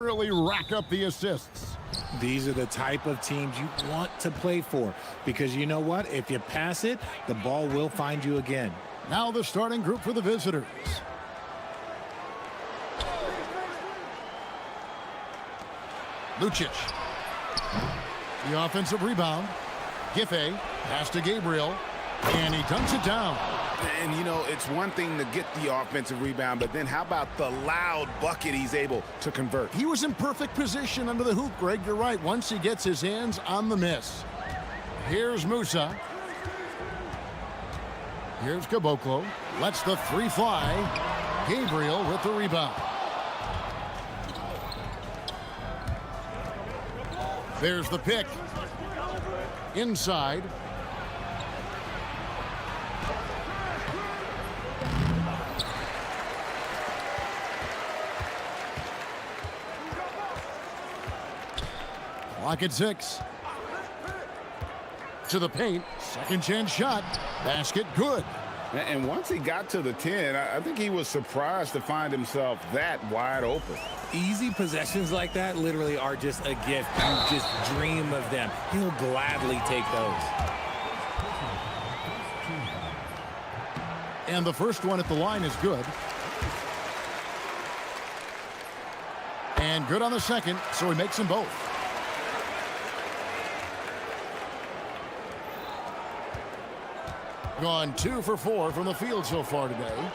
really rack up the assists. These are the type of teams you want to play for because you know what? If you pass it, the ball will find you again. Now the starting group for the visitors. Lucic. The offensive rebound. Giffey. Pass to Gabriel. And he dunks it down. And, you know, it's one thing to get the offensive rebound, but then how about the loud bucket he's able to convert? He was in perfect position under the hoop, Greg. You're right. Once he gets his hands on the miss. Here's Musa. Here's Caboclo. Lets the three fly. Gabriel with the rebound. There's the pick. Inside. Clock at 6. To the paint. Second chance shot. Basket good. And once he got to the 10, I think he was surprised to find himself that wide open. Easy possessions like that literally are just a gift. You just dream of them. He'll gladly take those. And the first one at the line is good. And good on the second, so he makes them both. Gone 2 for 4 from the field so far today.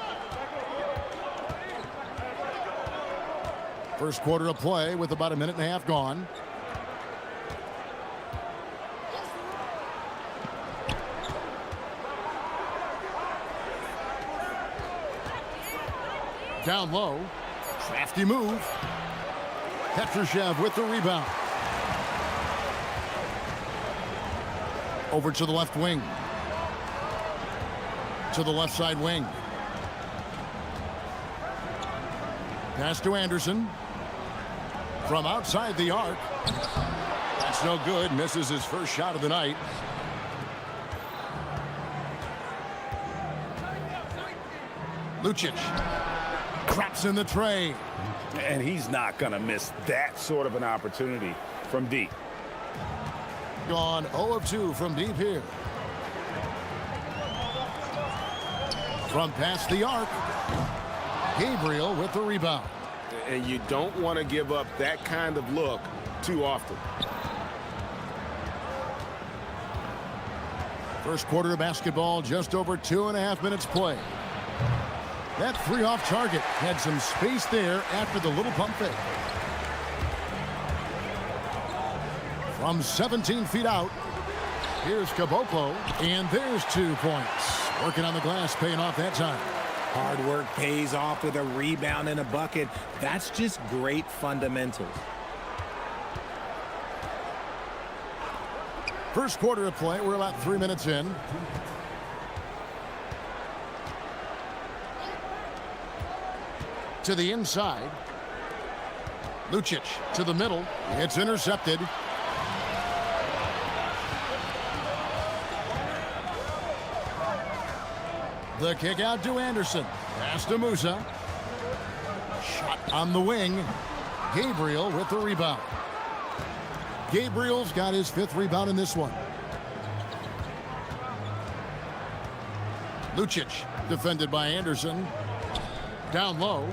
First quarter of play with about a minute and a half gone. Down low. Crafty move. Petrushev with the rebound. Over to the left wing. To the left side wing. Pass to Anderson. From outside the arc. That's no good. Misses his first shot of the night. Lucic. Drops in the tray. And he's not going to miss that sort of an opportunity from deep. Gone 0 of 2 from deep here. From past the arc. Gabriel with the rebound. And you don't want to give up that kind of look too often. First quarter of basketball, just over 2.5 minutes play. That three off target had some space there after the little pump fake. From 17 feet out, here's Caboclo, and there's 2 points. Working on the glass, paying off that time. Hard work pays off with a rebound and a bucket. That's just great fundamentals. First quarter of play, we're about 3 minutes in. To the inside. Lucic to the middle. It's intercepted. The kick out to Anderson. Pass to Musa. Shot on the wing. Gabriel with the rebound. Gabriel's got his 5th rebound in this one. Lucic defended by Anderson. Down low.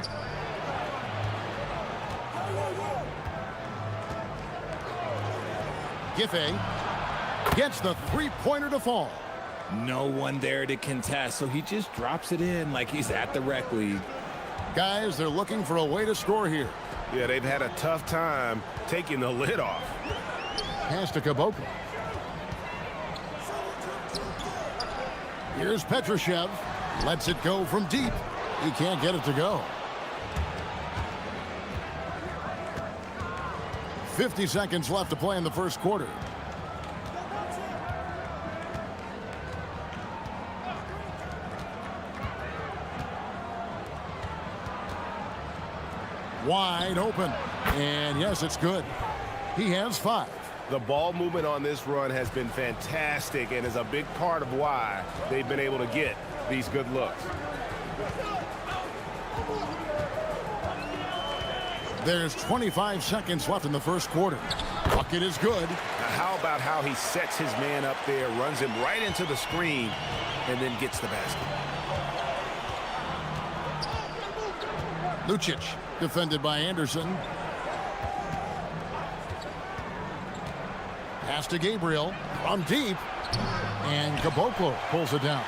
Giffey gets the three-pointer to fall. No one there to contest, so he just drops it in like he's at the rec league. Guys, they're looking for a way to score here. Yeah, they've had a tough time taking the lid off. Pass to Caboclo. Here's Petrushev. Lets it go from deep. He can't get it to go. 50 seconds left to play in the first quarter. Wide open. And yes, it's good. He has 5. The ball movement on this run has been fantastic and is a big part of why they've been able to get these good looks. There's 25 seconds left in the first quarter. Bucket is good. Now, how about how he sets his man up there, runs him right into the screen, and then gets the basket. Lucic, defended by Anderson. Pass to Gabriel from deep, and Caboclo pulls it down.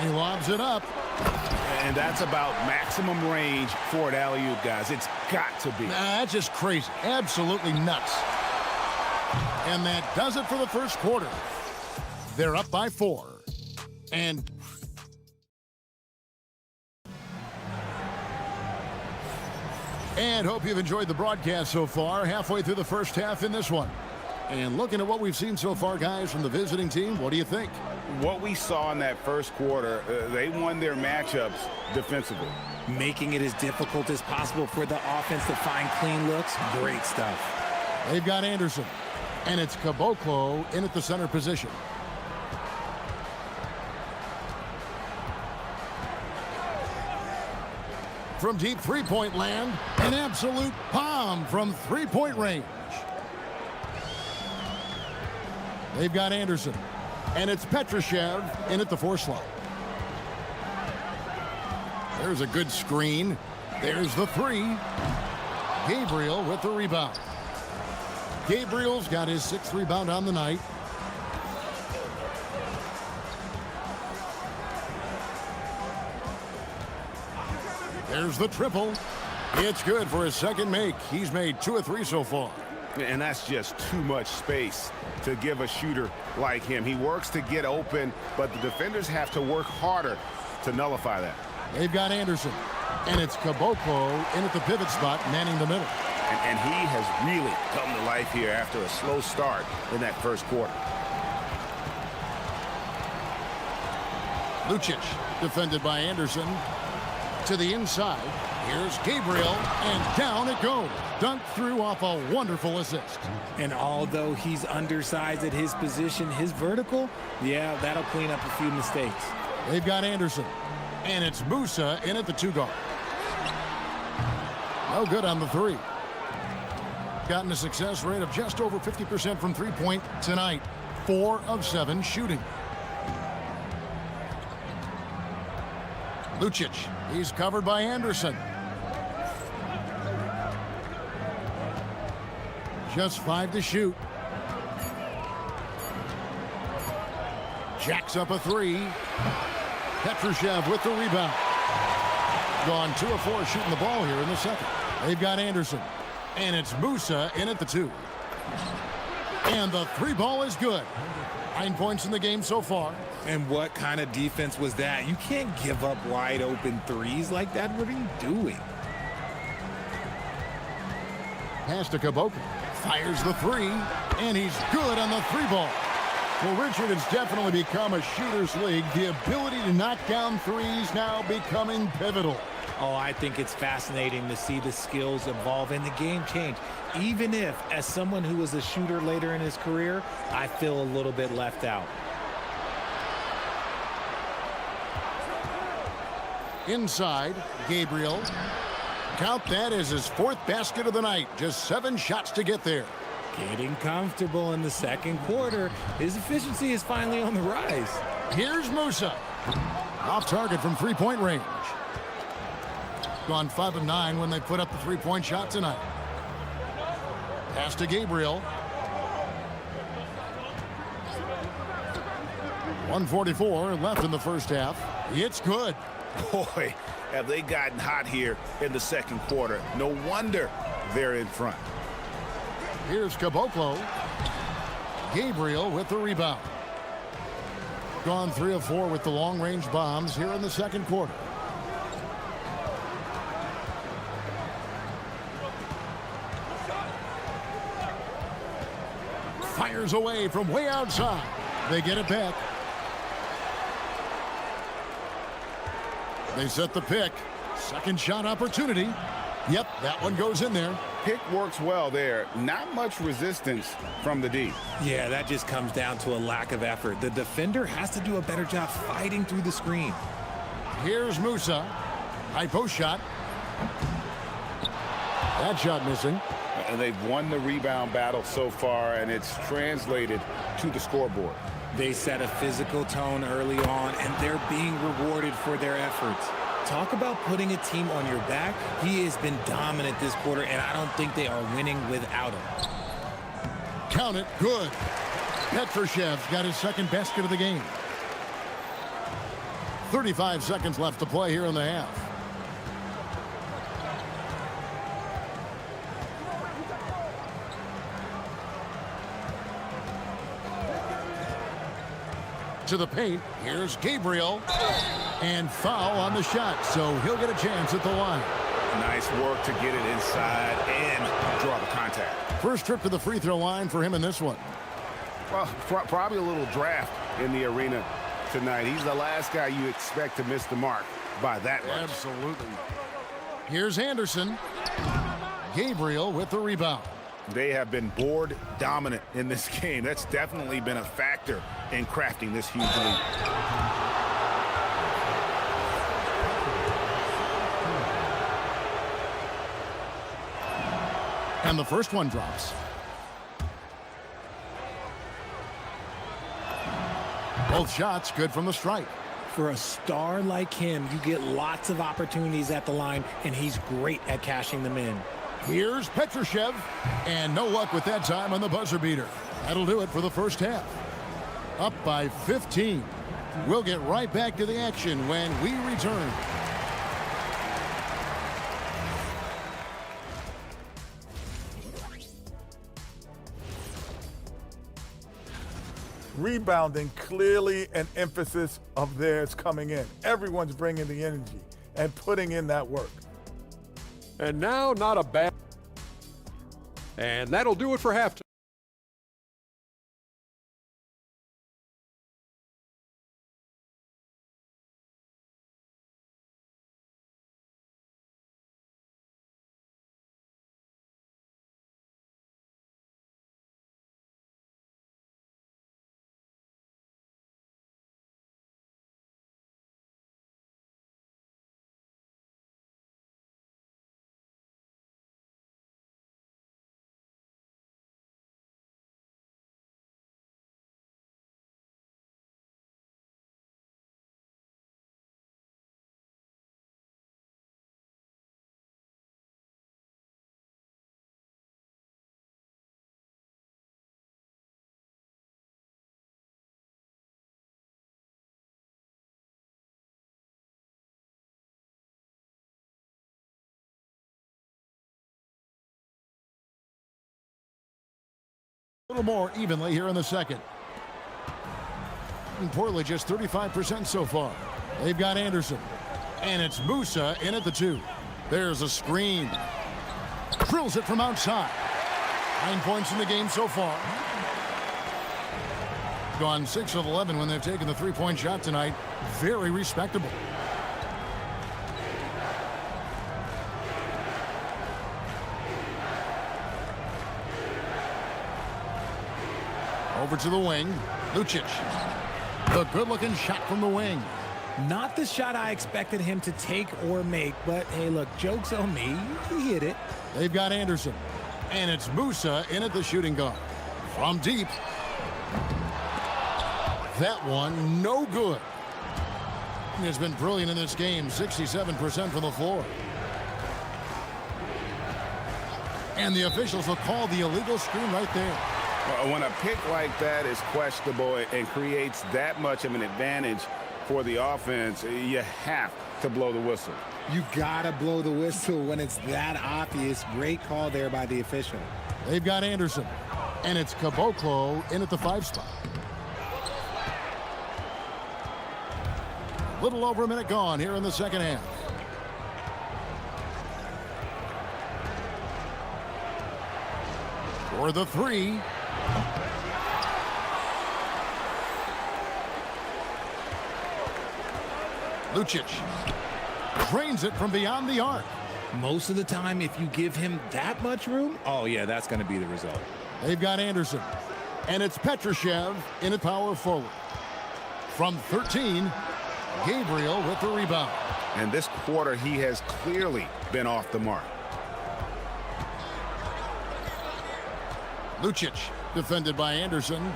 He lobs it up. And that's about maximum range for an alley-oop, guys. It's got to be. That's just crazy. Absolutely nuts. And that does it for the first quarter. They're up by 4. And hope you've enjoyed the broadcast so far. Halfway through the first half in this one. And looking at what we've seen so far, guys, from the visiting team, what do you think? What we saw in that first quarter, they won their matchups defensively. Making it as difficult as possible for the offense to find clean looks. Great stuff. They've got Anderson. And it's Caboclo in at the center position. From deep three-point land, an absolute bomb from three-point range. They've got Anderson. And it's Petrushev in at the 4 slot. There's a good screen. There's the 3. Gabriel with the rebound. Gabriel's got his 6th rebound on the night. There's the triple. It's good for his second make. He's made 2 of 3 so far. And that's just too much space to give a shooter like him. He works to get open, but the defenders have to work harder to nullify that. They've got Anderson. And it's Caboclo in at the pivot spot, manning the middle. And he has really come to life here after a slow start in that first quarter. Lucic, defended by Anderson. To the inside. Here's Gabriel, and down it goes. Dunked through off a wonderful assist. And although he's undersized at his position, his vertical, yeah, that'll clean up a few mistakes. They've got Anderson. And it's Musa in at the 2 guard. No good on the 3. Gotten a success rate of just over 50% from three-point tonight. 4 of 7 shooting. Lucic, he's covered by Anderson. Just 5 to shoot. Jacks up a 3. Petrushev with the rebound. Gone 2 of 4 shooting the ball here in the second. They've got Anderson. And it's Musa in at the 2. And the 3 ball is good. 9 points in the game so far. And what kind of defense was that? You can't give up wide open threes like that. What are you doing? Pass to Caboclo. Fires the 3. And he's good on the 3 ball. Well, Richard, it's definitely become a shooter's league. The ability to knock down threes now becoming pivotal. Oh, I think it's fascinating to see the skills evolve and the game change. Even if, as someone who was a shooter later in his career, I feel a little bit left out. Inside, Gabriel. Count that as his 4th basket of the night. Just 7 shots to get there. Getting comfortable in the second quarter. His efficiency is finally on the rise. Here's Musa. Off target from three-point range. Gone 5 of 9 when they put up the three-point shot tonight. Pass to Gabriel. 1:44 left in the first half. It's good. Boy, have they gotten hot here in the second quarter. No wonder they're in front. Here's Caboclo. Gabriel with the rebound. Gone 3 of 4 with the long-range bombs here in the second quarter. Fires away from way outside. They get it back. They set the pick. Second shot opportunity. Yep, that one goes in there. Pick works well there. Not much resistance from the D. Yeah, that just comes down to a lack of effort. The defender has to do a better job fighting through the screen. Here's Musa. High post shot. That shot missing. And they've won the rebound battle so far, and it's translated to the scoreboard. They set a physical tone early on, and they're being rewarded for their efforts. Talk about putting a team on your back. He has been dominant this quarter, and I don't think they are winning without him. Count it. Good. Petrushev's got his second basket of the game. 35 seconds left to play here in the half. To the paint. Here's Gabriel. And foul on the shot, so he'll get a chance at the line. Nice work to get it inside and draw the contact. First trip to the free throw line for him in this one. Well, probably a little draft in the arena tonight. He's the last guy you expect to miss the mark by that much. Absolutely. Here's Anderson. Gabriel with the rebound. They have been board dominant in this game. That's definitely been a factor in crafting this huge lead. And the first one drops. Both shots good from the stripe. For a star like him, you get lots of opportunities at the line, and he's great at cashing them in. Here's Petrushev, and no luck with that time on the buzzer beater. That'll do it for the first half. Up by 15. We'll get right back to the action when we return. Rebounding, clearly an emphasis of theirs coming in. Everyone's bringing the energy and putting in that work. And now, not a bad. And that'll do it for halftime. A little more evenly here in the second. And Portland just 35% so far. They've got Anderson. And it's Musa in at the 2. There's a screen. Drills it from outside. 9 points in the game so far. Gone 6 of 11 when they've taken the three-point shot tonight. Very respectable. Over to the wing. Lucic. The good-looking shot from the wing. Not the shot I expected him to take or make, but hey, look, joke's on me. He hit it. They've got Anderson. And it's Musa in at the shooting guard. From deep. That one, no good. He's been brilliant in this game. 67% from the floor. And the officials will call the illegal screen right there. When a pick like that is questionable and creates that much of an advantage for the offense, you have to blow the whistle. You gotta blow the whistle when it's that obvious. Great call there by the official. They've got Anderson. And it's Caboclo in at the 5 spot. A little over a minute gone here in the second half. For the 3. Lucic drains it from beyond the arc. Most of the time, if you give him that much room, oh yeah, that's going to be the result. They've got Anderson. And it's Petrushev in at power forward. From 13, Gabriel with the rebound. And this quarter, he has clearly been off the mark. Lucic, defended by Anderson.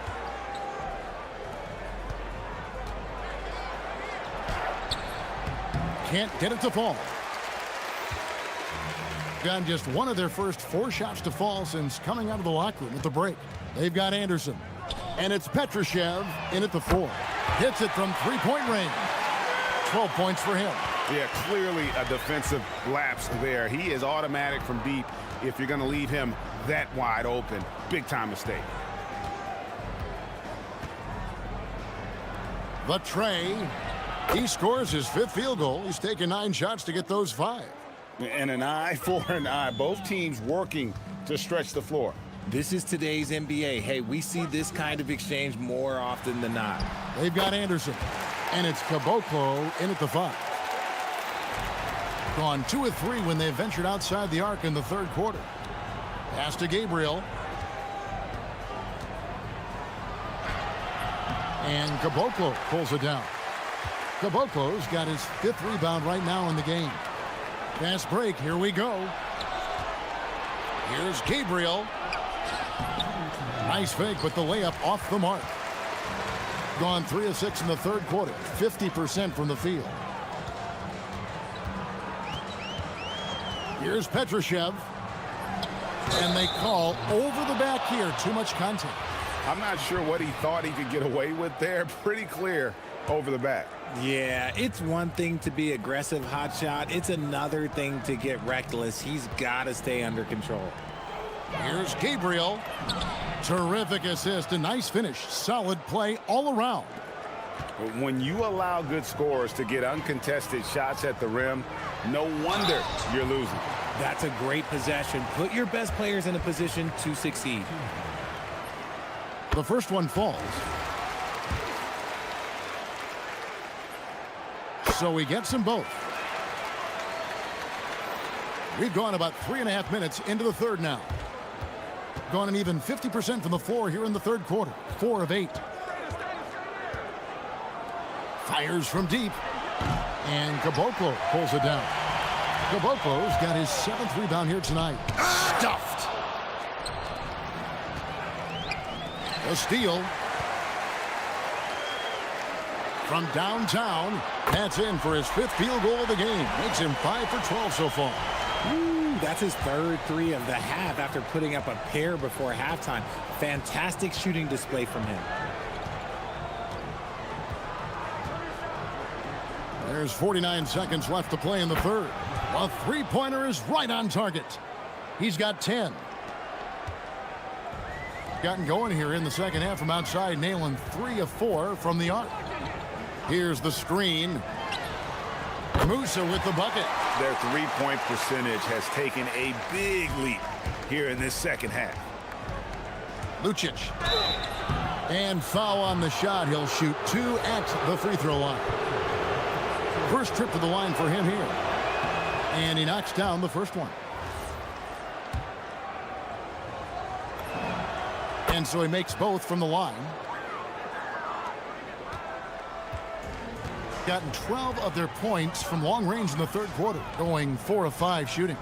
Can't get it to fall. Got just one of their first 4 shots to fall since coming out of the locker room at the break. They've got Anderson. And it's Petrushev in at the 4. Hits it from three-point range. 12 points for him. Yeah, clearly a defensive lapse there. He is automatic from deep if you're going to leave him that wide open. Big-time mistake. The Trey. He scores his 5th field goal. He's taken 9 shots to get those 5. And an eye for an eye. Both teams working to stretch the floor. This is today's NBA. Hey, we see this kind of exchange more often than not. They've got Anderson. And it's Caboclo in at the 5. Gone 2 of 3 when they ventured outside the arc in the 3rd quarter. Pass to Gabriel. And Caboclo pulls it down. Caboclo's got his 5th rebound right now in the game. Fast break, here we go. Here's Gabriel. Nice fake, but the layup off the mark. Gone 3 of 6 in the 3rd quarter. 50% from the field. Here's Petrushev. And they call over the back here. Too much contact. I'm not sure what he thought he could get away with there. Pretty clear over the back. Yeah, it's one thing to be aggressive hot shot. It's another thing to get reckless. He's got to stay under control. Here's Gabriel. Terrific assist. A nice finish. Solid play all around. But when you allow good scorers to get uncontested shots at the rim, no wonder you're losing. That's a great possession. Put your best players in a position to succeed. The first one falls. So he gets them both. We've gone about 3.5 minutes into the 3rd now. Gone an even 50% from the floor here in the 3rd quarter. 4 of 8. Fires from deep. And Caboclo pulls it down. Caboclo's got his 7th rebound here tonight. Stuffed. A steal. From downtown, that's in for his 5th field goal of the game. Makes him 5 for 12 so far. Ooh, that's his 3rd 3 of the half after putting up a pair before halftime. Fantastic shooting display from him. There's 49 seconds left to play in the 3rd. A 3-pointer is right on target. He's got 10. Gotten going here in the 2nd half from outside, nailing 3 of 4 from the arc. Here's the screen. Musa with the bucket. Their 3-point percentage has taken a big leap here in this 2nd half. Lucic. And foul on the shot. He'll shoot 2 at the free throw line. First trip to the line for him here. And he knocks down the first one. And so he makes both from the line. Gotten 12 of their points from long range in the 3rd quarter, going 4 of 5 shooting.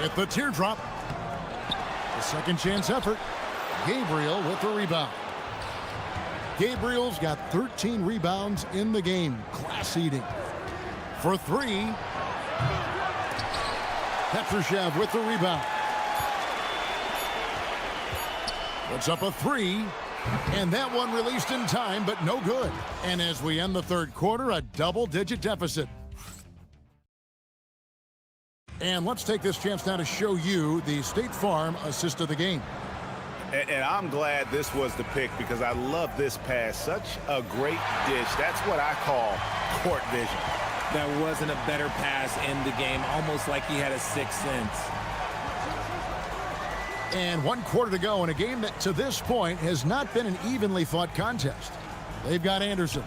With the teardrop. The 2nd chance effort. Gabriel with the rebound. Gabriel's got 13 rebounds in the game. Class eating. For 3. Petrushev with the rebound. Puts up a 3. And that one released in time, but no good. And as we end the 3rd quarter, a double-digit deficit. And let's take this chance now to show you the State Farm assist of the game. And I'm glad this was the pick because I love this pass. Such a great dish. That's what I call court vision. That wasn't a better pass in the game, almost like he had a 6th sense. And 1 quarter to go in a game that to this point has not been an evenly fought contest. They've got Anderson.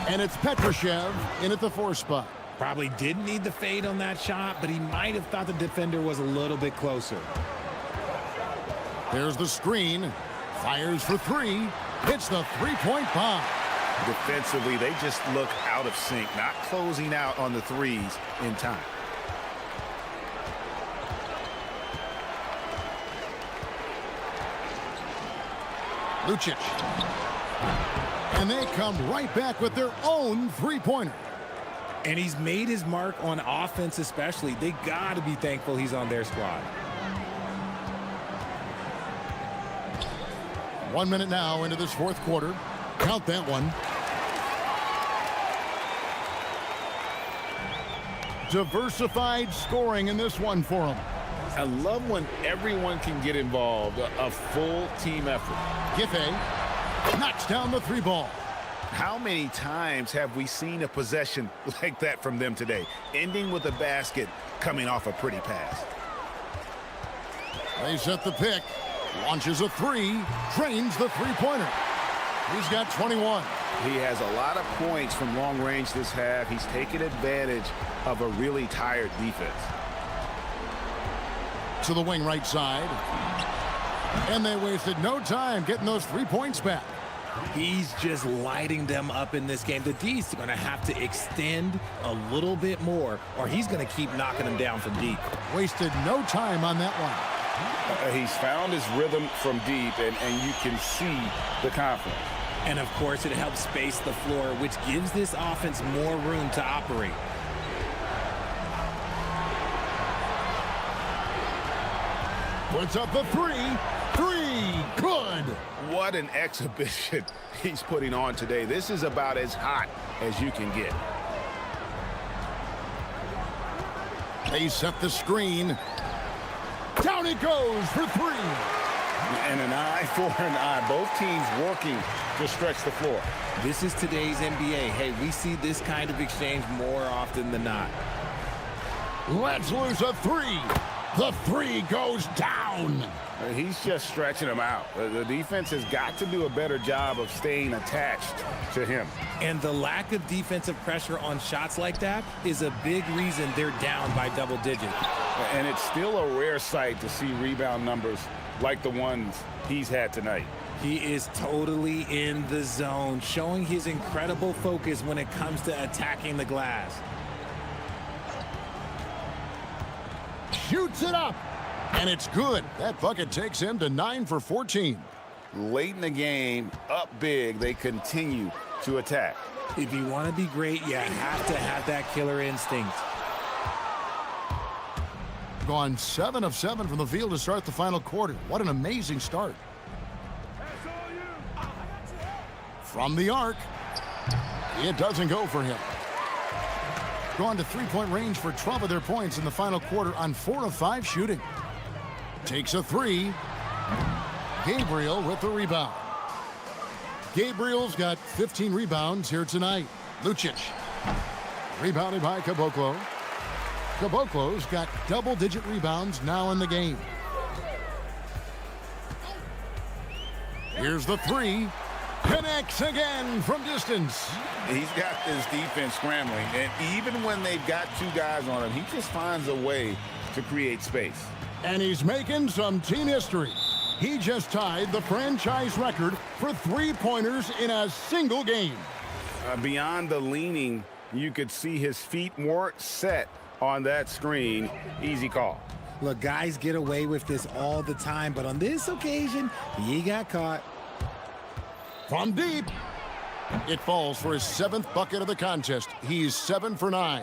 And it's Petrushev in at the 4 spot. Probably didn't need the fade on that shot, but he might have thought the defender was a little bit closer. There's the screen. Fires for 3. Hits the 3-point bomb. Defensively, they just look out of sync, not closing out on the threes in time. Lucic. And they come right back with their own three-pointer. And he's made his mark on offense especially. They got to be thankful he's on their squad. 1 minute now into this fourth quarter. Count that one. Diversified scoring in this one for him. I love when everyone can get involved, a full team effort. Giffey knocks down the three ball. How many times have we seen a possession like that from them today, ending with a basket coming off a pretty pass? They set the pick, launches a three, drains the three-pointer. He's got 21. He has a lot of points from long range this half. He's taken advantage of a really tired defense. To the wing right side. And they wasted no time getting those 3 points back. He's just lighting them up in this game. The D's going to have to extend a little bit more, or he's going to keep knocking them down from deep. Wasted no time on that one. He's found his rhythm from deep, and you can see the confidence. And, of course, it helps space the floor, which gives this offense more room to operate. Puts up the three. Good. What an exhibition he's putting on today. This is about as hot as you can get. They set the screen. Down it goes for three. And an eye for an eye. Both teams working to stretch the floor. This is today's NBA. Hey, we see this kind of exchange more often than not. Let's lose a three. The three goes down. He's just stretching them out. The defense has got to do a better job of staying attached to him. And the lack of defensive pressure on shots like that is a big reason they're down by double digits. And it's still a rare sight to see rebound numbers like the ones he's had tonight. He is totally in the zone, showing his incredible focus when it comes to attacking the glass. Shoots it up. And it's good. That bucket takes him to 9 for 14. Late in the game, up big, they continue to attack. If you want to be great, you have to have that killer instinct. Gone 7 of 7 from the field to start the final quarter. What an amazing start. From the arc, it doesn't go for him. Gone to three-point range for 12 of their points in the final quarter on 4 of 5 shooting. Takes a three. Gabriel with the rebound. Gabriel's got 15 rebounds here tonight. Lucic. Rebounded by Caboclo. Caboclo's got double-digit rebounds now in the game. Here's the three. Connects again from distance. He's got this defense scrambling, and even when they've got two guys on him, he just finds a way to create space. And he's making some team history. He just tied the franchise record for three-pointers in a single game. Beyond the leaning, you could see his feet more set on that screen. Easy call. Look, guys get away with this all the time, but on this occasion, he got caught. From deep. It falls for his 7th bucket of the contest. He's 7 for 9.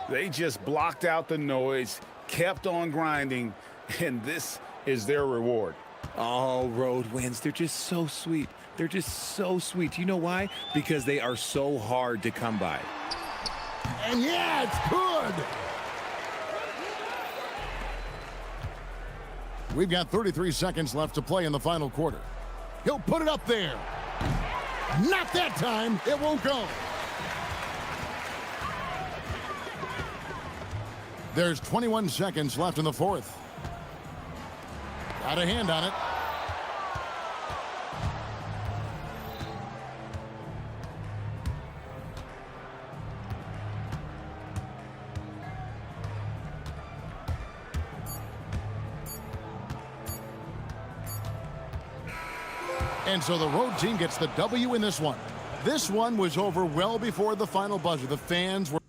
They just blocked out the noise, kept on grinding, and this is their reward. Oh, road wins. They're just so sweet. They're just so sweet. You know why? Because they are so hard to come by. And yeah, it's good. We've got 33 seconds left to play in the final quarter. He'll put it up there. Not that time. It won't go. There's 21 seconds left in the fourth. Got a hand on it. And so the road team gets the W in this one. This one was over well before the final buzzer. The fans were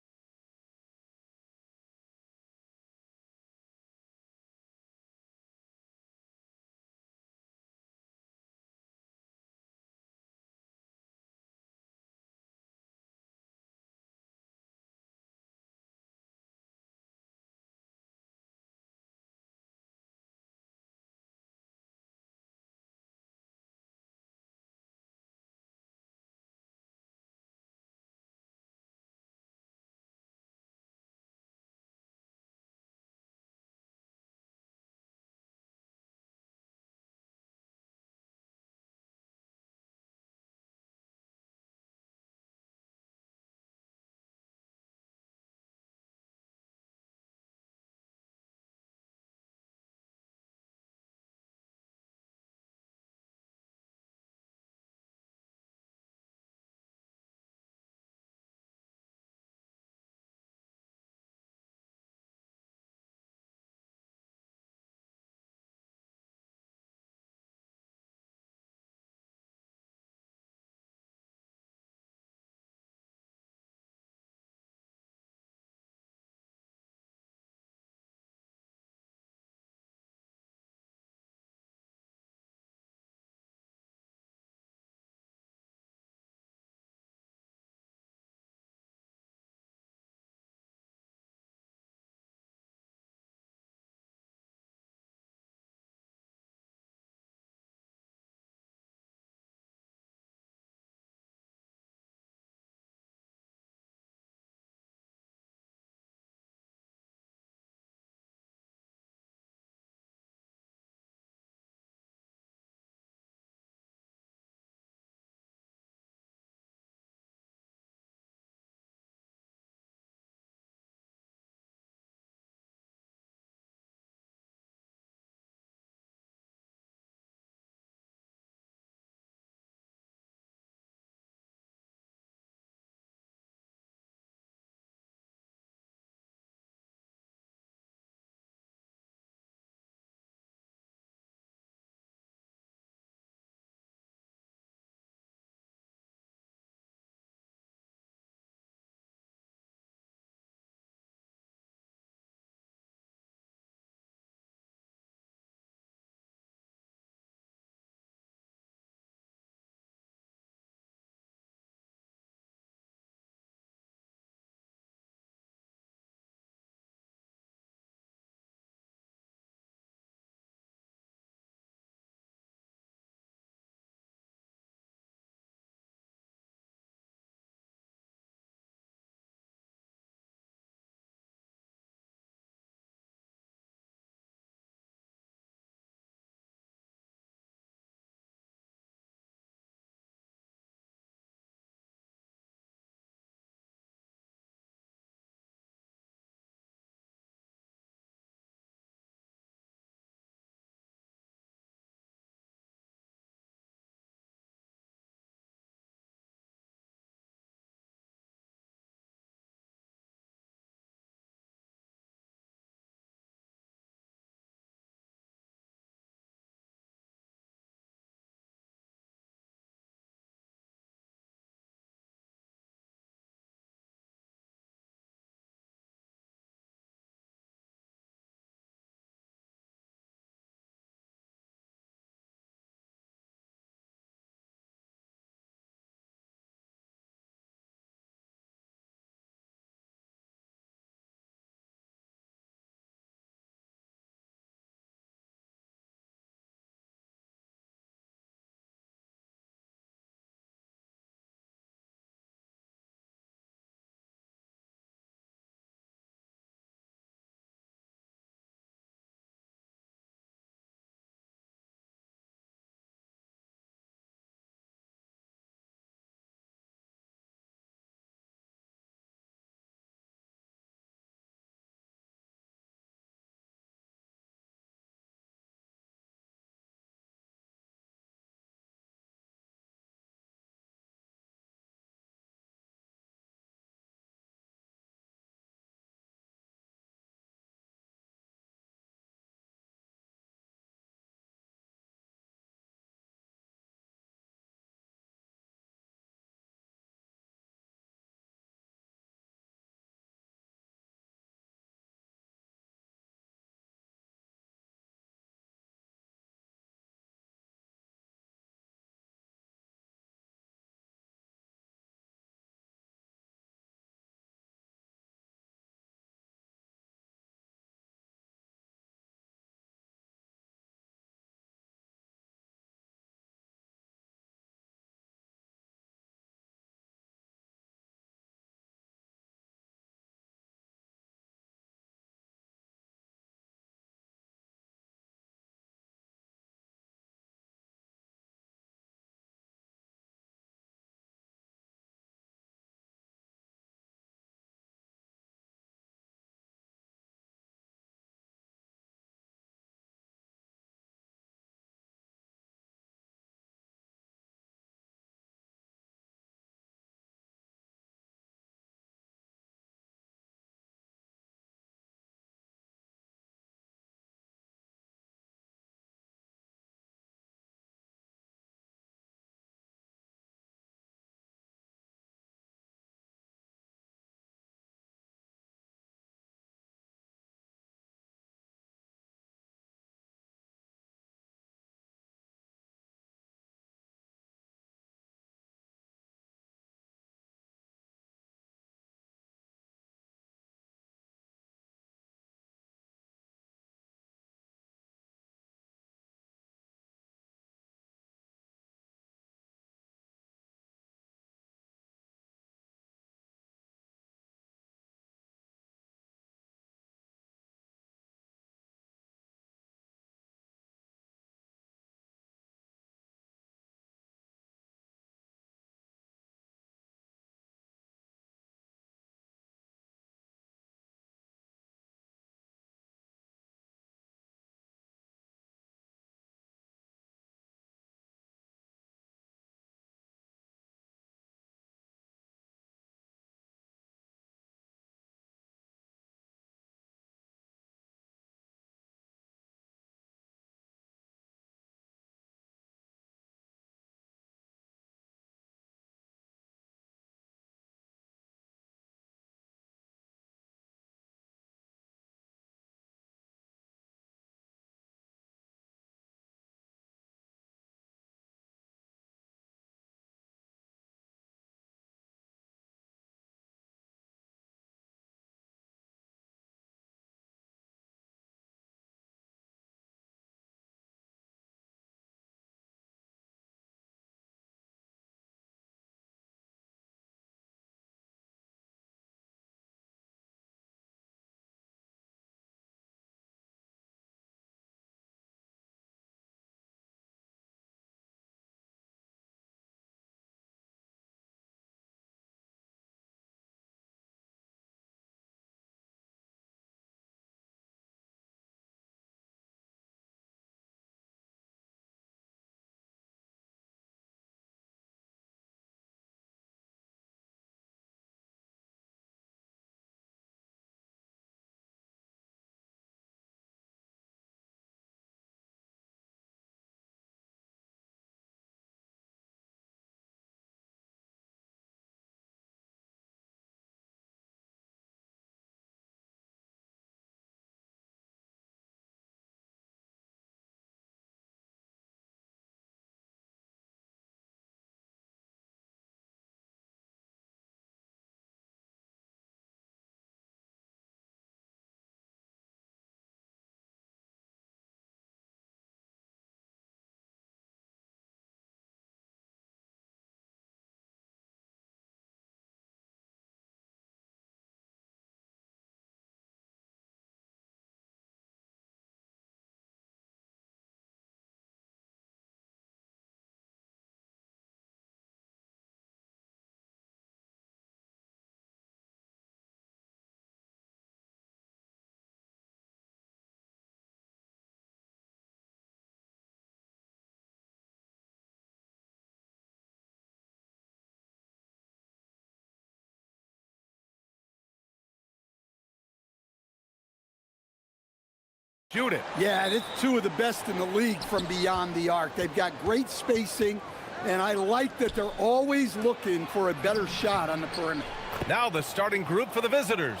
Shoot it. Yeah, it's two of the best in the league from beyond the arc. They've got great spacing, and I like that they're always looking for a better shot on the perimeter. Now the starting group for the visitors.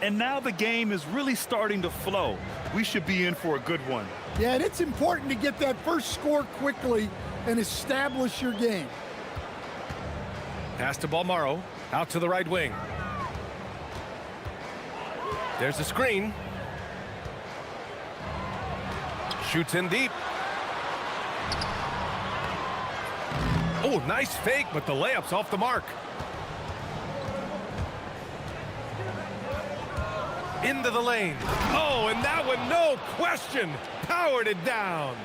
And now the game is really starting to flow. We should be in for a good one. Yeah, and it's important to get that first score quickly and establish your game. Pass to Balmaro, out to the right wing. There's a screen. Shoots in deep. Oh, nice fake, but the layup's off the mark. Into the lane. Oh, and that one, no question, powered it down.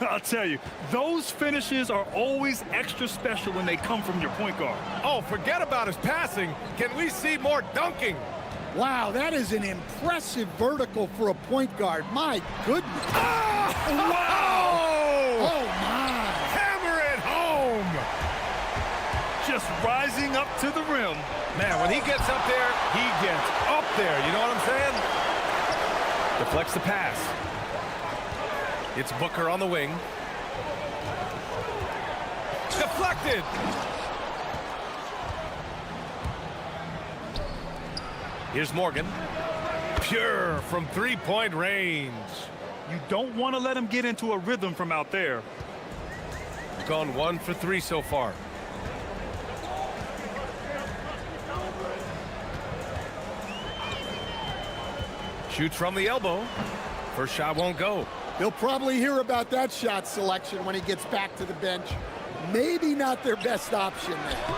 I'll tell you, those finishes are always extra special when they come from your point guard. Oh, forget about his passing. Can we see more dunking? Wow, that is an impressive vertical for a point guard. My goodness. Oh, wow! Oh, my. Hammer it home! Just rising up to the rim. Man, when he gets up there, he gets up there. You know what I'm saying? Deflects the pass. It's Booker on the wing. Deflected! Here's Morgan. Pure from three-point range. You don't want to let him get into a rhythm from out there. Gone 1 for 3 so far. Shoots from the elbow. First shot won't go. He'll probably hear about that shot selection when he gets back to the bench. Maybe not their best option there.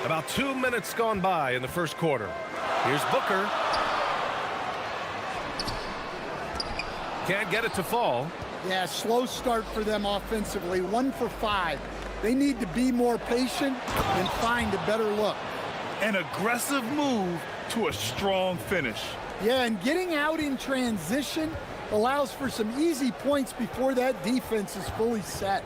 About 2 minutes gone by in the first quarter. Here's Booker. Can't get it to fall. Yeah, slow start for them offensively. 1 for 5. They need to be more patient and find a better look. An aggressive move to a strong finish. Yeah, and getting out in transition allows for some easy points before that defense is fully set.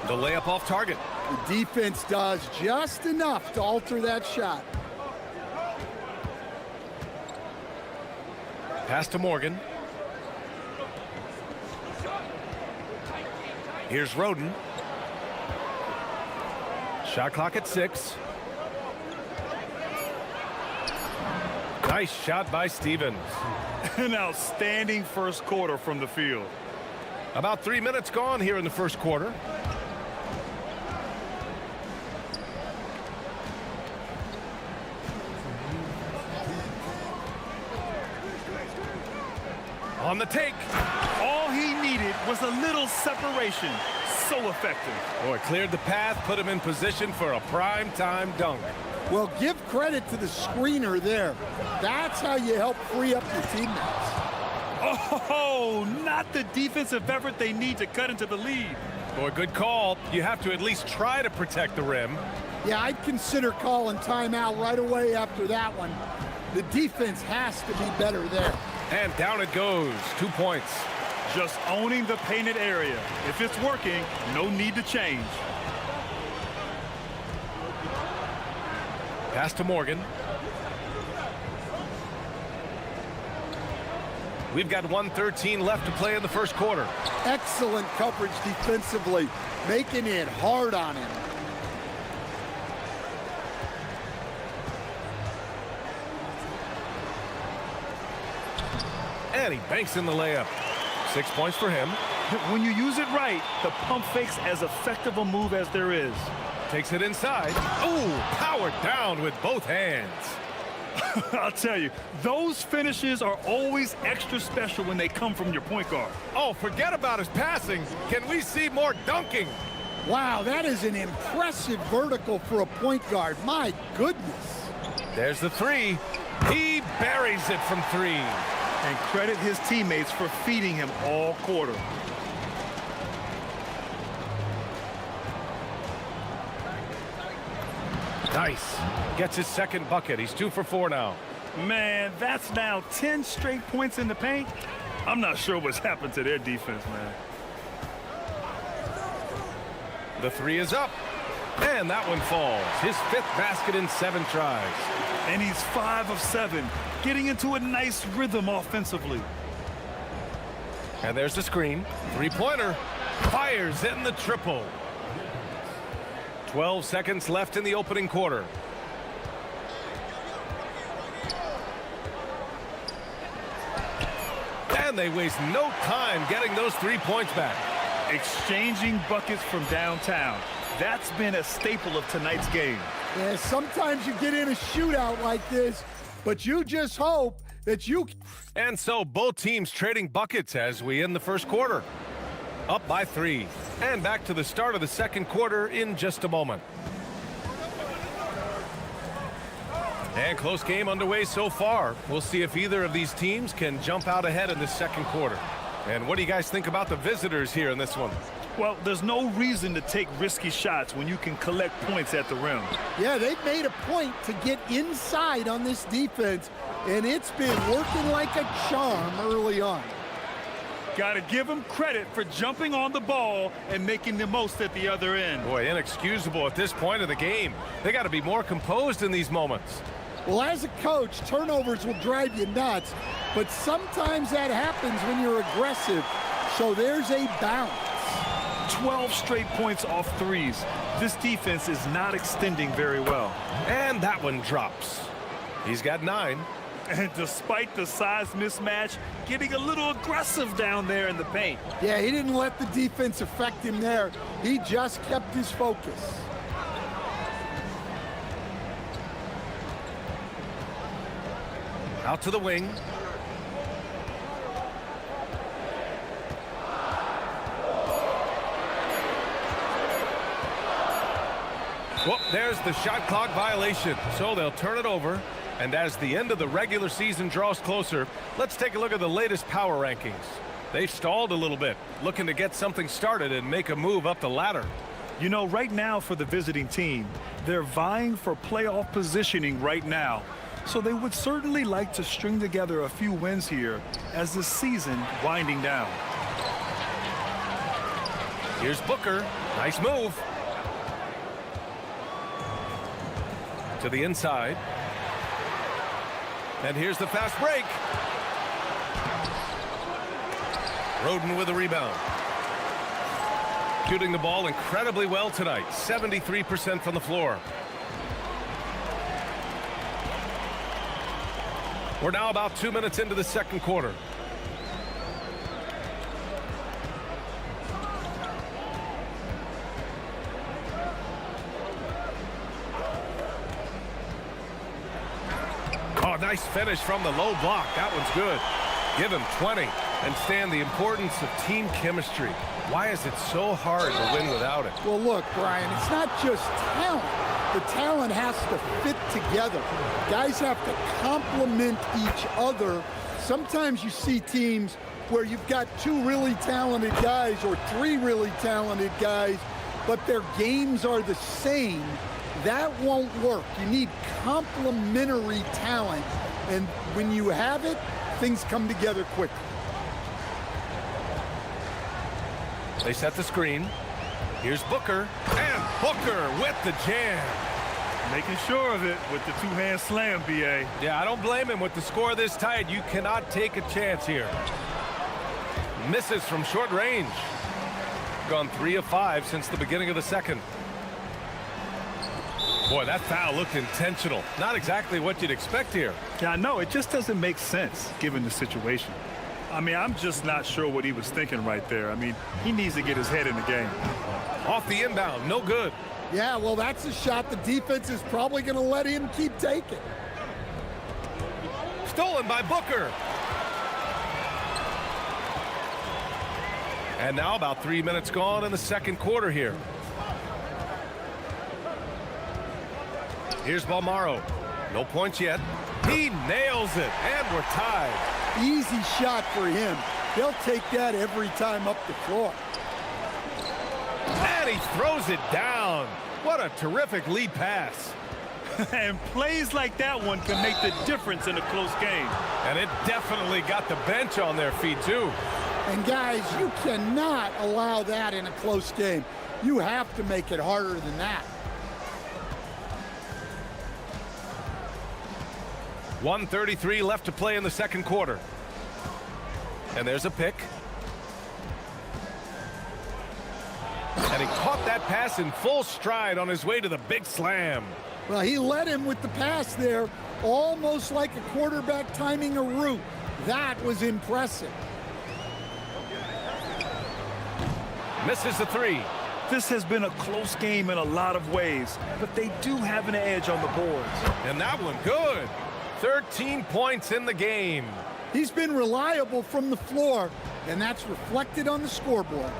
The layup off target. The defense does just enough to alter that shot. Pass to Morgan. Here's Roden. Shot clock at 6. Nice shot by Stevens. An outstanding first quarter from the field. About 3 minutes gone here in the first quarter. On the take. All he needed was a little separation. So effective. Boy, cleared the path, put him in position for a prime-time dunk. Well, give credit to the screener there. That's how you help free up your teammates. Oh, not the defensive effort they need to cut into the lead. Boy, good call. You have to at least try to protect the rim. Yeah, I'd consider calling timeout right away after that one. The defense has to be better there. And down it goes. 2 points. Just owning the painted area. If it's working, no need to change. Pass to Morgan. We've got 1:13 left to play in the first quarter. Excellent coverage defensively, making it hard on him. And he banks in the layup. 6 points for him. When you use it right, the pump fake's as effective a move as there is. Takes it inside. Ooh, powered down with both hands. I'll tell you, those finishes are always extra special when they come from your point guard. Oh, forget about his passing. Can we see more dunking? Wow, that is an impressive vertical for a point guard. My goodness. There's the 3. He buries it from 3. And credit his teammates for feeding him all quarter. Nice. Gets his second bucket. He's 2 for 4 now. Man, that's now 10 straight points in the paint. I'm not sure what's happened to their defense, man. The 3 is up. And that one falls. His 5th basket in 7 tries. And he's 5 of 7, getting into a nice rhythm offensively. And there's the screen. 3-pointer. Fires in the triple. 12 seconds left in the opening quarter. And they waste no time getting those 3 points back. Exchanging buckets from downtown. That's been a staple of tonight's game. Yeah, sometimes you get in a shootout like this, but you just hope that you... And so both teams trading buckets as we end the first quarter. Up by 3. And back to the start of the second quarter in just a moment. And close game underway so far. We'll see if either of these teams can jump out ahead in the second quarter. And what do you guys think about the visitors here in this one? Well, there's no reason to take risky shots when you can collect points at the rim. Yeah, they've made a point to get inside on this defense, and it's been working like a charm early on. Got to give them credit for jumping on the ball and making the most at the other end. Boy, inexcusable at this point of the game. They got to be more composed in these moments. Well, as a coach, turnovers will drive you nuts, but sometimes that happens when you're aggressive, so there's a balance. 12 straight points off threes. This defense is not extending very well. And that one drops. He's got 9. And despite the size mismatch, getting a little aggressive down there in the paint. Yeah, he didn't let the defense affect him there. He just kept his focus. Out to the wing. Well, there's the shot clock violation, so they'll turn it over. And as the end of the regular season draws closer, let's take a look at the latest power rankings. They've stalled a little bit, looking to get something started and make a move up the ladder. You know, right now for the visiting team, they're vying for playoff positioning right now. So they would certainly like to string together a few wins here as the season winding down. Here's Booker. Nice move. To the inside. And here's the fast break. Roden with a rebound. Shooting the ball incredibly well tonight. 73% from the floor. We're now about 2 minutes into the second quarter. Oh, nice finish from the low block. That one's good. Give him 20. And Stan, the importance of team chemistry. Why is it so hard to win without it? Well, look, Brian, it's not just talent. The talent has to fit together. Guys have to complement each other. Sometimes you see teams where you've got 2 really talented guys or 3 really talented guys, but their games are the same. That won't work. You need complementary talent, and when you have it, things come together quickly. They set the screen. Here's Booker, and Booker with the jam. Making sure of it with the two-hand slam, B.A. Yeah, I don't blame him. With the score this tight, you cannot take a chance here. Misses from short range. Gone 3 of 5 since the beginning of the second. Boy, that foul looked intentional. Not exactly what you'd expect here. Yeah, I know. It just doesn't make sense given the situation. I mean, I'm just not sure what he was thinking right there. I mean, he needs to get his head in the game. Off the inbound, no good. Yeah, well, that's a shot the defense is probably going to let him keep taking. Stolen by Booker. And now about 3 minutes gone in the second quarter here. Here's Balmaro. No points yet. He nails it, and we're tied. Easy shot for him. He'll take that every time up the floor. And he throws it down. What a terrific lead pass. And plays like that one can make the difference in a close game. And it definitely got the bench on their feet, too. And, guys, you cannot allow that in a close game. You have to make it harder than that. 1:33 left to play in the second quarter. And there's a pick. And he caught that pass in full stride on his way to the big slam. Well, he led him with the pass there, almost like a quarterback timing a route. That was impressive. Misses the three. This has been a close game in a lot of ways, but they do have an edge on the boards. And that one good. 13 points in the game. He's been reliable from the floor, and that's reflected on the scoreboard.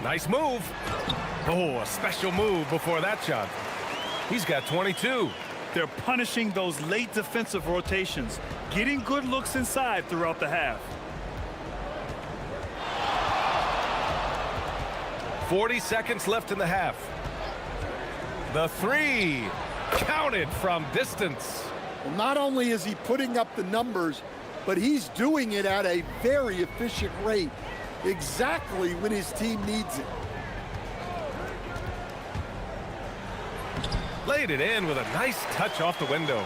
Nice move. Oh, a special move before that shot. He's got 22. They're punishing those late defensive rotations, getting good looks inside throughout the half. 40 seconds left in the half. The three, counted from distance. Well, not only is he putting up the numbers, but he's doing it at a very efficient rate, exactly when his team needs it. Laid it in with a nice touch off the window.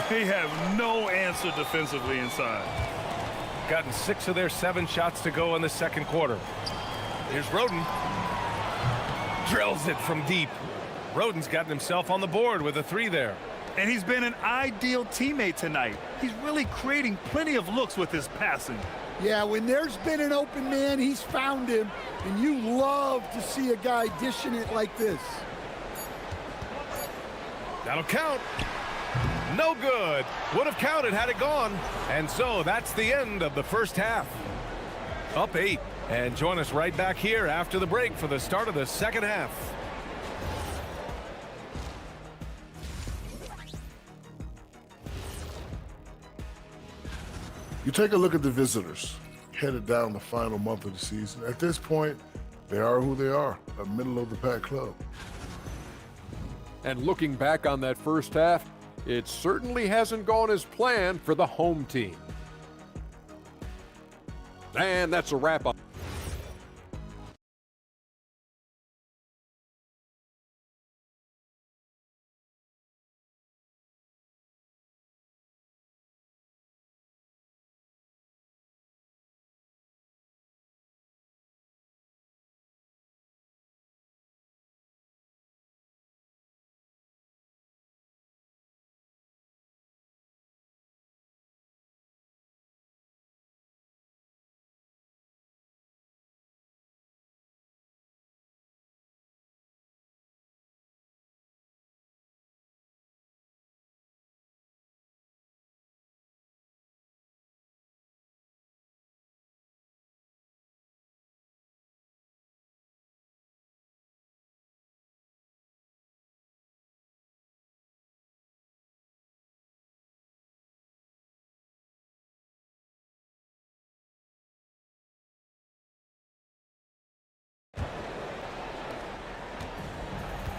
They have no answer defensively inside. Gotten 6 of their 7 shots to go in the second quarter. Here's Roden. Drills it from deep. Roden's gotten himself on the board with a 3 there. And he's been an ideal teammate tonight. He's really creating plenty of looks with his passing. Yeah, when there's been an open man, he's found him, and you love to see a guy dishing it like this. That'll count. No good. Would have counted had it gone. And so that's the end of the first half. Up 8. And join us right back here after the break for the start of the second half. You take a look at the visitors, headed down the final month of the season. At this point, they are who they are, a middle-of-the-pack club. And looking back on that first half, it certainly hasn't gone as planned for the home team. And that's a wrap up.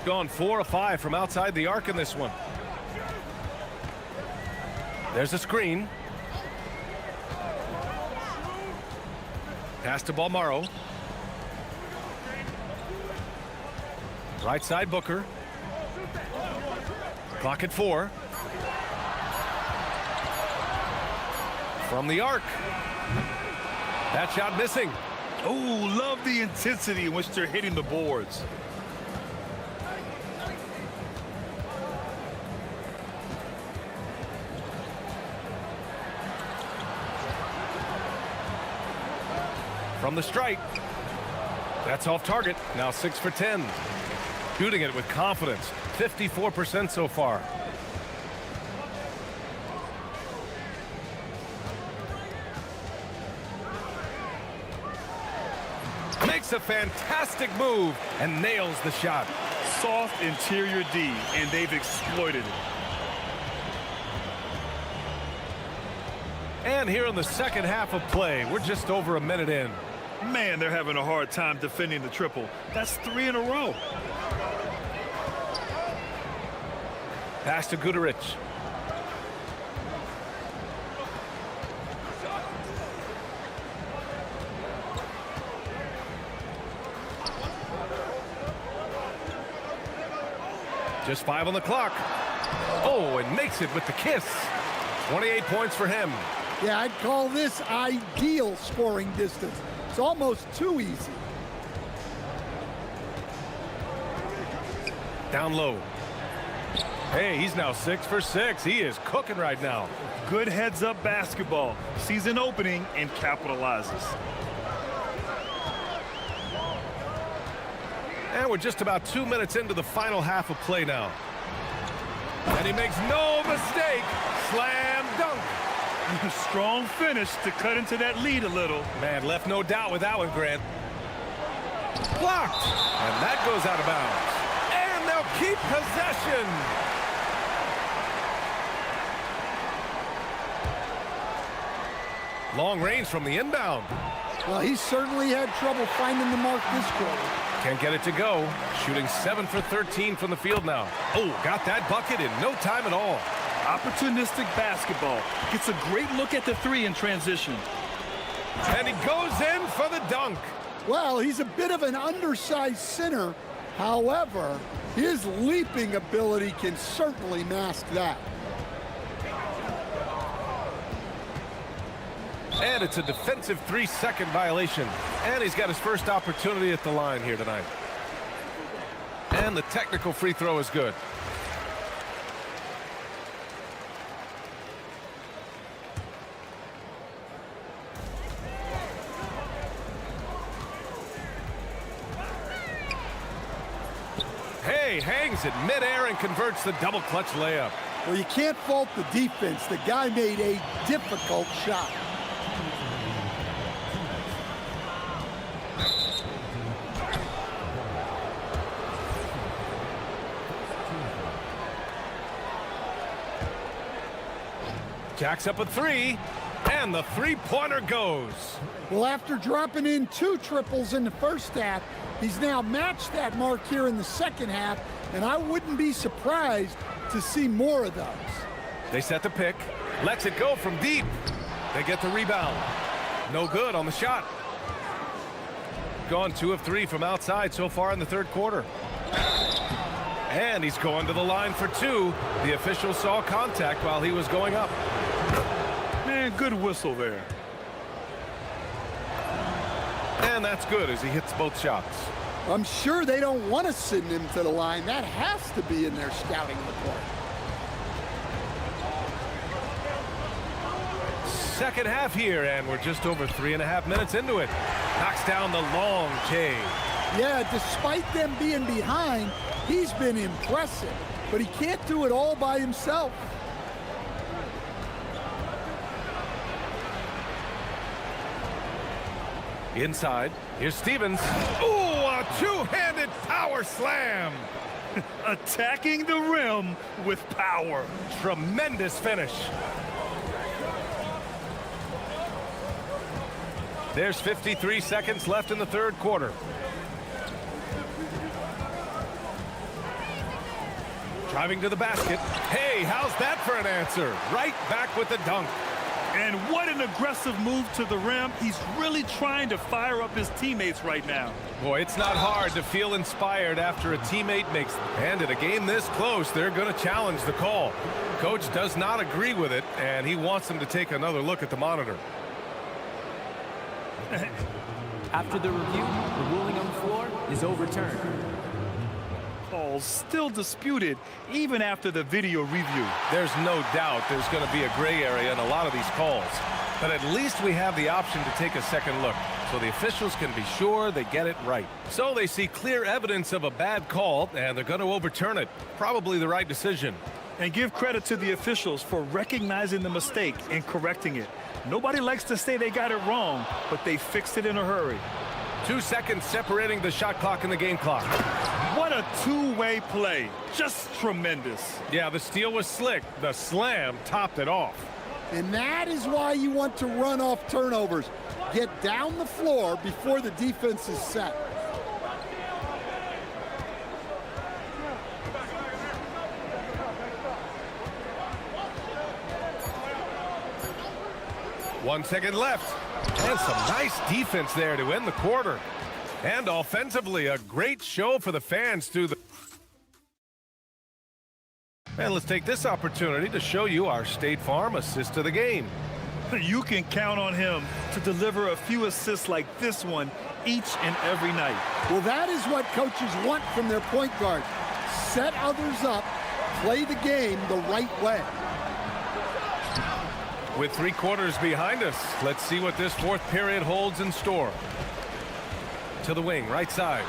Gone 4 of 5 from outside the arc in this one. There's a screen. Pass to Balmaro. Right side Booker. Clock at 4. From the arc. That shot missing. Oh, love the intensity in which they're hitting the boards. From the strike. That's off target. Now 6 for 10. Shooting it with confidence. 54% so far. Makes a fantastic move and nails the shot. Soft interior D, and they've exploited it. And here in the second half of play, we're just over a minute in. Man, they're having a hard time defending the triple. That's 3 in a row. Pass to Guduric. Just 5 on the clock. Oh, and makes it with the kiss. 28 points for him. Yeah, I'd call this ideal scoring distance. It's almost too easy. Down low. Hey, he's now 6 for 6. He is cooking right now. Good heads-up basketball. Sees an opening and capitalizes. And we're just about 2 minutes into the final half of play now. And he makes no mistake. Slam dunk. Strong finish to cut into that lead a little. Man, left no doubt with that one, Grant. Blocked. And that goes out of bounds. And they'll keep possession. Long range from the inbound. Well, he certainly had trouble finding the mark this quarter. Can't get it to go. Shooting 7 for 13 from the field now. Oh, got that bucket in no time at all. Opportunistic basketball. Gets a great look at the three in transition. And he goes in for the dunk. Well, he's a bit of an undersized center. However, his leaping ability can certainly mask that. And it's a defensive 3-second violation. And he's got his first opportunity at the line here tonight. And the technical free throw is good. Hey, hangs it midair and converts the double clutch layup. Well, you can't fault the defense. The guy made a difficult shot. Jacks up a 3, and the three-pointer goes. Well, after dropping in 2 triples in the first half, he's now matched that mark here in the second half, and I wouldn't be surprised to see more of those. They set the pick, lets it go from deep. They get the rebound. No good on the shot. Gone 2 of 3 from outside so far in the third quarter. And he's going to the line for 2. The official saw contact while he was going up. Man, good whistle there. And that's good as he hits both shots. I'm sure they don't want to send him to the line. That has to be in their scouting report. Second half here, and we're just over 3.5 minutes into it. Knocks down the long K. Yeah, despite them being behind, he's been impressive, but he can't do it all by himself. Inside, here's Stevens. Ooh, a two-handed power slam. Attacking the rim with power. Tremendous finish. There's 53 seconds left in the third quarter. Driving to the basket. Hey, how's that for an answer? Right back with the dunk. And what an aggressive move to the rim. He's really trying to fire up his teammates right now. Boy, it's not hard to feel inspired after a teammate makes. And in a game this close, they're going to challenge the call. Coach does not agree with it, and he wants them to take another look at the monitor. After the review, the ruling on the floor is overturned. Calls still disputed even after the video review. There's no doubt there's going to be a gray area in a lot of these calls. But at least we have the option to take a second look, so the officials can be sure they get it right. So they see clear evidence of a bad call, and they're going to overturn it. Probably the right decision. And give credit to the officials for recognizing the mistake and correcting it. Nobody likes to say they got it wrong, but they fixed it in a hurry. 2 seconds separating the shot clock and the game clock. What a two-way play. Just tremendous. Yeah, the steal was slick. The slam topped it off. And that is why you want to run off turnovers. Get down the floor before the defense is set. One second left. And some nice defense there to end the quarter. And offensively, a great show for the fans through the And let's take this opportunity to show you our State Farm assist of the game. You can count on him to deliver a few assists like this one each and every night. Well, that is what coaches want from their point guard. Set others up, play the game the right way. With 3 quarters behind us, let's see what this fourth period holds in store. To the wing, right side.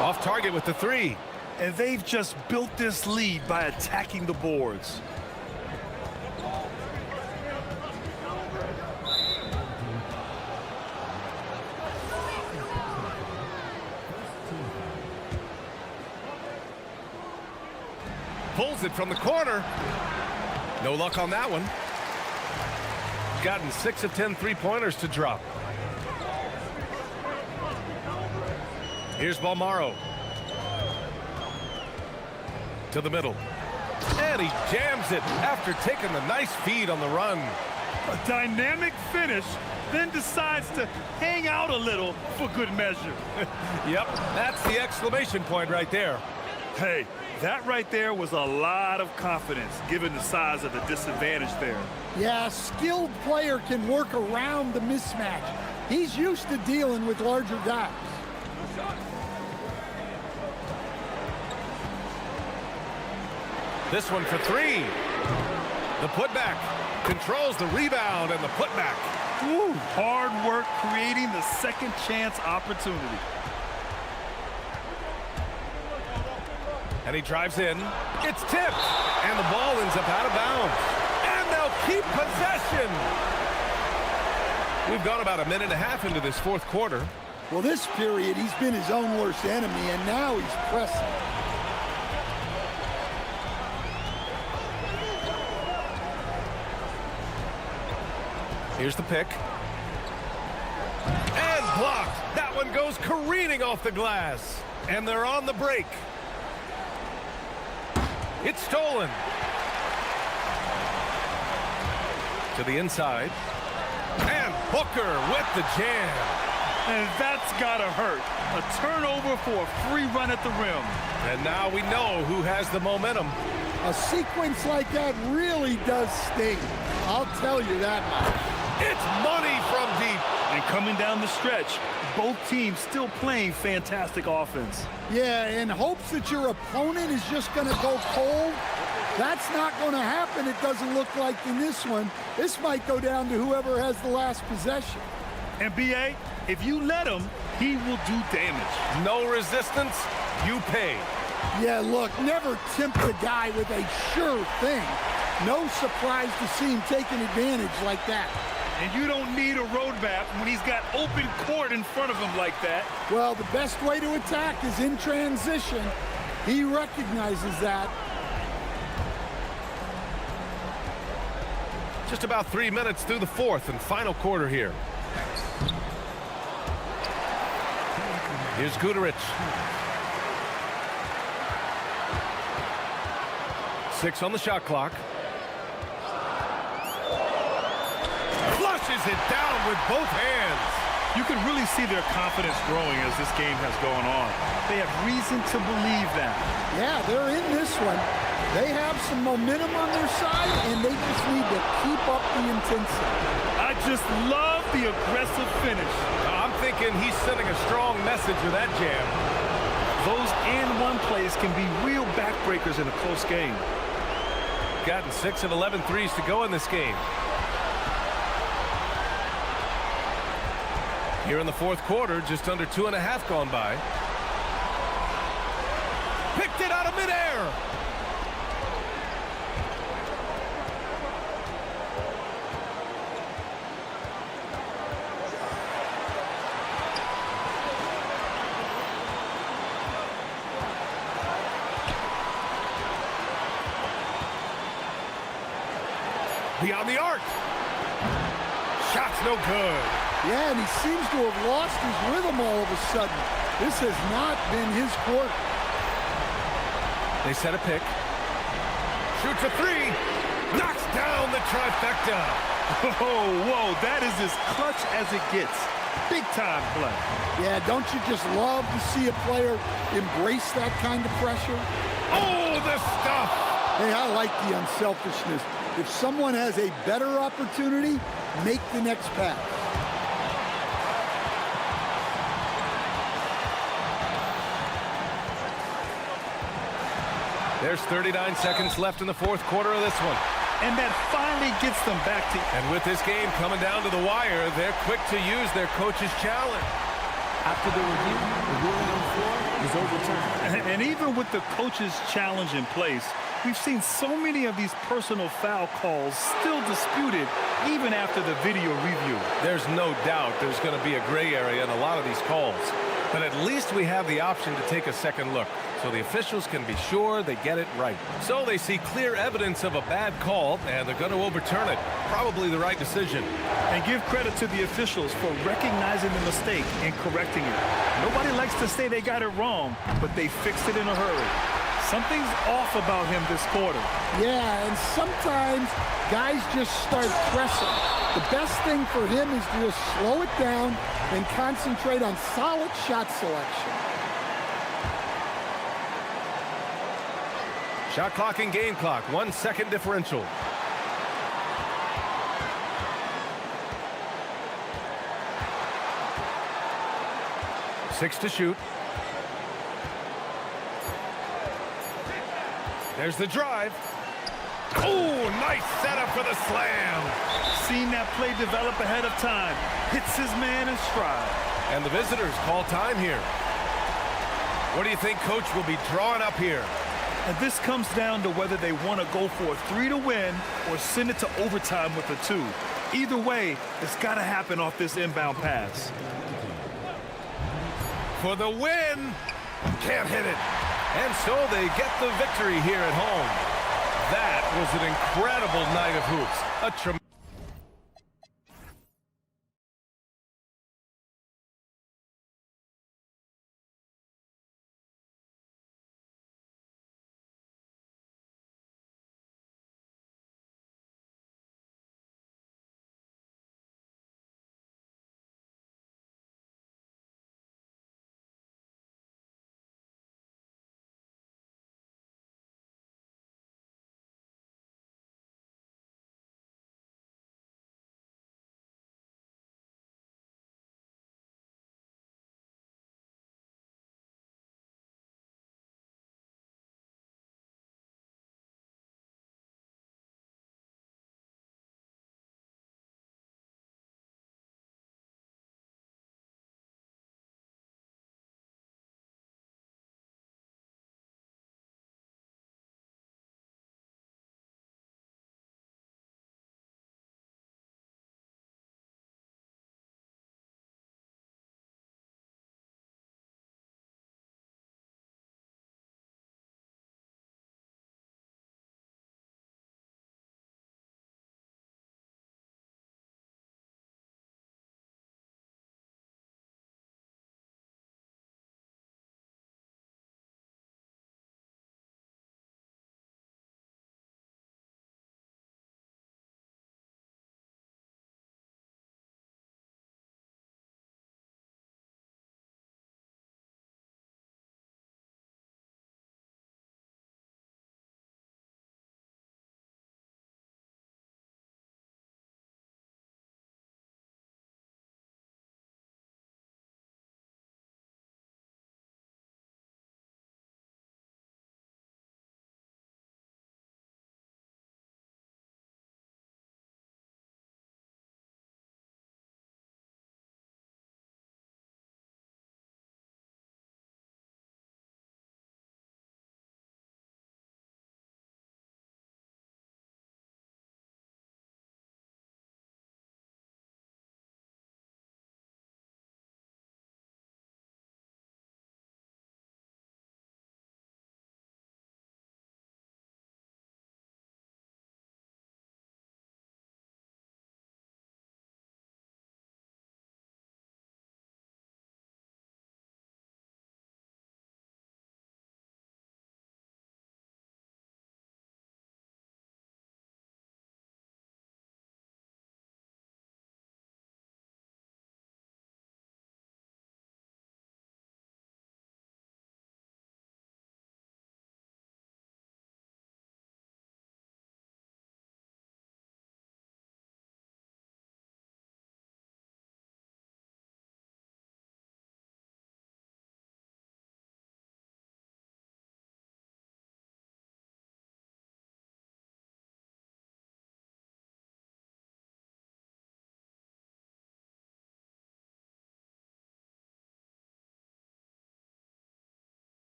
Off target with the 3. And they've just built this lead by attacking the boards. Pulls it from the corner. No luck on that one. Gotten 6 of 10 3-pointers to drop. Here's Balmaro. To the middle. And he jams it after taking the nice feed on the run. A dynamic finish, then decides to hang out a little for good measure. Yep, that's the exclamation point right there. Hey, that right there was a lot of confidence given the size of the disadvantage there. Yeah, a skilled player can work around the mismatch. He's used to dealing with larger guys. This one for 3. The putback controls the rebound and the putback. Ooh, hard work creating the second chance opportunity. And he drives in. It's tipped. And the ball ends up out of bounds. And they'll keep possession. We've gone about a minute and a half into this fourth quarter. Well, this period, he's been his own worst enemy, and now he's pressing. Here's the pick. And blocked. That one goes careening off the glass. And they're on the break. It's stolen. To the inside. And Booker with the jam. And that's gotta hurt. A turnover for a free run at the rim. And now we know who has the momentum. A sequence like that really does sting. I'll tell you that much. It's money from deep. And coming down the stretch, both teams still playing fantastic offense. Yeah, in hopes that your opponent is just going to go cold. That's not going to happen, it doesn't look like in this one. This might go down to whoever has the last possession. And B.A., if you let him, he will do damage. No resistance, you pay. Yeah, look, never tempt a guy with a sure thing. No surprise to see him taking advantage like that. And you don't need a roadmap when he's got open court in front of him like that. Well, the best way to attack is in transition. He recognizes that. Just about 3 minutes through the fourth and final quarter here. Here's Guterich. 6 on the shot clock. Flushes it down with both hands. You can really see their confidence growing as this game has gone on. They have reason to believe that. Yeah, they're in this one. They have some momentum on their side, and they just need to keep up the intensity. I just love the aggressive finish. I'm thinking he's sending a strong message with that jam. Those and-one plays can be real backbreakers in a close game. Gotten 6 of 11 threes to go in this game. Here in the fourth quarter, just under 2.5 gone by. Picked it out of midair. Beyond the arc. Shot's no good. Yeah, and he seems to have lost his rhythm all of a sudden. This has not been his quarter. They set a pick. Shoots a 3. Knocks down the trifecta. Oh, whoa, that is as clutch as it gets. Big time play. Yeah, don't you just love to see a player embrace that kind of pressure? Oh, the stuff. Hey, I like the unselfishness. If someone has a better opportunity, make the next pass. There's 39 seconds left in the fourth quarter of this one. And that finally gets them back to... And with this game coming down to the wire, they're quick to use their coach's challenge. After the review, the ruling on the floor is overturned. And even with the coach's challenge in place, we've seen so many of these personal foul calls still disputed even after the video review. There's no doubt there's going to be a gray area in a lot of these calls. But at least we have the option to take a second look, so the officials can be sure they get it right. So they see clear evidence of a bad call, and they're going to overturn it. Probably the right decision. And give credit to the officials for recognizing the mistake and correcting it. Nobody likes to say they got it wrong, but they fixed it in a hurry. Something's off about him this quarter. Yeah, and sometimes guys just start pressing. The best thing for him is to just slow it down and concentrate on solid shot selection. Shot clock and game clock, 1 second differential. Six to shoot. There's the drive. Oh, nice setup for the slam. Seen that play develop ahead of time. Hits his man in stride. And the visitors call time here. What do you think coach will be drawing up here? And this comes down to whether they want to go for a 3 to win or send it to overtime with a 2. Either way, it's got to happen off this inbound pass. For the win. Can't hit it. And so they get the victory here at home. That was an incredible night of hoops. A tremendous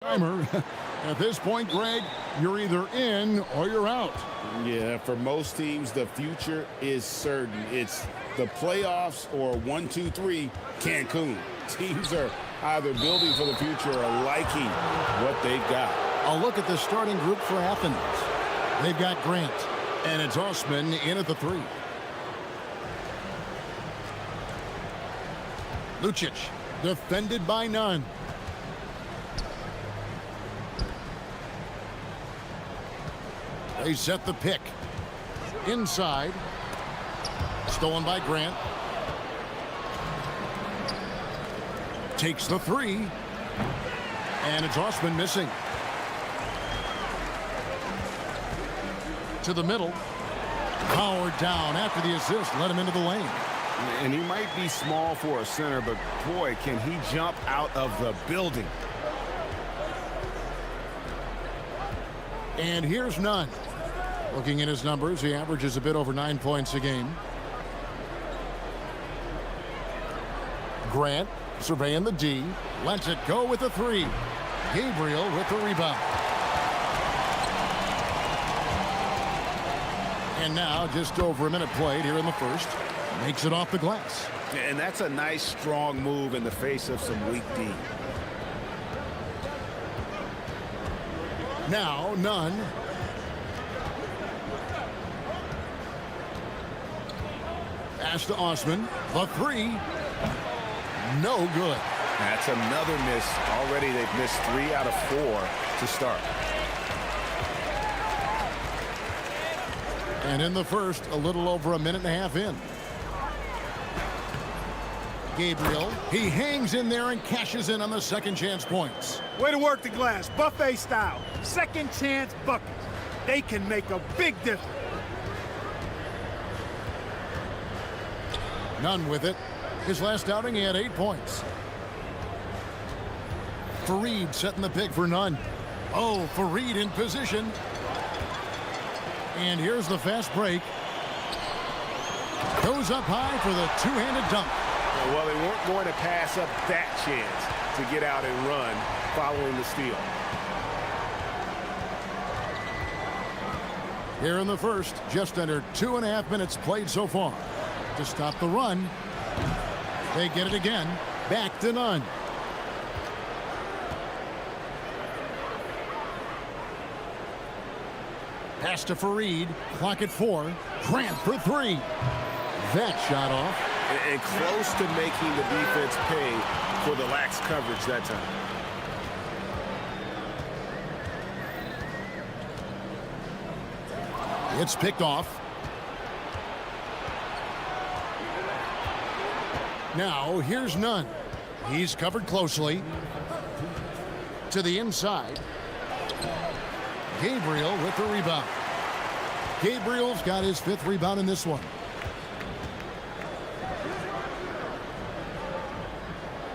Timer. At this point, Greg, you're either in or you're out. Yeah, for most teams, the future is certain. It's the playoffs or 1, 2, 3, Cancun. Teams are either building for the future or liking what they've got. A look at the starting group for Athens. They've got Grant, and it's Osman in at the 3. Lucic, defended by none. They set the pick. Inside. Stolen by Grant. Takes the 3. And it's Osman missing. To the middle. Powered down after the assist. Let him into the lane. And he might be small for a center, but boy, can he jump out of the building. And here's Nunn. Looking at his numbers, he averages a bit over 9 points a game. Grant surveying the D. Lets it go with the 3. Gabriel with the rebound. And now just over a minute played here in the first. Makes it off the glass. And that's a nice, strong move in the face of some weak D. Now, Nunn. Pass to Osman. The 3. No good. That's another miss. Already they've missed 3 out of 4 to start. And in the first, a little over a minute and a half in. Gabriel, he hangs in there and cashes in on the second chance points. Way to work the glass, buffet style. Second chance buckets. They can make a big difference. Nunn with it. His last outing, he had 8 points. Fareed setting the pick for Nunn. Oh, Fareed in position. And here's the fast break. Goes up high for the two-handed dunk. Well, they weren't going to pass up that chance to get out and run following the steal. Here in the first, just under 2.5 minutes played so far. To stop the run, they get it again. Back to Nunn. Pass to Fareed. Clock at 4. Grant for 3. That shot off. And close to making the defense pay for the lax coverage that time. It's picked off. Now, here's Nunn. He's covered closely. To the inside. Gabriel with the rebound. Gabriel's got his 5th rebound in this one.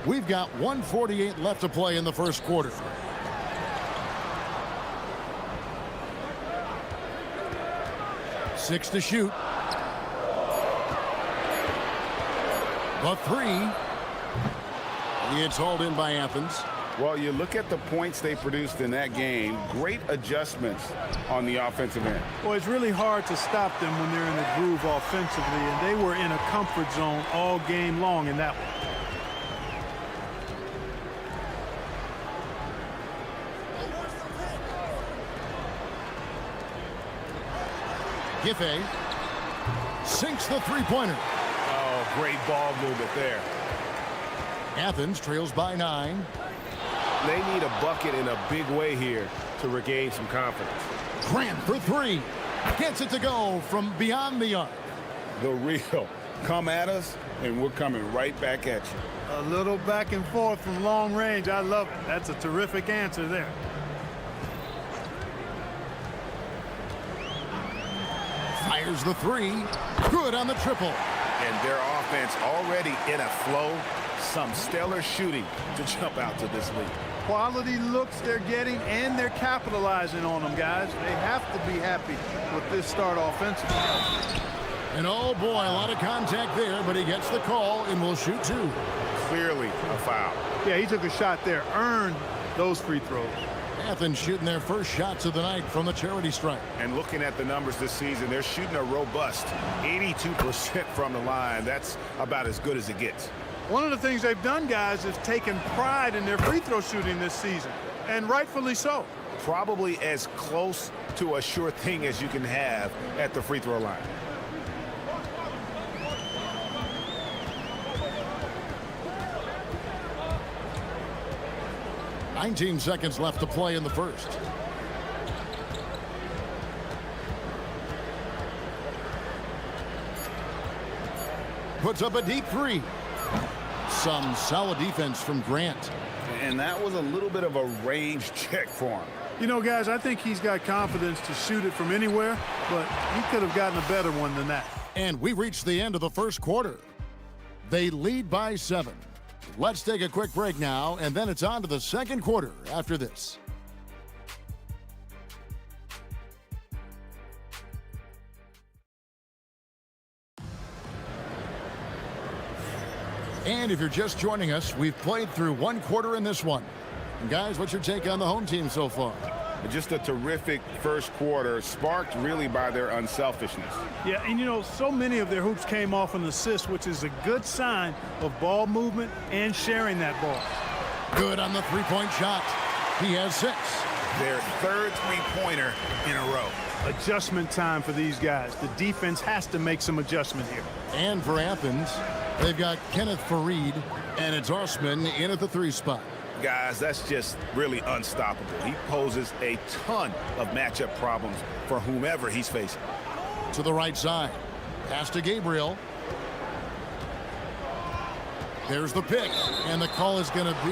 We've got 1:48 left to play in the first quarter. Six to shoot. The 3. It's hauled in by Athens. Well, you look at the points they produced in that game. Great adjustments on the offensive end. Well, it's really hard to stop them when they're in a groove offensively, and they were in a comfort zone all game long in that one. Giffey sinks the three-pointer. Oh, great ball movement there. Athens trails by 9. They need a bucket in a big way here to regain some confidence. Grant for 3. Gets it to go from beyond the arc. The real. Come at us, and we're coming right back at you. A little back and forth from long range. I love it. That's a terrific answer there. Fires the 3. Good on the triple. And their offense already in a flow. Some stellar shooting to jump out to this lead. Quality looks they're getting, and they're capitalizing on them, guys. They have to be happy with this start offensively. And oh boy, a lot of contact there, but he gets the call and will shoot 2. Clearly a foul. Yeah, he took a shot there, earned those free throws. Athens shooting their first shots of the night from the charity stripe. And looking at the numbers this season, they're shooting a robust 82% from the line. That's about as good as it gets. One of the things they've done, guys, is taken pride in their free throw shooting this season, and rightfully so. Probably as close to a sure thing as you can have at the free throw line. "19 seconds left to play in the first. Puts up a deep three. Some solid defense from Grant. And that was a little bit of a range check for him. You know, guys, I think he's got confidence to shoot it from anywhere, but he could have gotten a better one than that. And we reached the end of the first quarter. They lead by 7. Let's take a quick break now, and then it's on to the second quarter after this. And if you're just joining us, we've played through one quarter in this one. And guys, what's your take on the home team so far? Just a terrific first quarter, sparked really by their unselfishness. Yeah, and you know, so many of their hoops came off an assist, which is a good sign of ball movement and sharing that ball. Good on the three-point shot. He has 6. Their third three-pointer in a row. Adjustment time for these guys. The defense has to make some adjustment here. And for Athens, they've got Kenneth Fareed, and it's Osman in at the 3 spot. Guys, that's just really unstoppable. He poses a ton of matchup problems for whomever he's facing. To the right side. Pass to Gabriel. There's the pick. And the call is going to be,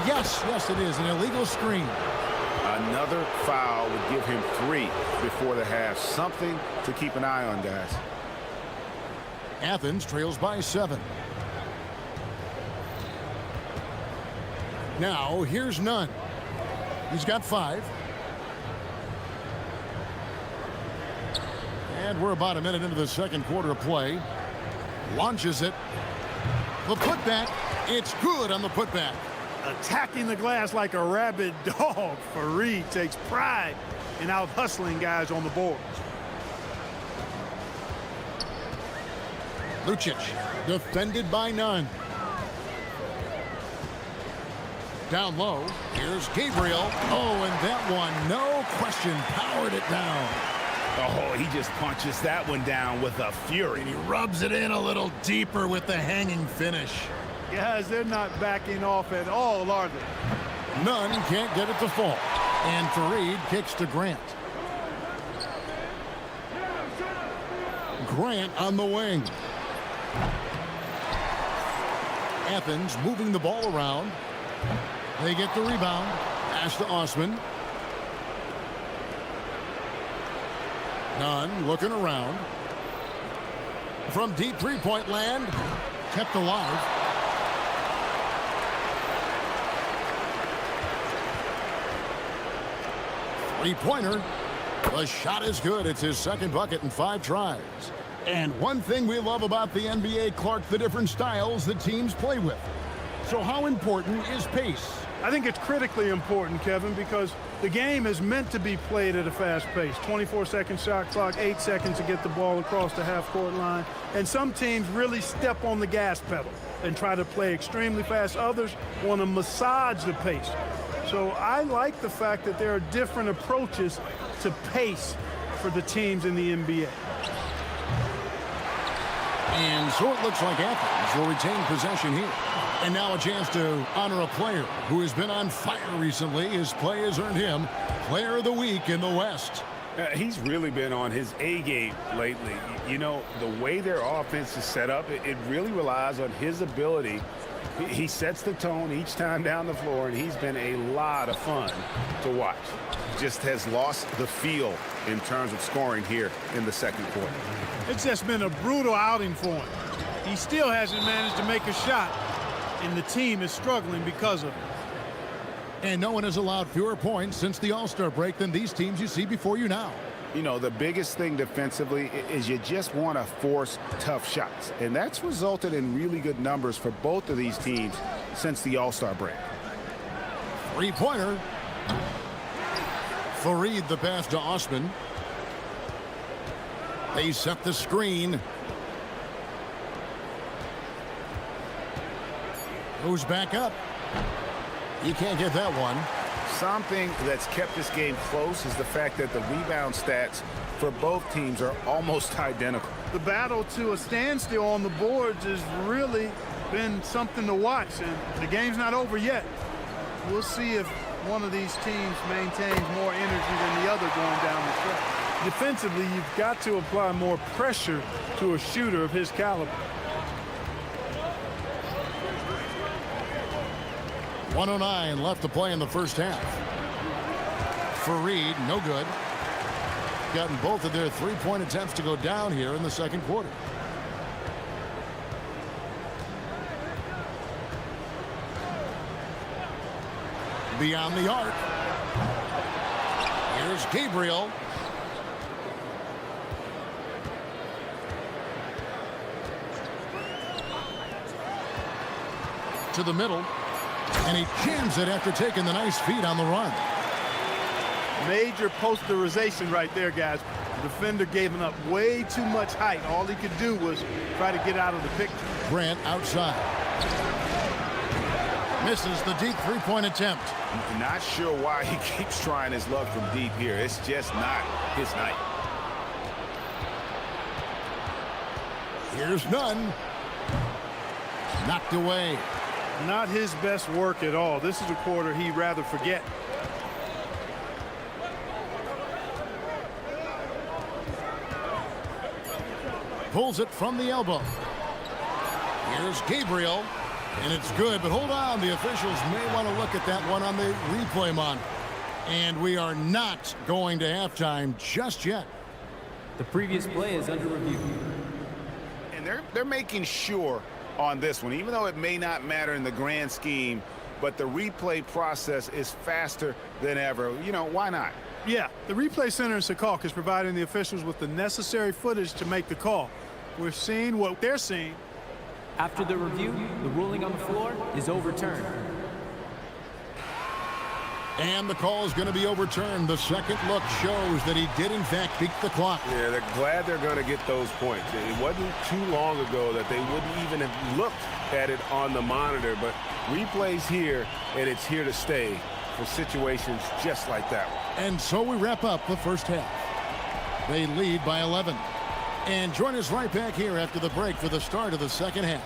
yes, it is, an illegal screen. Another foul would give him 3 before the half. Something to keep an eye on, guys. Athens trails by 7. Now, here's Nunn. He's got 5. And we're about a minute into the second quarter of play. Launches it. The putback. It's good on the putback. Attacking the glass like a rabid dog. Fareed takes pride in out-hustling guys on the boards. Lucic, defended by Nunn. Down low, here's Gabriel. Oh, and that one, no question, powered it down. Oh, he just punches that one down with a fury. And he rubs it in a little deeper with the hanging finish. Guys, they're not backing off at all, are they? Nunn can't get it to fall. And Fareed kicks to Grant. Grant on the wing. Athens moving the ball around. They get the rebound. Pass to Osman. Nunn looking around. From deep three-point land. Kept alive. Three-pointer. The shot is good. It's his second bucket in 5 tries. And one thing we love about the NBA, Clark, the different styles that teams play with. So how important is pace? I think it's critically important, Kevin, because the game is meant to be played at a fast pace. 24-second shot clock, 8 seconds to get the ball across the half-court line. And some teams really step on the gas pedal and try to play extremely fast. Others want to massage the pace. So I like the fact that there are different approaches to pace for the teams in the NBA. And so it looks like Athens will retain possession here. And now a chance to honor a player who has been on fire recently. His play has earned him Player of the Week in the West. He's really been on his A game lately. You know, the way their offense is set up, it really relies on his ability. He sets the tone each time down the floor, and he's been a lot of fun to watch. Just has lost the feel in terms of scoring here in the second quarter. It's just been a brutal outing for him. He still hasn't managed to make a shot, and the team is struggling because of it. And no one has allowed fewer points since the All-Star break than these teams you see before you now. You know, the biggest thing defensively is you just want to force tough shots. And that's resulted in really good numbers for both of these teams since the All-Star break. Three-pointer. Fareed the pass to Osman. They set the screen. Goes back up. You can't get that one. Something that's kept this game close is the fact that the rebound stats for both teams are almost identical. The battle to a standstill on the boards has really been something to watch, and the game's not over yet. We'll see if one of these teams maintains more energy than the other going down the stretch. Defensively, you've got to apply more pressure to a shooter of his caliber. 1:09 left to play in the first half. Fareed, no good. Gotten both of their three-point attempts to go down here in the second quarter. Beyond the arc. Here's Gabriel. To the middle. And he jams it after taking the nice feed on the run. Major posterization right there, guys. The defender gave him up way too much height. All he could do was try to get out of the picture. Grant outside. Misses the deep three-point attempt. Not sure why he keeps trying his luck from deep here. It's just not his night. Here's none. Knocked away. Not his best work at all. This is a quarter he'd rather forget. Pulls it from the elbow. Here's Gabriel. And it's good, but hold on. The officials may want to look at that one on the replay mon. And we are not going to halftime just yet. The previous play is under review. And they're making sure on this one, even though it may not matter in the grand scheme, but the replay process is faster than ever. You know, why not? Yeah, the replay center in Secaucus is providing the officials with the necessary footage to make the call. We're seeing what they're seeing. After the review, the ruling on the floor is overturned. And the call is going to be overturned. The second look shows that he did, in fact, beat the clock. Yeah, they're glad they're going to get those points. It wasn't too long ago that they wouldn't even have looked at it on the monitor, but replays here, and it's here to stay for situations just like that one. And so we wrap up the first half. They lead by 11. And join us right back here after the break for the start of the second half.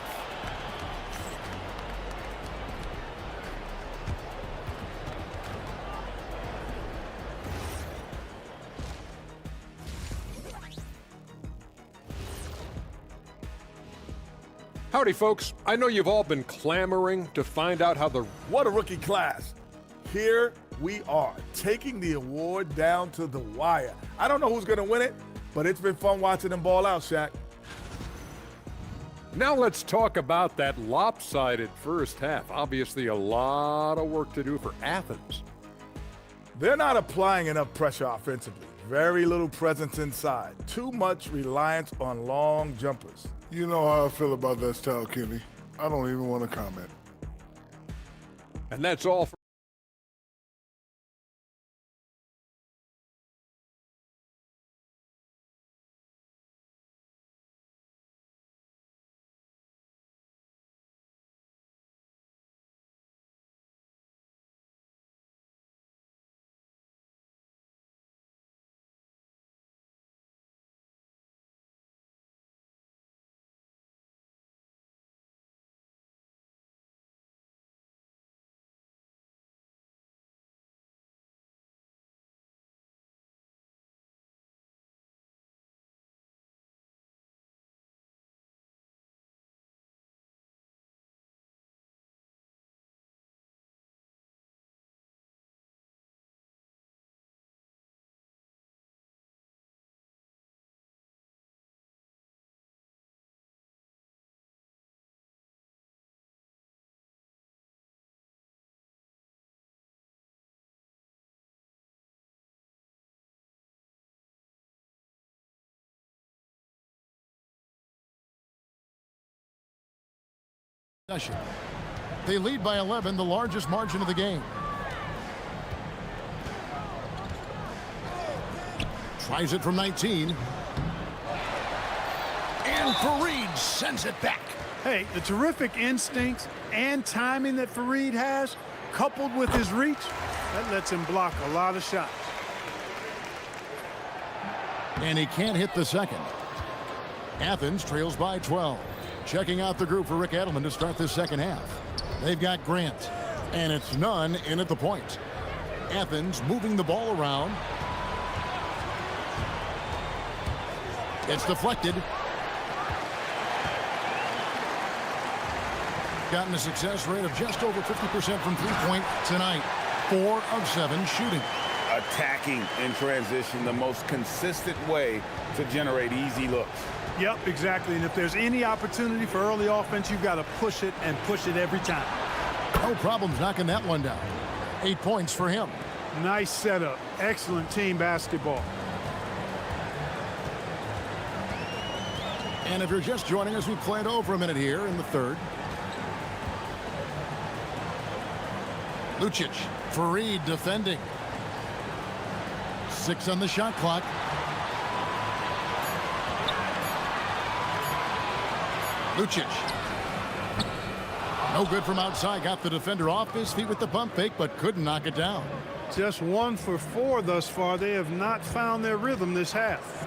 Howdy, folks. I know you've all been clamoring to find out how the... What a rookie class. Here we are, taking the award down to the wire. I don't know who's going to win it, but it's been fun watching them ball out, Shaq. Now let's talk about that lopsided first half. Obviously, a lot of work to do for Athens. They're not applying enough pressure offensively. Very little presence inside. Too much reliance on long jumpers. You know how I feel about that style, Kenny. I don't even want to comment. And that's all for They lead by 11, the largest margin of the game. Tries it from 19. And Fareed sends it back. Hey, the terrific instincts and timing that Fareed has, coupled with his reach, that lets him block a lot of shots. And he can't hit the second. Athens trails by 12. Checking out the group for Rick Edelman to start this second half. They've got Grant, and it's Nunn in at the point. Athens moving the ball around. It's deflected. Gotten a success rate of just over 50% from three-point tonight. 4 of 7 shooting. Attacking in transition, the most consistent way to generate easy looks. Yep, exactly. And if there's any opportunity for early offense, you've got to push it and push it every time. No problems knocking that one down. 8 points for him. Nice setup. Excellent team basketball. And if you're just joining us, we played over a minute here in the third. Lucic, Fareed defending. 6 on the shot clock. Lucic. No good from outside. Got the defender off his feet with the pump fake, but couldn't knock it down. Just 1 for 4 thus far. They have not found their rhythm this half.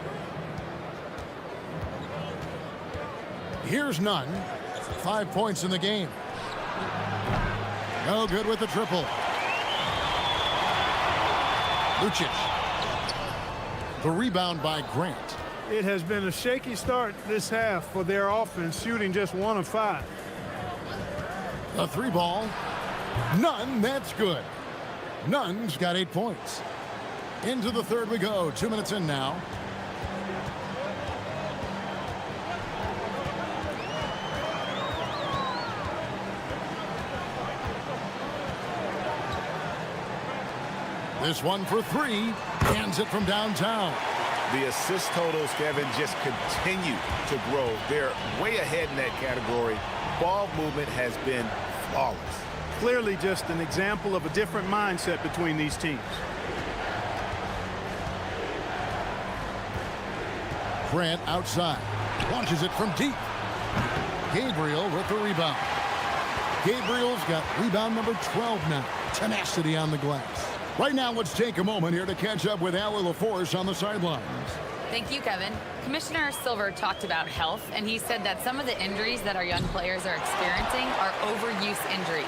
Here's Nunn. 5 points in the game. No good with the triple. Lucic. The rebound by Grant. It has been a shaky start this half for their offense, shooting just 1 of 5. A 3 ball. Nunn, that's good. Nunn's got 8 points. Into the third we go. 2 minutes in now. This one for 3. Hands it from downtown. The assist totals, Kevin, just continue to grow. They're way ahead in that category. Ball movement has been flawless. Clearly just an example of a different mindset between these teams. Grant outside. Launches it from deep. Gabriel with the rebound. Gabriel's got rebound number 12 now. Tenacity on the glass. Right now, let's take a moment here to catch up with Allie LaForce on the sidelines. Thank you, Kevin. Commissioner Silver talked about health, and he said that some of the injuries that our young players are experiencing are overuse injuries.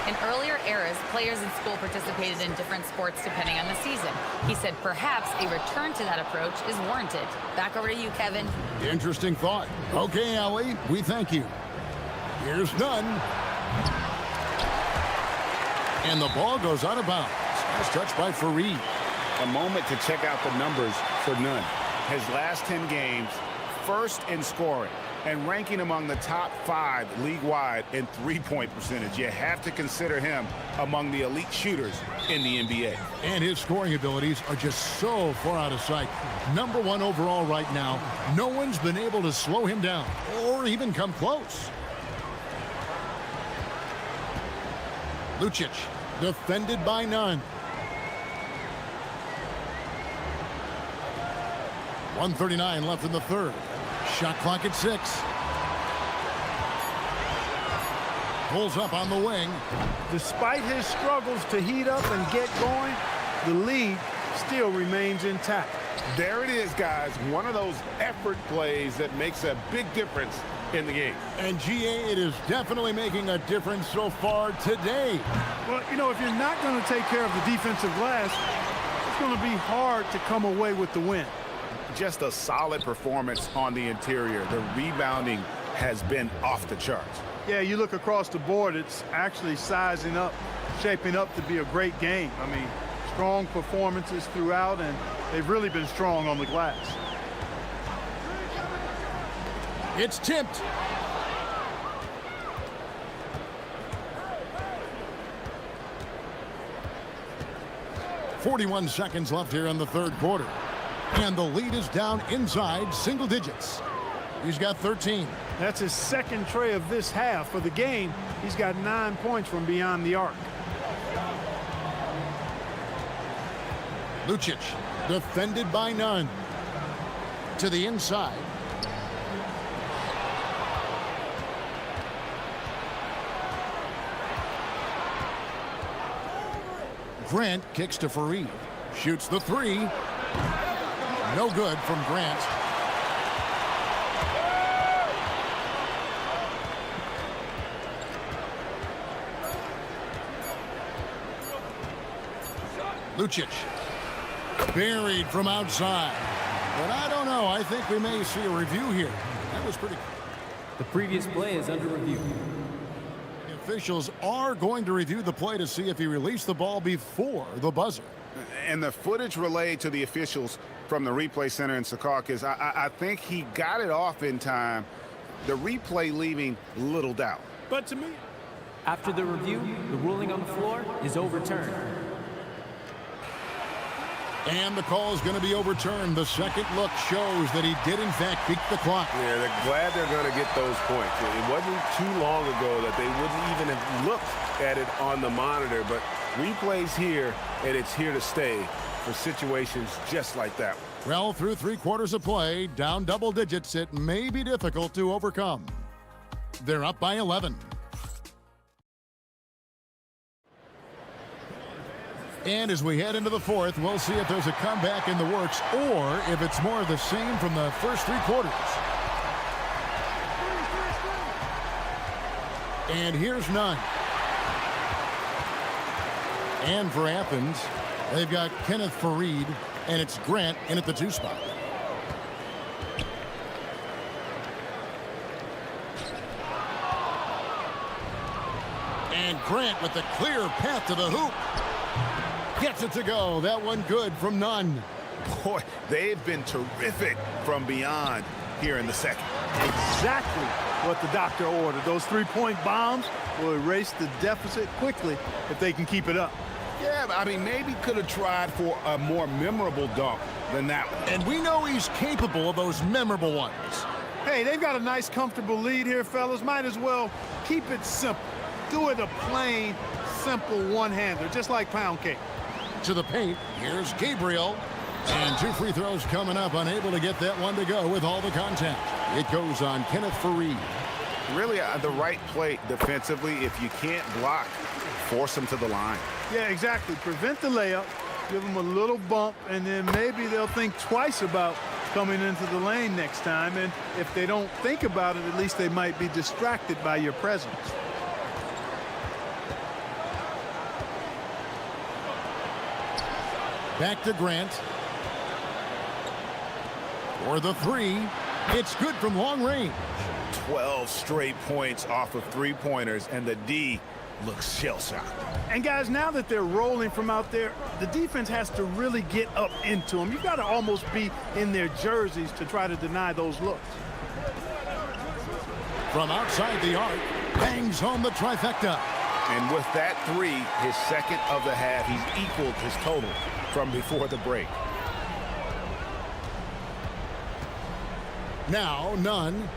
In earlier eras, players in school participated in different sports depending on the season. He said perhaps a return to that approach is warranted. Back over to you, Kevin. Interesting thought. Okay, Allie, we thank you. Here's Nunn. And the ball goes out of bounds. Nice touch by Fareed. A moment to check out the numbers for Nunn. His last 10 games, first in scoring and ranking among the top 5 league-wide in three-point percentage. You have to consider him among the elite shooters in the NBA. And his scoring abilities are just so far out of sight. Number 1 overall right now. No one's been able to slow him down or even come close. Lucic, defended by Nunn. 1:39 left in the third. Shot clock at 6. Pulls up on the wing. Despite his struggles to heat up and get going, the lead still remains intact. There it is, guys. One of those effort plays that makes a big difference in the game. And GA, it is definitely making a difference so far today. Well, you know, if you're not going to take care of the defensive glass, it's going to be hard to come away with the win. Just a solid performance on the interior. The rebounding has been off the charts. Yeah, you look across the board, it's actually sizing up, shaping up to be a great game. I mean, strong performances throughout, and they've really been strong on the glass. It's tipped. .41 seconds left here in the third quarter. And the lead is down inside single digits. He's got 13. That's his second tray of this half. For the game, he's got 9 points from beyond the arc. Lucic Defended by none. To the inside. Grant kicks to Fareed. Shoots the three. No good from Grant. Lucic. Buried from outside. But I don't know. I think we may see a review here. That was pretty. The previous play is under review. The officials are going to review the play to see if he released the ball before the buzzer. And the footage relayed to the officials from the replay center in Secaucus, I think he got it off in time. The replay leaving little doubt. But to me, After the review, the ruling on the floor is overturned. And the call is going to be overturned. The second look shows that he did, in fact, beat the clock. Yeah, they're glad they're going to get those points. It wasn't too long ago that they wouldn't even have looked at it on the monitor, but replay's here, and it's here to stay for situations just like that one. Well, through 3 quarters of play, down double digits, it may be difficult to overcome. They're up by 11. And as we head into the fourth, we'll see if there's a comeback in the works or if it's more of the same from the first 3 quarters. And here's none. And for Athens, they've got Kenneth Fareed, and it's Grant in at the 2 spot. And Grant with the clear path to the hoop. Gets it to go. That one good from none. Boy, they've been terrific from beyond here in the second. exactly what the doctor ordered. Those 3-point bombs will erase the deficit quickly if they can keep it up. Yeah, I mean, maybe could have tried for a more memorable dunk than that one. And we know he's capable of those memorable ones. Hey, they've got a nice, comfortable lead here, fellas. Might as well keep it simple. Do it a plain, simple one-hander, just like pound cake. To the paint, here's Gabriel. And 2 free throws coming up, unable to get that one to go with all the contact. It goes on Kenneth Fareed. Really the right play defensively. If you can't block, force them to the line. Yeah, exactly. Prevent the layup, give them a little bump, and then maybe they'll think twice about coming into the lane next time. And if they don't think about it, at least they might be distracted by your presence. Back to Grant. For the 3. It's good from long range. 12 straight points off of 3-pointers, and the D looks shell-shocked. And guys, now that they're rolling from out there, the defense has to really get up into them. You've got to almost be in their jerseys to try to deny those looks. From outside the arc, bangs home the trifecta. And with that 3, his second of the half, he's equaled his total from before the break. Now, none.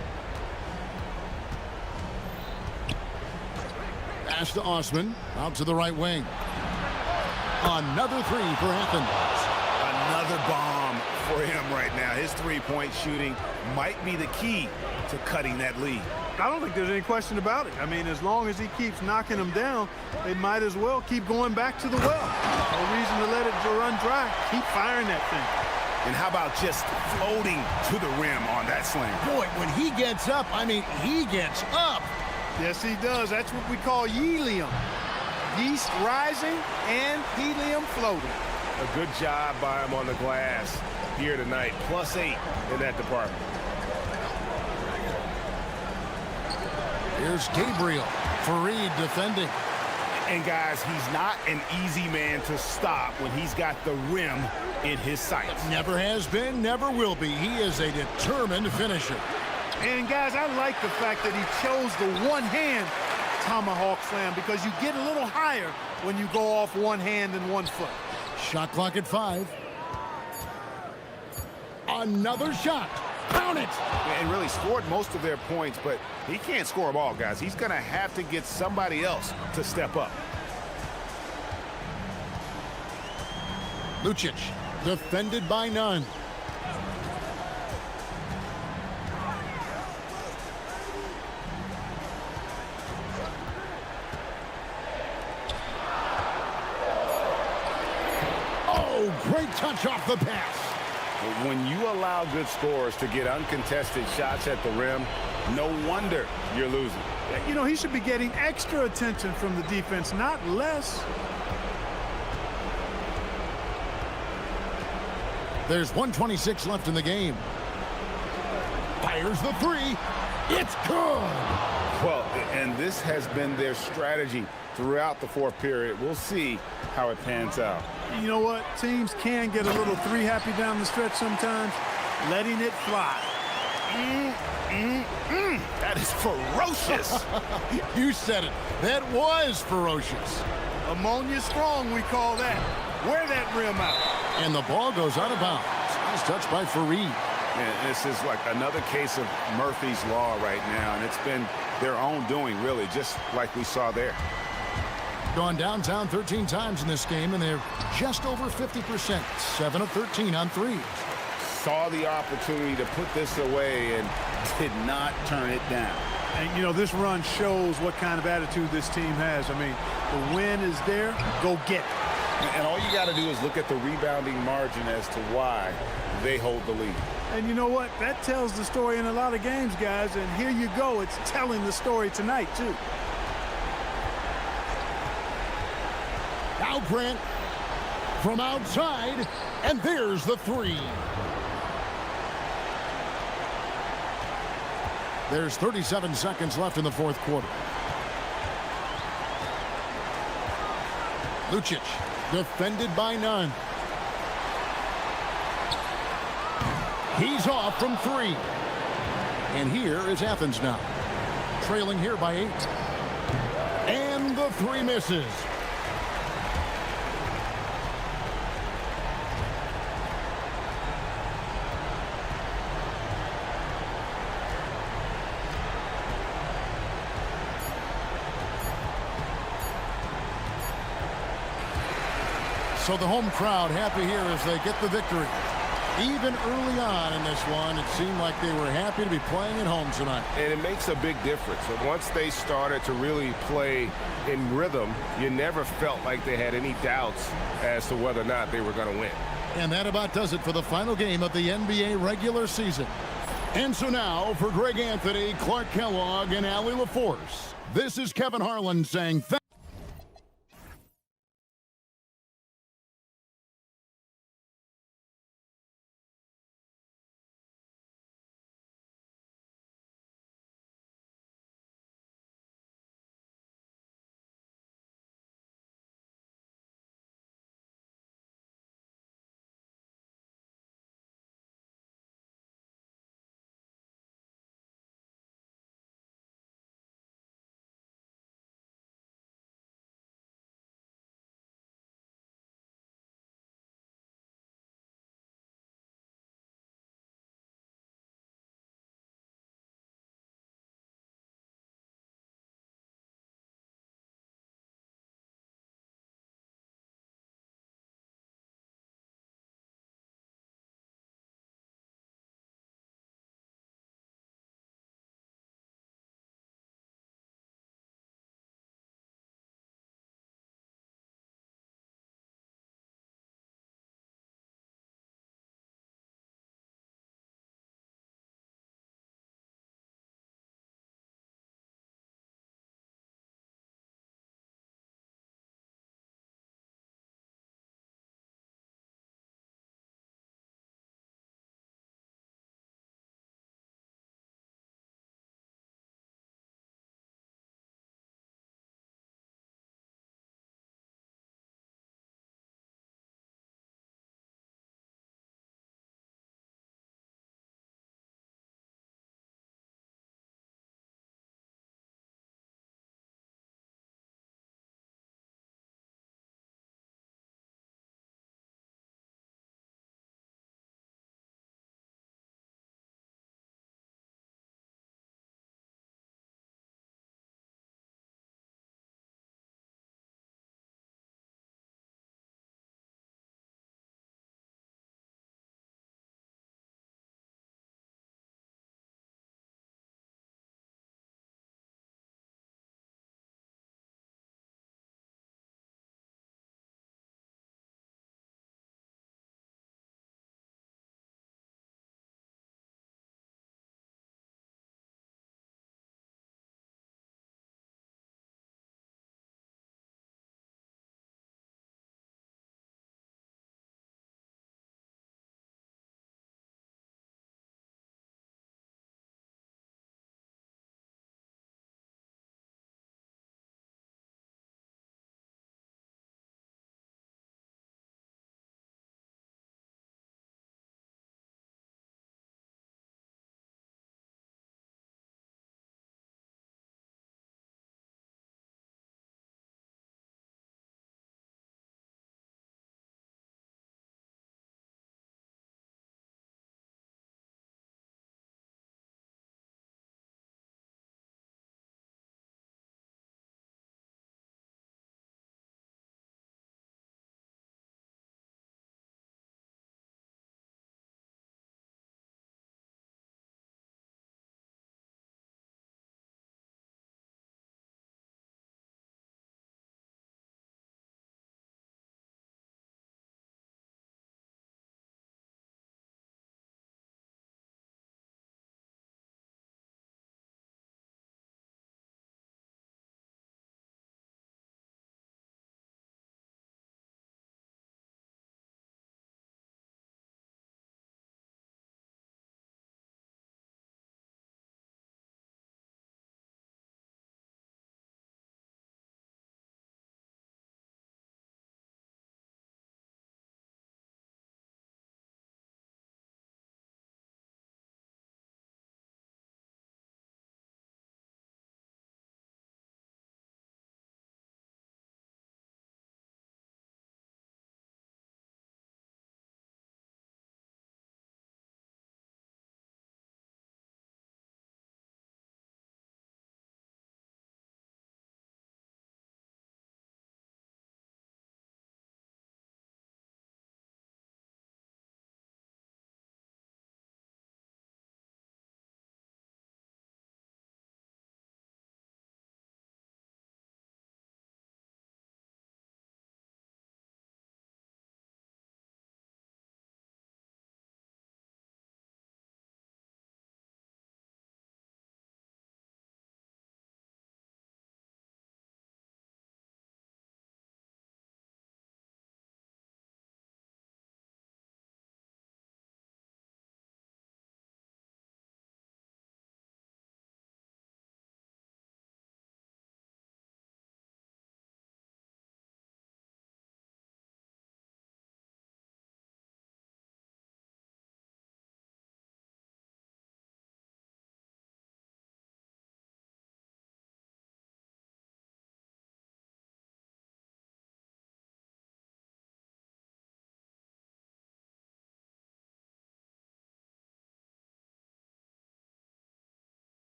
Pass to Osman, out to the right wing. Another 3 for Athens. Another bomb for him right now. His 3-point shooting might be the key to cutting that lead. I don't think there's any question about it. I mean, as long as he keeps knocking them down, they might as well keep going back to the well. No reason to let it run dry. Keep firing that thing. And how about just floating to the rim on that slam? Boy, when he gets up, I mean, he gets up. Yes, he does. That's what we call helium. Yeast rising and helium floating. A good job by him on the glass here tonight. +8 in that department. Here's Gabriel. Fareed defending. And guys, he's not an easy man to stop when he's got the rim in his sights. Never has been, never will be. He is a determined finisher. And guys, I like the fact that he chose the one-hand tomahawk slam because you get a little higher when you go off one hand and one foot. Shot clock at 5. Another shot. Count it. And really scored most of their points, but he can't score them all, guys. He's going to have to get somebody else to step up. Lucic defended by none. Oh, great touch off the pass. When you allow good scorers to get uncontested shots at the rim, no wonder you're losing. You know, he should be getting extra attention from the defense, not less. There's 1:26 left in the game. Fires the three. It's good. Well, and this has been their strategy throughout the fourth period. We'll see how it pans out. You know what? Teams can get a little three happy down the stretch sometimes. Letting it fly. That is ferocious. You said it. That was ferocious. Ammonia strong, we call that. Wear that rim out. And the ball goes out of bounds. Nice touch by Fareed. And this is like another case of Murphy's Law right now, and it's been their own doing, really, just like we saw there. Gone downtown 13 times in this game, and they're just over 50%. 7 of 13 on threes. Saw the opportunity to put this away and did not turn it down. And, you know, this run shows what kind of attitude this team has. I mean, the win is there. Go get it. And all you got to do is look at the rebounding margin as to why they hold the lead. And you know what? That tells the story in a lot of games, guys. And here you go. It's telling the story tonight, too. Now Grant from outside, and there's the three. There's 37 seconds left in the fourth quarter. Lucic, defended by none. He's off from three. And here is Athens now, trailing here by 8. And the three misses. So the home crowd happy here as they get the victory. Even early on in this one, it seemed like they were happy to be playing at home tonight. And it makes a big difference. And once they started to really play in rhythm, you never felt like they had any doubts as to whether or not they were going to win. And that about does it for the final game of the NBA regular season. And so now, for Greg Anthony, Clark Kellogg, and Allie LaForce, this is Kevin Harlan saying thank you.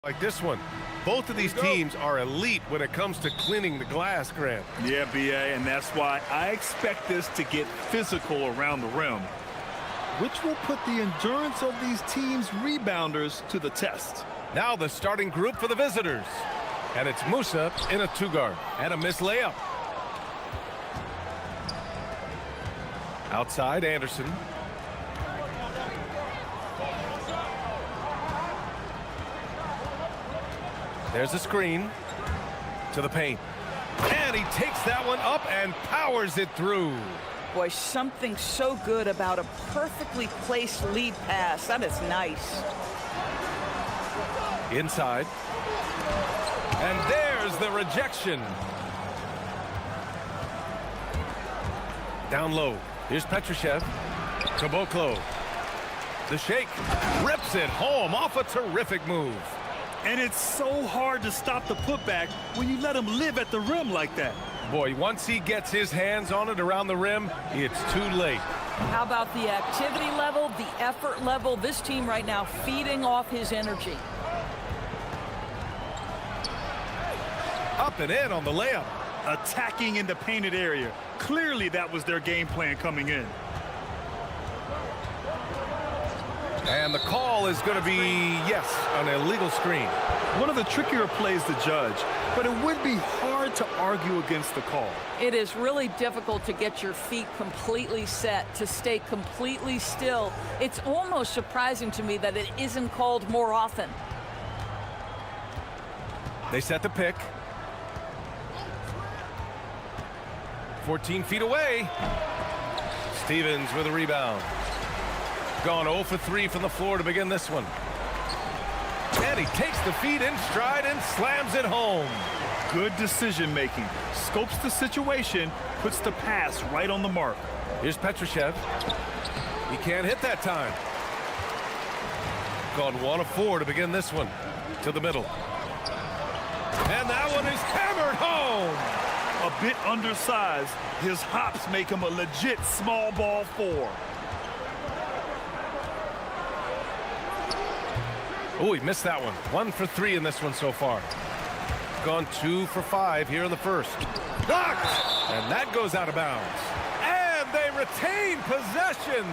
Like this one. Both of these teams are elite when it comes to cleaning the glass, Grant. Yeah, B.A., and that's why I expect this to get physical around the rim, which will put the endurance of these teams' rebounders to the test. Now the starting group for the visitors. And it's Musa in a two-guard. And a missed layup. Outside, Anderson. There's a screen to the paint. And he takes that one up and powers it through. Boy, something so good about a perfectly placed lead pass. That is nice. Inside. And there's the rejection. Down low. Here's Petrushev. Caboclo. The shake. Rips it home off a terrific move. And it's so hard to stop the putback when you let him live at the rim like that. Boy, once he gets his hands on it around the rim, it's too late. How about the activity level, the effort level? This team right now feeding off his energy. Up and in on the layup. Attacking in the painted area. Clearly that was their game plan coming in. And the call is going to be, yes, an illegal screen. One of the trickier plays to judge, but it would be hard to argue against the call. It is really difficult to get your feet completely set, to stay completely still. It's almost surprising to me that it isn't called more often. They set the pick. 14 feet away. Stevens with a rebound. Gone 0 for 3 from the floor to begin this one. And he takes the feed in stride and slams it home. Good decision making. Scopes the situation, puts the pass right on the mark. Here's Petrushev. He can't hit that time. Gone 1 of 4 to begin this one. To the middle. And that one is hammered home. A bit undersized. His hops make him a legit small ball 4. Oh, he missed that one. 1 for 3 in this one so far. Gone 2 for 5 here in the first. Knocked! And that goes out of bounds. And they retain possession.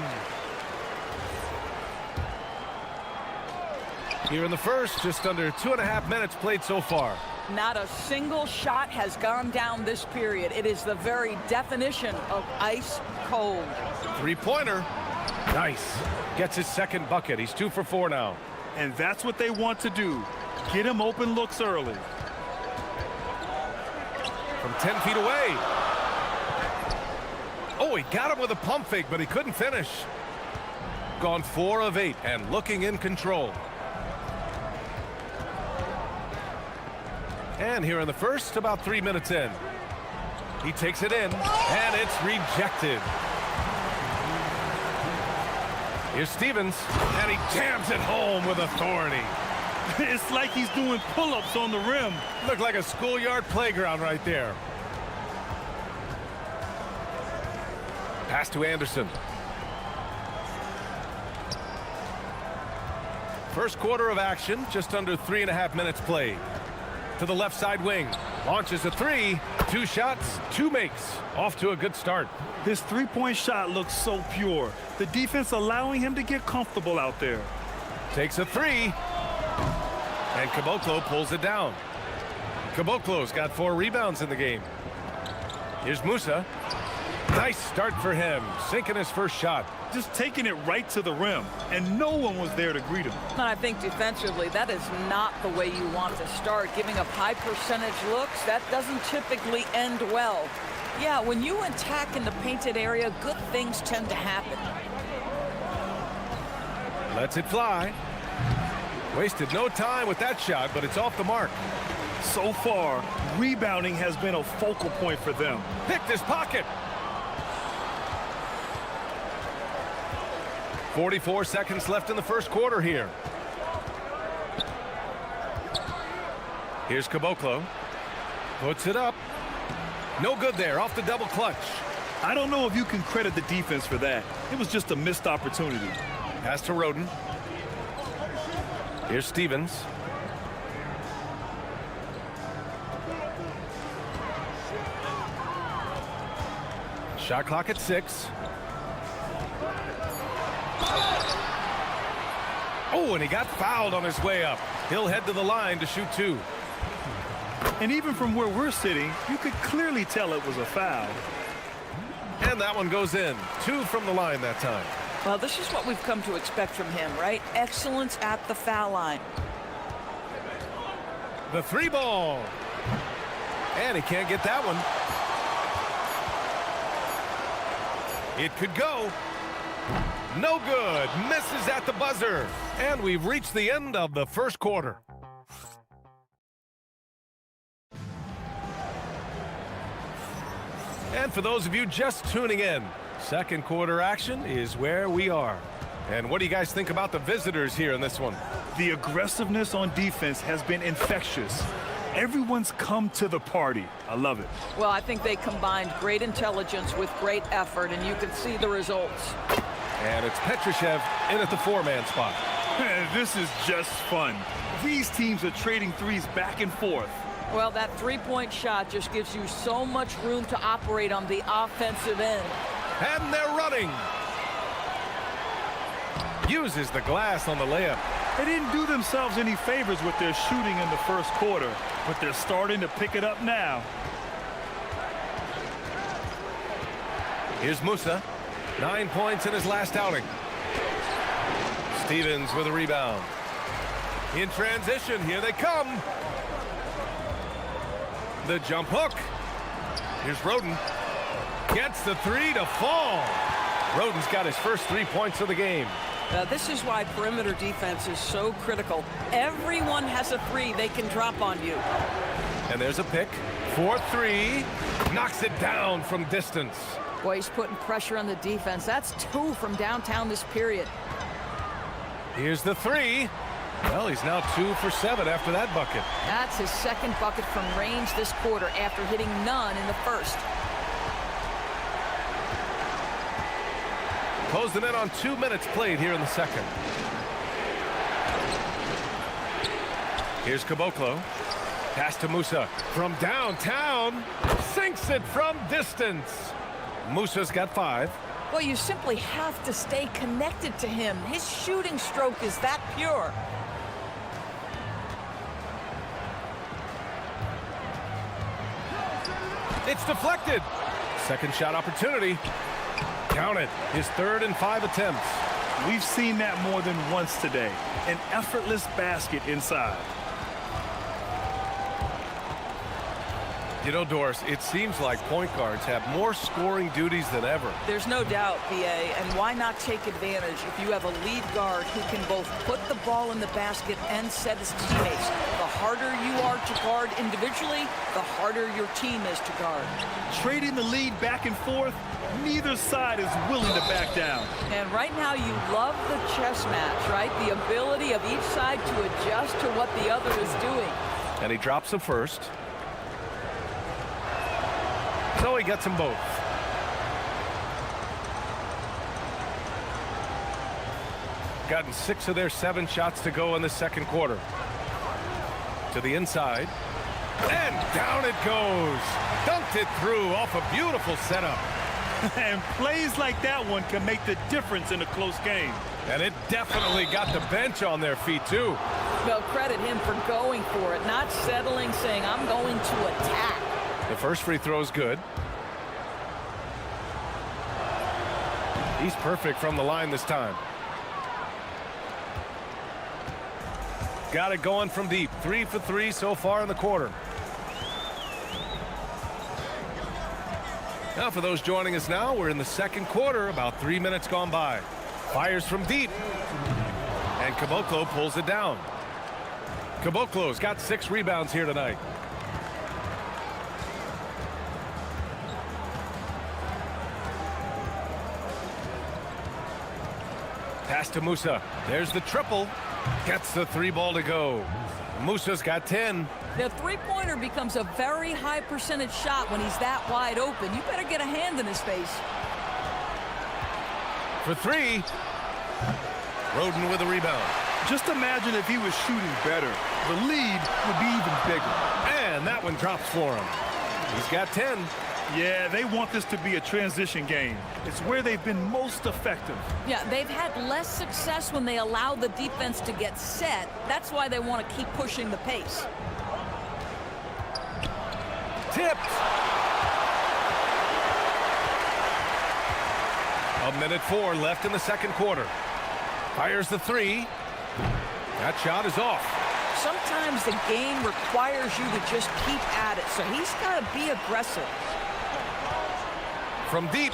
Here in the first, just under 2.5 minutes played so far. Not a single shot has gone down this period. It is the very definition of ice cold. Three-pointer. Nice. Gets his second bucket. He's 2 for 4 now. And that's what they want to do. Get him open looks early. From 10 feet away. Oh, he got him with a pump fake, but he couldn't finish. Gone 4 of 8 and looking in control. And here in the first, about 3 minutes in. He takes it in, and it's rejected. Here's Stevens, and he jams it home with authority. It's like he's doing pull-ups on the rim. Looked like a schoolyard playground right there. Pass to Anderson. First quarter of action, just under 3.5 minutes played. To the left side wing. Launches a 3. 2 shots, 2 makes. Off to a good start. His three-point shot looks so pure. The defense allowing him to get comfortable out there. Takes a 3. And Caboclo pulls it down. Caboclo's got 4 rebounds in the game. Here's Musa. Nice start for him. Sinking his first shot. Just taking it right to the rim. And no one was there to greet him. And I think defensively, that is not the way you want to start. Giving up high percentage looks, that doesn't typically end well. Yeah, when you attack in the painted area, good things tend to happen. Lets it fly. Wasted no time with that shot, but it's off the mark. So far, rebounding has been a focal point for them. Picked his pocket. 44 seconds left in the first quarter here. Here's Caboclo. Puts it up. No good there, off the double clutch. I don't know if you can credit the defense for that. It was just a missed opportunity. Pass to Roden. Here's Stevens. Shot clock at 6. Oh, and he got fouled on his way up. He'll head to the line to shoot 2. And even from where we're sitting, you could clearly tell it was a foul. And that one goes in. 2 from the line that time. Well, this is what we've come to expect from him, right? Excellence at the foul line. The 3 ball. And he can't get that one. It could go. No good. Misses at the buzzer. And we've reached the end of the first quarter. And for those of you just tuning in, second quarter action is where we are. And what do you guys think about the visitors here in this one? The aggressiveness on defense has been infectious. Everyone's come to the party. I love it. Well, I think they combined great intelligence with great effort, and you can see the results. And it's Petrushev in at the 4-man spot. This is just fun. These teams are trading threes back and forth. Well, that three-point shot just gives you so much room to operate on the offensive end. And they're running. Uses the glass on the layup. They didn't do themselves any favors with their shooting in the first quarter, but they're starting to pick it up now. Here's Musa. 9 points in his last outing. Stevens with a rebound. In transition, here they come. The jump hook. Here's Roden. Gets the 3 to fall. Roden's got his first 3 points of the game. This is why perimeter defense is so critical. Everyone has a 3 they can drop on you. And there's a pick. 4-3. Knocks it down from distance. Boy, he's putting pressure on the defense. That's 2 from downtown this period. Here's the 3. Well, he's now 2 for 7 after that bucket. That's his second bucket from range this quarter after hitting none in the first. Closing in on 2 minutes played here in the second. Here's Caboclo. Pass to Musa from downtown. Sinks it from distance. Musa's got 5. Well, you simply have to stay connected to him. His shooting stroke is that pure. It's deflected. Second shot opportunity. Count it. His 3rd and 5 attempts. We've seen that more than once today. An effortless basket inside. You know, Doris, it seems like point guards have more scoring duties than ever. There's no doubt, BA, and why not take advantage if you have a lead guard who can both put the ball in the basket and set his teammates. The harder you are to guard individually, the harder your team is to guard. Trading the lead back and forth, neither side is willing to back down. And right now you love the chess match, right? The ability of each side to adjust to what the other is doing. And he drops the first. So he gets them both. Gotten 6 of their 7 shots to go in the second quarter. To the inside. And down it goes. Dunked it through off a beautiful setup. And plays like that one can make the difference in a close game. And it definitely got the bench on their feet, too. Well, credit him for going for it, not settling, saying, I'm going to attack. The first free throw is good. He's perfect from the line this time. Got it going from deep. 3 for 3 so far in the quarter. Now for those joining us now, we're in the second quarter, about 3 minutes gone by. Fires from deep. And Caboclo pulls it down. Caboclo's got 6 rebounds here tonight. Pass to Musa. There's the triple. Gets the 3 ball to go. Musa's got 10. The three-pointer becomes a very high percentage shot when he's that wide open. You better get a hand in his face. For 3. Roden with a rebound. Just imagine if he was shooting better. The lead would be even bigger. And that one drops for him. He's got 10. Yeah, they want this to be a transition game. It's where they've been most effective. Yeah, they've had less success when they allow the defense to get set. That's why they want to keep pushing the pace. Tipped. A minute 4 left in the second quarter. Fires the three. That shot is off. Sometimes the game requires you to just keep at it, so he's got to be aggressive. From deep.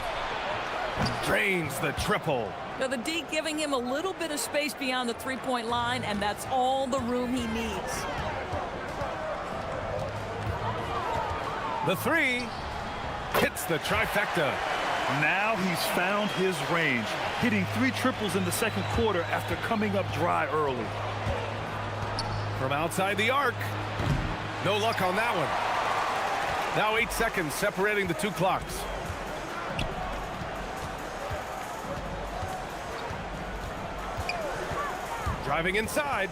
Drains the triple. Now the D giving him a little bit of space beyond the three-point line, and that's all the room he needs. The three hits the trifecta. Now he's found his range, hitting 3 triples in the second quarter after coming up dry early. From outside the arc. No luck on that one. Now 8 seconds separating the two clocks. Driving inside.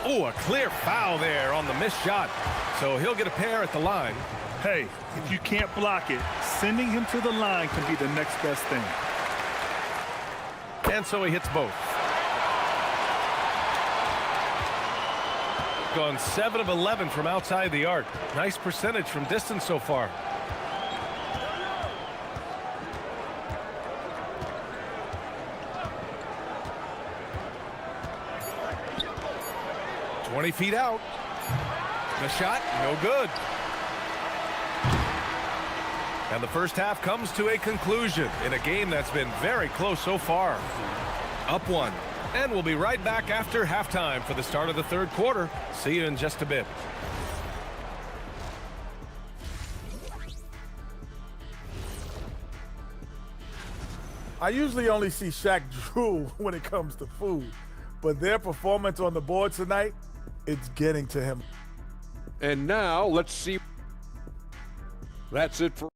Oh, a clear foul there on the missed shot. So he'll get a pair at the line. Hey, if you can't block it, sending him to the line can be the next best thing. And so he hits both. Gone 7 of 11 from outside the arc. Nice percentage from distance so far. "20 feet out. The shot, no good. And the first half comes to a conclusion in a game that's been very close so far. Up 1. And we'll be right back after halftime for the start of the third quarter. See you in just a bit. I usually only see Shaq drool when it comes to food, but their performance on the board tonight, it's getting to him. And now let's see. That's it for.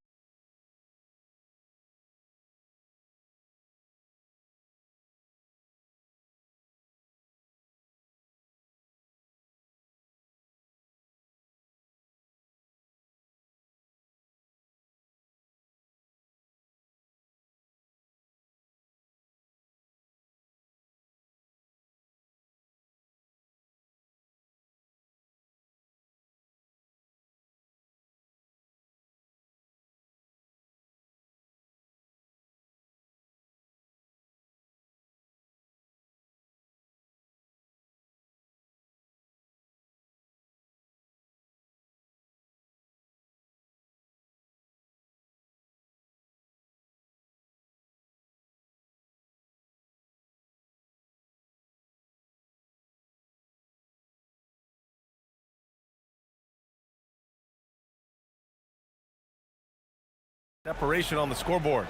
Separation on the scoreboard.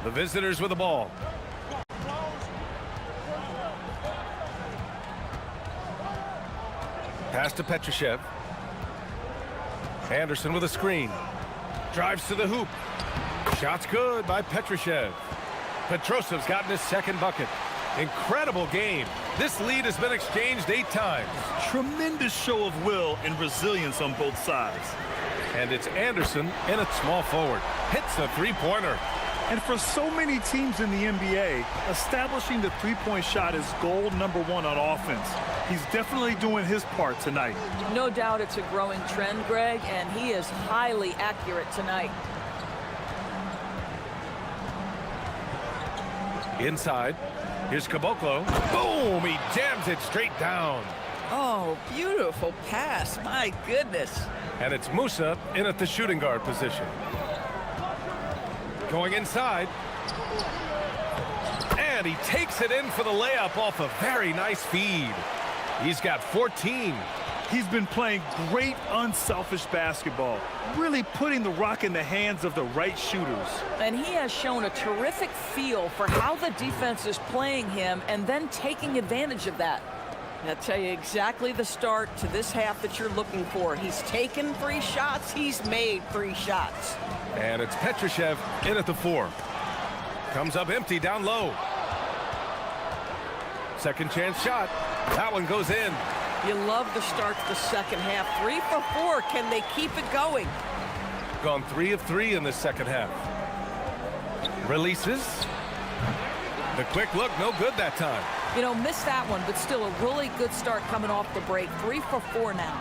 The visitors with the ball. Pass to Petrushev. Anderson with a screen. Drives to the hoop. Shot's good by Petrushev. Petrosev's gotten his second bucket. Incredible game. This lead has been exchanged 8 times. Tremendous show of will and resilience on both sides. And it's Anderson in at small forward. Hits a three-pointer. And for so many teams in the NBA, establishing the three-point shot is goal number 1 on offense. He's definitely doing his part tonight. No doubt it's a growing trend, Greg, and he is highly accurate tonight. Inside. Here's Caboclo. Boom! He jams it straight down. Oh, beautiful pass. My goodness. And it's Musa in at the shooting guard position. Going inside. And he takes it in for the layup off a very nice feed. He's got 14. He's been playing great unselfish basketball, really putting the rock in the hands of the right shooters. And he has shown a terrific feel for how the defense is playing him and then taking advantage of that. I'll tell you exactly the start to this half that you're looking for. He's taken 3 shots. He's made 3 shots. And it's Petrushev in at the 4. Comes up empty down low. Second chance shot. That one goes in. You love the start to the second half. 3 for 4. Can they keep it going? Gone 3 of 3 in the second half. Releases. The quick look, no good that time. You know, missed that one, but still a really good start coming off the break. 3 for 4 now.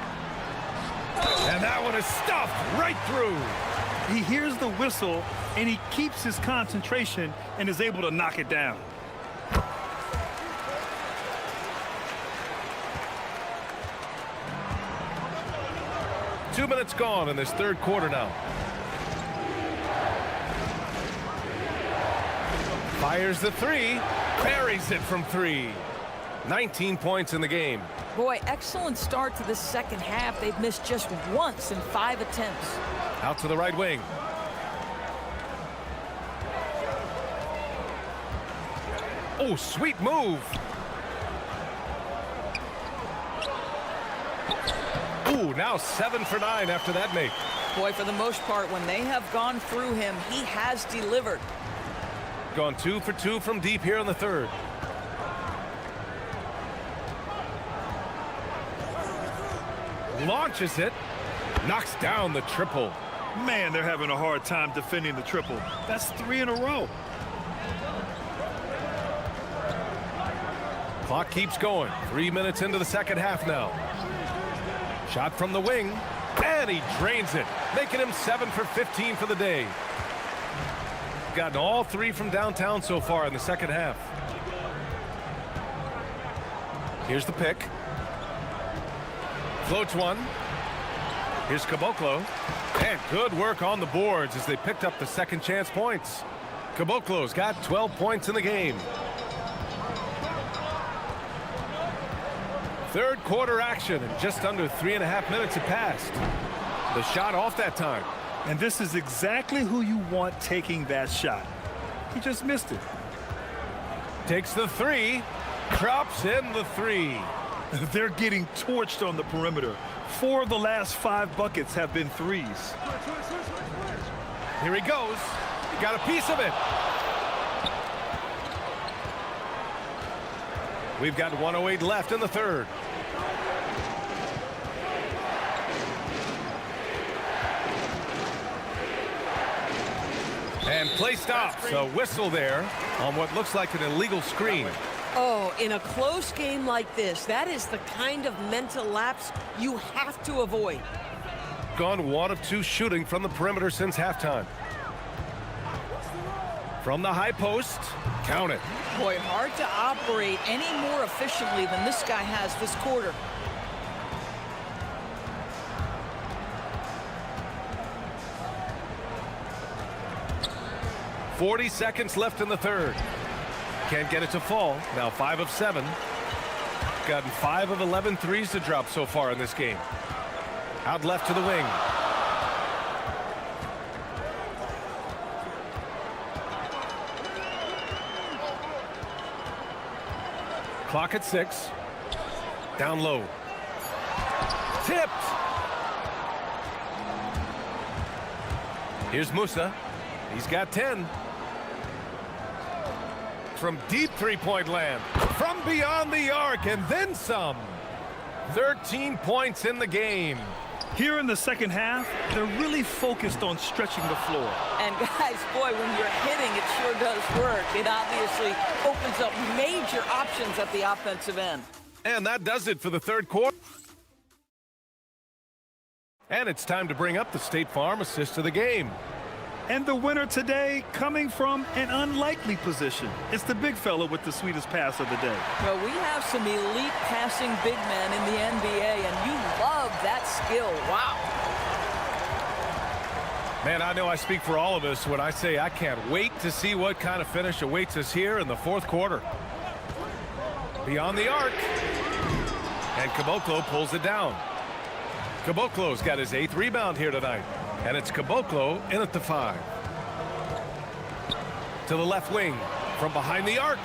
And that one is stuffed right through. He hears the whistle, and he keeps his concentration and is able to knock it down. Two minutes gone in this third quarter now. Fires the three, buries it from 3. 19 points in the game. Boy, excellent start to the second half. They've missed just once in 5 attempts. Out to the right wing. Oh, sweet move. Ooh, now 7 for 9 after that make. Boy, for the most part, when they have gone through him, he has delivered. Gone 2 for 2 from deep here in the third. Launches it. Knocks down the triple. Man, they're having a hard time defending the triple. That's 3 in a row. Clock keeps going. 3 minutes into the second half now. Shot from the wing, and he drains it, making him 7 for 15 for the day. Gotten all 3 from downtown so far in the second half. Here's the pick. Floats one. Here's Caboclo. And good work on the boards as they picked up the second chance points. Caboclo's got 12 points in the game. Third quarter action, and just under 3.5 minutes have passed. The shot off that time. And this is exactly who you want taking that shot. He just missed it. Takes the 3, drops in the 3. They're getting torched on the perimeter. 4 of the last 5 buckets have been 3s. Here he goes. He got a piece of it. We've got 1:08 left in the third. And play stops. A whistle there on what looks like an illegal screen. Oh, in a close game like this, that is the kind of mental lapse you have to avoid. Gone 1 of 2 shooting from the perimeter since halftime. From the high post, count it. Boy, hard to operate any more efficiently than this guy has this quarter. .40 seconds left in the third. Can't get it to fall. Now 5 of 7. Gotten 5 of 11 threes to drop so far in this game. Out left to the wing. Clock at 6. Down low. Tipped. Here's Musa. He's got 10. From deep three-point land. From beyond the arc and then some. 13 points in the game. Here in the second half, they're really focused on stretching the floor. And guys, boy, when you're hitting, it sure does work. It obviously opens up major options at the offensive end. And that does it for the third quarter. And it's time to bring up the State Farm assist of the game. And the winner today coming from an unlikely position. It's the big fella with the sweetest pass of the day. Well, we have some elite passing big men in the NBA, and you love that skill. Wow. Man, I know I speak for all of us when I say I can't wait to see what kind of finish awaits us here in the fourth quarter. Beyond the arc. And Caboclo pulls it down. Caboclo's got his 8th rebound here tonight. And it's Caboclo in at the 5. To the left wing. From behind the arc.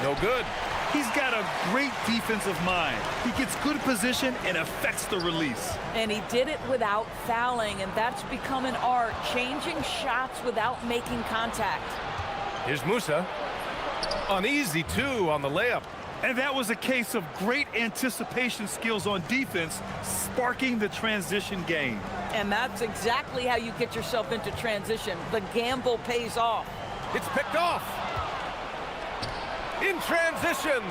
No good. He's got a great defensive mind. He gets good position and affects the release. And he did it without fouling, and that's become an art, changing shots without making contact. Here's Musa. An easy 2 on the layup. And that was a case of great anticipation skills on defense, sparking the transition game. And that's exactly how you get yourself into transition. The gamble pays off. It's picked off. In transition.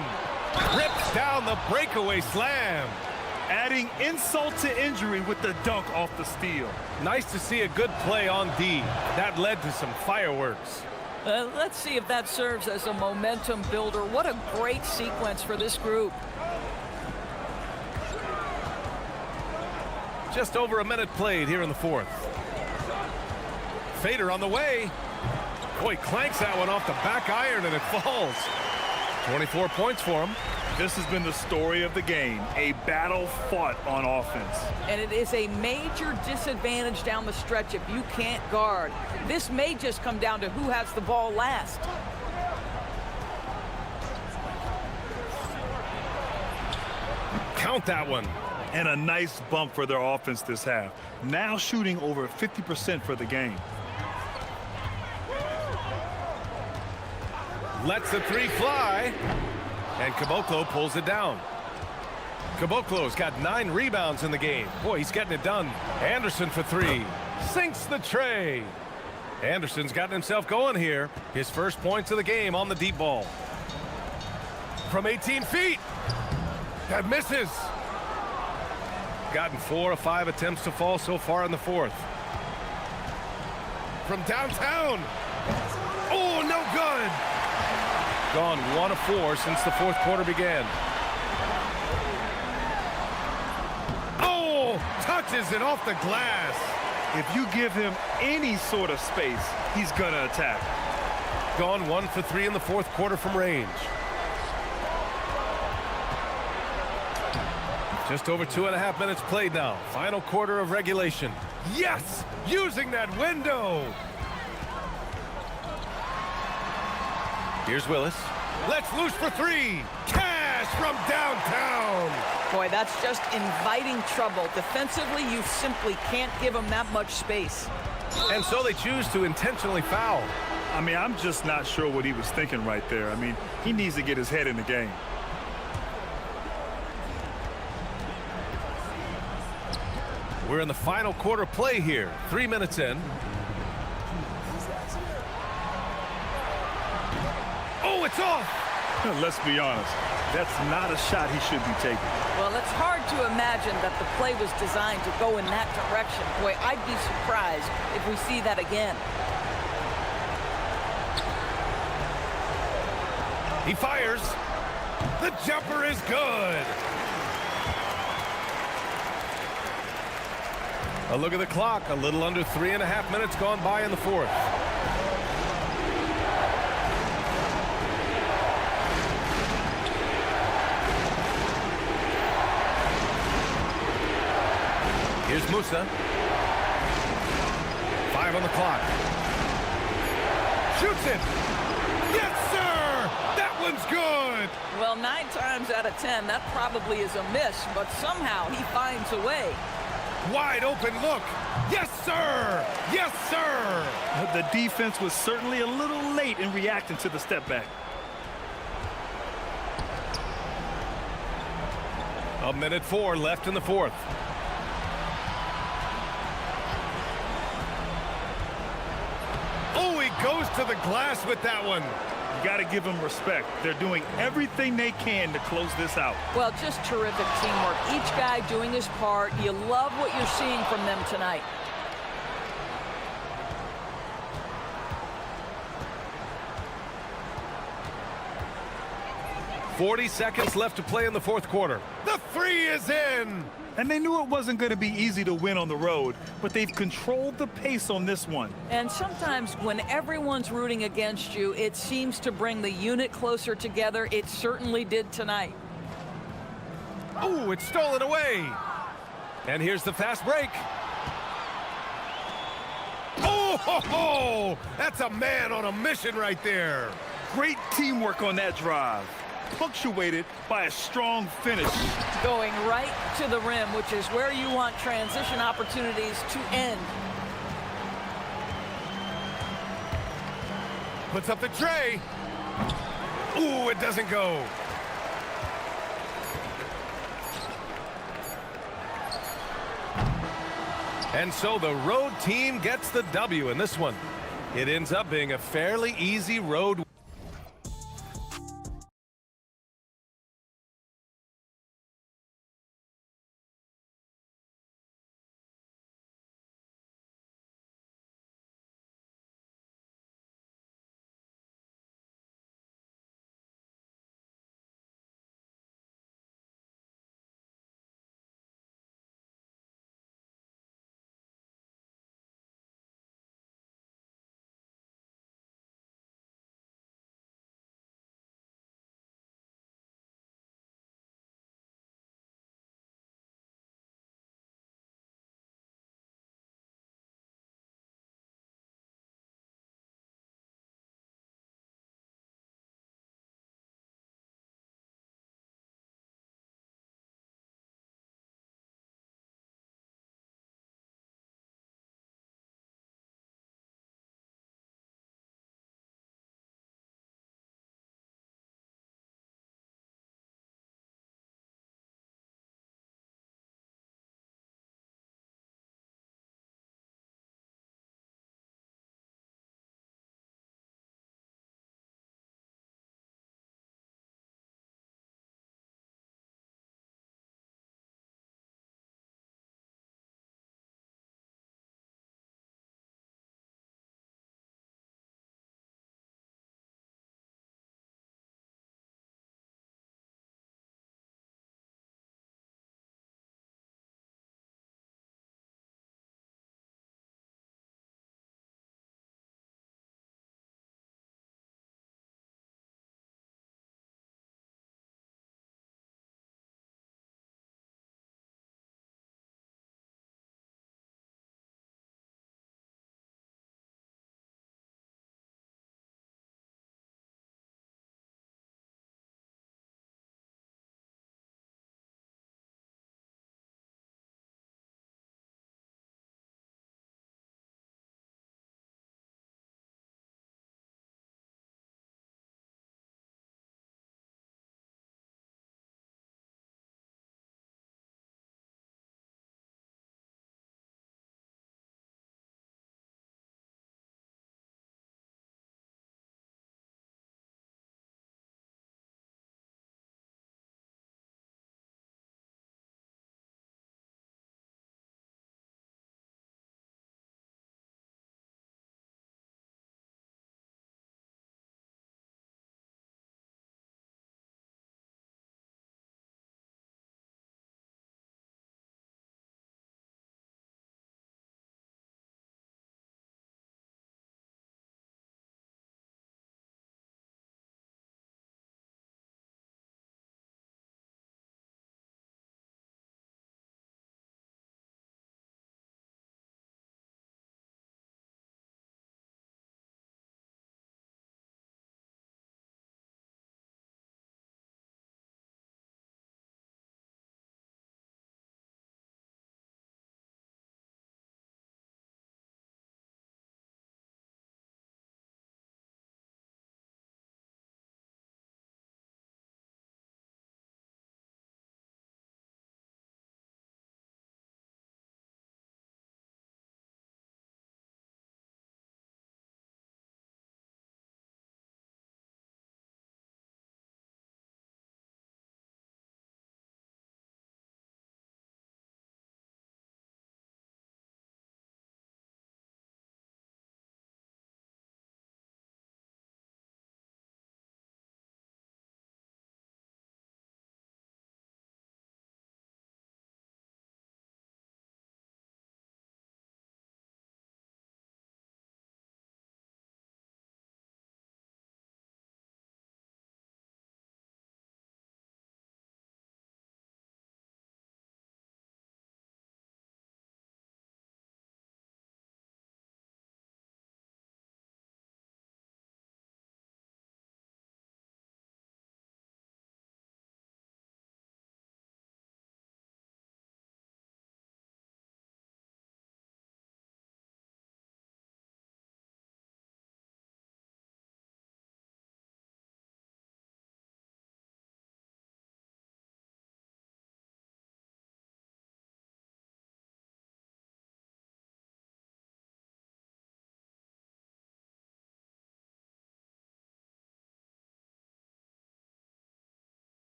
Rips down the breakaway slam. Adding insult to injury with the dunk off the steal. Nice to see a good play on D. That led to some fireworks. Let's see if that serves as a momentum builder. What a great sequence for this group. Just over a minute played here in the fourth. Fader on the way. Boy, clanks that one off the back iron and it falls. 24 points for him. This has been the story of the game, a battle fought on offense. And it is a major disadvantage down the stretch if you can't guard. This may just come down to who has the ball last. Count that one. And a nice bump for their offense this half. Now shooting over 50% for the game. Lets the three fly. And Caboclo pulls it down. Caboclo's got 9 rebounds in the game. Boy, he's getting it done. Anderson for 3. Sinks the tray. Anderson's gotten himself going here. His first points of the game on the deep ball. From 18 feet. That misses. Gotten 4 of 5 attempts to fall so far in the fourth. From downtown. Oh, no good. Gone 1 of 4 since the fourth quarter began. Oh, touches it off the glass. If you give him any sort of space, he's gonna attack. Gone 1 for 3 in the fourth quarter from range. Just over 2.5 minutes played now. Final quarter of regulation. Yes, using that window. Here's Willis. Let's loose for 3. Cash from downtown. Boy, that's just inviting trouble. Defensively, you simply can't give them that much space. And so they choose to intentionally foul. I mean, I'm just not sure what he was thinking right there. I mean, he needs to get his head in the game. We're in the final quarter play here. 3 minutes in. Oh, it's off! Let's be honest. That's not a shot he should be taking. Well, it's hard to imagine that the play was designed to go in that direction. Boy, I'd be surprised if we see that again. He fires. The jumper is good. A look at the clock. A little under 3.5 minutes gone by in the fourth. Here's Musa. 5 on the clock. Shoots it. Yes, sir! That one's good! Well, 9 times out of 10, that probably is a miss, but somehow he finds a way. Wide open look. Yes, sir! Yes, sir! The defense was certainly a little late in reacting to the step back. A minute 4 left in the fourth. Oh, he goes to the glass with that one. You got to give them respect. They're doing everything they can to close this out. Well, just terrific teamwork. Each guy doing his part. You love what you're seeing from them tonight. .40 seconds left to play in the fourth quarter. The 3 is in! And they knew it wasn't going to be easy to win on the road, but they've controlled the pace on this one. And sometimes when everyone's rooting against you, it seems to bring the unit closer together. It certainly did tonight. Oh, it's stolen away. And here's the fast break. Oh, ho, ho! That's a man on a mission right there. Great teamwork on that drive, punctuated by a strong finish. Going right to the rim, which is where you want transition opportunities to end. Puts up the tray. Ooh, it doesn't go. And so the road team gets the W in this one. It ends up being a fairly easy road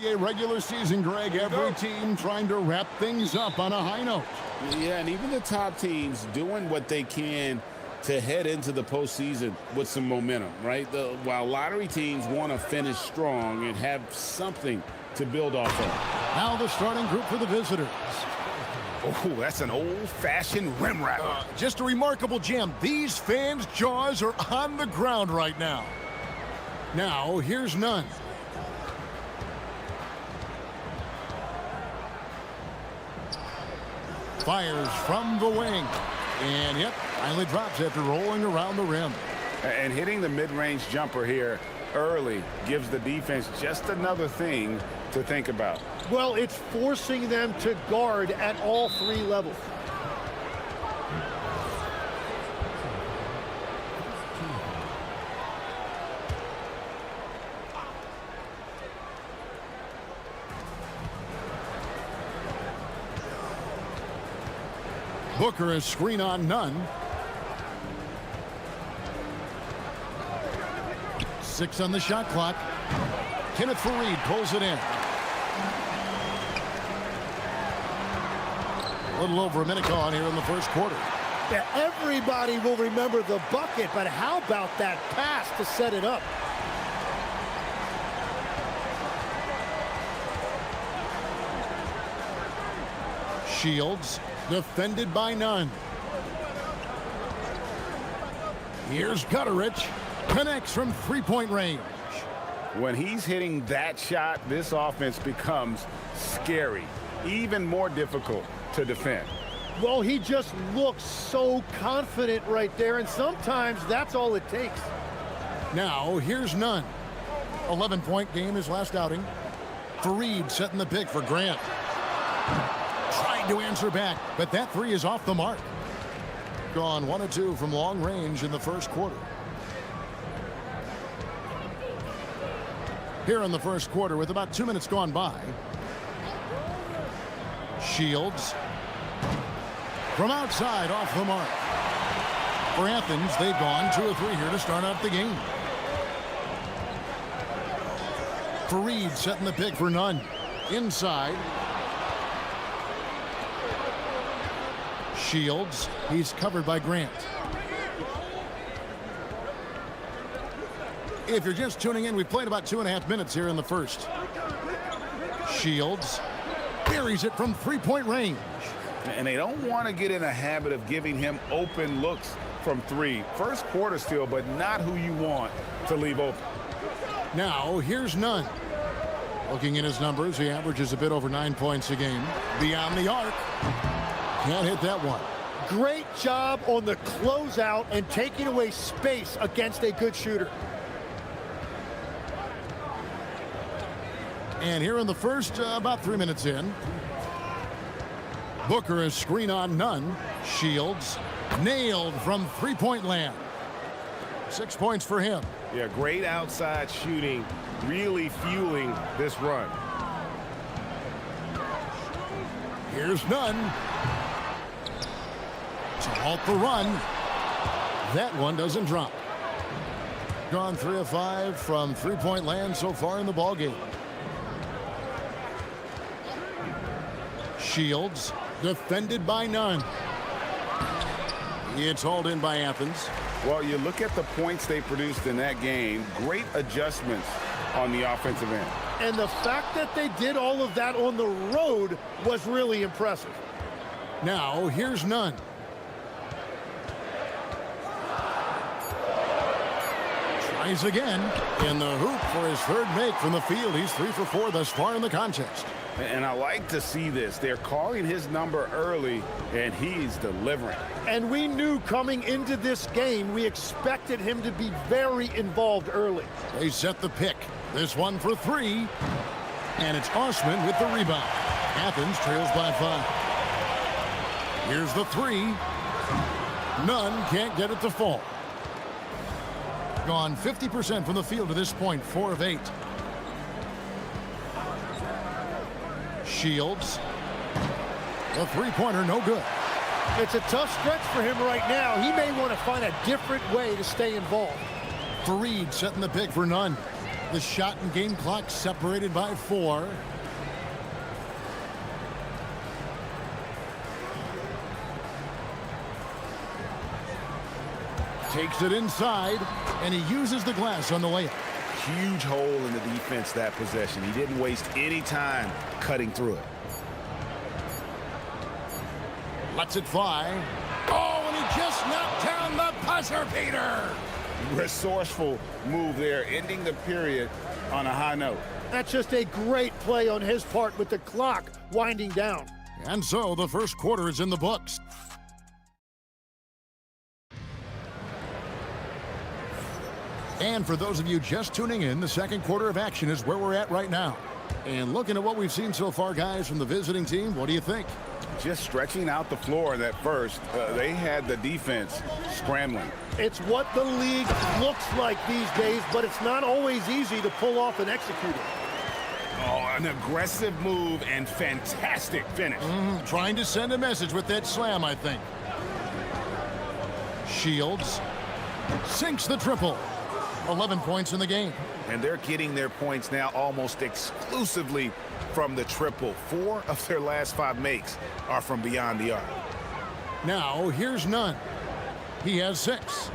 A regular season, Greg, every team trying to wrap things up on a high note. Yeah, and even the top teams doing what they can to head into the postseason with some momentum, right? While lottery teams want to finish strong and have something to build off of. Now the starting group for the visitors. Oh, that's an old-fashioned rim wrapper. Just a remarkable jam. These fans' jaws are on the ground right now. Now, here's none. Fires from the wing. And, yep, finally drops after rolling around the rim. And hitting the mid-range jumper here early gives the defense just another thing to think about. Well, it's forcing them to guard at all three levels. Booker is screen on none. 6 on the shot clock. Kenneth Fareed pulls it in. A little over a minute gone here in the first quarter. Yeah, everybody will remember the bucket, but how about that pass to set it up? Shields defended by none. Here's Gutterich. Connects from three-point range. When he's hitting that shot, this offense becomes scary, even more difficult to defend. Well, he just looks so confident right there, and sometimes that's all it takes. Now, here's none. 11-point game his last outing. Fareed setting the pick for Grant. Tried to answer back, but that three is off the mark. Gone 1 of 2 from long range in the first quarter. Here in the first quarter with about 2 minutes gone by. Shields from outside off the mark. For Athens, they've gone 2 of 3 here to start out the game. Fareed setting the pick for none. Inside. Shields, he's covered by Grant. If you're just tuning in, we've played about 2.5 minutes here in the first. Shields buries it from three-point range. And they don't want to get in a habit of giving him open looks from three. First quarter still, but not who you want to leave open. Now, here's none. Looking at his numbers, he averages a bit over 9 points a game. Beyond the arc. Can't hit that one. Great job on the closeout and taking away space against a good shooter. And here in the first, about 3 minutes in. Booker is screen on none. Shields nailed from three-point land. 6 points for him. Yeah, great outside shooting, really fueling this run. Here's none. To halt the run. That one doesn't drop. Gone 3 of 5 from three-point land so far in the ballgame. Shields defended by none. It's hauled in by Athens. Well, you look at the points they produced in that game, great adjustments on the offensive end. And the fact that they did all of that on the road was really impressive. Now, here's none. Tries again in the hoop for his third make from the field. He's 3 for 4 thus far in the contest. And I like to see this. They're calling his number early, and he's delivering. And we knew coming into this game, we expected him to be very involved early. They set the pick. This one for 3. And it's Osman with the rebound. Athens trails by 5. Here's the 3. None, can't get it to fall. Gone 50% from the field to this point, 4 of 8. Shields. The three-pointer, no good. It's a tough stretch for him right now. He may want to find a different way to stay involved. Fareed setting the pick for none. The shot and game clock separated by 4. Takes it inside, and he uses the glass on the layup. Huge hole in the defense that possession. He didn't waste any time cutting through it. Lets it fly. Oh, and he just knocked down the buzzer beater. Resourceful move there, ending the period on a high note. That's just a great play on his part with the clock winding down. And so the first quarter is in the books. And for those of you just tuning in, the second quarter of action is where we're at right now. And looking at what we've seen so far, guys, from the visiting team, what do you think? Just stretching out the floor in that first. They had the defense scrambling. It's what the league looks like these days, but it's not always easy to pull off and execute it. Oh, an aggressive move and fantastic finish. Trying to send a message with that slam, I think. Shields sinks the triple. 11 points in the game. And they're getting their points now almost exclusively from the triple. 4 of their last 5 makes are from beyond the arc. Now, here's Nunn. He has 6.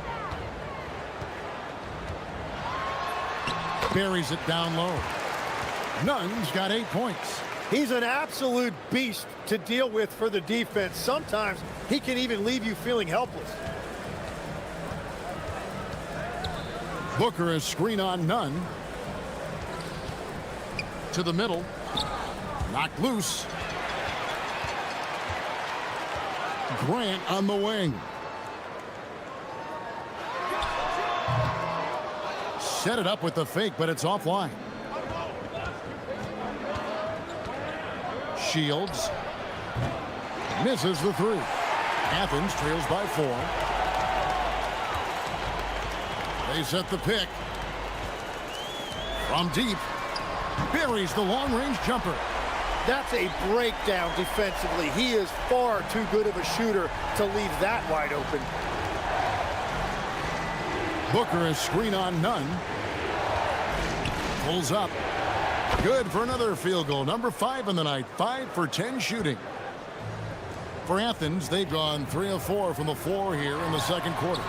Buries it down low. Nunn's got 8 points. He's an absolute beast to deal with for the defense. Sometimes he can even leave you feeling helpless. Booker is screen on Nunn. To the middle. Knocked loose. Grant on the wing. Set it up with the fake, but it's offline. Shields misses the 3. Athens trails by 4. They set the pick. From deep. Buries the long-range jumper. That's a breakdown defensively. He is far too good of a shooter to leave that wide open. Booker is screen on Nunn. Pulls up. Good for another field goal. Number 5 in the night. 5 for 10 shooting. For Athens, they've gone 3 of 4 from the floor here in the second quarter.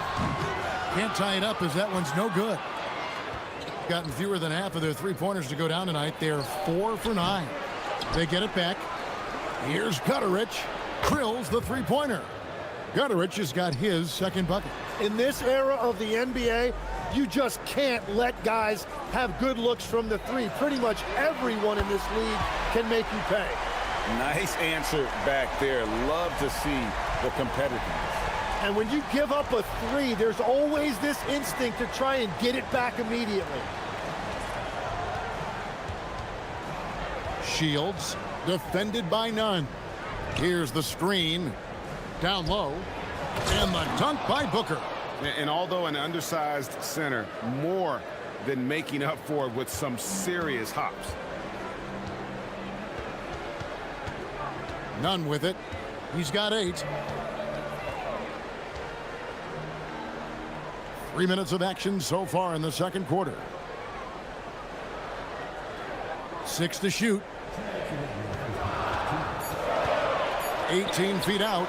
Can't tie it up as that one's no good. Gotten fewer than half of their three-pointers to go down tonight. They're 4 for 9. They get it back. Here's Gutterich. Drills the three-pointer. Gutterich has got his second bucket. In this era of the NBA, you just can't let guys have good looks from the 3. Pretty much everyone in this league can make you pay. Nice answer back there. Love to see the competitiveness. And when you give up a 3, there's always this instinct to try and get it back immediately. Shields defended by Nunn. Here's the screen. Down low. And the dunk by Booker. And although an undersized center, more than making up for it with some serious hops. Nunn with it. He's got 8. 3 minutes of action so far in the second quarter. 6 to shoot. 18 feet out.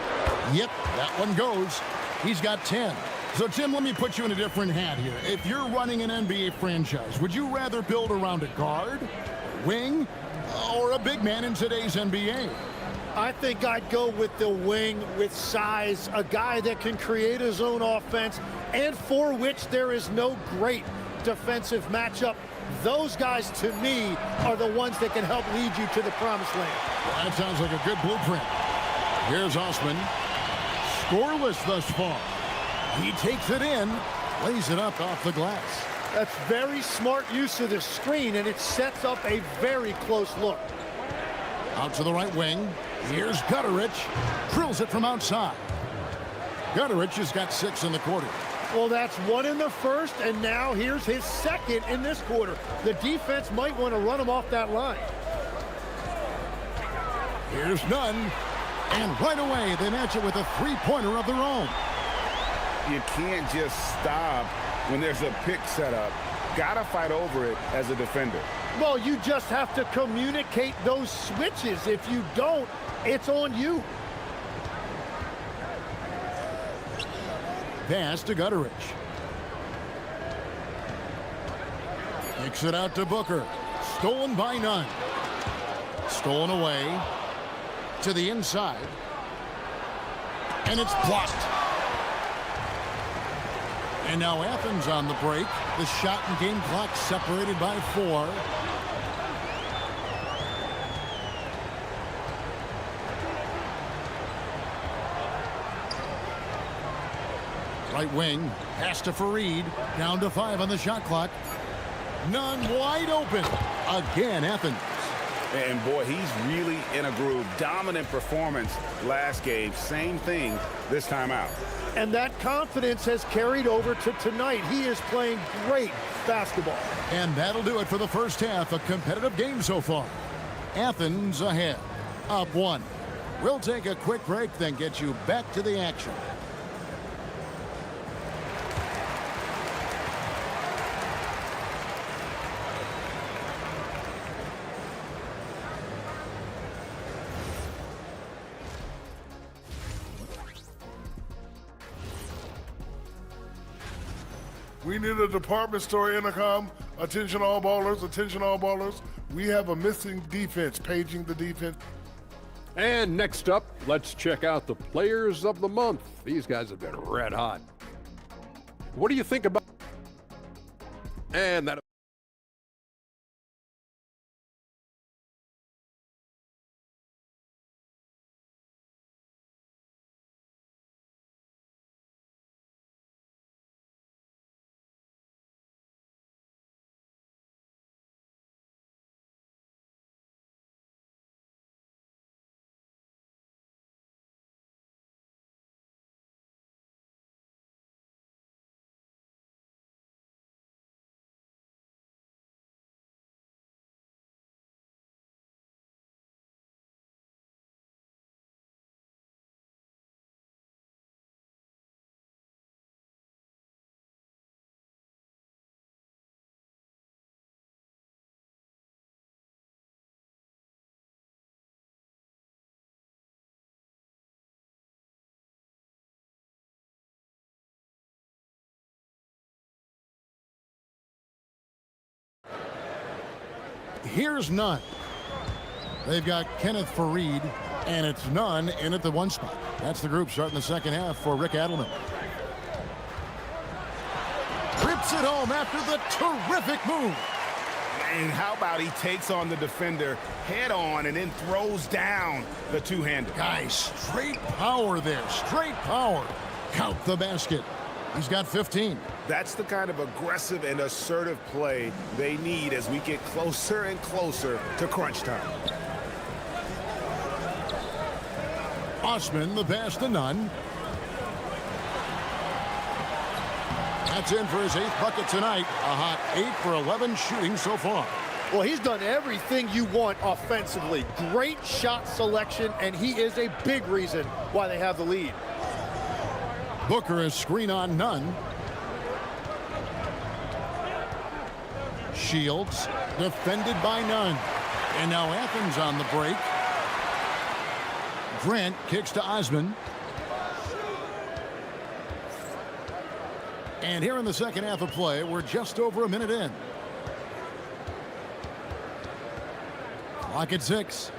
Yep, that one goes. He's got 10. So, Tim, let me put you in a different hat here. If you're running an NBA franchise, would you rather build around a guard, a wing, or a big man in today's NBA? I think I'd go with the wing with size, a guy that can create his own offense and for which there is no great defensive matchup. Those guys, to me, are the ones that can help lead you to the promised land. Well, that sounds like a good blueprint. Here's Osman. Scoreless thus far. He takes it in, lays it up off the glass. That's very smart use of the screen, and it sets up a very close look. Out to the right wing. Here's Gutterich. Drills it from outside. Gutterich has got 6 in the quarter. Well, that's 1 in the first, and now here's his second in this quarter. The defense might want to run him off that line. Here's Nunn. And right away, they match it with a three-pointer of their own. You can't just stop when there's a pick set up Gotta fight over it as a defender. Well, you just have to communicate those switches. If you don't, it's on you. Pass to Gutteridge. Kicks it out to Booker. Stolen by Nunn. Stolen away to the inside. And it's blocked. And now Athens on the break. The shot and game clock separated by 4. Right wing, pass to Fareed. Down to 5 on the shot clock. Nunn wide open. Again, Athens. And boy, he's really in a groove. Dominant performance last game. Same thing this time out. And that confidence has carried over to tonight. He is playing great basketball. And that'll do it for the first half. A competitive game so far. Athens ahead, up 1. We'll take a quick break, then get you back to the action. We need a department store intercom. Attention all ballers, attention all ballers. We have a missing defense, paging the defense. And next up, let's check out the players of the month. These guys have been red hot. What do you think about? And that. Here's Nunn. They've got Kenneth Fareed, and it's Nunn in at the 1 spot. That's the group starting the second half for Rick Adelman. Rips it home after the terrific move. And how about he takes on the defender head on and then throws down the two-hander. Guys, straight power there. Straight power. Count the basket. He's got 15. That's the kind of aggressive and assertive play they need as we get closer and closer to crunch time. Osman, the pass to Nunn. That's in for his 8th bucket tonight. A hot 8 for 11 shooting so far. Well, he's done everything you want offensively. Great shot selection, and he is a big reason why they have the lead. Booker is screen on Nunn. Shields defended by Nunn. And now Athens on the break. Grant kicks to Osman. And here in the second half of play, we're just over a minute in. Clock at 6.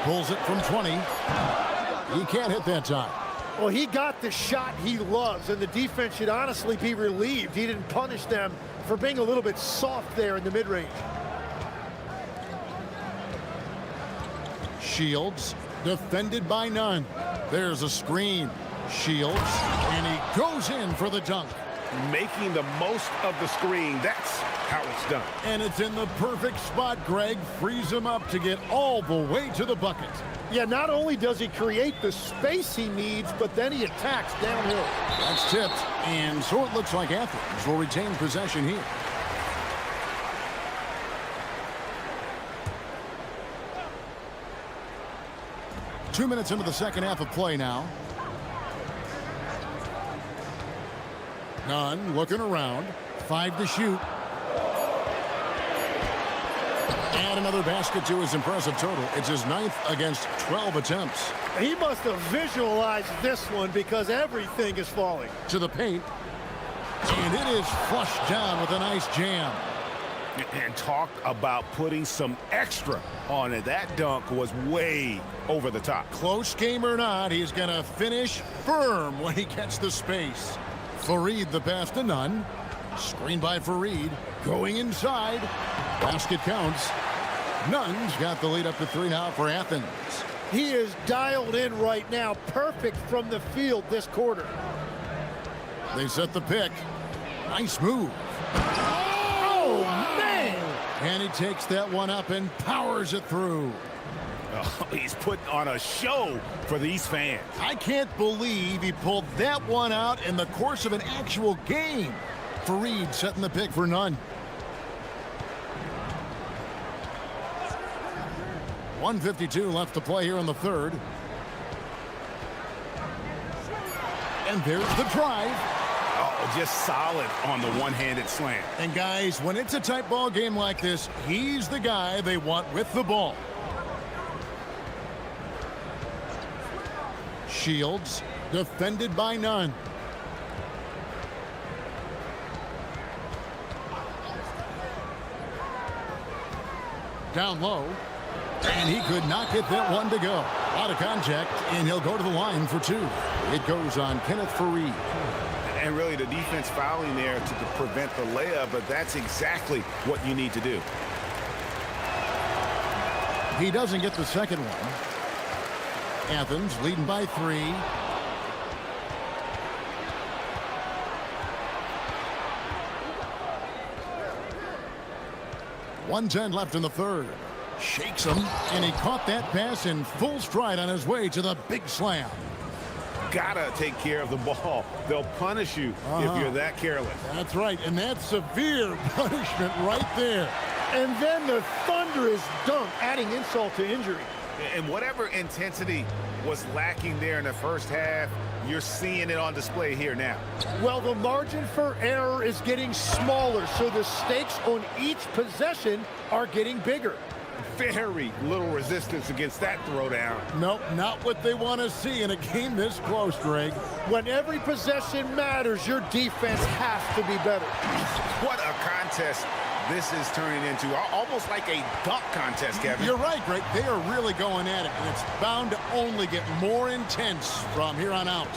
Pulls it from 20. He can't hit that time. Well, he got the shot he loves, and the defense should honestly be relieved. He didn't punish them for being a little bit soft there in the mid-range. Shields defended by Nunn. There's a screen. Shields, and he goes in for the dunk. Making the most of the screen. That's how it's done. And it's in the perfect spot. Greg frees him up to get all the way to the bucket. Yeah, not only does he create the space he needs, but then he attacks downhill. That's tipped, and so it looks like Athens will retain possession here. Two minutes into the second half of play now. Nunn looking around. 5 to shoot. And another basket to his impressive total. It's his 9th against 12 attempts. He must have visualized this one because everything is falling. To the paint. And it is flushed down with a nice jam. And talk about putting some extra on it. That dunk was way over the top. Close game or not, he's going to finish firm when he gets the space. Fareed the pass to Nunn. Screen by Fareed. Going inside. Basket counts. Nunn's got the lead up to 3 now for Athens. He is dialed in right now. Perfect from the field this quarter. They set the pick. Nice move. Oh, man! And he takes that one up and powers it through. Oh, he's putting on a show for these fans. I can't believe he pulled that one out in the course of an actual game. Fareed setting the pick for Nunn. 1:52 left to play here in the third. And there's the drive. Oh, just solid on the one-handed slam. And guys, when it's a tight ball game like this, he's the guy they want with the ball. Shields defended by Nunn. Down low. And he could not get that one to go. Out of contact, and he'll go to the line for 2. It goes on Kenneth Fareed. And really the defense fouling there to prevent the layup, but that's exactly what you need to do. He doesn't get the second one. Athens leading by 3. .110 left in the third. Shakes him, and he caught that pass in full stride on his way to the big slam. Gotta take care of the ball. They'll punish you if you're that careless. That's right, and that's severe punishment right there. And then the thunderous dunk, adding insult to injury. And whatever intensity was lacking there in the first half, you're seeing it on display here now. Well, the margin for error is getting smaller, so the stakes on each possession are getting bigger. Very little resistance against that throwdown. Nope, not what they want to see in a game this close, Greg. When every possession matters, your defense has to be better. What a contest this is turning into. Almost like a dunk contest, Kevin. You're right, Greg. They are really going at it, and it's bound to only get more intense from here on out.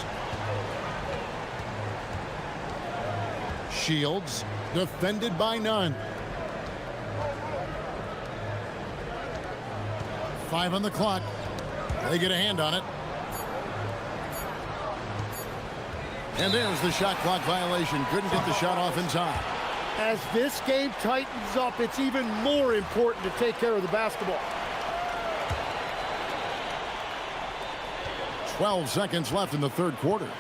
Shields defended by Nunn. 5 on the clock. They get a hand on it. And there's the shot clock violation. Couldn't get the shot off in time. As this game tightens up, it's even more important to take care of the basketball. 12 seconds left in the third quarter.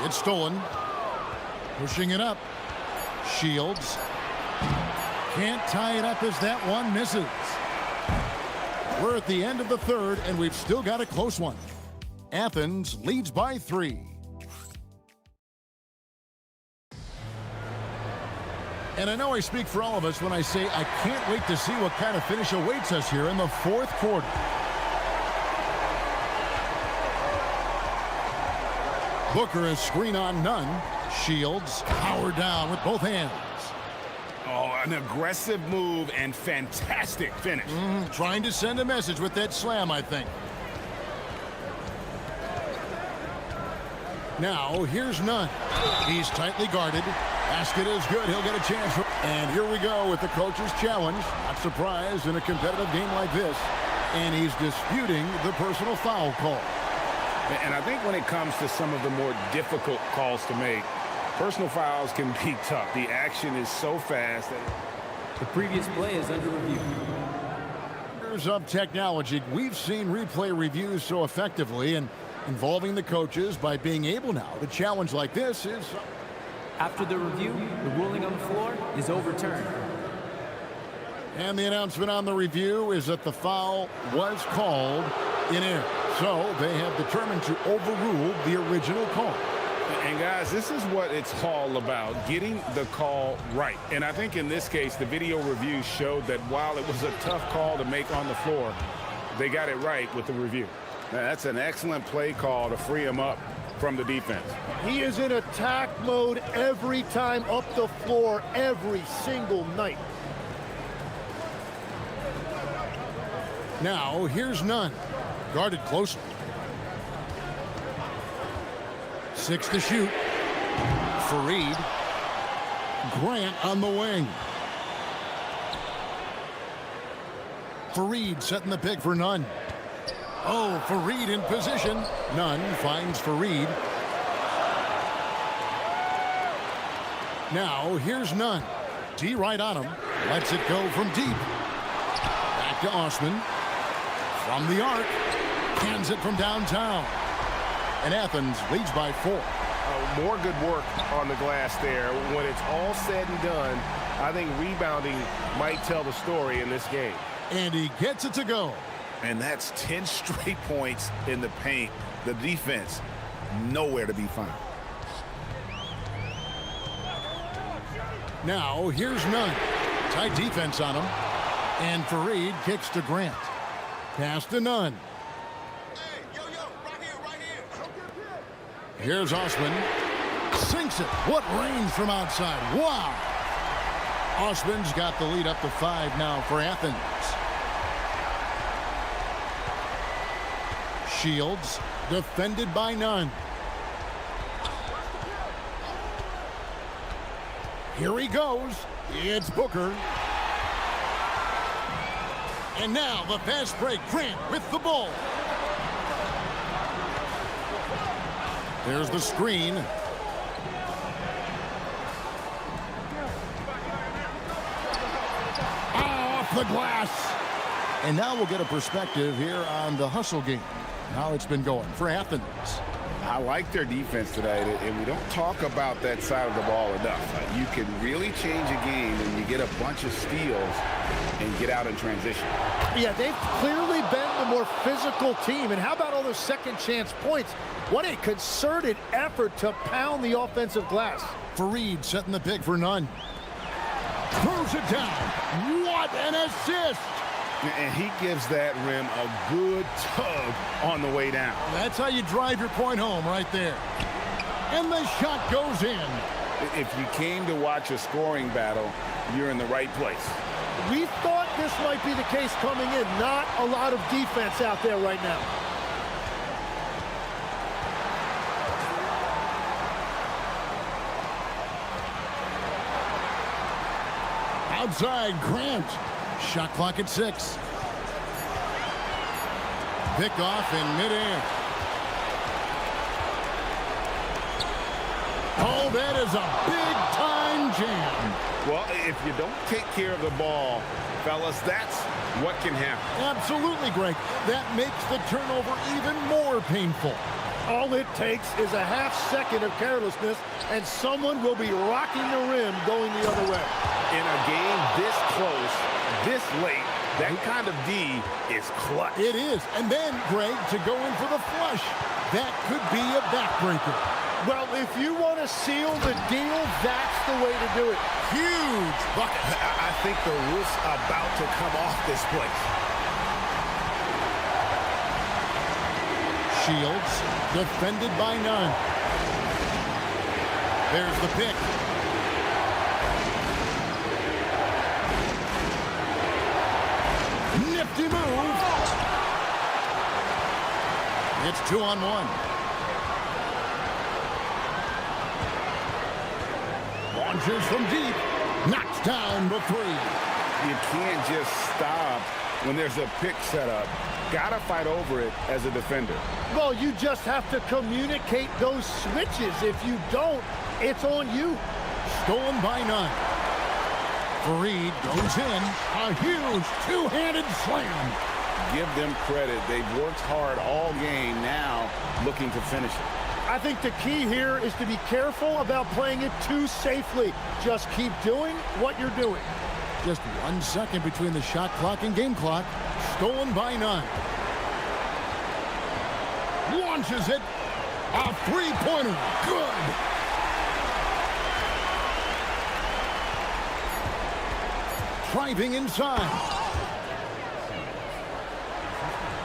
It's stolen. Pushing it up. Shields. Can't tie it up as that one misses. We're at the end of the third, and we've still got a close one. Athens leads by 3. And I know I speak for all of us when I say I can't wait to see what kind of finish awaits us here in the fourth quarter. Booker is screen on Nunn. Shields power down with both hands. Oh, an aggressive move and fantastic finish. Trying to send a message with that slam, I think. Now, here's Nunn. He's tightly guarded. Basket is good. He'll get a chance. And here we go with the coach's challenge. Not surprised in a competitive game like this. And he's disputing the personal foul call. And I think when it comes to some of the more difficult calls to make, personal fouls can be tough. The action is so fast. The previous play is under review. Years of technology, we've seen replay reviews so effectively, and involving the coaches by being able now to challenge like this is... After the review, the ruling on the floor is overturned. And the announcement on the review is that the foul was called in air. So they have determined to overrule the original call. And guys, this is what it's all about, getting the call right. And I think in this case, the video review showed that while it was a tough call to make on the floor, they got it right with the review. Now, that's an excellent play call to free him up from the defense. He is in attack mode every time up the floor, every single night. Now, here's none. Guarded closely. 6 to shoot. Fareed. Grant on the wing. Fareed setting the pick for Nunn. Oh, Fareed in position. Nunn finds Fareed. Now, here's Nunn. D right on him. Lets it go from deep. Back to Osman. From the arc. Hands it from downtown. And Athens leads by 4. More good work on the glass there. When it's all said and done, I think rebounding might tell the story in this game. And he gets it to go. And that's 10 straight points in the paint. The defense, nowhere to be found. Now, here's Nunn. Tight defense on him. And Fareed kicks to Grant. Pass to Nunn. Here's Osman. Sinks it. What range from outside. Wow. Osman's got the lead up to 5 now for Athens. Shields defended by Nunn. Here he goes. It's Booker. And now the fast break. Grant with the ball. There's the screen. Off the glass. And now we'll get a perspective here on the hustle game. How it's been going for Athens. I like their defense today, and we don't talk about that side of the ball enough. You can really change a game when you get a bunch of steals and get out in transition. Yeah, they've clearly been the more physical team. And how about all those second chance points? What a concerted effort to pound the offensive glass. Fareed setting the pick for Nunn. Throws it down. What an assist! And he gives that rim a good tug on the way down. That's how you drive your point home right there. And the shot goes in. If you came to watch a scoring battle, you're in the right place. We thought this might be the case coming in. Not a lot of defense out there right now. Outside, Grant. Shot clock at 6. Pick off in midair. Oh, that is a big-time jam. Well, if you don't take care of the ball, fellas, that's what can happen. Absolutely, Greg. That makes the turnover even more painful. All it takes is a half second of carelessness, and someone will be rocking the rim going the other way. In a game this close, this late, that kind of D is clutch. It is. And then, Greg, to go in for the flush. That could be a backbreaker. Well, if you want to seal the deal, that's the way to do it. Huge bucket. I think the roof's about to come off this place. Shields defended by Nunn. There's the pick. Nifty move. It's 2-on-1. Launches from deep. Knocks down the 3. You can't just stop when there's a pick set up. Gotta fight over it as a defender. Well, you just have to communicate those switches. If you don't, it's on you. Stolen by Nunn. Fareed goes in. A huge two-handed slam. Give them credit. They've worked hard all game, now looking to finish it. I think the key here is to be careful about playing it too safely. Just keep doing what you're doing. Just 1 second between the shot clock and game clock. Stolen by Nunn. launches it. A three-pointer. Good. Driving inside.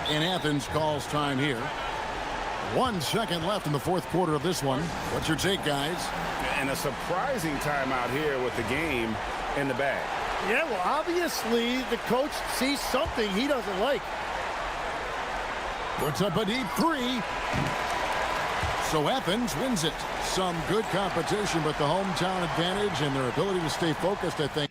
And Athens calls time here. 1 second left in the fourth quarter of this one. What's your take, guys? And a surprising timeout here with the game in the bag. Yeah, well, obviously the coach sees something he doesn't like. Puts up a deep three. So Athens wins it. Some good competition, but the hometown advantage and their ability to stay focused, I think.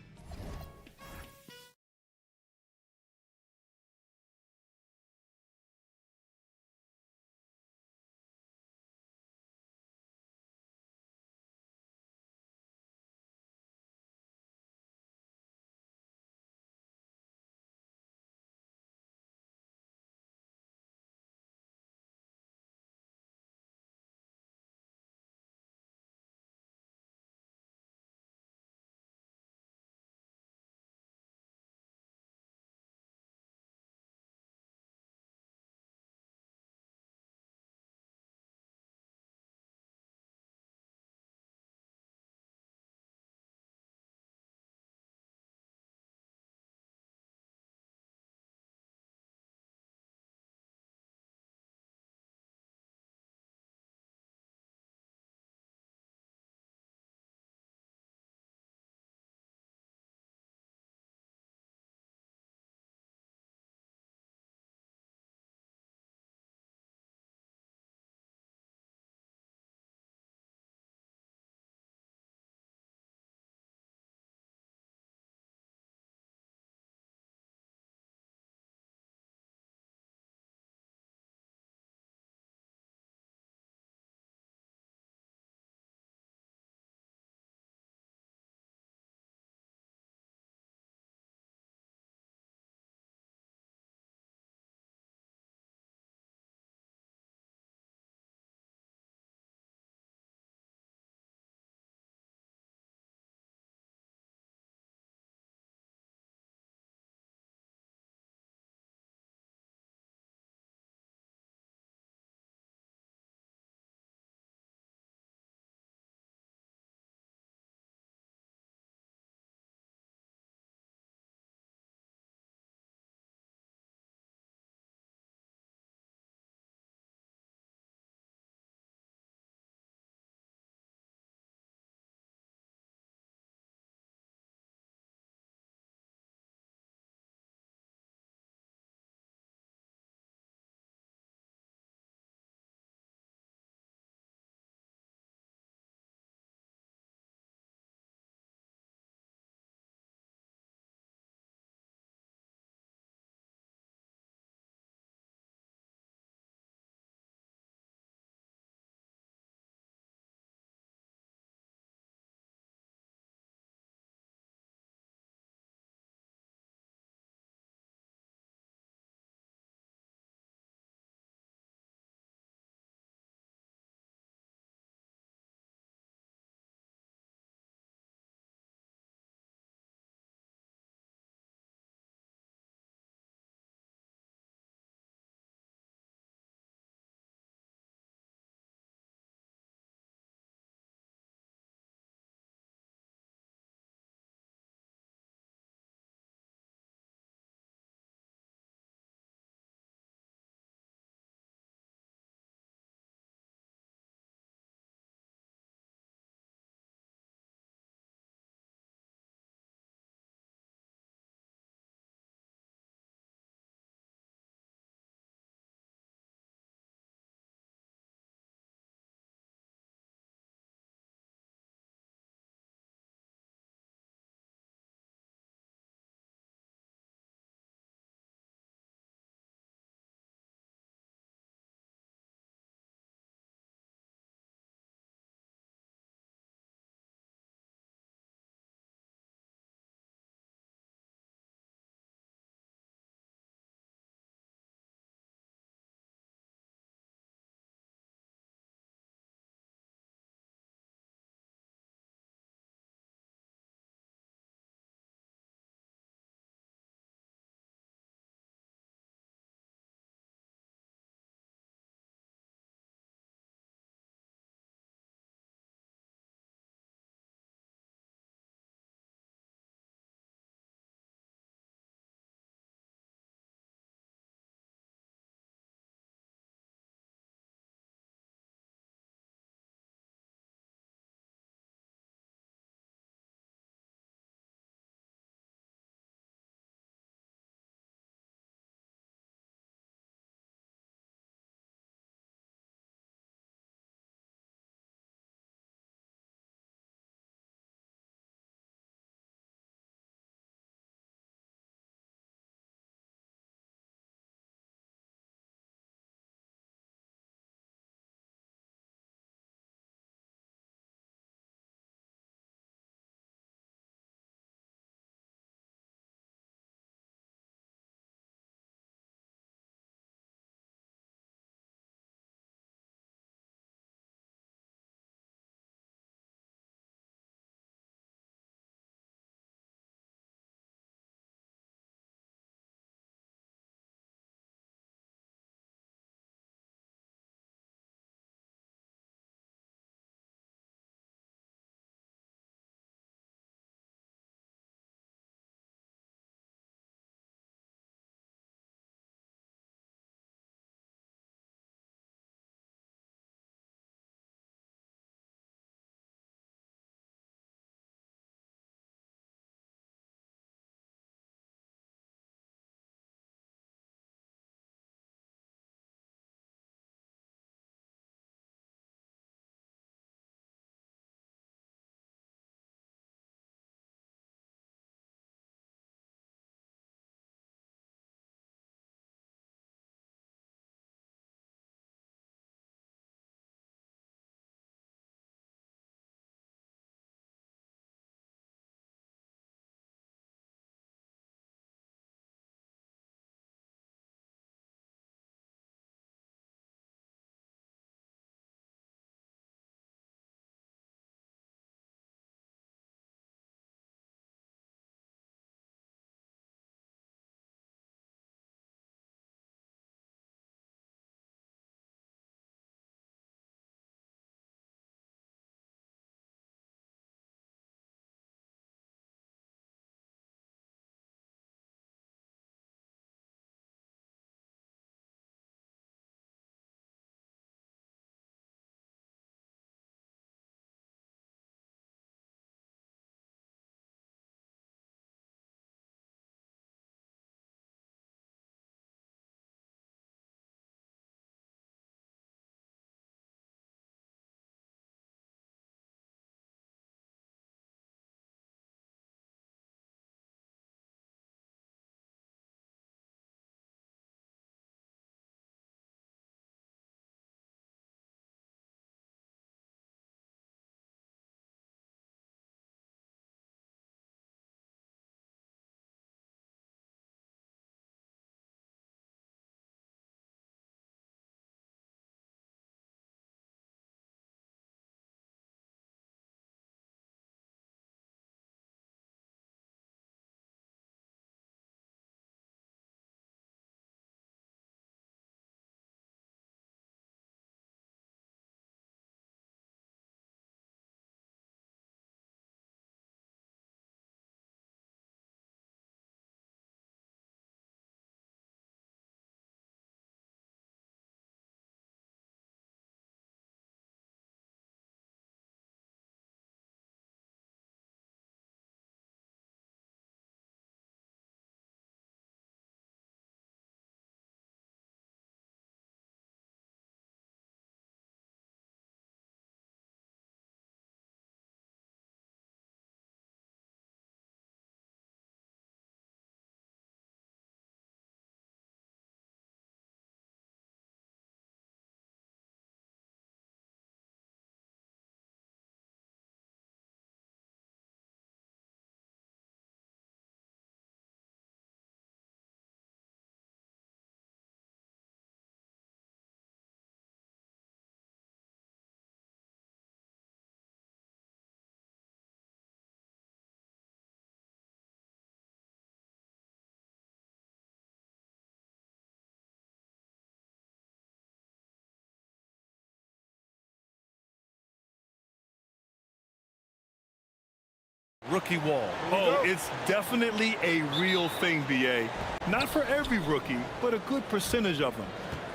rookie wall. Oh, it's definitely a real thing, BA. Not for every rookie, but a good percentage of them.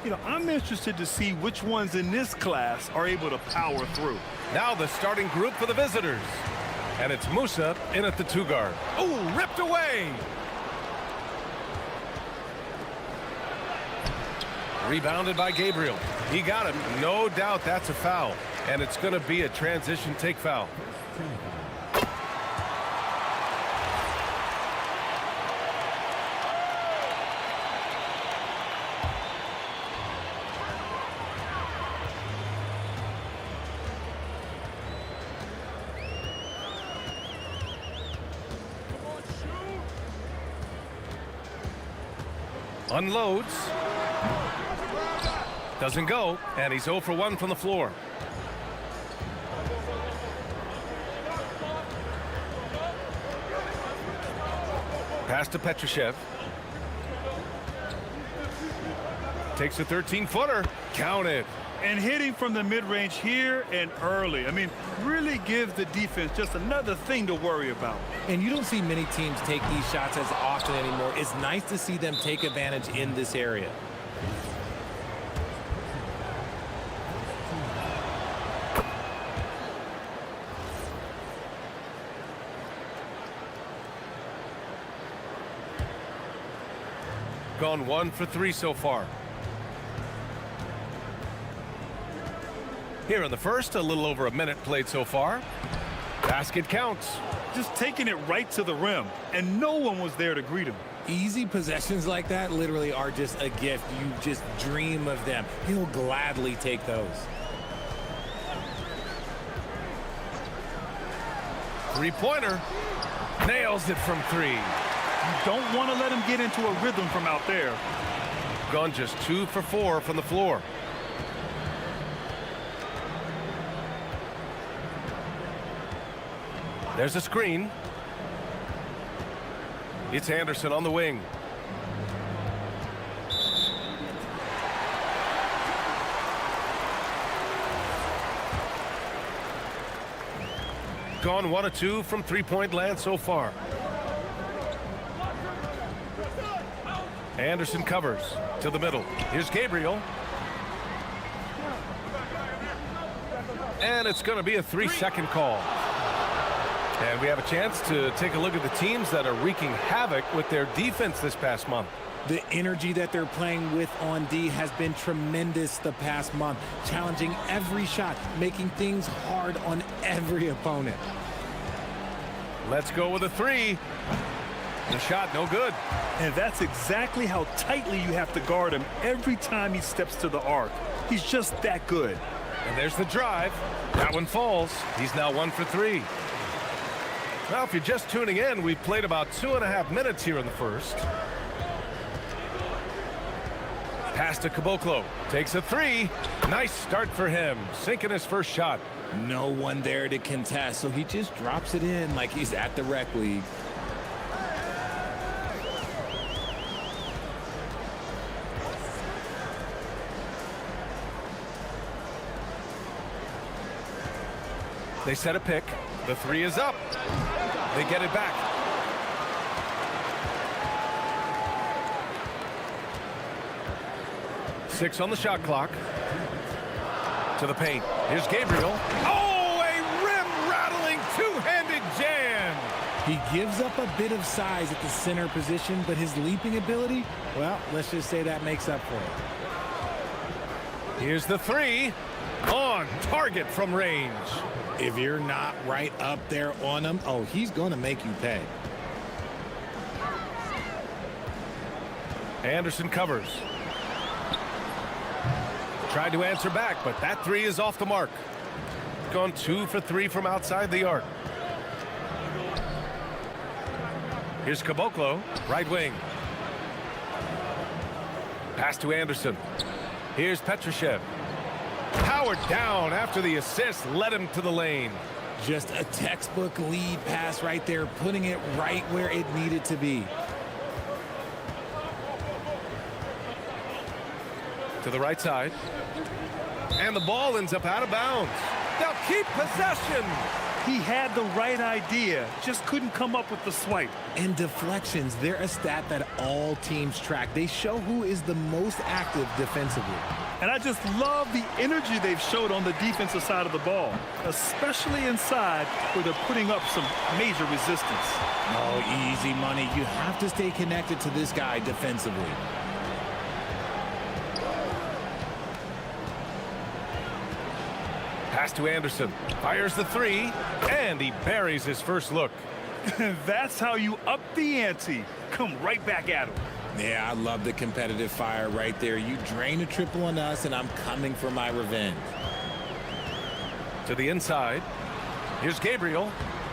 You know, I'm interested to see which ones in this class are able to power through. Now the starting group for the visitors. And it's Musa in at the 2 guard. Oh, ripped away. Rebounded by Gabriel. He got him. No doubt that's a foul. And it's going to be a transition take foul. Unloads. Doesn't go, and he's 0 for 1 from the floor. Pass to Petrushev. Takes a 13-footer. Count it. And hitting from the mid-range here and early. I mean, really gives the defense just another thing to worry about. And you don't see many teams take these shots as often anymore. It's nice to see them take advantage in this area. Gone 1 for 3 so far. Here in the first, a little over a minute played so far. Basket counts. Just taking it right to the rim, and no one was there to greet him. Easy possessions like that literally are just a gift. You just dream of them. He'll gladly take those. Three-pointer. Nails it from 3. You don't want to let him get into a rhythm from out there. Gone just 2 for 4 from the floor. There's a screen. It's Anderson on the wing. Gone 1 of 2 from three-point land so far. Anderson covers to the middle. Here's Gabriel. And it's going to be a 3-second call. And we have a chance to take a look at the teams that are wreaking havoc with their defense this past month. The energy that they're playing with on D has been tremendous the past month, challenging every shot, making things hard on every opponent. Let's go with a 3. The shot, no good. And that's exactly how tightly you have to guard him every time he steps to the arc. He's just that good. And there's the drive. That one falls. He's now 1 for 3. Well, if you're just tuning in, we've played about 2.5 minutes here in the first. Pass to Caboclo. Takes a 3. Nice start for him. Sinking his first shot. No one there to contest, so he just drops it in like he's at the rec league. They set a pick. The 3 is up. They get it back. Six on the shot clock. To the paint. Here's Gabriel. Oh, a rim-rattling two-handed jam. He gives up a bit of size at the center position, but his leaping ability, well, let's just say that makes up for it. Here's the 3. On target from range. If you're not right up there on him, oh, he's going to make you pay. Anderson covers. Tried to answer back, but that 3 is off the mark. Gone 2 for 3 from outside the arc. Here's Caboclo, right wing. Pass to Anderson. Here's Petrushev. Powered down after the assist led him to the lane. Just a textbook lead pass right there, putting it right where it needed to be. To the right side. And the ball ends up out of bounds. They'll keep possession. He had the right idea, just couldn't come up with the swipe. And deflections, they're a stat that all teams track. They show who is the most active defensively. And I just love the energy they've showed on the defensive side of the ball, especially inside where they're putting up some major resistance. Oh, easy money. You have to stay connected to this guy defensively. Pass to Anderson. Fires the three, and he buries his first look. That's how you up the ante. Come right back at him. Yeah, I love the competitive fire right there. You drain a triple on us, and I'm coming for my revenge. To the inside. Here's Gabriel.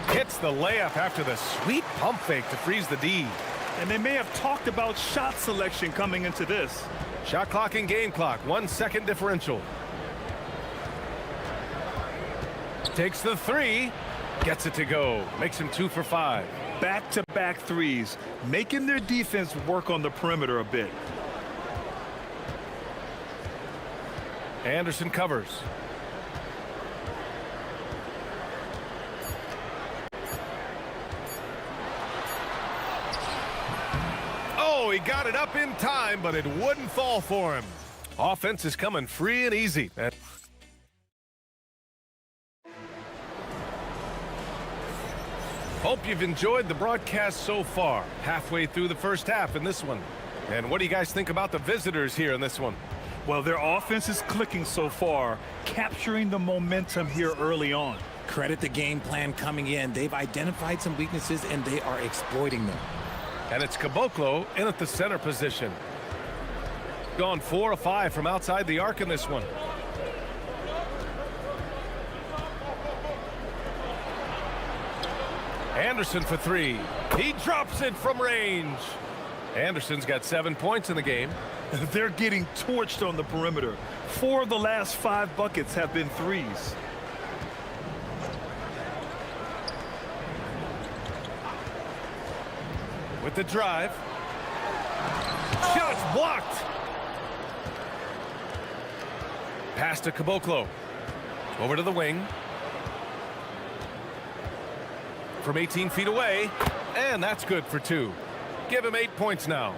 Hits the layup after the sweet pump fake to freeze the D. And they may have talked about shot selection coming into this. Shot clock and game clock. 1 second differential. Takes the three. Gets it to go. Makes him 2 for 5. Back-to-back threes, making their defense work on the perimeter a bit. Anderson covers. Oh, he got it up in time, but it wouldn't fall for him. Offense is coming free and easy. Hope you've enjoyed the broadcast so far. Halfway through the first half in this one. And what do you guys think about the visitors here in this one? Well, their offense is clicking so far, capturing the momentum here early on. Credit the game plan coming in. They've identified some weaknesses, and they are exploiting them. And it's Caboclo in at the center position. Gone 4 of 5 from outside the arc in this one. Anderson for three. He drops it from range. Anderson's got 7 points in the game. They're getting torched on the perimeter. 4 of the last 5 buckets have been threes. With the drive. Shots blocked. Pass to Caboclo. Over to the wing. From 18 feet away, and that's good for 2. Give him 8 points now.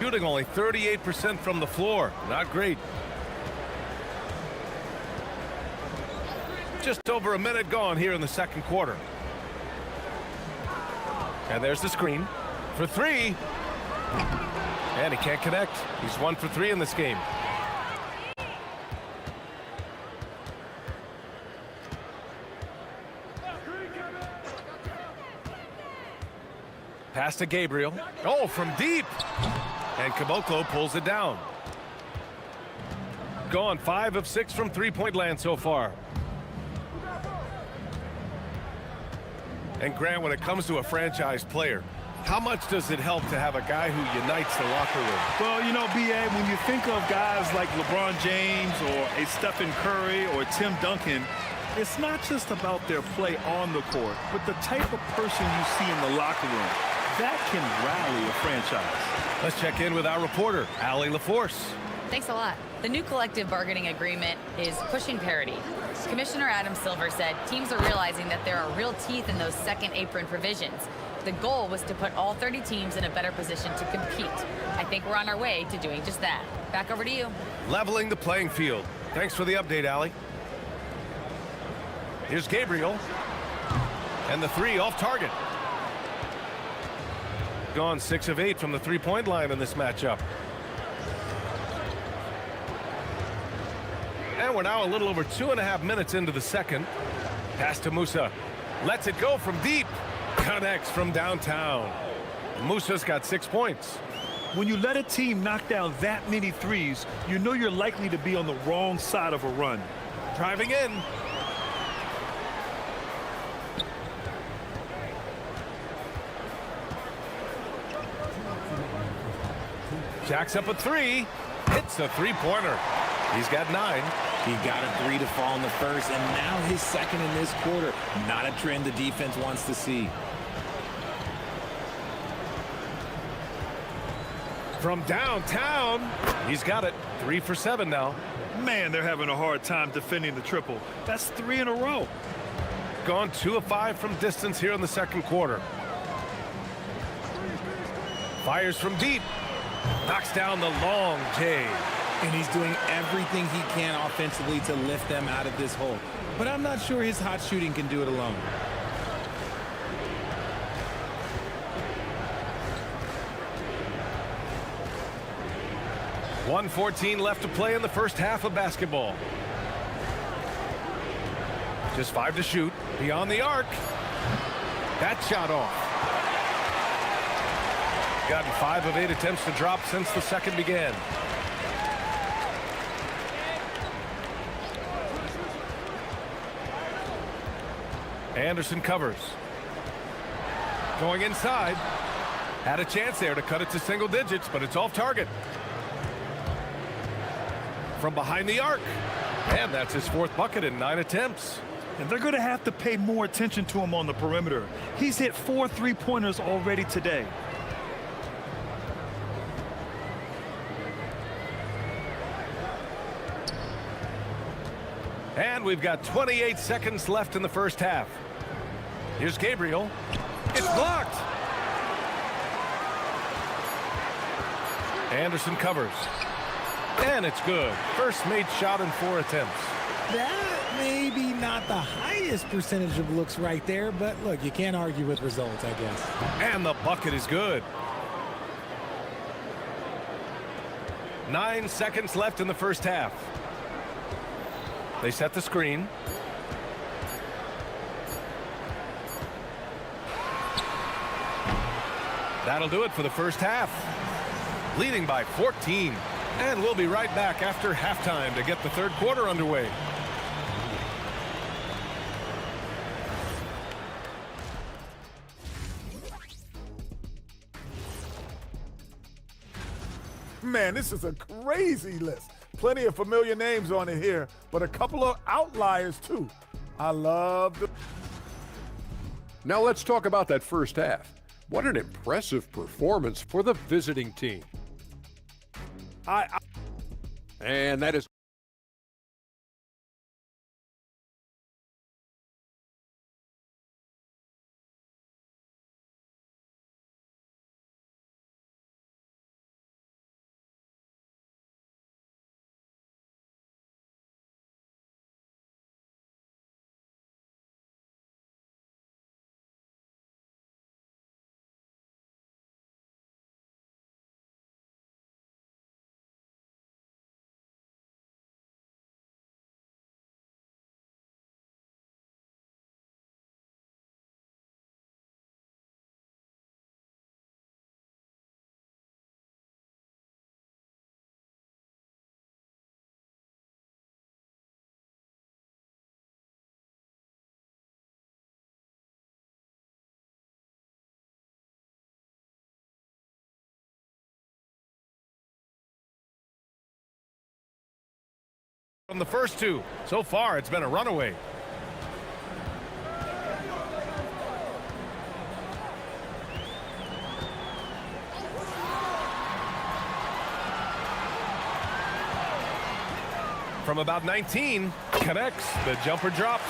Shooting only 38% from the floor. Not great. Just over a minute gone here in the second quarter. And there's the screen for 3. And he can't connect. He's 1 for 3 in this game. Pass to Gabriel. Oh, from deep. And Caboclo pulls it down. Gone 5 of 6 from three-point land so far. And Grant, when it comes to a franchise player, how much does it help to have a guy who unites the locker room? Well, you know, B.A., when you think of guys like LeBron James or a Stephen Curry or Tim Duncan, it's not just about their play on the court, but the type of person you see in the locker room. That can rally a franchise. Let's check in with our reporter, Allie LaForce. Thanks a lot. The new collective bargaining agreement is pushing parity. Commissioner Adam Silver said teams are realizing that there are real teeth in those second apron provisions. The goal was to put all 30 teams in a better position to compete. I think we're on our way to doing just that. Back over to you. Leveling the playing field. Thanks for the update, Allie. Here's Gabriel. And the 3 off target. Gone 6 of 8 from the three-point line in this matchup. And we're now a little over 2.5 minutes into the second. Pass to Musa. Lets it go from deep. Connects from downtown. Musa's got 6 points. When you let a team knock down that many threes, you know you're likely to be on the wrong side of a run. Driving in. Jacks up a 3. Hits a three-pointer. He's got 9. He got a 3 to fall in the first, and now his second in this quarter. Not a trend the defense wants to see. From downtown, he's got it. 3 for 7 now. Man, they're having a hard time defending the triple. That's 3 in a row. Gone 2 of 5 from distance here in the second quarter. Fires from deep. Knocks down the long J. And he's doing everything he can offensively to lift them out of this hole. But I'm not sure his hot shooting can do it alone. .114 left to play in the first half of basketball. Just 5 to shoot. Beyond the arc. That shot off. Gotten 5 of 8 attempts to drop since the second began. Anderson covers. Going inside. Had a chance there to cut it to single digits, but it's off target. From behind the arc. And that's his 4th bucket in 9 attempts. And they're going to have to pay more attention to him on the perimeter. He's hit 4 3-pointers already today. And we've got 28 seconds left in the first half. Here's Gabriel. It's blocked. Anderson covers. And it's good. First made shot in 4 attempts. That may be not the highest percentage of looks right there, but look, you can't argue with results, I guess. And the bucket is good. 9 seconds left in the first half. They set the screen. That'll do it for the first half. Leading by 14. And we'll be right back after halftime to get the third quarter underway. Man, this is a crazy list. Plenty of familiar names on it here, but a couple of outliers too. I love the... Now let's talk about that first half. What an impressive performance for the visiting team. And that is... From the first 2. So far, it's been a runaway. From about 19, connects. The jumper drops.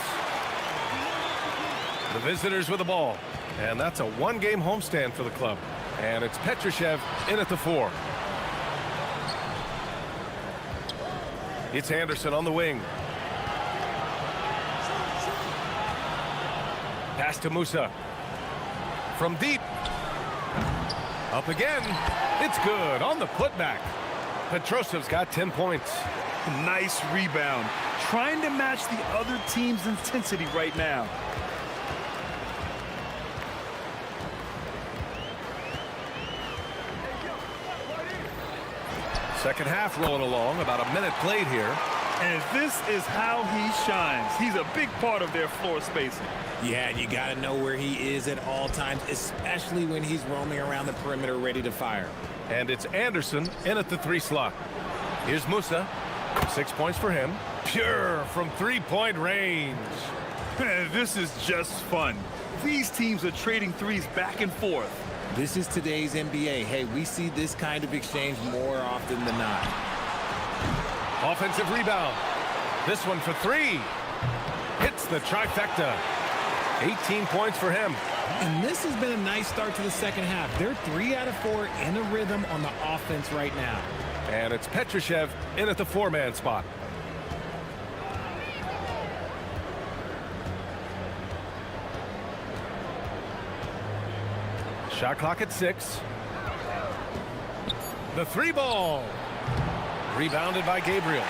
The visitors with the ball. And that's a 1-game homestand for the club. And it's Petrushev in at the 4. It's Anderson on the wing. Pass to Musa. From deep. Up again. It's good on the putback. Petrosev's got 10 points. Nice rebound. Trying to match the other team's intensity right now. Second half rolling along, about a minute played here. And this is how he shines. He's a big part of their floor spacing. Yeah, and you got to know where he is at all times, especially when he's roaming around the perimeter ready to fire. And it's Anderson in at the 3 slot. Here's Musa. 6 points for him. Pure from 3-point range. This is just fun. These teams are trading threes back and forth. This is today's NBA. Hey, we see this kind of exchange more often than not. Offensive rebound. This one for three. Hits the trifecta. 18 points for him. And this has been a nice start to the second half. They're 3 out of 4 in a rhythm on the offense right now. And it's Petrushev in at the 4-man spot. Shot clock at 6. The 3-ball. Rebounded by Gabriel.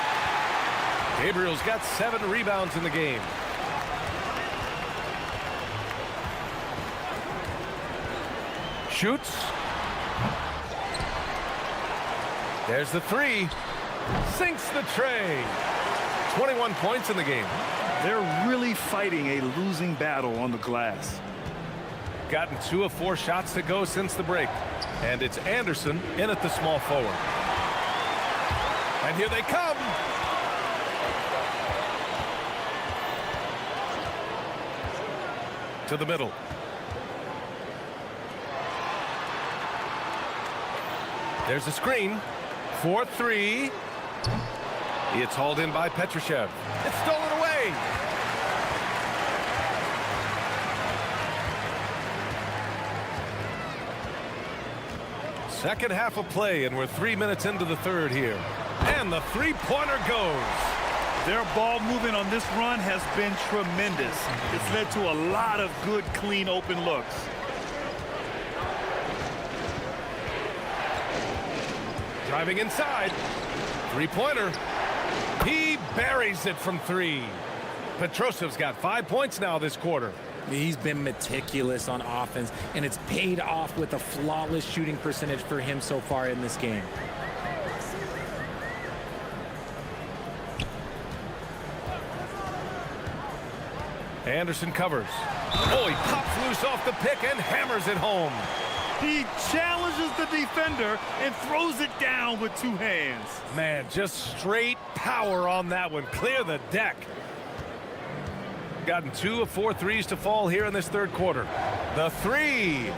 Gabriel's got 7 rebounds in the game. Shoots. There's the 3. Sinks the tray. 21 points in the game. They're really fighting a losing battle on the glass. Gotten 2 of 4 shots to go since the break. And it's Anderson in at the small forward. And here they come. To the middle. There's a screen. 4-3. It's hauled in by Petrushev. It's stolen away. Second half of play, and we're 3 minutes into the third here. And the three-pointer goes. Their ball movement on this run has been tremendous. It's led to a lot of good, clean, open looks. Driving inside. Three-pointer. He buries it from 3. Petrosev's got 5 points now this quarter. He's been meticulous on offense, and it's paid off with a flawless shooting percentage for him so far in this game. Anderson covers. Oh, he pops loose off the pick and hammers it home. He challenges the defender and throws it down with 2 hands. Man, just straight power on that one. Clear the deck. Gotten 2 of 4 threes to fall here in this third quarter. The 3.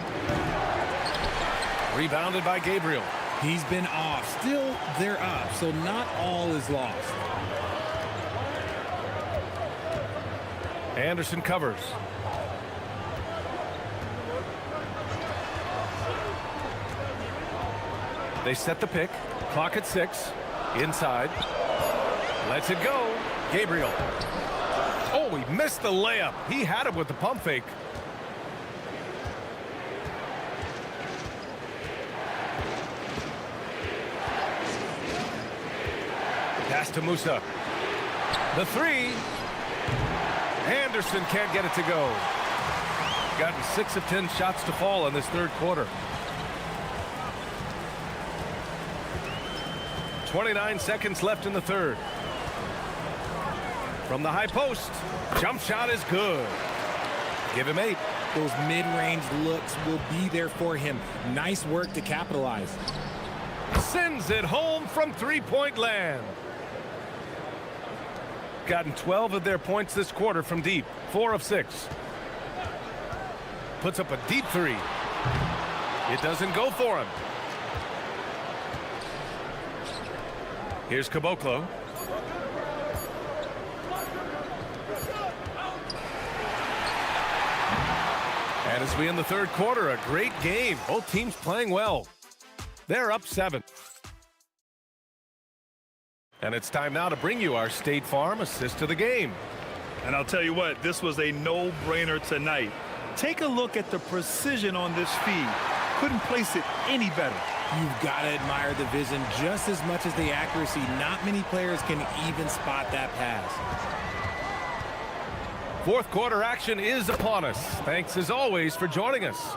Rebounded by Gabriel. He's been off. Still, they're up, so not all is lost. Anderson covers. They set the pick. Clock at 6. Inside. Lets it go. Gabriel. Oh, he missed the layup. He had it with the pump fake. Pass to Musa. The 3. Anderson can't get it to go. Gotten 6 of 10 shots to fall in this third quarter. 29 seconds left in the third. From the high post. Jump shot is good. Give him 8. Those mid-range looks will be there for him. Nice work to capitalize. Sends it home from three-point land. Gotten 12 of their points this quarter from deep. 4 of 6. Puts up a deep 3. It doesn't go for him. Here's Caboclo. And as we end the third quarter, a great game. Both teams playing well. They're up 7. And it's time now to bring you our State Farm assist to the game. And I'll tell you what, this was a no-brainer tonight. Take a look at the precision on this feed. Couldn't place it any better. You've got to admire the vision just as much as the accuracy. Not many players can even spot that pass. Fourth quarter action is upon us. Thanks as always for joining us.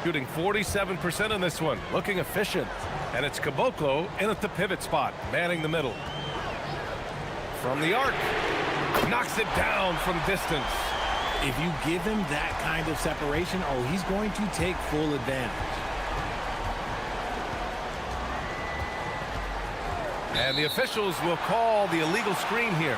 Shooting 47% in this one. Looking efficient. And it's Caboclo in at the pivot spot, manning the middle. From the arc. Knocks it down from distance. If you give him that kind of separation, oh, he's going to take full advantage. And the officials will call the illegal screen here.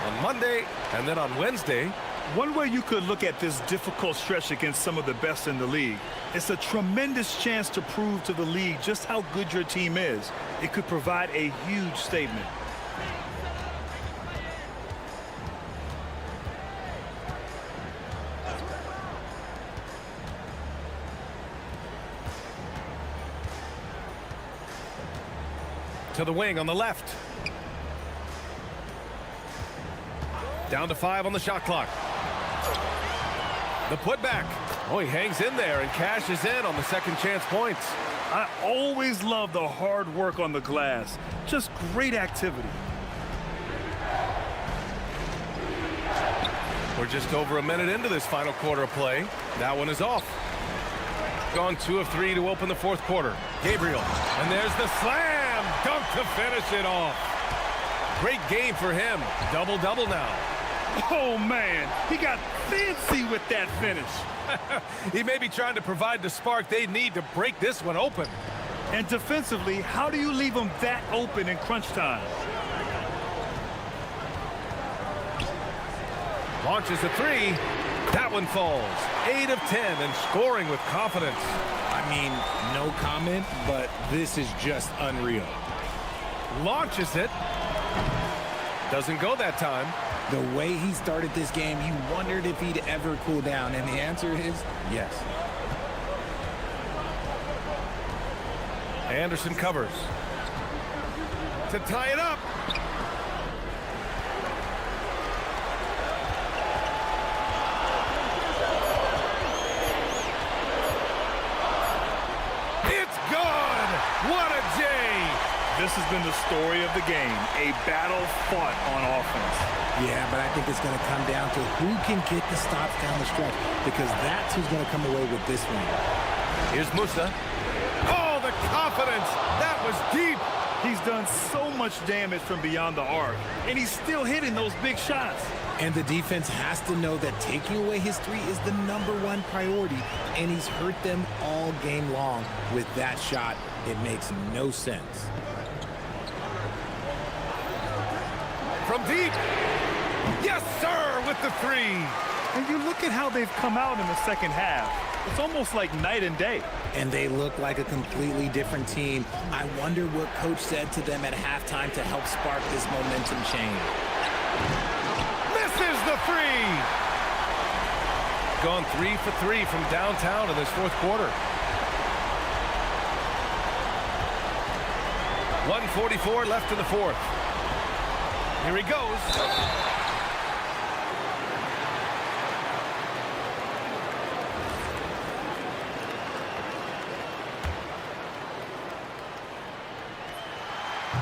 On Monday and then on Wednesday, One way you could look at this difficult stretch against some of the best in the league, it's a tremendous chance to prove to the league just how good your team is. It could provide a huge statement. To the wing on the left. Down to 5 on the shot clock. The putback. Oh, he hangs in there and cashes in on the second chance points. I always love the hard work on the glass. Just great activity. We're just over a minute into this final quarter of play. That one is off. Gone 2 of 3 to open the fourth quarter. Gabriel. And there's the slam. Dunk to finish it off. Great game for him. Double-double now. Oh, man. He got fancy with that finish. He may be trying to provide the spark they need to break this one open. And defensively, how do you leave them that open in crunch time? Launches a 3. That one falls. 8 of 10 and scoring with confidence. I mean, no comment, but this is just unreal. Launches it. Doesn't go that time. The way he started this game, you wondered if he'd ever cool down, and the answer is yes. Anderson covers. To tie it up. It's gone! What a day! This has been the story of the game, a battle fought on offense. Yeah, but I think it's going to come down to who can get the stops down the stretch, because that's who's going to come away with this one. Here's Musa. Oh, the confidence! That was deep! He's done so much damage from beyond the arc, and he's still hitting those big shots. And the defense has to know that taking away his 3 is the #1 priority, and he's hurt them all game long with that shot. It makes no sense. From deep. Yes, sir, with the 3. And you look at how they've come out in the second half. It's almost like night and day. And they look like a completely different team. I wonder what coach said to them at halftime to help spark this momentum change. Misses the 3. Gone 3 for 3 from downtown in this fourth quarter. 1:44 left in the fourth. Here he goes.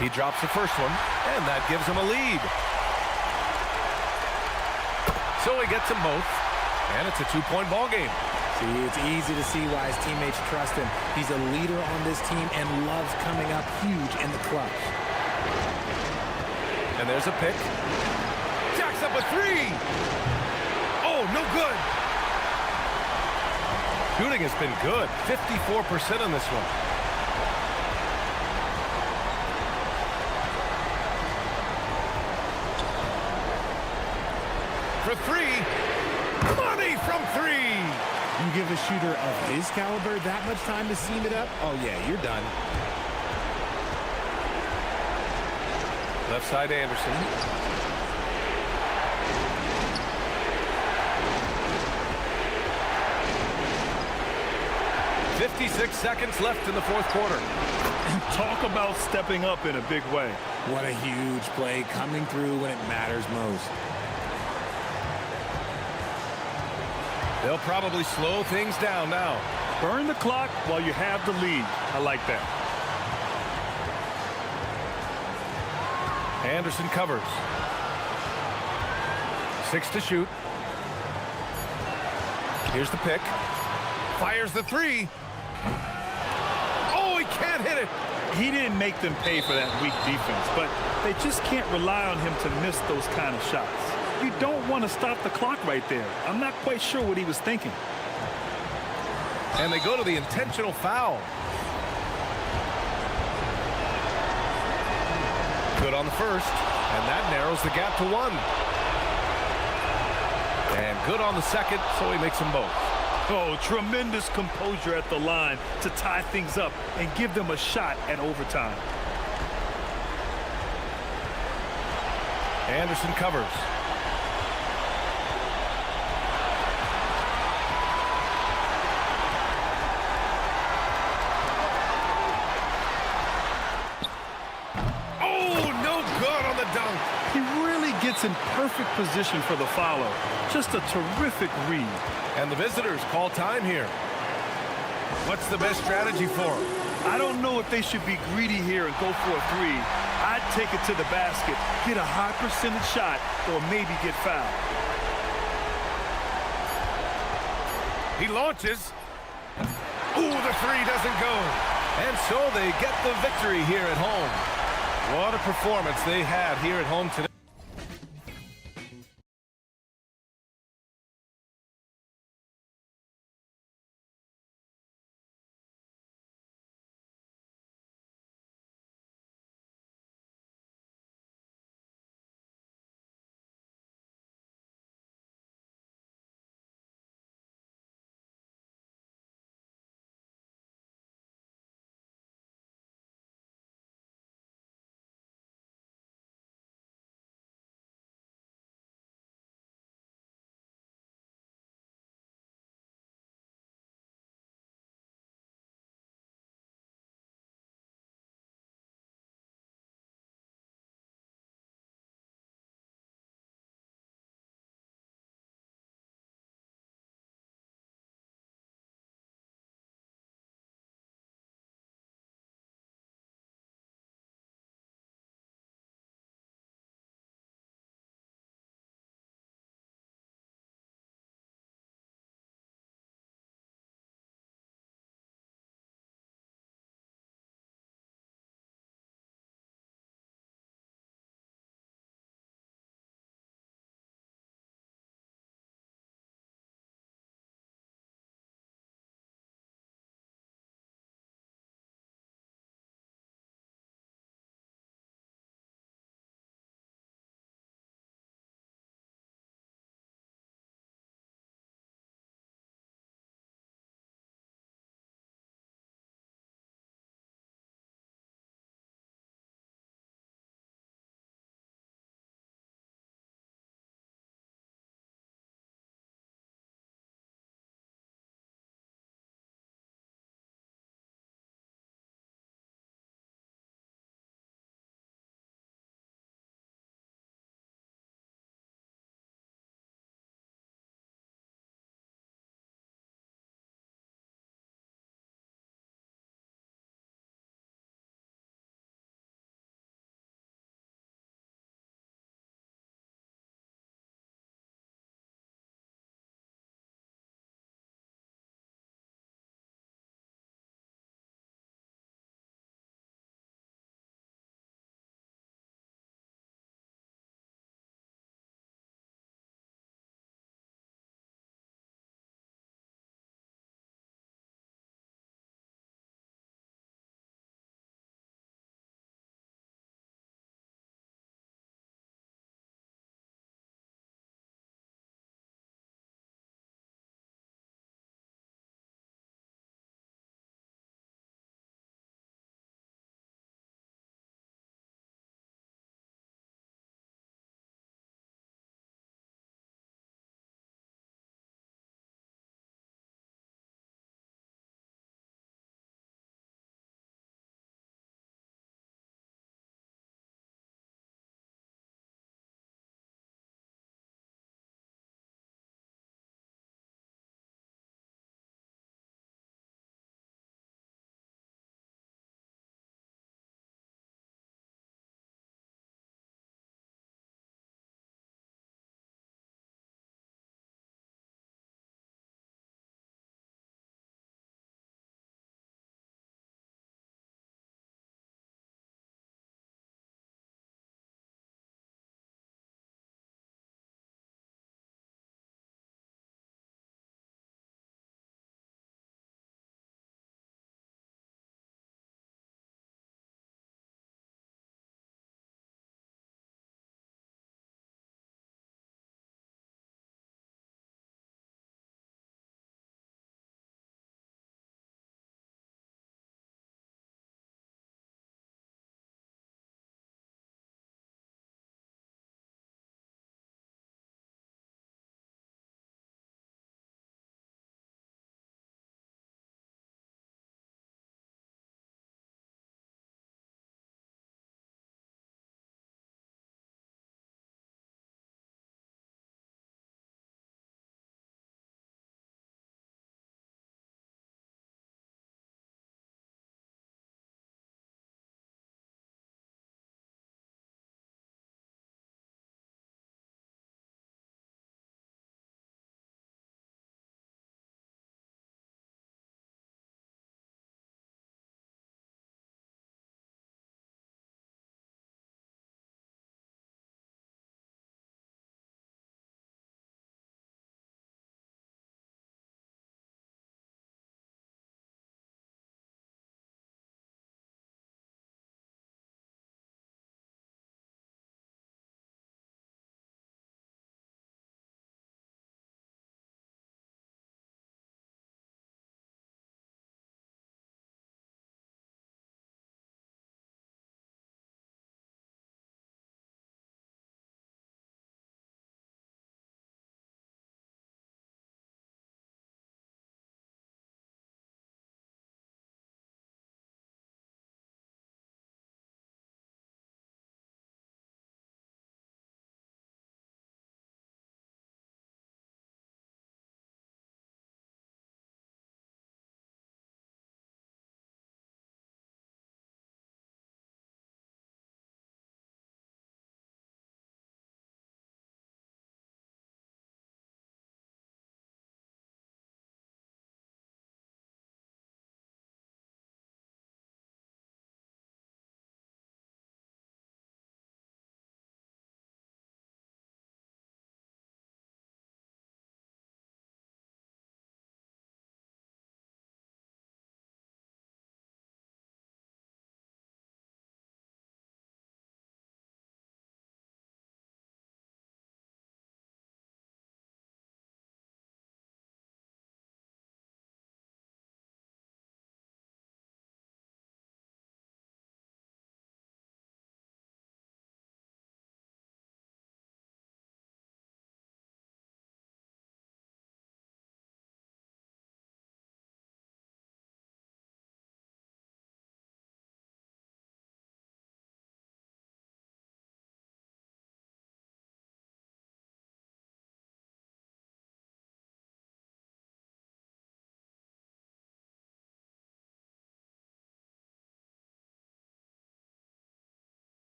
He drops the first one, and that gives him a lead. So he gets them both, and it's a 2-point ball game. See, it's easy to see why his teammates trust him. He's a leader on this team and loves coming up huge in the clutch. And there's a pick. Jacks up a 3. Oh, no good. Shooting has been good. 54% on this one. For 3. Money from 3. You give a shooter of his caliber that much time to seam it up? Oh, yeah, you're done. Left side Anderson. .56 seconds left in the fourth quarter. Talk about stepping up in a big way. What a huge play coming through when it matters most. They'll probably slow things down now. Burn the clock while you have the lead. I like that. Anderson covers. 6 to shoot. Here's the pick. Fires the 3. Oh, he can't hit it. He didn't make them pay for that weak defense, but they just can't rely on him to miss those kind of shots. You don't want to stop the clock right there. I'm not quite sure what he was thinking. And they go to the intentional foul. Good on the first, and that narrows the gap to 1. And good on the second, so he makes them both. Oh, tremendous composure at the line to tie things up and give them a shot at overtime. Anderson covers. Oh, no good on the dunk. He really gets in perfect position for the follow. Just a terrific read. And the visitors call time here. What's the best strategy for them? I don't know if they should be greedy here and go for a three. I'd take it to the basket, get a high percentage shot, or maybe get fouled. He launches. Ooh, the three doesn't go. And so they get the victory here at home. What a performance they had here at home today.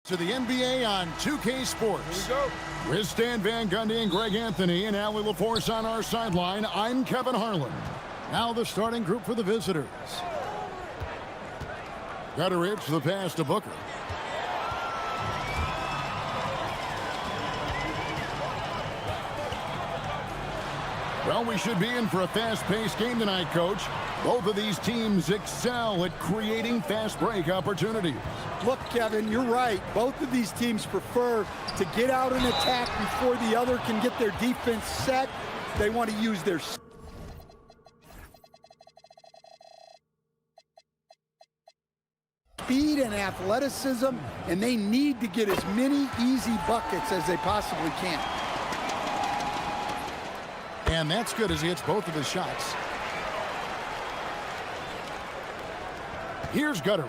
To the NBA on 2K Sports. Here we go. With Stan Van Gundy and Greg Anthony and Allie LaForce on our sideline, I'm Kevin Harlan. Now the starting group for the visitors. Gutteridge, the pass to Booker. Well, we should be in for a fast-paced game tonight, Coach. Both of these teams excel at creating fast break opportunities. Look, Kevin, you're right. Both of these teams prefer to get out and attack before the other can get their defense set. They want to use their speed and athleticism, and they need to get as many easy buckets as they possibly can. And that's good as he hits both of his shots. Here's Gutteridge.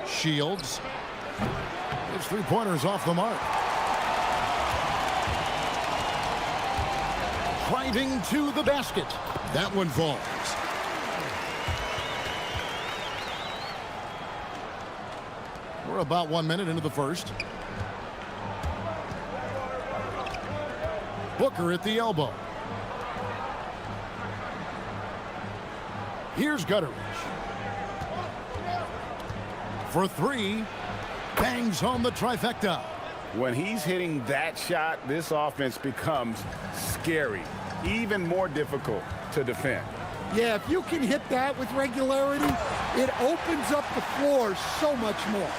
Shields. His three-pointers off the mark. Driving to the basket. That one falls. We're about 1 minute into the first. Booker at the elbow. Here's Gutteridge. For three. Bangs home the trifecta. When he's hitting that shot, this offense becomes scary, even more difficult to defend. Yeah, if you can hit that with regularity, it opens up the floor so much more.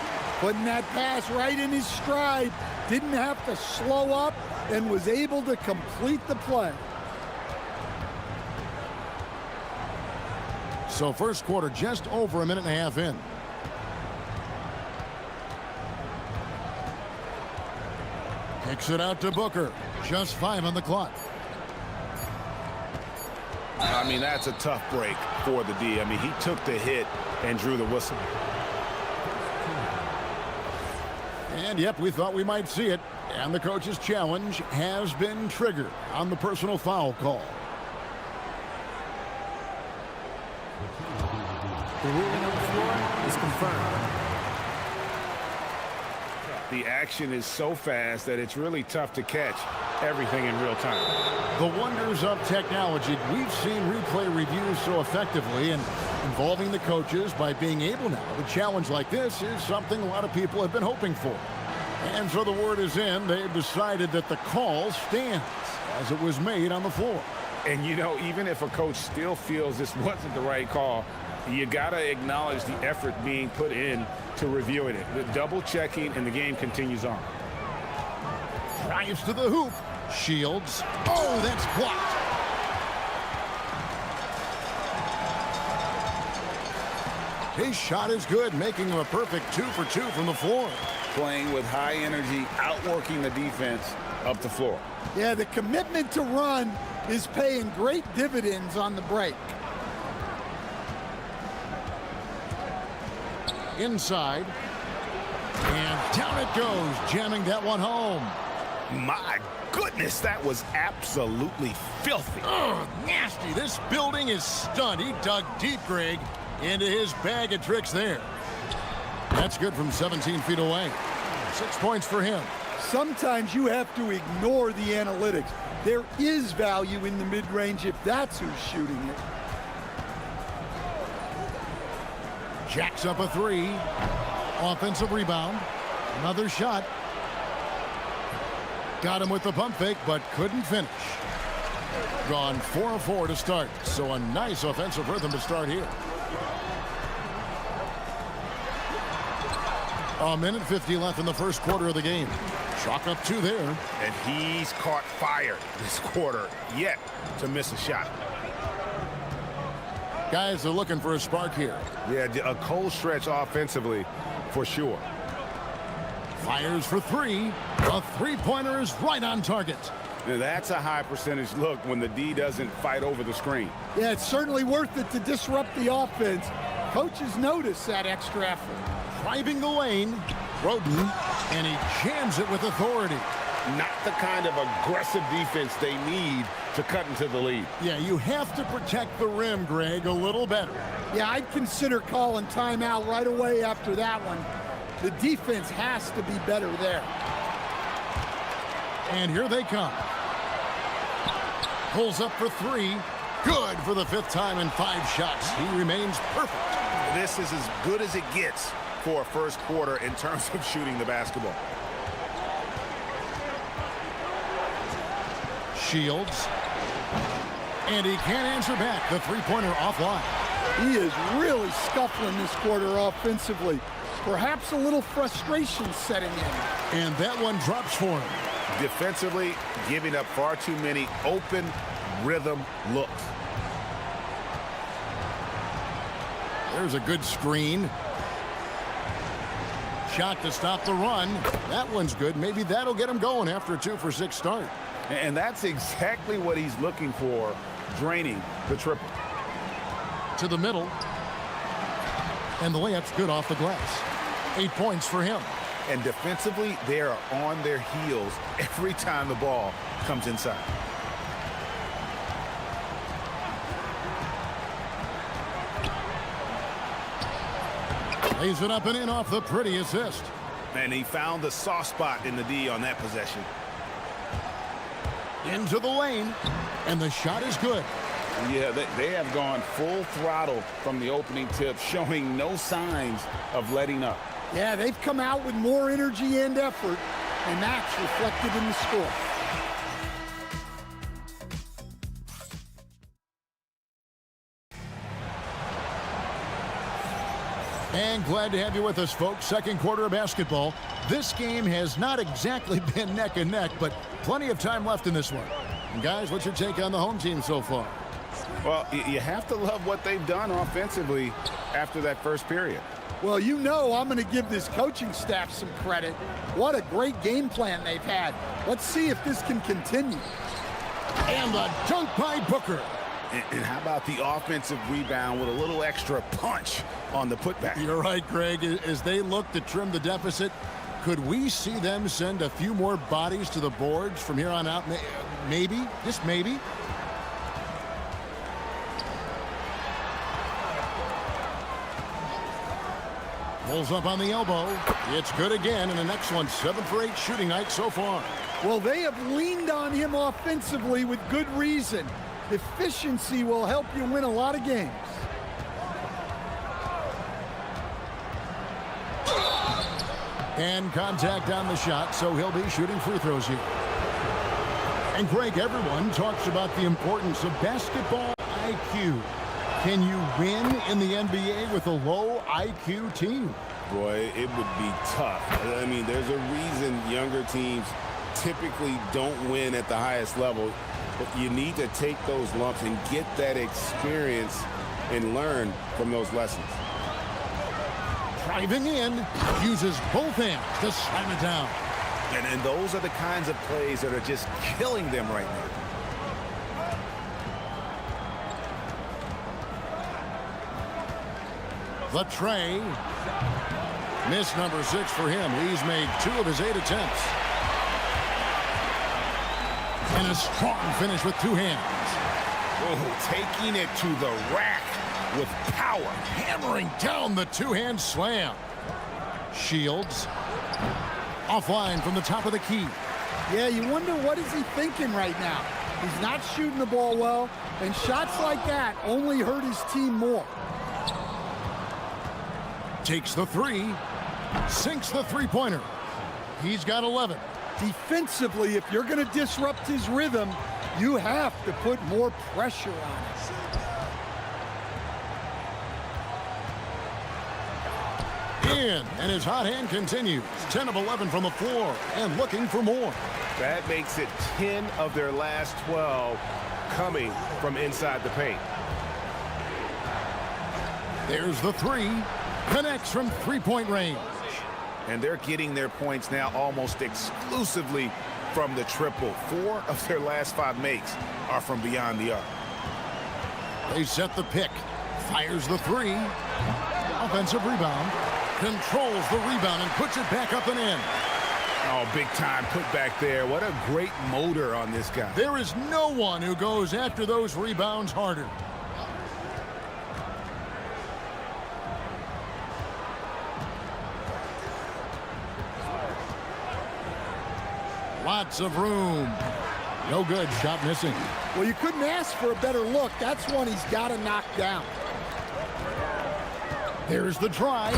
Putting that pass right in his stride, didn't have to slow up, and was able to complete the play. So first quarter just over a minute and a half in. Kicks it out to Booker. Just 5 on the clock. I mean, that's a tough break for the D. I mean, he took the hit and drew the whistle. And yep, we thought we might see it. And the coach's challenge has been triggered on the personal foul call. The ruling on the floor is confirmed. The action is so fast that it's really tough to catch everything in real time. The wonders of technology. We've seen replay reviews so effectively, and involving the coaches by being able now to challenge like this is something a lot of people have been hoping for. And so the word is in. They've decided that the call stands as it was made on the floor. And, you know, even if a coach still feels this wasn't the right call, you got to acknowledge the effort being put in to reviewing it. The double checking, and the game continues on. Drives to the hoop. Shields. Oh, that's blocked. His shot is good, making him a perfect 2 for 2 from the floor. Playing with high energy, outworking the defense up the floor. Yeah, the commitment to run is paying great dividends on the break. Inside. And down it goes, jamming that one home. My goodness, that was absolutely filthy. Oh, nasty. This building is stunned. He dug deep, Greg, into his bag of tricks there. That's good from 17 feet away. 6 points for him. Sometimes you have to ignore the analytics. There is value in the mid-range if that's who's shooting it. Jacks up a 3. Offensive rebound. Another shot. Got him with the pump fake, but couldn't finish. Gone 4 of 4 to start. So a nice offensive rhythm to start here. A minute 50 left in the first quarter of the game. Chalk up 2 there. And he's caught fire this quarter yet to miss a shot. Guys are looking for a spark here. Yeah, a cold stretch offensively for sure. Fires for 3. A three-pointer is right on target. Now, that's a high percentage look when the D doesn't fight over the screen. Yeah, it's certainly worth it to disrupt the offense. Coaches notice that extra effort. Driving the lane. Roden, and he jams it with authority. not the kind of aggressive defense they need to cut into the lead. Yeah, you have to protect the rim, Greg, a little better. Yeah, I'd consider calling timeout right away after that one. The defense has to be better there. And here they come. Pulls up for three. Good for the 5th time in 5 shots. He remains perfect. This is as good as it gets for a first quarter in terms of shooting the basketball. Shields. And he can't answer back. The three-pointer offline. He is really scuffling this quarter offensively. Perhaps a little frustration setting in. And that one drops for him. Defensively, giving up far too many open rhythm looks. There's a good screen. Shot to stop the run. That one's good. Maybe that'll get him going after a 2-for-6 start. And that's exactly what he's looking for, draining the triple. To the middle. And the layup's good off the glass. 8 points for him. And defensively, they are on their heels every time the ball comes inside. Lays it up and in off the pretty assist. And he found the soft spot in the D on that possession. Into the lane. And the shot is good. Yeah, they have gone full throttle from the opening tip, showing no signs of letting up. Yeah, they've come out with more energy and effort, and that's reflected in the score. And glad to have you with us, folks. Second quarter of basketball. This game has not exactly been neck and neck, but plenty of time left in this one. And guys, what's your take on the home team so far? Well, you have to love what they've done offensively after that first period. Well, you know I'm going to give this coaching staff some credit. What a great game plan they've had. Let's see if this can continue. And the dunk by Booker. And how about the offensive rebound with a little extra punch on the putback? You're right, Greg. As they look to trim the deficit, could we see them send a few more bodies to the boards from here on out? Maybe, just maybe. Pulls up on the elbow. It's good again, and an excellent 7 for 8 shooting night so far. Well, they have leaned on him offensively with good reason. Efficiency will help you win a lot of games. And contact on the shot, so he'll be shooting free throws here. And Greg, everyone talks about the importance of basketball IQ. Can you win in the NBA with a low IQ team? Boy, it would be tough. I mean, there's a reason younger teams typically don't win at the highest level. But you need to take those lumps and get that experience and learn from those lessons. Driving in, uses both hands to slam it down. And those are the kinds of plays that are just killing them right now. The tray. Miss number 6 for him. He's made 2 of his 8 attempts. And a strong finish with 2 hands. Oh, taking it to the rack with power. Hammering down the 2-hand slam. Shields. Offline from the top of the key. Yeah, you wonder what is he thinking right now. He's not shooting the ball well, and shots like that only hurt his team more. Takes the 3. Sinks the 3-pointer. He's got 11. Defensively, if you're going to disrupt his rhythm, you have to put more pressure on it. In, and his hot hand continues. 10 of 11 from the floor, and looking for more. That makes it 10 of their last 12 coming from inside the paint. There's the 3. Connects from 3-point range. And they're getting their points now almost exclusively from the triple. 4 of their last 5 makes are from beyond the arc. They set the pick. Fires the 3. Offensive rebound. Controls the rebound and puts it back up and in. Oh, big time put back there. What a great motor on this guy. There is no one who goes after those rebounds harder. Lots of room. No good. Shot missing. Well, you couldn't ask for a better look. That's one he's got to knock down. There's the try.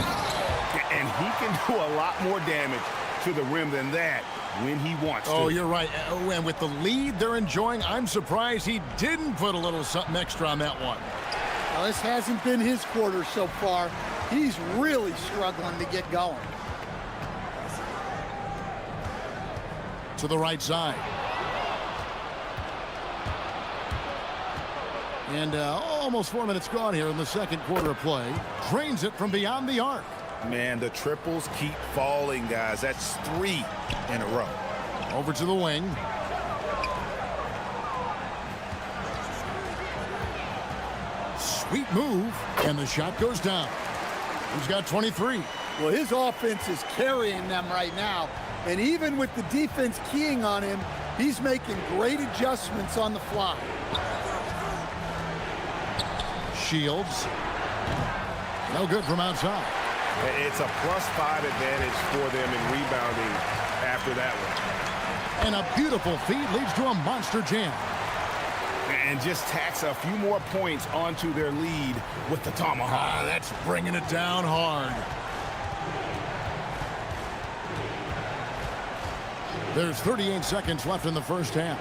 And he can do a lot more damage to the rim than that when he wants to. Oh, you're right. And with the lead they're enjoying, I'm surprised he didn't put a little something extra on that one. Now, this hasn't been his quarter so far. He's really struggling to get going. To the right side. And almost 4 minutes gone here in the second quarter of play. Drains it from beyond the arc. Man, the triples keep falling, guys. That's 3 in a row. Over to the wing. Sweet move. And the shot goes down. He's got 23. Well, his offense is carrying them right now. And even with the defense keying on him, he's making great adjustments on the fly. Shields. No good from outside. It's a +5 advantage for them in rebounding after that one. And a beautiful feed leads to a monster jam. And just tacks a few more points onto their lead with the tomahawk. That's bringing it down hard. There's 38 seconds left in the first half.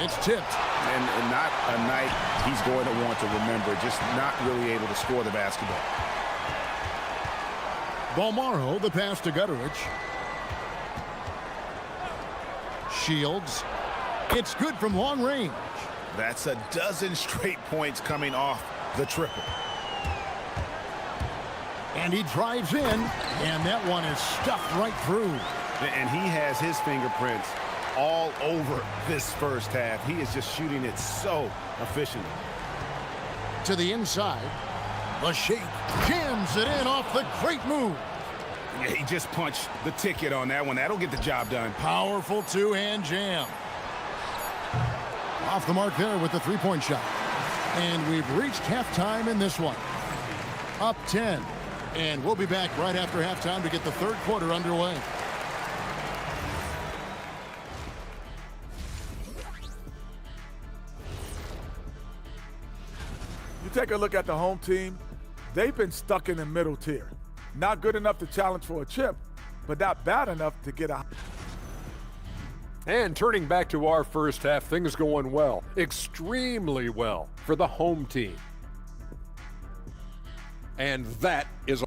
It's tipped. And not a night he's going to want to remember, just not really able to score the basketball. Balmaro, the pass to Gutterich. Shields. It's good from long range. That's a dozen straight points coming off the triple. And he drives in, and that one is stuffed right through. And he has his fingerprints all over this first half. He is just shooting it so efficiently. To the inside. The Sheik jams it in off the great move. Yeah, he just punched the ticket on that one. That'll get the job done. Powerful two-hand jam. Off the mark there with the three-point shot. And we've reached halftime in this one. Up 10. And we'll be back right after halftime to get the third quarter underway. You take a look at the home team, they've been stuck in the middle tier. Not good enough to challenge for a chip, but not bad enough to get a... And turning back to our first half, things going well, extremely well for the home team. And that is...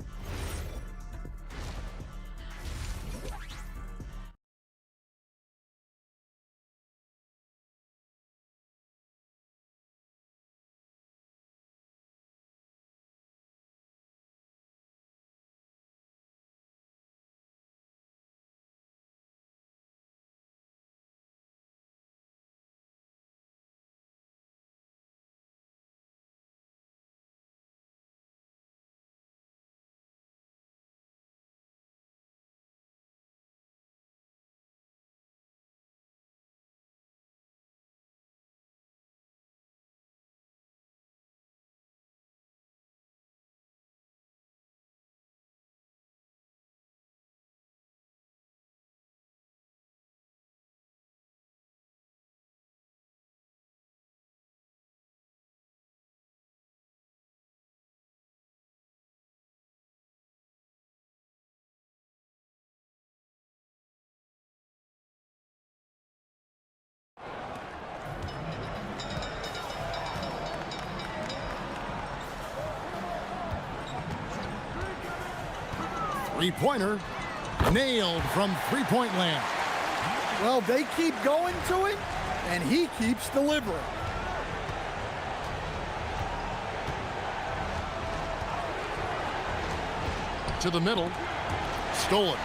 Three-pointer nailed from three-point land. Well, they keep going to him, and he keeps delivering. To the middle. Stolen.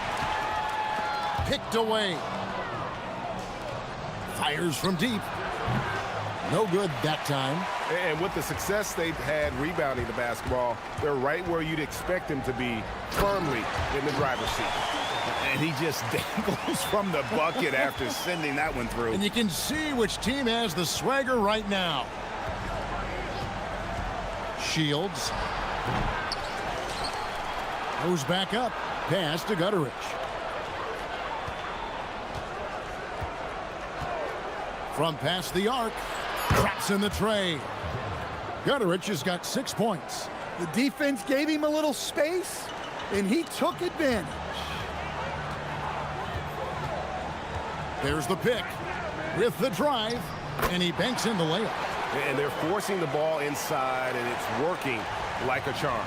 Picked away. Fires from deep. No good that time. And with the success they've had rebounding the basketball, they're right where you'd expect them to be, firmly in the driver's seat. And he just dangles from the bucket after sending that one through. And you can see which team has the swagger right now. Shields. Goes back up. Pass to Gutteridge. From past the arc. Traps in the tray. Gutteridge has got 6 points. The defense gave him a little space, and he took advantage. There's the pick with the drive, and he banks in the layup. And they're forcing the ball inside, and it's working like a charm.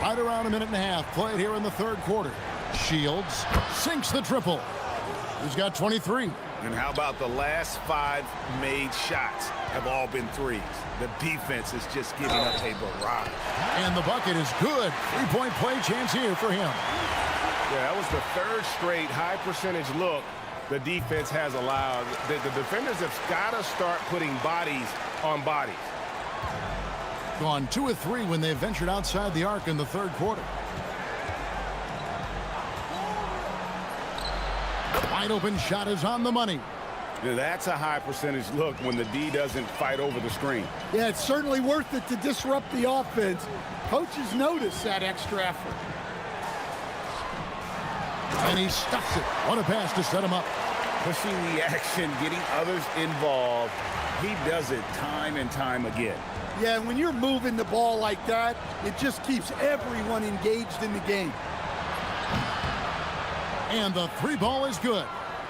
Right around a minute and a half played here in the third quarter. Shields sinks the triple. He's got 23. And how about the last 5 made shots have all been threes? The defense is just giving up a barrage. And the bucket is good. 3-point play chance here for him. Yeah, that was the 3rd straight high percentage look the defense has allowed. The defenders have got to start putting bodies on bodies. Gone 2 of 3 when they ventured outside the arc in the third quarter. Wide open shot is on the money. Yeah, that's a high percentage look when the D doesn't fight over the screen. Yeah, it's certainly worth it to disrupt the offense. Coaches notice that extra effort. And he stuffs it. What a pass to set him up. Pushing the action, getting others involved. He does it time and time again. Yeah, when you're moving the ball like that, it just keeps everyone engaged in the game. And the 3 ball is good.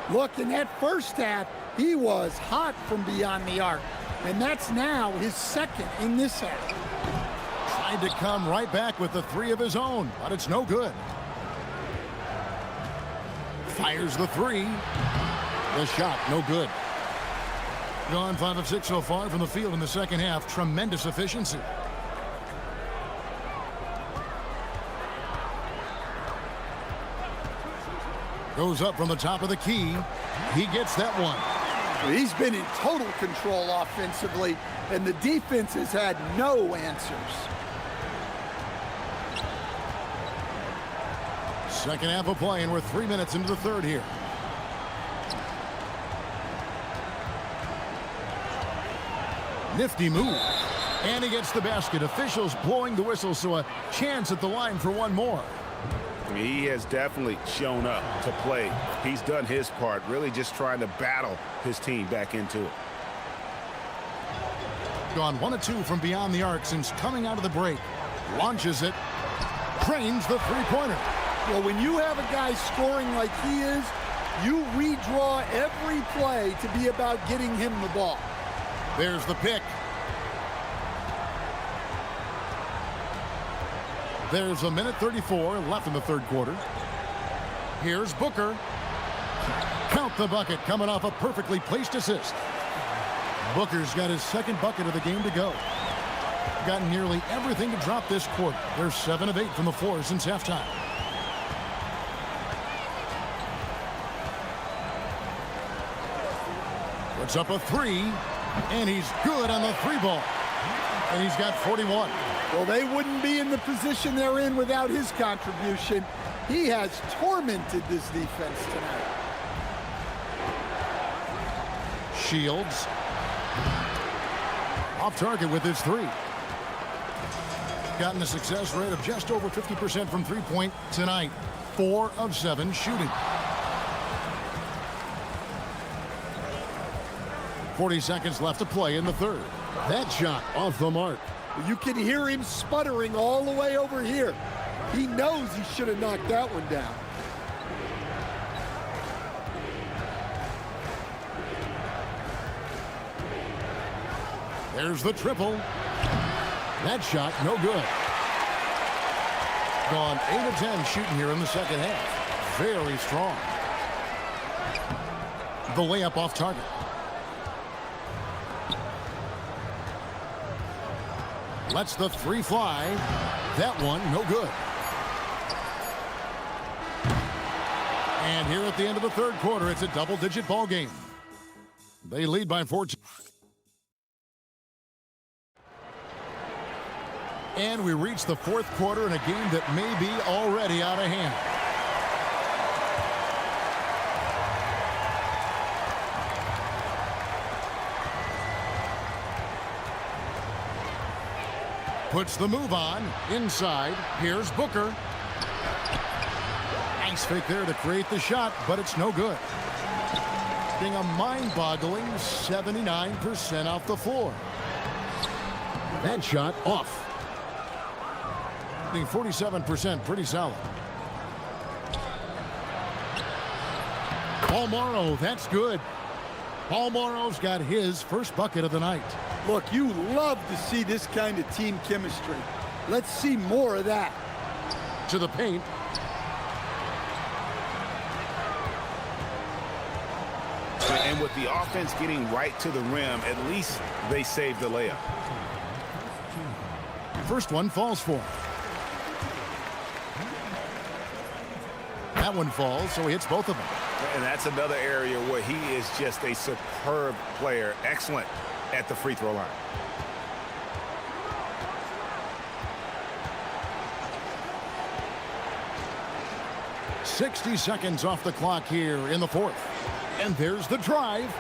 Look, in that first half, he was hot from beyond the arc. And that's now his 2nd in this half. Tried to come right back with the 3 of his own, but it's no good. Fires the 3. The shot, no good. Gone 5 of 6 so far from the field in the second half. Tremendous efficiency. Goes up from the top of the key. He gets that one. He's been in total control offensively, and the defense has had no answers. Second half of play, and we're 3 minutes into the third here. Nifty move. And he gets the basket. Officials blowing the whistle, so a chance at the line for one more. He has definitely shown up to play. He's done his part, really just trying to battle his team back into it. Gone 1 of 2 from beyond the arc since coming out of the break. Launches it. Trains the three-pointer. Well, when you have a guy scoring like he is, you redraw every play to be about getting him the ball. There's the pick. There's a minute 34 left in the third quarter. Here's Booker. Count the bucket coming off a perfectly placed assist. Booker's got his 2nd bucket of the game to go. Gotten nearly everything to drop this quarter. They're 7 of 8 from the floor since halftime. Puts up a 3, and he's good on the 3 ball. And he's got 41. Well, they wouldn't be in the position they're in without his contribution. He has tormented this defense tonight. Shields. Off target with his 3. Gotten a success rate of just over 50% from three-point tonight. 4 of 7 shooting. 40 seconds left to play in the third. That shot off the mark. You can hear him sputtering all the way over here. He knows he should have knocked that one down. There's the triple. That shot, no good. Gone 8 of 10 shooting here in the second half. Very strong. The layup off target. Lets the 3 fly. That one, no good. And here at the end of the third quarter, it's a double-digit ball game. They lead by 14. And we reach the fourth quarter in a game that may be already out of hand. Puts the move on. Inside. Here's Booker. Nice fake there to create the shot, but it's no good. Being a mind-boggling 79% off the floor. That shot off. Being 47%, pretty solid. Paul Morrow, that's good. Paul Morrow's got his first bucket of the night. Look, you love to see this kind of team chemistry. Let's see more of that. To the paint. And with the offense getting right to the rim, at least they saved the layup. First one falls for him. That one falls, so he hits both of them. And that's another area where he is just a superb player. Excellent at the free throw line. .60 seconds off the clock here in the fourth. And there's the drive.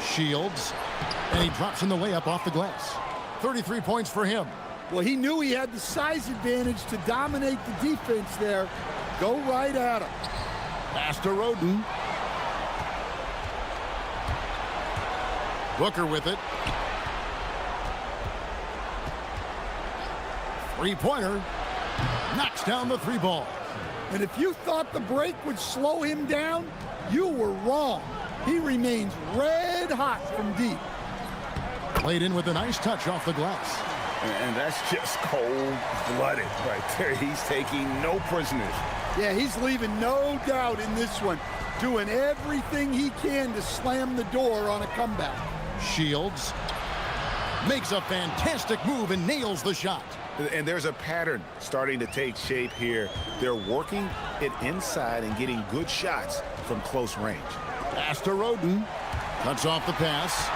Shields. And he drops in the layup off the glass. 33 points for him. Well, he knew he had the size advantage to dominate the defense there. Go right at him. Pass to Roden. Booker with it. Three-pointer. Knocks down the three ball. And if you thought the break would slow him down, you were wrong. He remains red hot from deep. Played in with a nice touch off the glass. And that's just cold-blooded right there. He's taking no prisoners. Yeah, he's leaving no doubt in this one. Doing everything he can to slam the door on a comeback. Shields makes a fantastic move and nails the shot. And there's a pattern starting to take shape here. They're working it inside and getting good shots from close range. Pass to Roden. Cuts off the pass.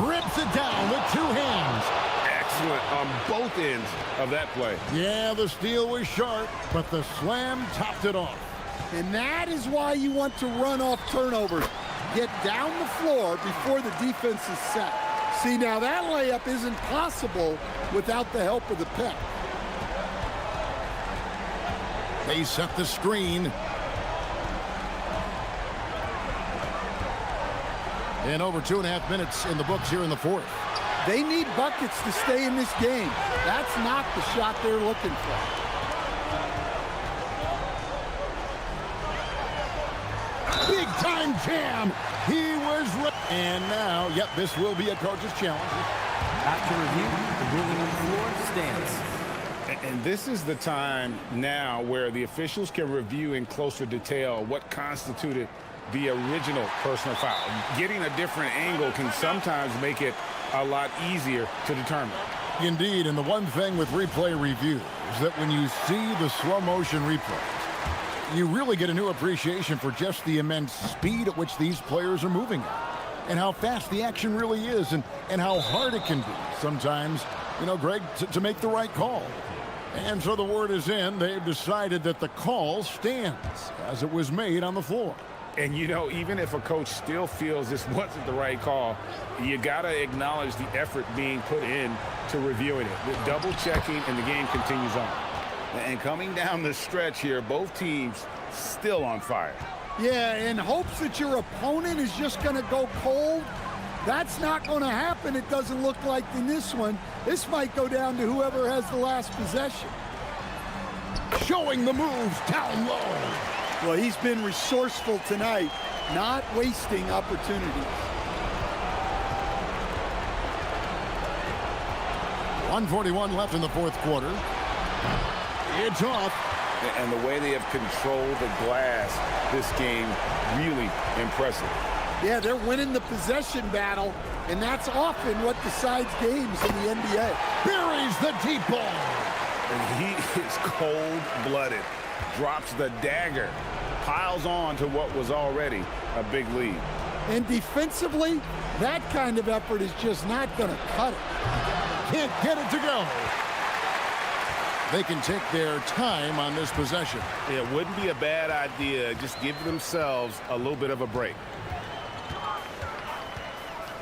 Rips it down with two hands. Excellent on both ends of that play. Yeah, the steal was sharp, but the slam topped it off. And that is why you want to run off turnovers. Get down the floor before the defense is set. See, now that layup isn't possible without the help of the pick. They set the screen. And over 2.5 minutes in the books here in the fourth. They need buckets to stay in this game. That's not the shot they're looking for. Big time jam. He was and now, yep, this will be a coach's challenge. After review, the ruling on the floor stands. And this is the time now where the officials can review in closer detail what constituted the original personal foul. Getting a different angle can sometimes make it a lot easier to determine. Indeed, and the one thing with replay review is that when you see the slow motion replays, you really get a new appreciation for just the immense speed at which these players are moving at, and how fast the action really is, and how hard it can be sometimes, you know, Greg, to make the right call. And so the word is in. They've decided that the call stands as it was made on the floor. And, you know, even if a coach still feels this wasn't the right call, you got to acknowledge the effort being put in to reviewing it. The double checking, and the game continues on. And coming down the stretch here, both teams still on fire. Yeah, in hopes that your opponent is just going to go cold. That's not going to happen, it doesn't look like, in this one. This might go down to whoever has the last possession. Showing the moves down low. Well, he's been resourceful tonight, not wasting opportunities. 1:41 left in the fourth quarter. It's off. And the way they have controlled the glass this game, really impressive. Yeah, they're winning the possession battle, and that's often what decides games in the NBA. Buries the deep ball. And he is cold-blooded. Drops the dagger. Piles on to what was already a big lead. And defensively, that kind of effort is just not going to cut it. Can't get it to go. They can take their time on this possession. It wouldn't be a bad idea. Just give themselves a little bit of a break.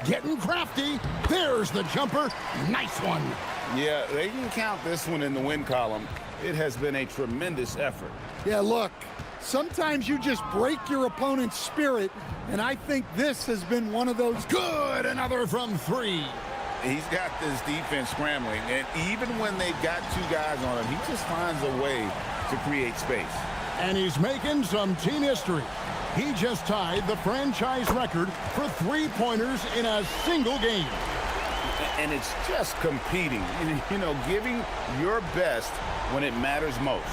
Getting crafty. There's the jumper. Nice one. Yeah, they can count this one in the win column. It has been a tremendous effort. Yeah, look, sometimes you just break your opponent's spirit, and I think this has been one of those. Good, another from three. He's got this defense scrambling, and even when they've got two guys on him, he just finds a way to create space. And he's making some team history. He just tied the franchise record for three-pointers in a single game. And it's just competing, you know, giving your best when it matters most.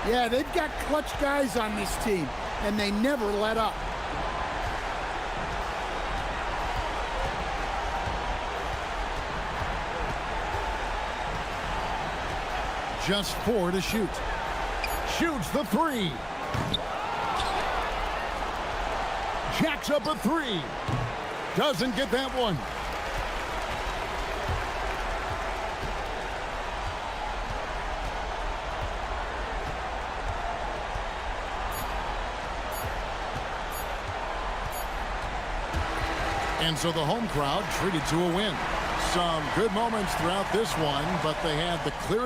Yeah, they've got clutch guys on this team, and they never let up. Just 4 to shoot. Shoots the three. Jacks up a three. Doesn't get that one. And so the home crowd treated to a win. Some good moments throughout this one, but they had the clear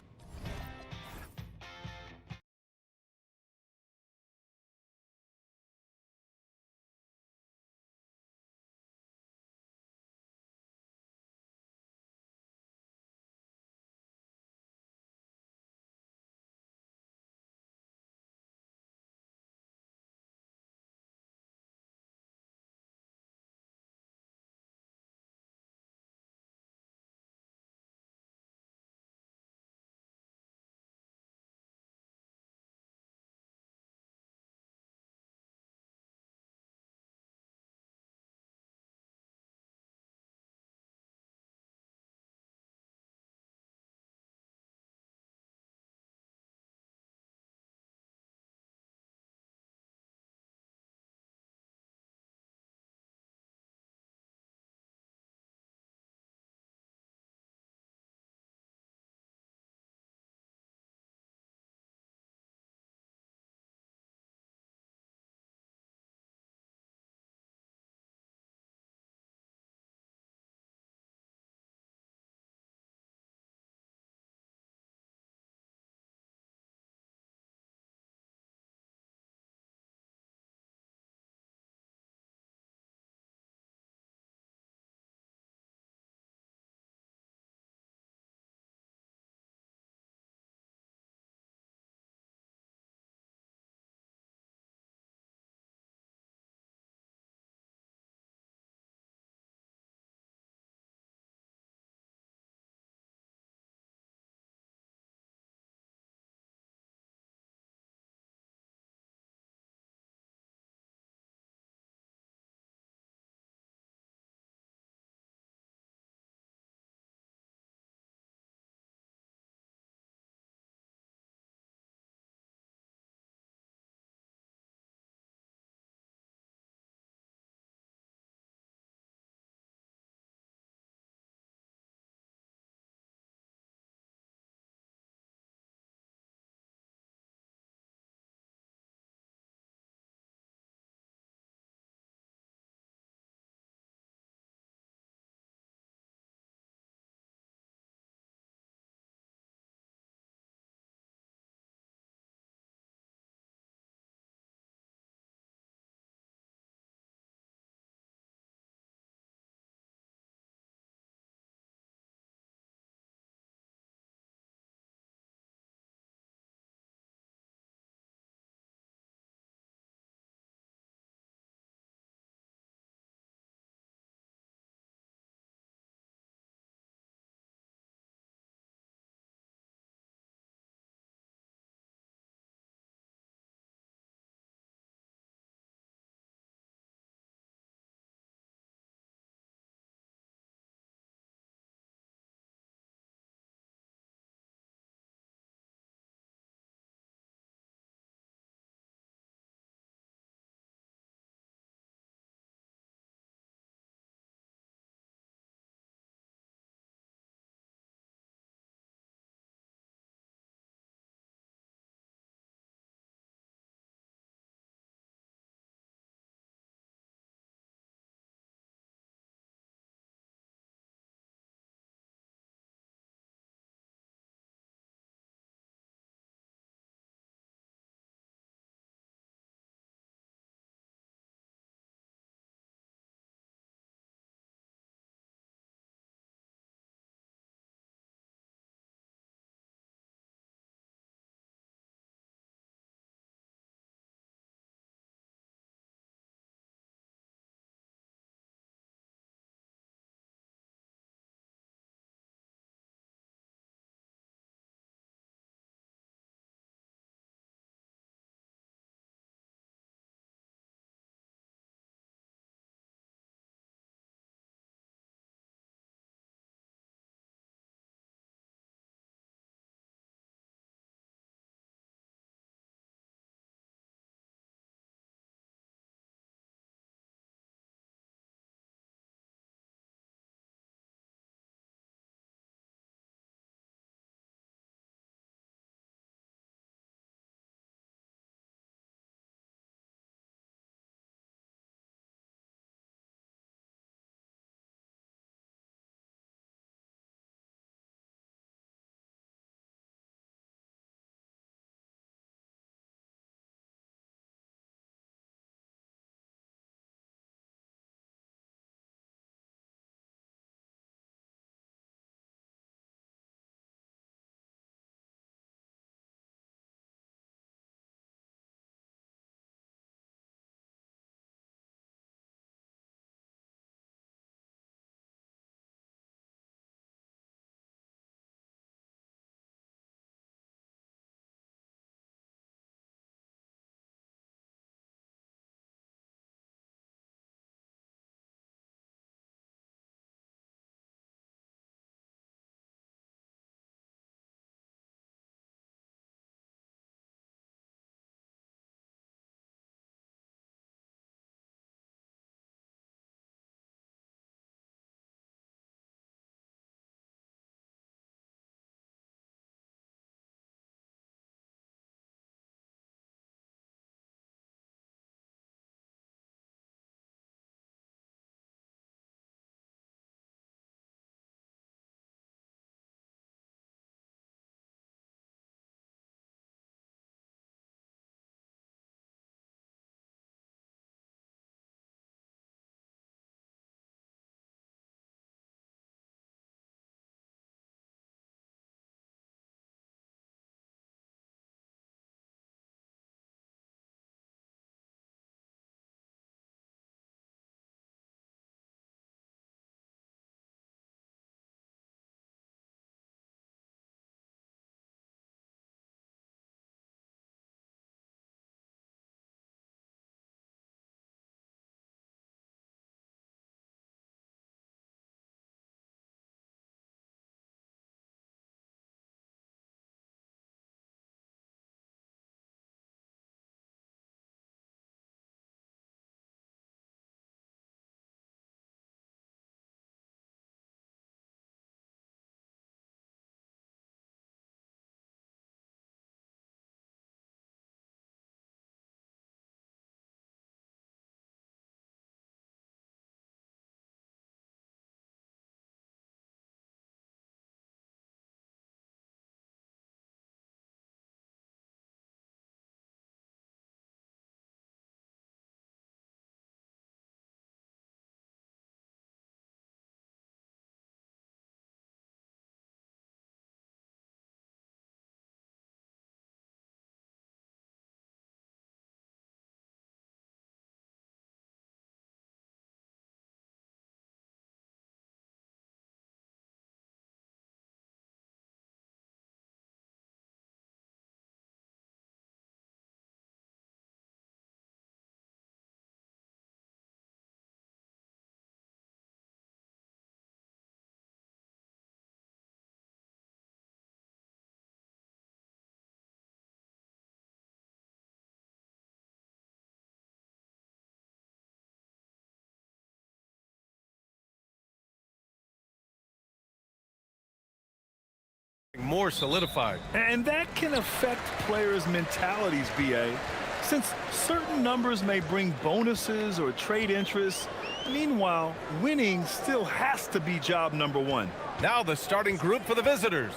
more solidified. And that can affect players' mentalities, BA. Since certain numbers may bring bonuses or trade interests, meanwhile, winning still has to be job number one. Now the starting group for the visitors.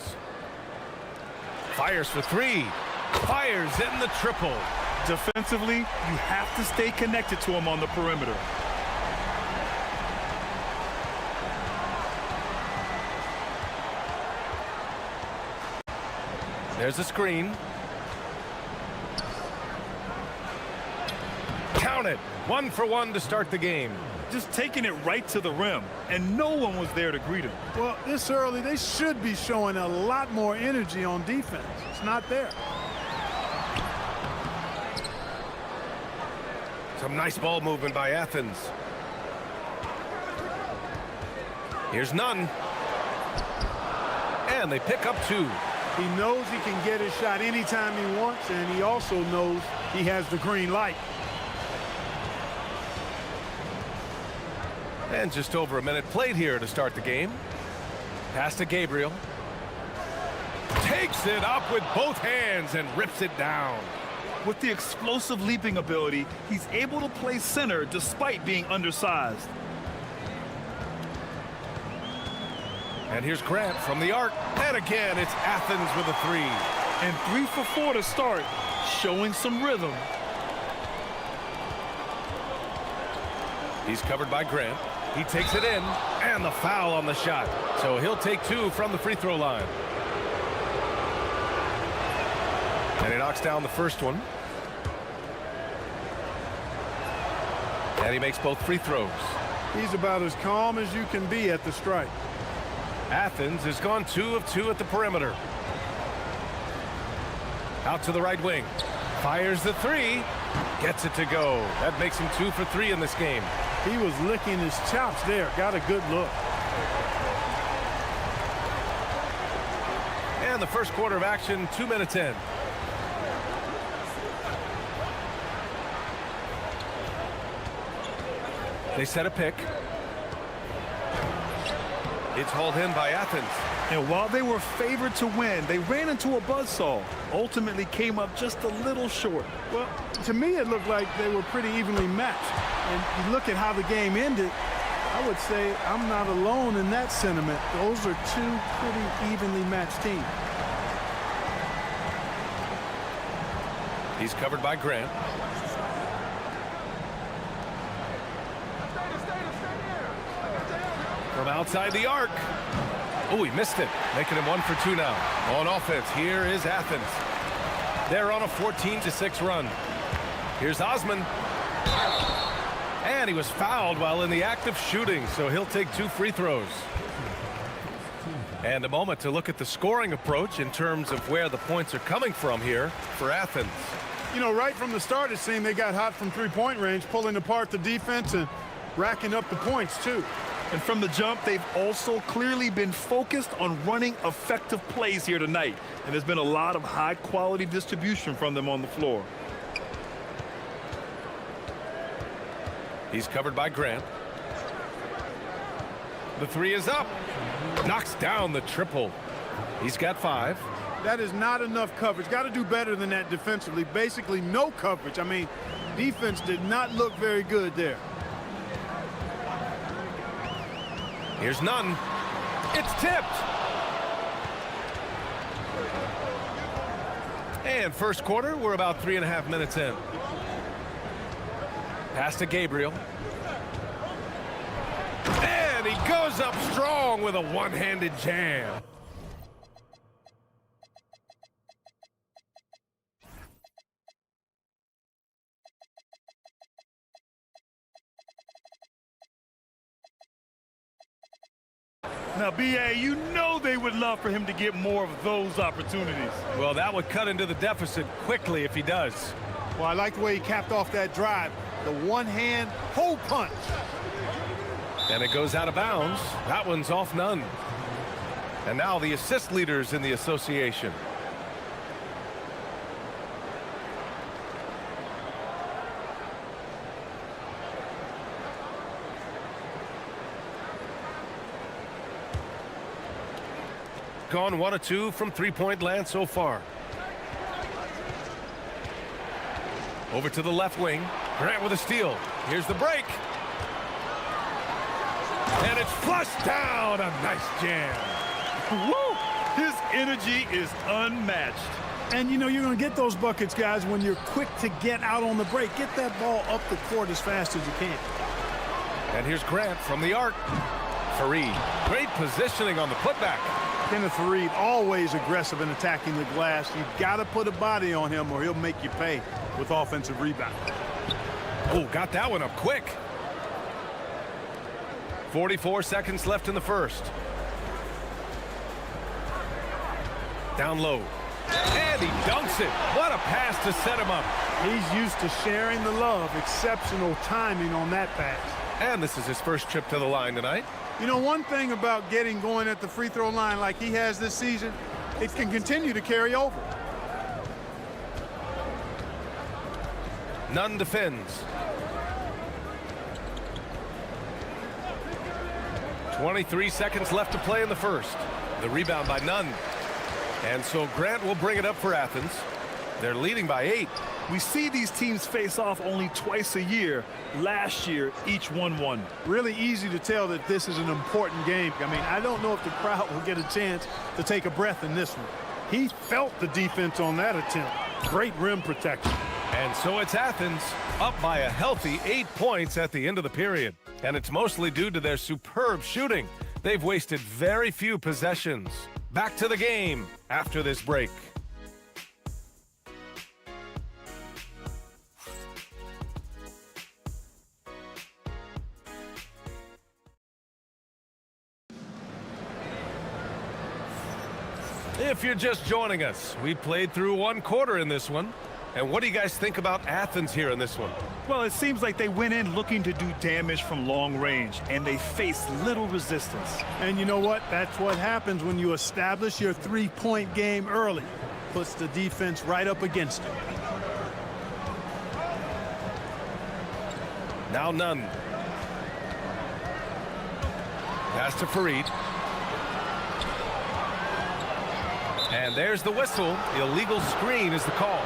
Fires for three. Fires in the triple. Defensively, you have to stay connected to him on the perimeter. There's a screen. Count it. 1 for 1 to start the game. Just taking it right to the rim, and no one was there to greet him. Well, this early, they should be showing a lot more energy on defense. It's not there. Some nice ball movement by Athens. Here's none. And they pick up 2. He knows he can get his shot anytime he wants, and he also knows he has the green light. And just over a minute played here to start the game. Pass to Gabriel. Takes it up with both hands and rips it down. With the explosive leaping ability, he's able to play center despite being undersized. And here's Grant from the arc. And again, it's Athens with a 3. And 3 for 4 to start, showing some rhythm. He's covered by Grant. He takes it in, and the foul on the shot. So he'll take 2 from the free throw line. And he knocks down the first one. And he makes both free throws. He's about as calm as you can be at the strike. Athens has gone 2 of 2 at the perimeter. Out to the right wing. Fires the 3. Gets it to go. That makes him 2 for 3 in this game. He was licking his chops there. Got a good look. And the first quarter of action, 2 minutes in. They set a pick. It's hauled in by Athens. And while they were favored to win, they ran into a buzzsaw. Ultimately came up just a little short. Well, to me, it looked like they were pretty evenly matched. And you look at how the game ended, I would say I'm not alone in that sentiment. Those are 2 pretty evenly matched teams. He's covered by Grant. From outside the arc. Oh, he missed it. Making him 1 for 2 now. On offense, here is Athens. They're on a 14-6 run. Here's Osman. And he was fouled while in the act of shooting, so he'll take 2 free throws. And a moment to look at the scoring approach in terms of where the points are coming from here for Athens. You know, right from the start, it seemed they got hot from three-point range, pulling apart the defense and racking up the points, too. And from the jump, they've also clearly been focused on running effective plays here tonight. And there's been a lot of high-quality distribution from them on the floor. He's covered by Grant. The 3 is up. Knocks down the triple. He's got 5. That is not enough coverage. Got to do better than that defensively. Basically no coverage. I mean, defense did not look very good there. Here's none. It's tipped. And first quarter, we're about 3.5 minutes in. Pass to Gabriel. And he goes up strong with a one-handed jam. Now, BA, you know they would love for him to get more of those opportunities. Well, that would cut into the deficit quickly if he does. Well, I like the way he capped off that drive. The one-hand hole punch. And it goes out of bounds. That one's off none. And now the assist leaders in the association. gone 1 of 2 from three-point land so far. Over to the left wing. Grant with a steal. Here's the break. And it's flushed down. A nice jam. Woo! His energy is unmatched. And, you know, you're going to get those buckets, guys, when you're quick to get out on the break. Get that ball up the court as fast as you can. And here's Grant from the arc. Fareed. Great positioning on the putback. Kenneth Fareed, always aggressive in attacking the glass. You've got to put a body on him or he'll make you pay with offensive rebound. Oh, got that one up quick. 44 seconds left in the first. Down low. And he dunks it. What a pass to set him up. He's used to sharing the love. Exceptional timing on that pass. And this is his first trip to the line tonight. You know, one thing about getting going at the free throw line like he has this season, it can continue to carry over. Nunn defends. 23 seconds left to play in the first. The rebound by Nunn. And so Grant will bring it up for Athens. They're leading by 8. We see these teams face off only twice a year. Last year, each won. Really easy to tell that this is an important game. I mean, I don't know if the crowd will get a chance to take a breath in this one. He felt the defense on that attempt. Great rim protection. And so it's Athens up by a healthy 8 points at the end of the period. And it's mostly due to their superb shooting. They've wasted very few possessions. Back to the game after this break. If you're just joining us, we played through 1 quarter in this one. And what do you guys think about Athens here in this one? Well, it seems like they went in looking to do damage from long range, and they faced little resistance. And you know what? That's what happens when you establish your three-point game early. Puts the defense right up against it. Now Nunn. Pass to Fareed. And there's the whistle. Illegal screen is the call.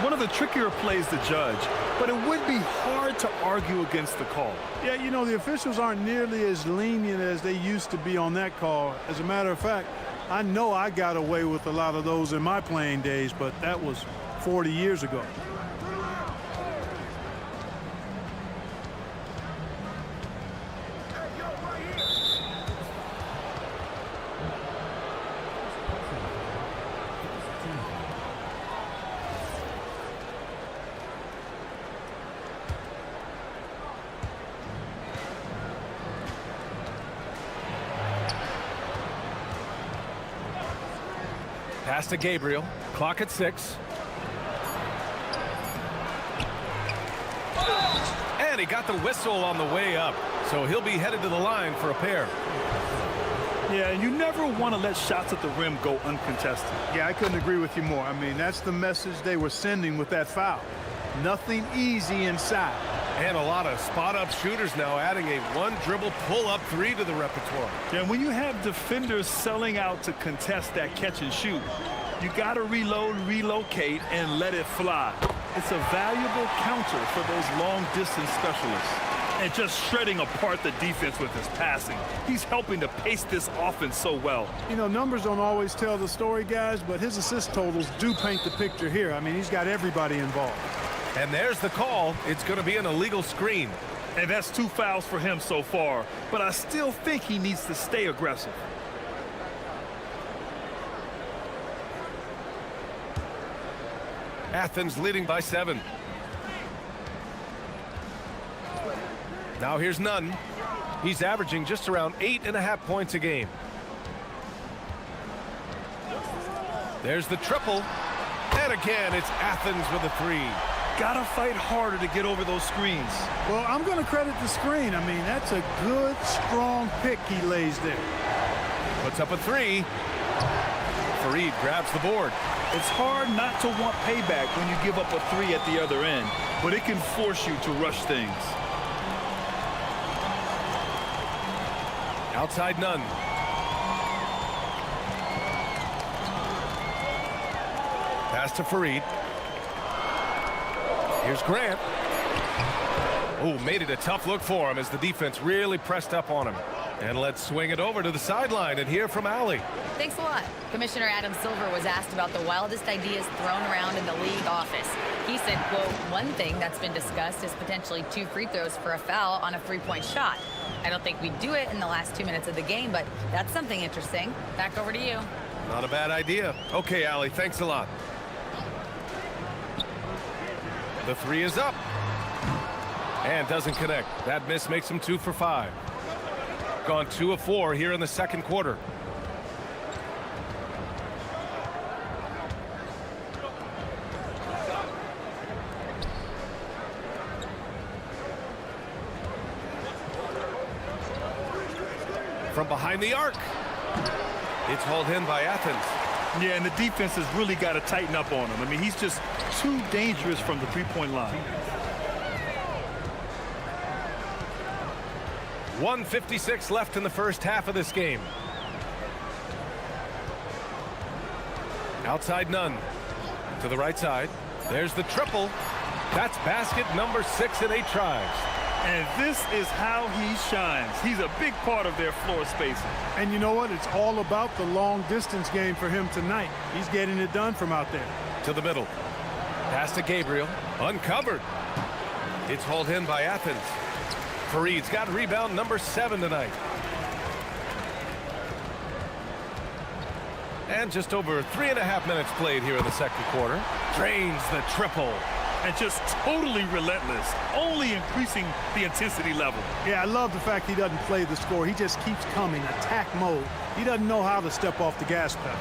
One of the trickier plays to judge, but it would be hard to argue against the call. Yeah, you know, the officials aren't nearly as lenient as they used to be on that call. As a matter of fact, I know I got away with a lot of those in my playing days, but that was 40 years ago. Pass to Gabriel. Clock at 6. And he got the whistle on the way up. So he'll be headed to the line for a pair. Yeah, and you never want to let shots at the rim go uncontested. Yeah, I couldn't agree with you more. I mean, that's the message they were sending with that foul. Nothing easy inside. And a lot of spot-up shooters now, adding a one-dribble pull-up 3 to the repertoire. Yeah, when you have defenders selling out to contest that catch and shoot, you got to reload, relocate, and let it fly. It's a valuable counter for those long-distance specialists. And just shredding apart the defense with his passing. He's helping to pace this offense so well. You know, numbers don't always tell the story, guys, but his assist totals do paint the picture here. I mean, he's got everybody involved. And there's the call. It's going to be an illegal screen. And that's 2 fouls for him so far. But I still think he needs to stay aggressive. Athens leading by 7. Now here's Nunn. He's averaging just around 8.5 points a game. There's the triple. And again, it's Athens with a 3. Gotta fight harder to get over those screens. Well, I'm going to credit the screen. I mean, that's a good, strong pick he lays there. Puts up a 3. Fareed grabs the board. It's hard not to want payback when you give up a 3 at the other end, but it can force you to rush things. Outside Nunn. Pass to Fareed. Here's Grant. Oh, made it a tough look for him as the defense really pressed up on him. And let's swing it over to the sideline and hear from Allie. Thanks a lot. Commissioner Adam Silver was asked about the wildest ideas thrown around in the league office. He said, quote, one thing that's been discussed is potentially 2 free throws for a foul on a 3-point shot. I don't think we'd do it in the last 2 minutes of the game, but that's something interesting. Back over to you. Not a bad idea. Okay, Allie, thanks a lot. The 3 is up. And doesn't connect. That miss makes him 2 for 5. Gone 2 of 4 here in the second quarter. From behind the arc. It's hauled in by Athens. Yeah, and the defense has really got to tighten up on him. I mean, he's just too dangerous from the three-point line. 1:56 left in the first half of this game. Outside none. To the right side. There's the triple. That's basket number 6 in 8 tries. And this is how he shines. He's a big part of their floor spacing. And you know what? It's all about the long distance game for him tonight. He's getting it done from out there. To the middle. Pass to Gabriel. Uncovered. It's hauled in by Athens. Fareed's got rebound number 7 tonight. And just over 3.5 minutes played here in the second quarter. Drains the triple. And just totally relentless, only increasing the intensity level. Yeah, I love the fact he doesn't play the score. He just keeps coming, attack mode. He doesn't know how to step off the gas pedal.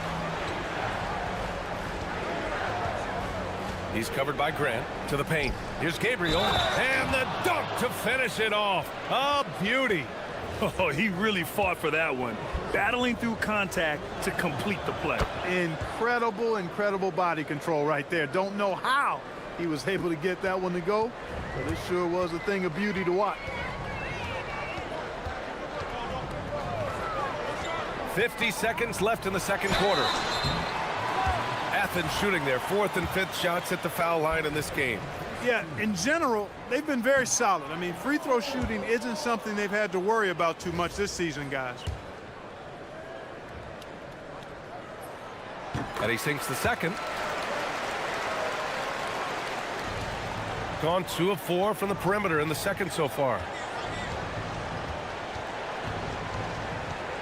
He's covered by Grant. To the paint. Here's Gabriel. And the dunk to finish it off. A beauty. Oh, he really fought for that one. Battling through contact to complete the play. Incredible body control right there. Don't know how he was able to get that one to go, but it sure was a thing of beauty to watch. 50 seconds left in the second quarter. Athens shooting their 4th and 5th shots at the foul line in this game. Yeah, in general, they've been very solid. I mean, free throw shooting isn't something they've had to worry about too much this season, guys. And he sinks the second. Gone 2 of 4 from the perimeter in the second so far.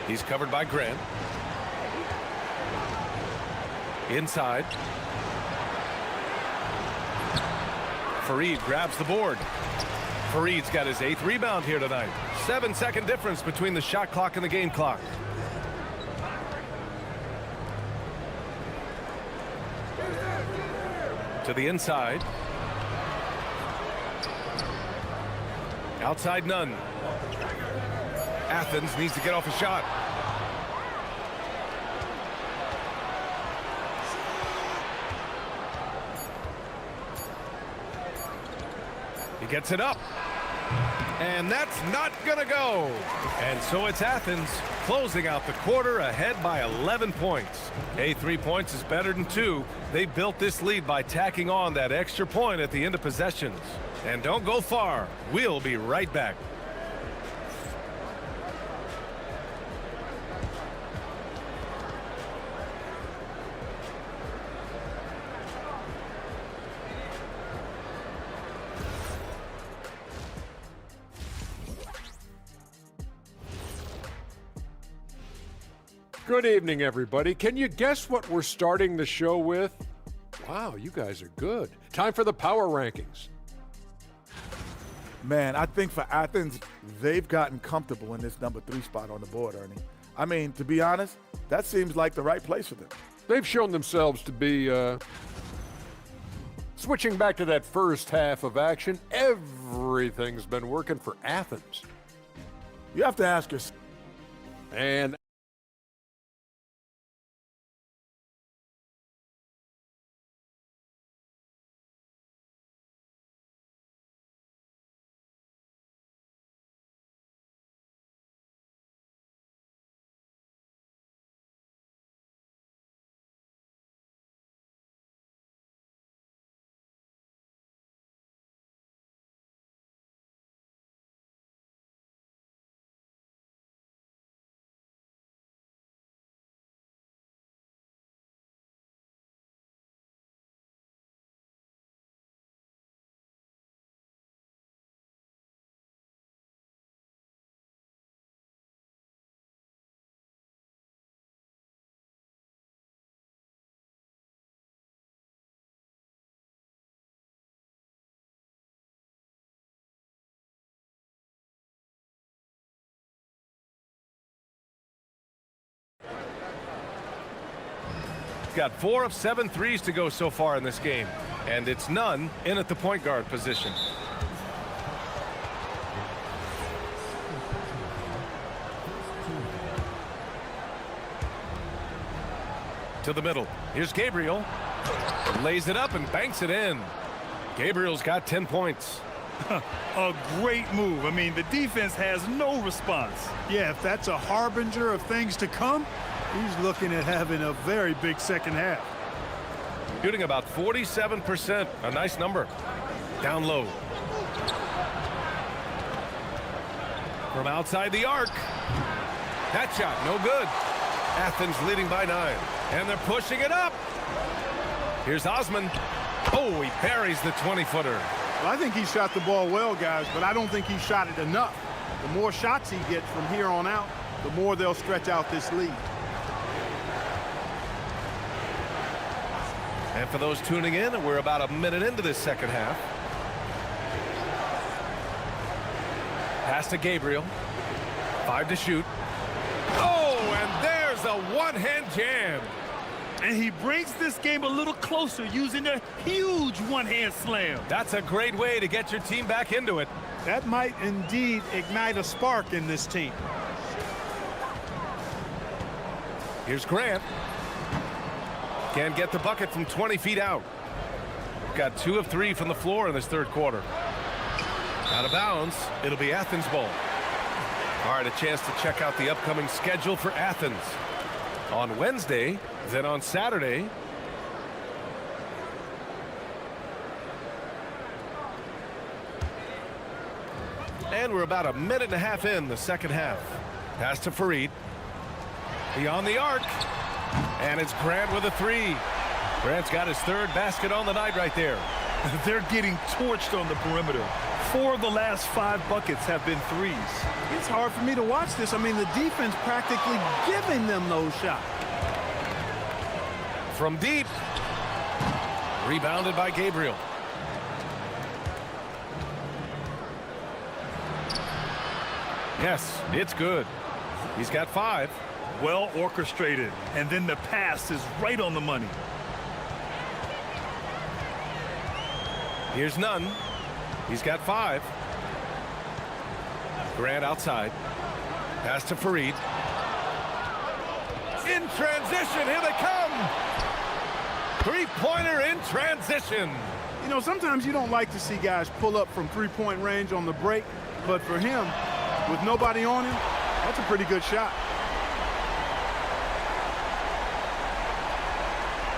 He's covered by Grant. Inside. Fareed grabs the board. Fareed's got his 8th rebound here tonight. 7-second difference between the shot clock and the game clock. To the inside. Outside none. Athens needs to get off a shot. He gets it up. And that's not going to go. And so it's Athens closing out the quarter ahead by 11 points. Hey, 3 points is better than 2. They built this lead by tacking on that extra point at the end of possessions. And don't go far. We'll be right back. Good evening, everybody. Can you guess what we're starting the show with? Wow, you guys are good. Time for the power rankings. Man, I think for Athens, they've gotten comfortable in this number 3 spot on the board, Ernie. I mean, to be honest, that seems like the right place for them. They've shown themselves to be switching back to that first half of action. Everything's been working for Athens. You have to ask yourself. And got 4 of 7 threes to go so far in this game. And it's none in at the point guard position. To the middle. Here's Gabriel. Lays it up and banks it in. Gabriel's got 10 points. A great move. I mean, the defense has no response. Yeah, if that's a harbinger of things to come, he's looking at having a very big second half. Shooting about 47%. A nice number. Down low. From outside the arc. That shot, no good. Athens leading by 9. And they're pushing it up. Here's Osman. Oh, he buries the 20-footer. Well, I think he shot the ball well, guys, but I don't think he shot it enough. The more shots he gets from here on out, the more they'll stretch out this lead. And for those tuning in, we're about a minute into this second half. Pass to Gabriel. 5 to shoot. Oh, and there's a one-hand jam. And he brings this game a little closer using a huge one-hand slam. That's a great way to get your team back into it. That might indeed ignite a spark in this team. Here's Grant. Can't get the bucket from 20 feet out. Got 2 of 3 from the floor in this third quarter. Out of bounds. It'll be Athens ball. All right, a chance to check out the upcoming schedule for Athens. On Wednesday, then on Saturday. And we're about a minute and a half in the second half. Pass to Farid. Beyond the arc. And it's Grant with a 3. Grant's got his 3rd basket on the night right there. They're getting torched on the perimeter. 4 of the last 5 buckets have been 3s. It's hard for me to watch this. I mean, the defense practically giving them those shots. From deep. Rebounded by Gabriel. Yes, it's good. He's got 5. Well orchestrated. And then the pass is right on the money. Here's Nunn. He's got 5. Grant outside. Pass to Farid. In transition, here they come. 3-pointer in transition. You know, sometimes you don't like to see guys pull up from 3-point range on the break, but for him, with nobody on him, that's a pretty good shot.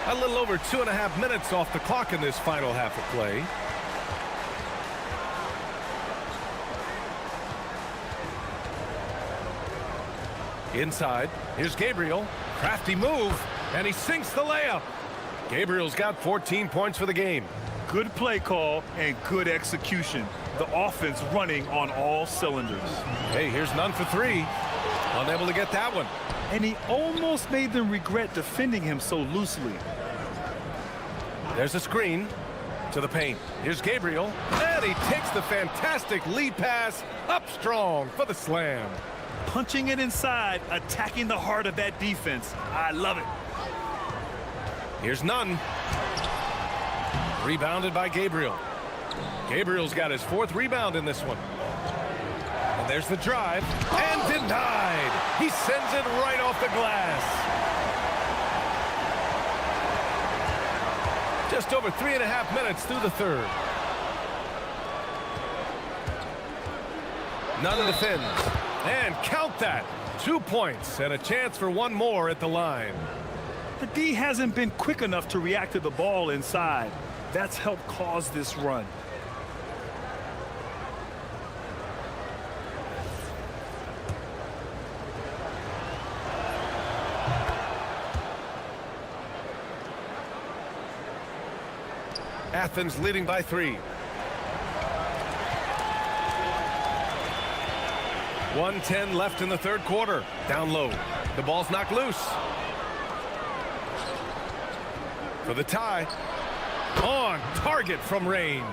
A little over 2.5 minutes off the clock in this final half of play. Inside, here's Gabriel. Crafty move, and he sinks the layup. Gabriel's got 14 points for the game. Good play call and good execution. The offense running on all cylinders. Hey, here's Nunn for 3. Unable to get that one. And he almost made them regret defending him so loosely. There's a screen to the paint. Here's Gabriel, and he takes the fantastic lead pass up strong for the slam. Punching it inside, attacking the heart of that defense. I love it. Here's Nunn. Rebounded by Gabriel. Gabriel's got his 4th rebound in this one. And there's the drive, and denied. He sends it right off the glass. Just over 3.5 minutes through the third. Nunn defends. And count that. 2 points and a chance for one more at the line. The D hasn't been quick enough to react to the ball inside. That's helped cause this run. Athens leading by 3. 1:10 left in the third quarter. Down low. The ball's knocked loose. For the tie. On target from range.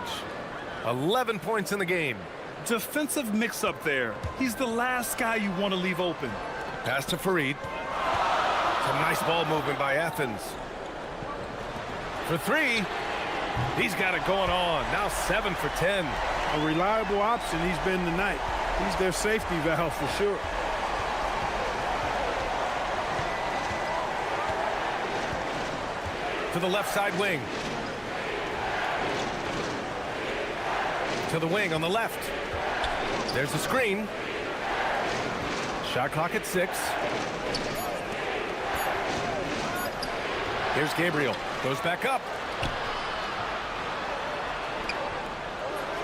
11 points in the game. Defensive mix-up there. He's the last guy you want to leave open. Pass to Farid. Some nice ball movement by Athens. For three. He's got it going on. Now 7 for 10. A reliable option he's been tonight. He's their safety valve for sure. To the left side wing. To the wing on the left. There's the screen. Shot clock at 6. Here's Gabriel. Goes back up.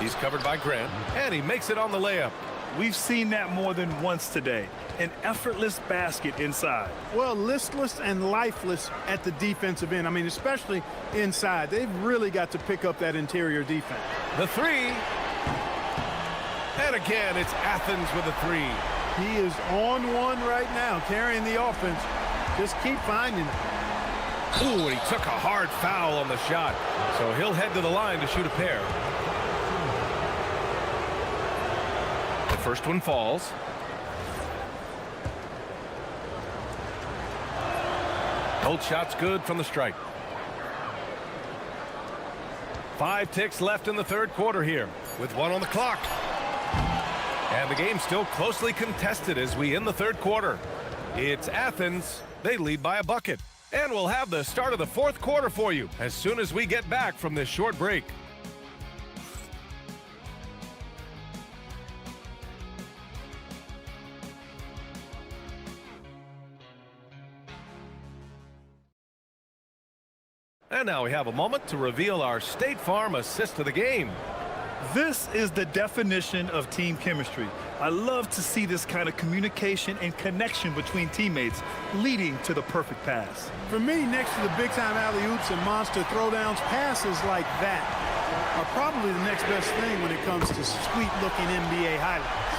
He's covered by Grant, and he makes it on the layup. We've seen that more than once today. An effortless basket inside. Well, listless and lifeless at the defensive end. I mean, especially inside. They've really got to pick up that interior defense. The three. And again, it's Athens with a three. He is on one right now, carrying the offense. Just keep finding it. Ooh, and he took a hard foul on the shot. So he'll head to the line to shoot a pair. The first one falls. Both shots good from the strike. 5 ticks left in the third quarter here, with 1 on the clock. And the game's still closely contested as we end the third quarter. It's Athens. They lead by a bucket. And we'll have the start of the fourth quarter for you as soon as we get back from this short break. And now we have a moment to reveal our State Farm assist of the game. This is the definition of team chemistry. I love to see this kind of communication and connection between teammates leading to the perfect pass. For me, next to the big-time alley-oops and monster throwdowns, passes like that are probably the next best thing when it comes to sweet-looking NBA highlights.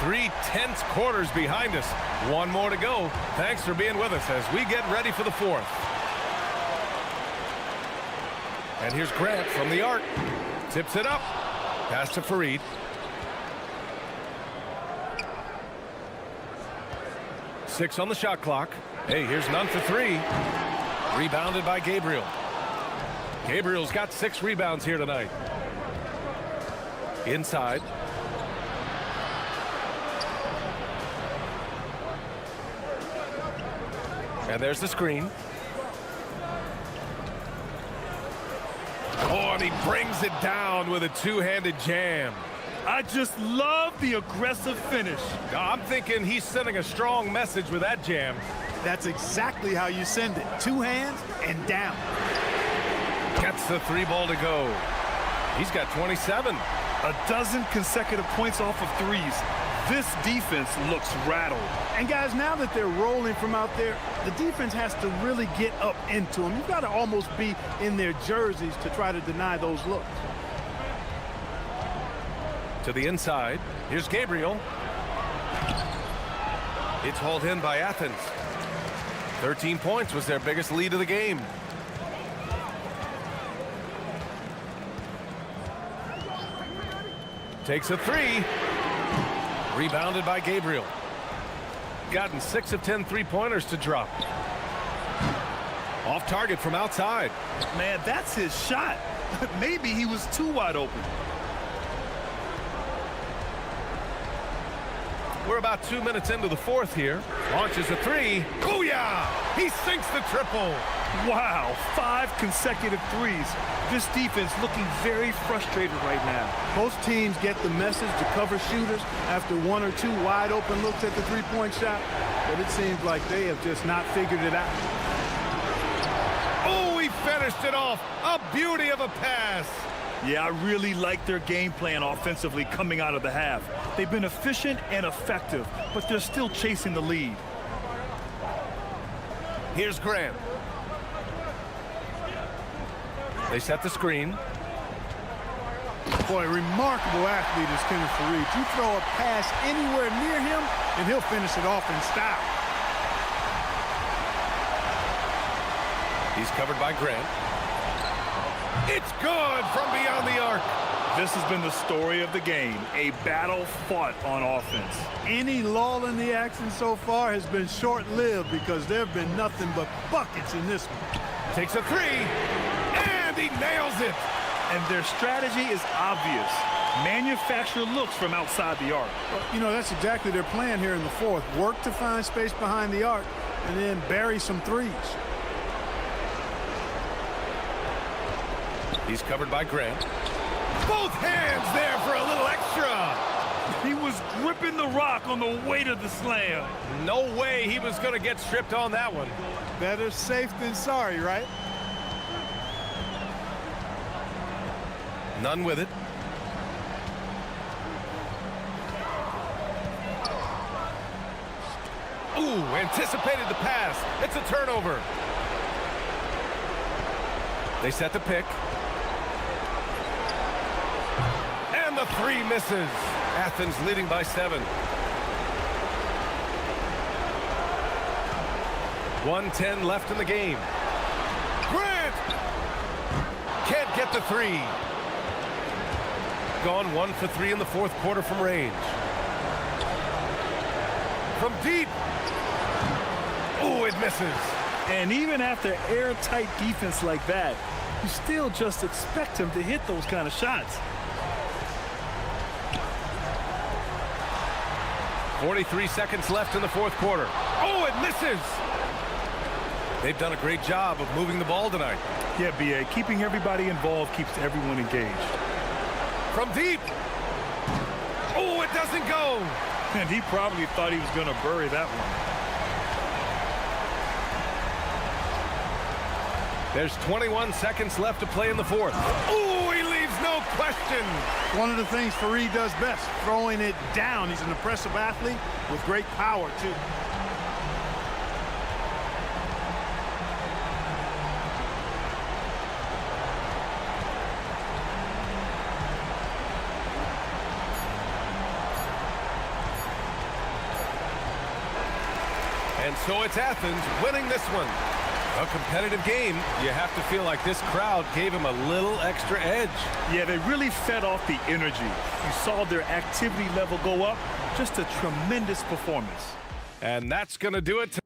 3 tense quarters behind us. 1 more to go. Thanks for being with us as we get ready for the fourth. And here's Grant from the arc. Tips it up. Pass to Fareed. Six on the shot clock. Hey, here's none for 3. Rebounded by Gabriel. Gabriel's got 6 rebounds here tonight. Inside. And there's the screen. Oh, and he brings it down with a 2-handed jam. I just love the aggressive finish. I'm thinking he's sending a strong message with that jam. That's exactly how you send it. 2 hands and down. Gets the 3 ball to go. He's got 27. A dozen consecutive points off of threes. This defense looks rattled. And guys, now that they're rolling from out there, the defense has to really get up into them. You've got to almost be in their jerseys to try to deny those looks. To the inside. Here's Gabriel. It's hauled in by Athens. 13 points was their biggest lead of the game. Takes a 3. Rebounded by Gabriel. Gotten 6 of 10 3-pointers to drop. Off target from outside. Man, that's his shot. Maybe he was too wide open. We're about 2 minutes into the fourth here. Launches a 3. Booyah! He sinks the triple. Wow, 5 consecutive threes. This defense looking very frustrated right now. Most teams get the message to cover shooters after 1 or 2 wide open looks at the three-point shot, but it seems like they have just not figured it out. Oh, he finished it off. A beauty of a pass. Yeah, I really like their game plan offensively coming out of the half. They've been efficient and effective, but they're still chasing the lead. Here's Grant. They set the screen. Boy, remarkable athlete is Kenneth Fareed. You throw a pass anywhere near him, and he'll finish it off in style. He's covered by Grant. It's good from beyond the arc. This has been the story of the game, a battle fought on offense. Any lull in the action so far has been short-lived because there have been nothing but buckets in this one. Takes a three, and he nails it. And their strategy is obvious. Manufacture looks from outside the arc. Well, you know, that's exactly their plan here in the fourth. Work to find space behind the arc and then bury some threes. He's covered by Grant. Both hands there for a little extra. He was gripping the rock on the weight of the slam. No way he was going to get stripped on that one. Better safe than sorry, right? None with it. Ooh, anticipated the pass. It's a turnover. They set the pick. And the three misses. Athens leading by 7. 1:10 left in the game. Grant! Can't get the three. Gone 1 for 3 in the fourth quarter from range. From deep. Oh, it misses. And even after airtight defense like that, you still just expect him to hit those kind of shots. 43 seconds left in the fourth quarter. Oh, it misses. They've done a great job of moving the ball tonight. Yeah, B.A., keeping everybody involved keeps everyone engaged. From deep. Oh, it doesn't go. And he probably thought he was going to bury that one. There's 21 seconds left to play in the fourth. Oh, he leaves no question. One of the things Fareed does best, throwing it down. He's an impressive athlete with great power, too. And so it's Athens winning this one. A competitive game. You have to feel like this crowd gave him a little extra edge. Yeah, they really fed off the energy. You saw their activity level go up. Just a tremendous performance. And that's going to do it.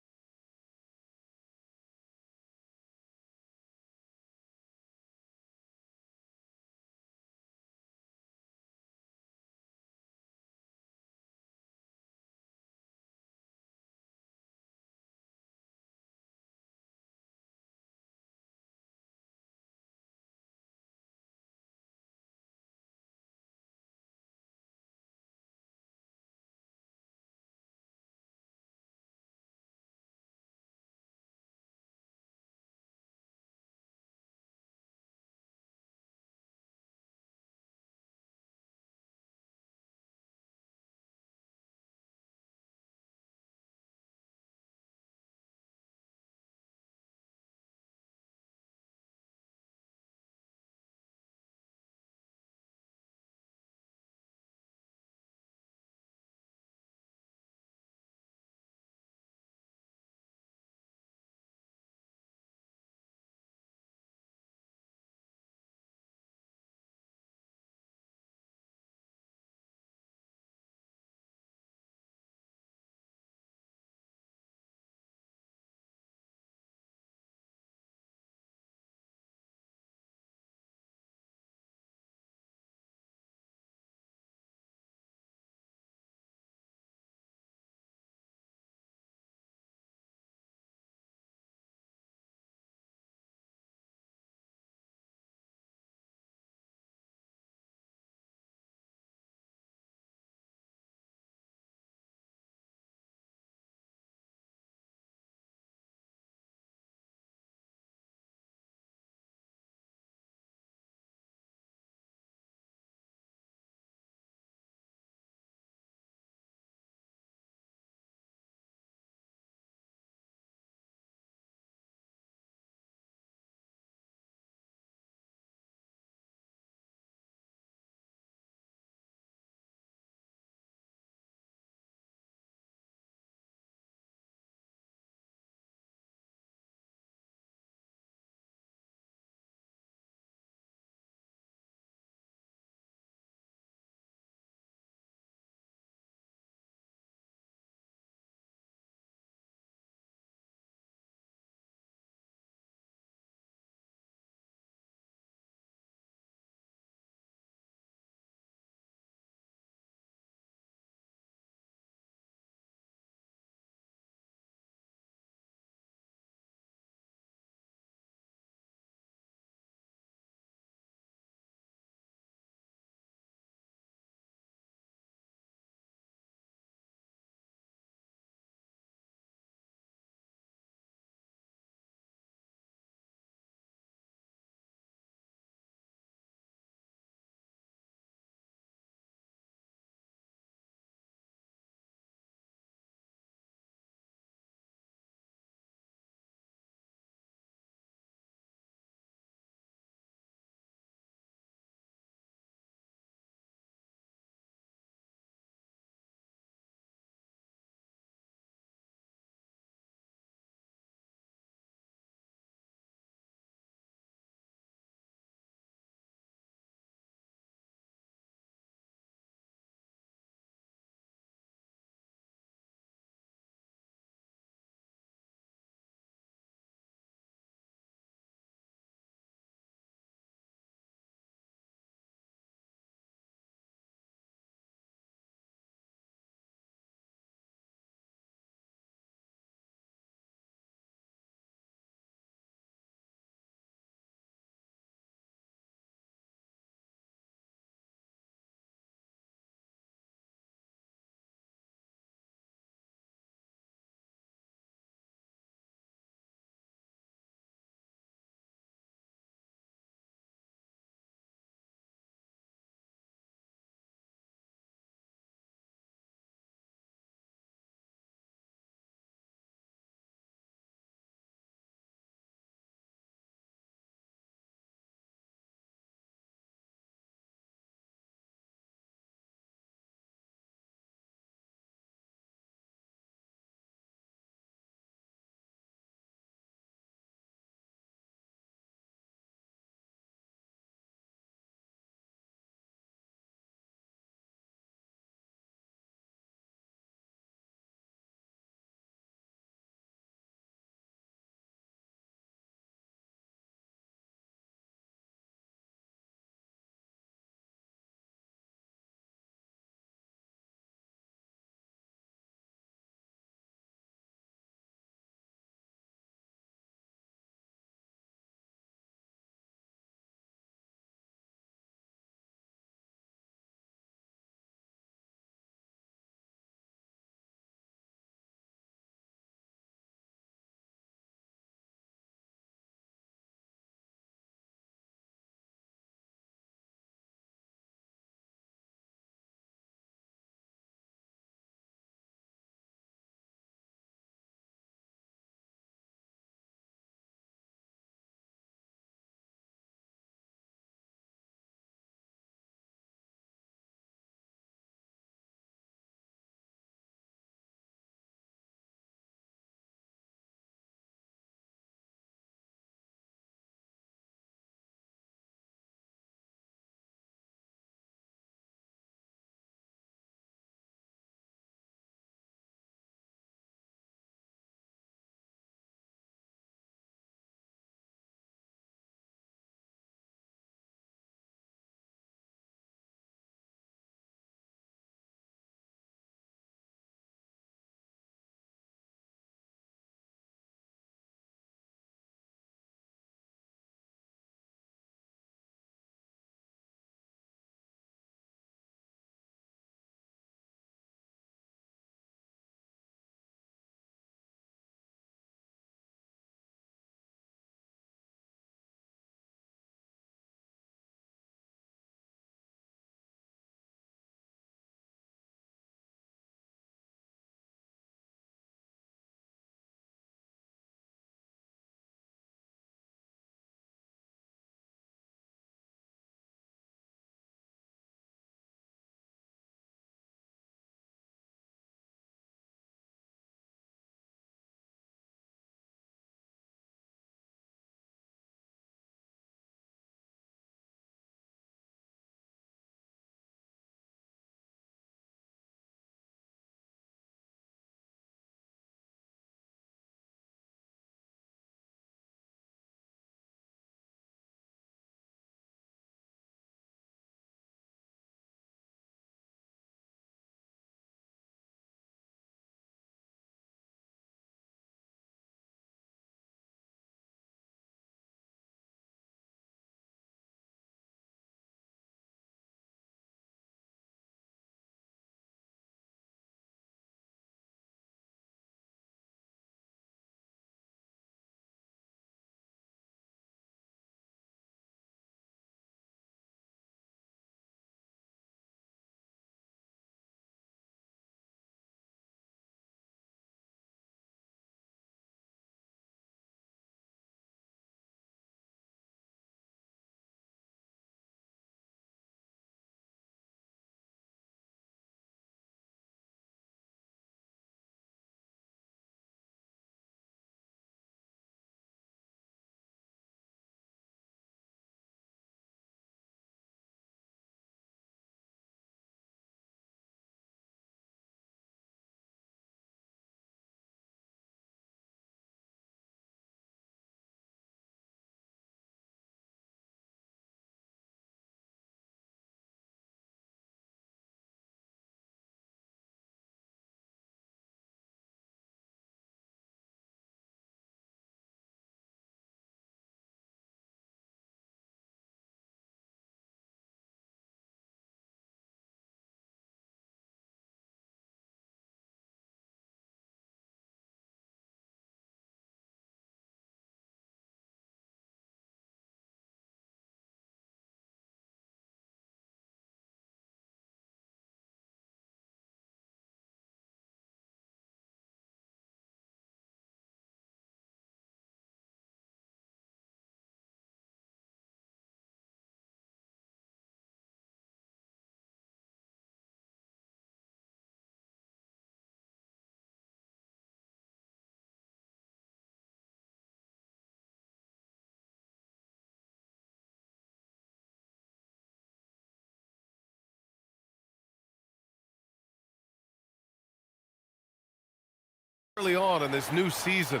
Early on in this new season,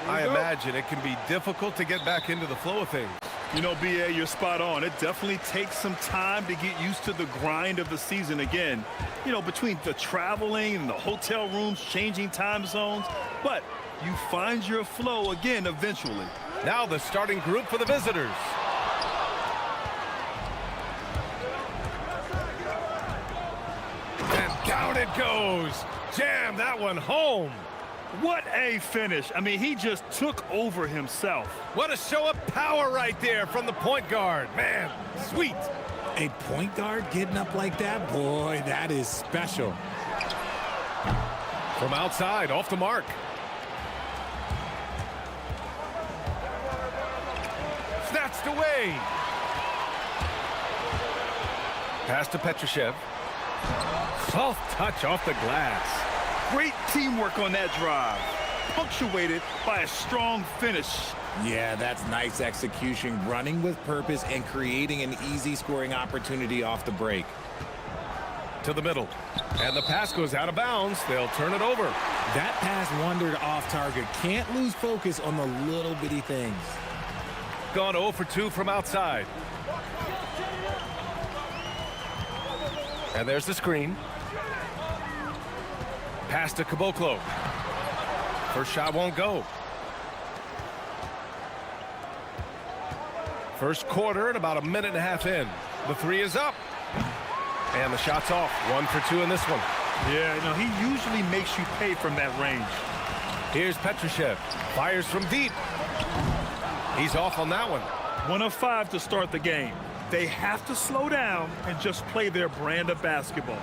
I imagine it can be difficult to get back into the flow of things. You know, B.A., you're spot on. It definitely takes some time to get used to the grind of the season again. You know, between the traveling and the hotel rooms, changing time zones. But you find your flow again eventually. Now the starting group for the visitors. And down it goes. Jam that one home. What a finish. I mean, he just took over himself. What a show of power right there from the point guard. Man, sweet. A point guard getting up like that? Boy, that is special. From outside, off the mark. Snatched away. Pass to Petrushev. Soft touch off the glass. Great teamwork on that drive, punctuated by a strong finish. Yeah, that's nice execution, running with purpose and creating an easy scoring opportunity off the break. To the middle, and the pass goes out of bounds. They'll turn it over. That pass wandered off target. Can't lose focus on the little bitty things. Gone 0 for 2 from outside. And there's the screen. Pass to Caboclo. First shot won't go. First quarter and about a minute and a half in. The three is up. And the shot's off. 1 for 2 in this one. Yeah, you know, he usually makes you pay from that range. Here's Petrushev. Fires from deep. He's off on that one. 1 of 5 to start the game. They have to slow down and just play their brand of basketball.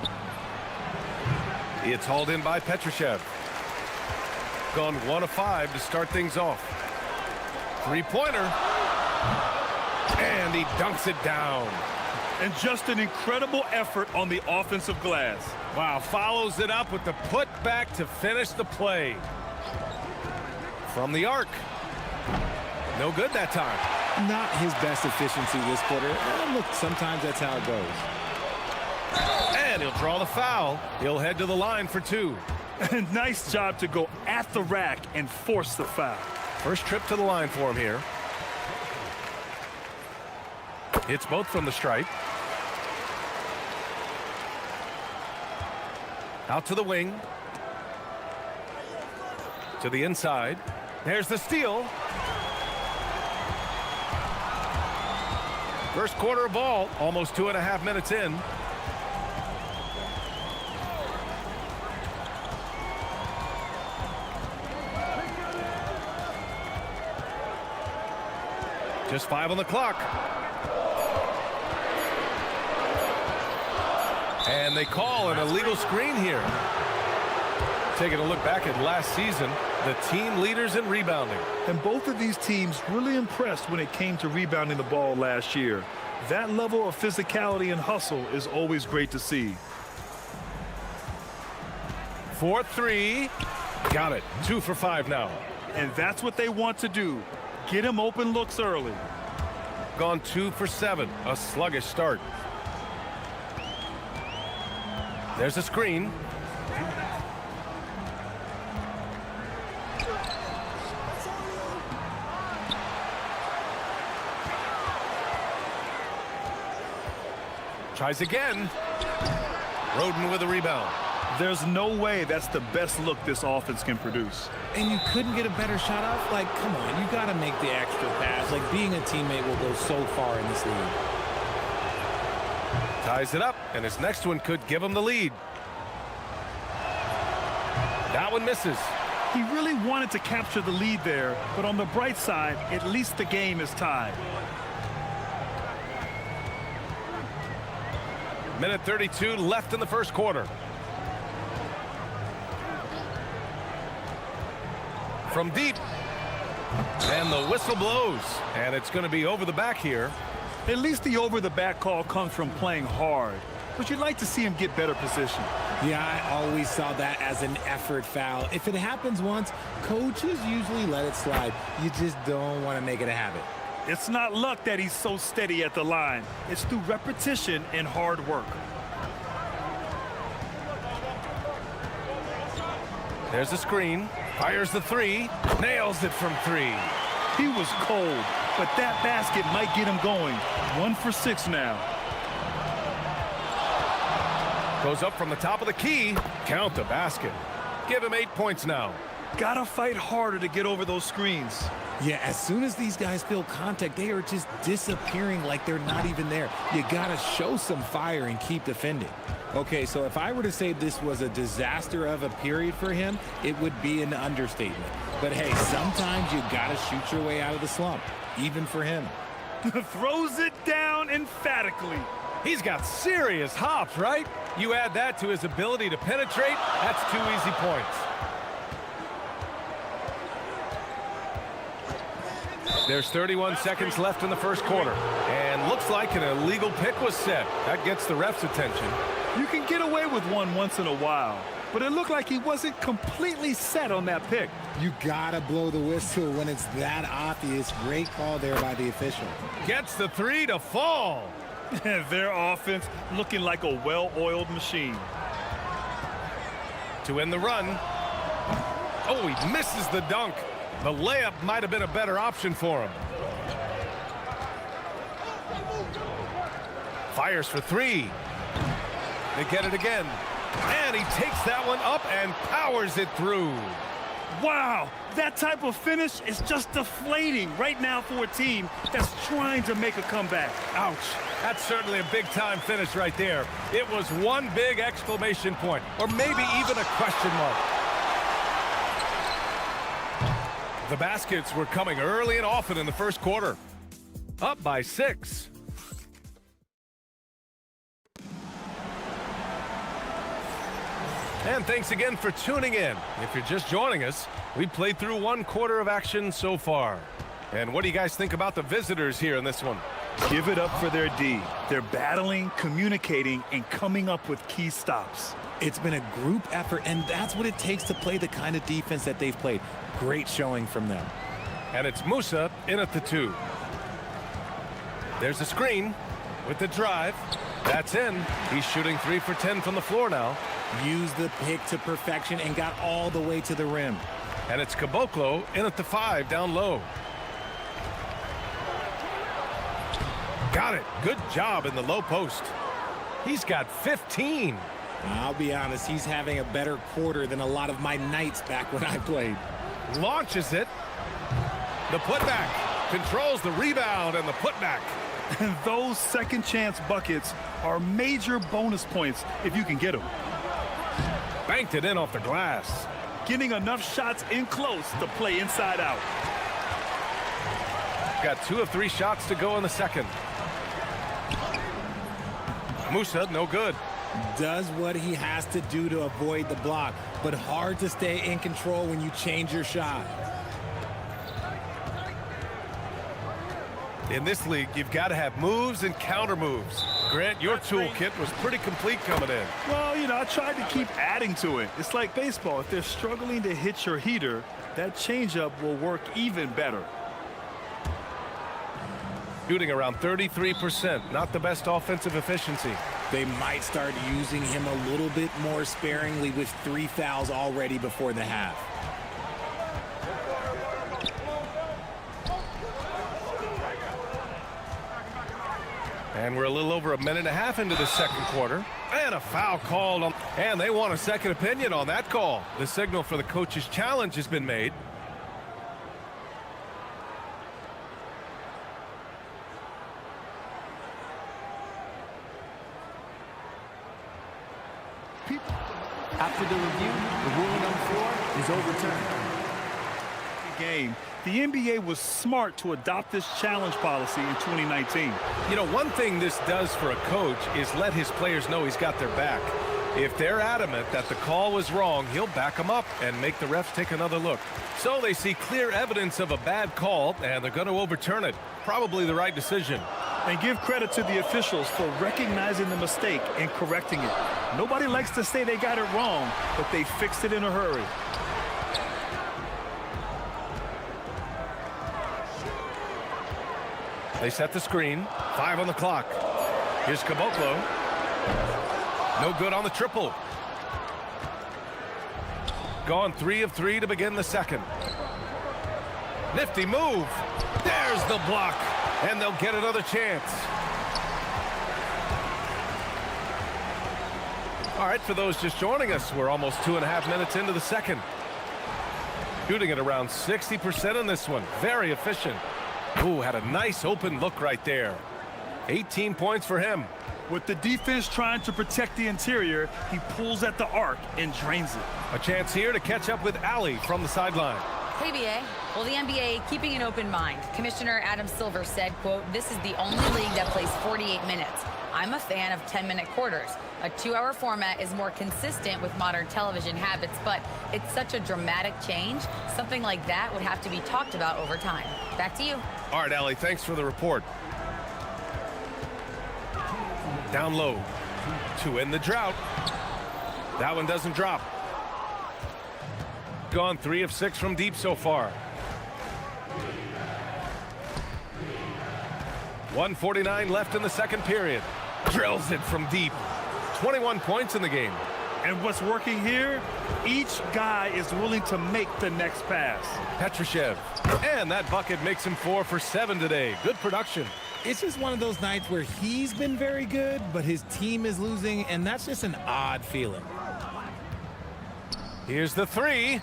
It's hauled in by Petrushev. Gone 1 of 5 to start things off. Three-pointer. And he dunks it down. And just an incredible effort on the offensive glass. Wow, follows it up with the putback to finish the play. From the arc. No good that time. Not his best efficiency this quarter. Look, sometimes that's how it goes. And he'll draw the foul. He'll head to the line for 2. Nice job to go at the rack and force the foul. First trip to the line for him here. Hits both from the stripe. Out to the wing. To the inside. There's the steal. First quarter of ball, almost 2.5 minutes in. Just 5 on the clock. And they call an illegal screen here. Taking a look back at last season, the team leaders in rebounding. And both of these teams really impressed when it came to rebounding the ball last year. That level of physicality and hustle is always great to see. 4-3. Got it. 2 for 5 now. And that's what they want to do. Get him open looks early. Gone 2 for 7. A sluggish start. There's a screen. Tries again. Roden with a rebound. There's no way that's the best look this offense can produce. And you couldn't get a better shot off? Like, come on, you got to make the extra pass. Like, being a teammate will go so far in this league. Ties it up, and his next one could give him the lead. That one misses. He really wanted to capture the lead there, but on the bright side, at least the game is tied. Minute 32 left in the first quarter. From deep. And the whistle blows. And it's going to be over the back here. At least the over-the-back call comes from playing hard. But you'd like to see him get better position. Yeah, I always saw that as an effort foul. If it happens once, coaches usually let it slide. You just don't want to make it a habit. It's not luck that he's so steady at the line. It's through repetition and hard work. There's a screen. Fires the three. Nails it from three. He was cold, but that basket might get him going. 1 for 6 now. Goes up from the top of the key. Count the basket. Give him 8 points now. Gotta fight harder to get over those screens. Yeah, as soon as these guys feel contact, they are just disappearing like they're not even there. You gotta show some fire and keep defending. Okay, so if I were to say this was a disaster of a period for him, it would be an understatement. But hey, sometimes you gotta shoot your way out of the slump, even for him. Throws it down emphatically. He's got serious hops, right? You add that to his ability to penetrate, that's 2 easy points. There's 31 seconds left in the first quarter. And looks like an illegal pick was set. That gets the ref's attention. You can get away with one once in a while, but it looked like he wasn't completely set on that pick. You gotta blow the whistle when it's that obvious. Great call there by the official. Gets the three to fall. Their offense looking like a well-oiled machine. To end the run. Oh, he misses the dunk. The layup might have been a better option for him. Fires for three. They get it again. And he takes that one up and powers it through. Wow, that type of finish is just deflating right now for a team that's trying to make a comeback. Ouch. That's certainly a big-time finish right there. It was one big exclamation point, or maybe even a question mark. The baskets were coming early and often in the first quarter. Up by 6. And thanks again for tuning in. If you're just joining us, we played through 1 quarter of action so far. And what do you guys think about the visitors here in this one? Give it up for their D. They're battling, communicating, and coming up with key stops. It's been a group effort, and that's what it takes to play the kind of defense that they've played. Great showing from them. And it's Musa in at the 2. There's a screen with the drive. That's in. He's shooting 3 for 10 from the floor now. Used the pick to perfection and got all the way to the rim. And it's Caboclo in at the 5 down low. Got it. Good job in the low post. He's got 15. I'll be honest, he's having a better quarter than a lot of my nights back when I played. Launches it. The putback. Controls the rebound and the putback. Those second chance buckets are major bonus points if you can get them. Banked it in off the glass. Getting enough shots in close to play inside out. Got 2 of 3 shots to go in the second. Musa, no good. Does what he has to do to avoid the block, but hard to stay in control when you change your shot. In this league, you've got to have moves and counter moves. Grant, your toolkit was pretty complete coming in. Well, you know, I tried to keep adding to it. It's like baseball. If they're struggling to hit your heater, that changeup will work even better. Shooting around 33%, not the best offensive efficiency. They might start using him a little bit more sparingly with 3 fouls already before the half. And we're a little over a minute and a half into the second quarter. And a foul called on. And they want a second opinion on that call. The signal for the coach's challenge has been made. After the review, the ruling on the floor is overturned. Game. The NBA was smart to adopt this challenge policy in 2019. You know, one thing this does for a coach is let his players know he's got their back. If they're adamant that the call was wrong, he'll back them up and make the refs take another look. So they see clear evidence of a bad call, and they're going to overturn it. Probably the right decision. And give credit to the officials for recognizing the mistake and correcting it. Nobody likes to say they got it wrong, but they fixed it in a hurry. They set the screen. 5 on the clock. Here's Caboclo. No good on the triple. Gone 3 of 3 to begin the second. Nifty move. There's the block. And they'll get another chance. All right, for those just joining us, we're almost 2.5 minutes into the second. Shooting at around 60% in this one. Very efficient. Ooh, had a nice open look right there. 18 points for him. With the defense trying to protect the interior, he pulls at the arc and drains it. A chance here to catch up with Ali from the sideline. Hey, BA. Well, the NBA keeping an open mind. Commissioner Adam Silver said, quote, "This is the only league that plays 48 minutes. I'm a fan of 10-minute quarters. A 2-hour format is more consistent with modern television habits, but it's such a dramatic change. Something like that would have to be talked about over time." Back to you. All right, Ali, thanks for the report. Down low to end the drought. That one doesn't drop. Gone 3 of 6 from deep so far. 1:49 left in the second period. Drills it from deep. 21 points in the game. And what's working here? Each guy is willing to make the next pass. Petrushev. And that bucket makes him 4 for 7 today. Good production. It's just one of those nights where he's been very good, but his team is losing, and that's just an odd feeling. Here's the 3.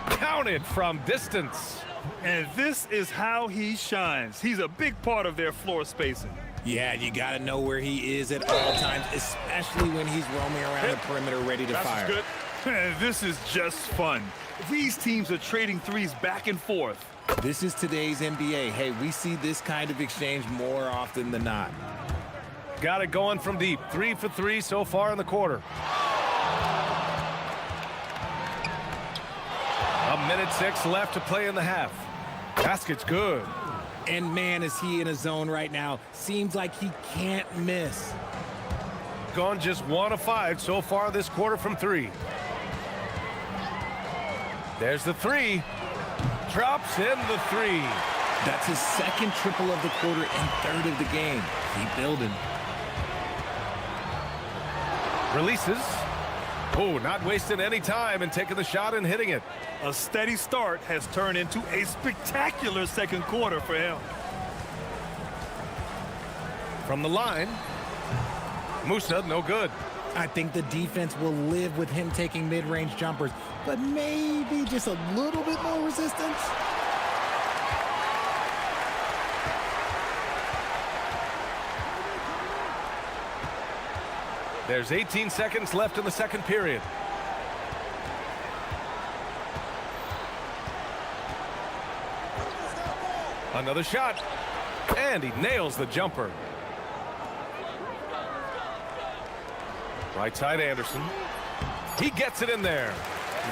Counted from distance. And this is how he shines. He's a big part of their floor spacing. Yeah, you got to know where he is at all times, especially when he's roaming around the perimeter ready to fire. Good. This is just fun. These teams are trading threes back and forth. This is today's NBA. Hey, we see this kind of exchange more often than not. Got it going from deep. 3 for 3 so far in the quarter. 1:06 left to play in the half. Basket's good. And man, is he in a zone right now. Seems like he can't miss. Gone just 1 of 5 so far this quarter from 3. There's the 3. Drops in the 3. That's his second triple of the quarter and third of the game. Keep building. Releases. Oh, not wasting any time and taking the shot and hitting it. A steady start has turned into a spectacular second quarter for him. From the line, Musa, no good. I think the defense will live with him taking mid-range jumpers, but maybe just a little bit more resistance. There's 18 seconds left in the second period. Another shot. And he nails the jumper. Right side Anderson. He gets it in there.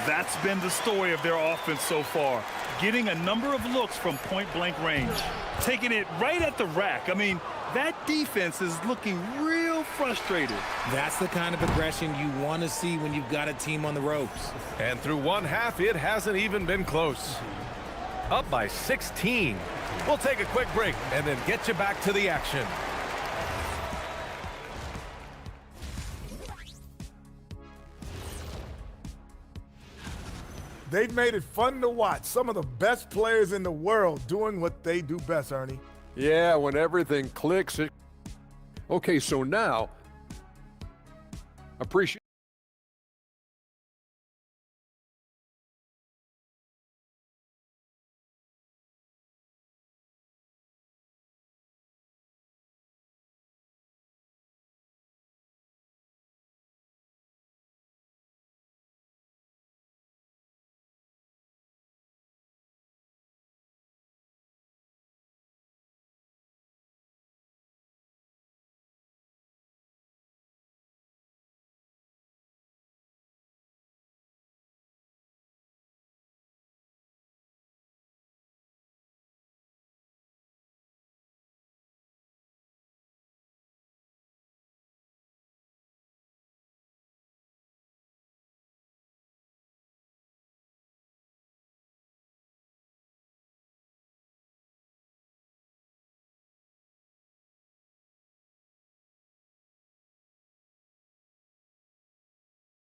That's been the story of their offense so far. Getting a number of looks from point-blank range. Taking it right at the rack. I mean, that defense is looking real frustrated. That's the kind of aggression you want to see when you've got a team on the ropes. And through one half, it hasn't even been close. Up by 16. We'll take a quick break and then get you back to the action. They've made it fun to watch. Some of the best players in the world doing what they do best, Ernie. Yeah, when everything clicks. Okay, so now, appreciate.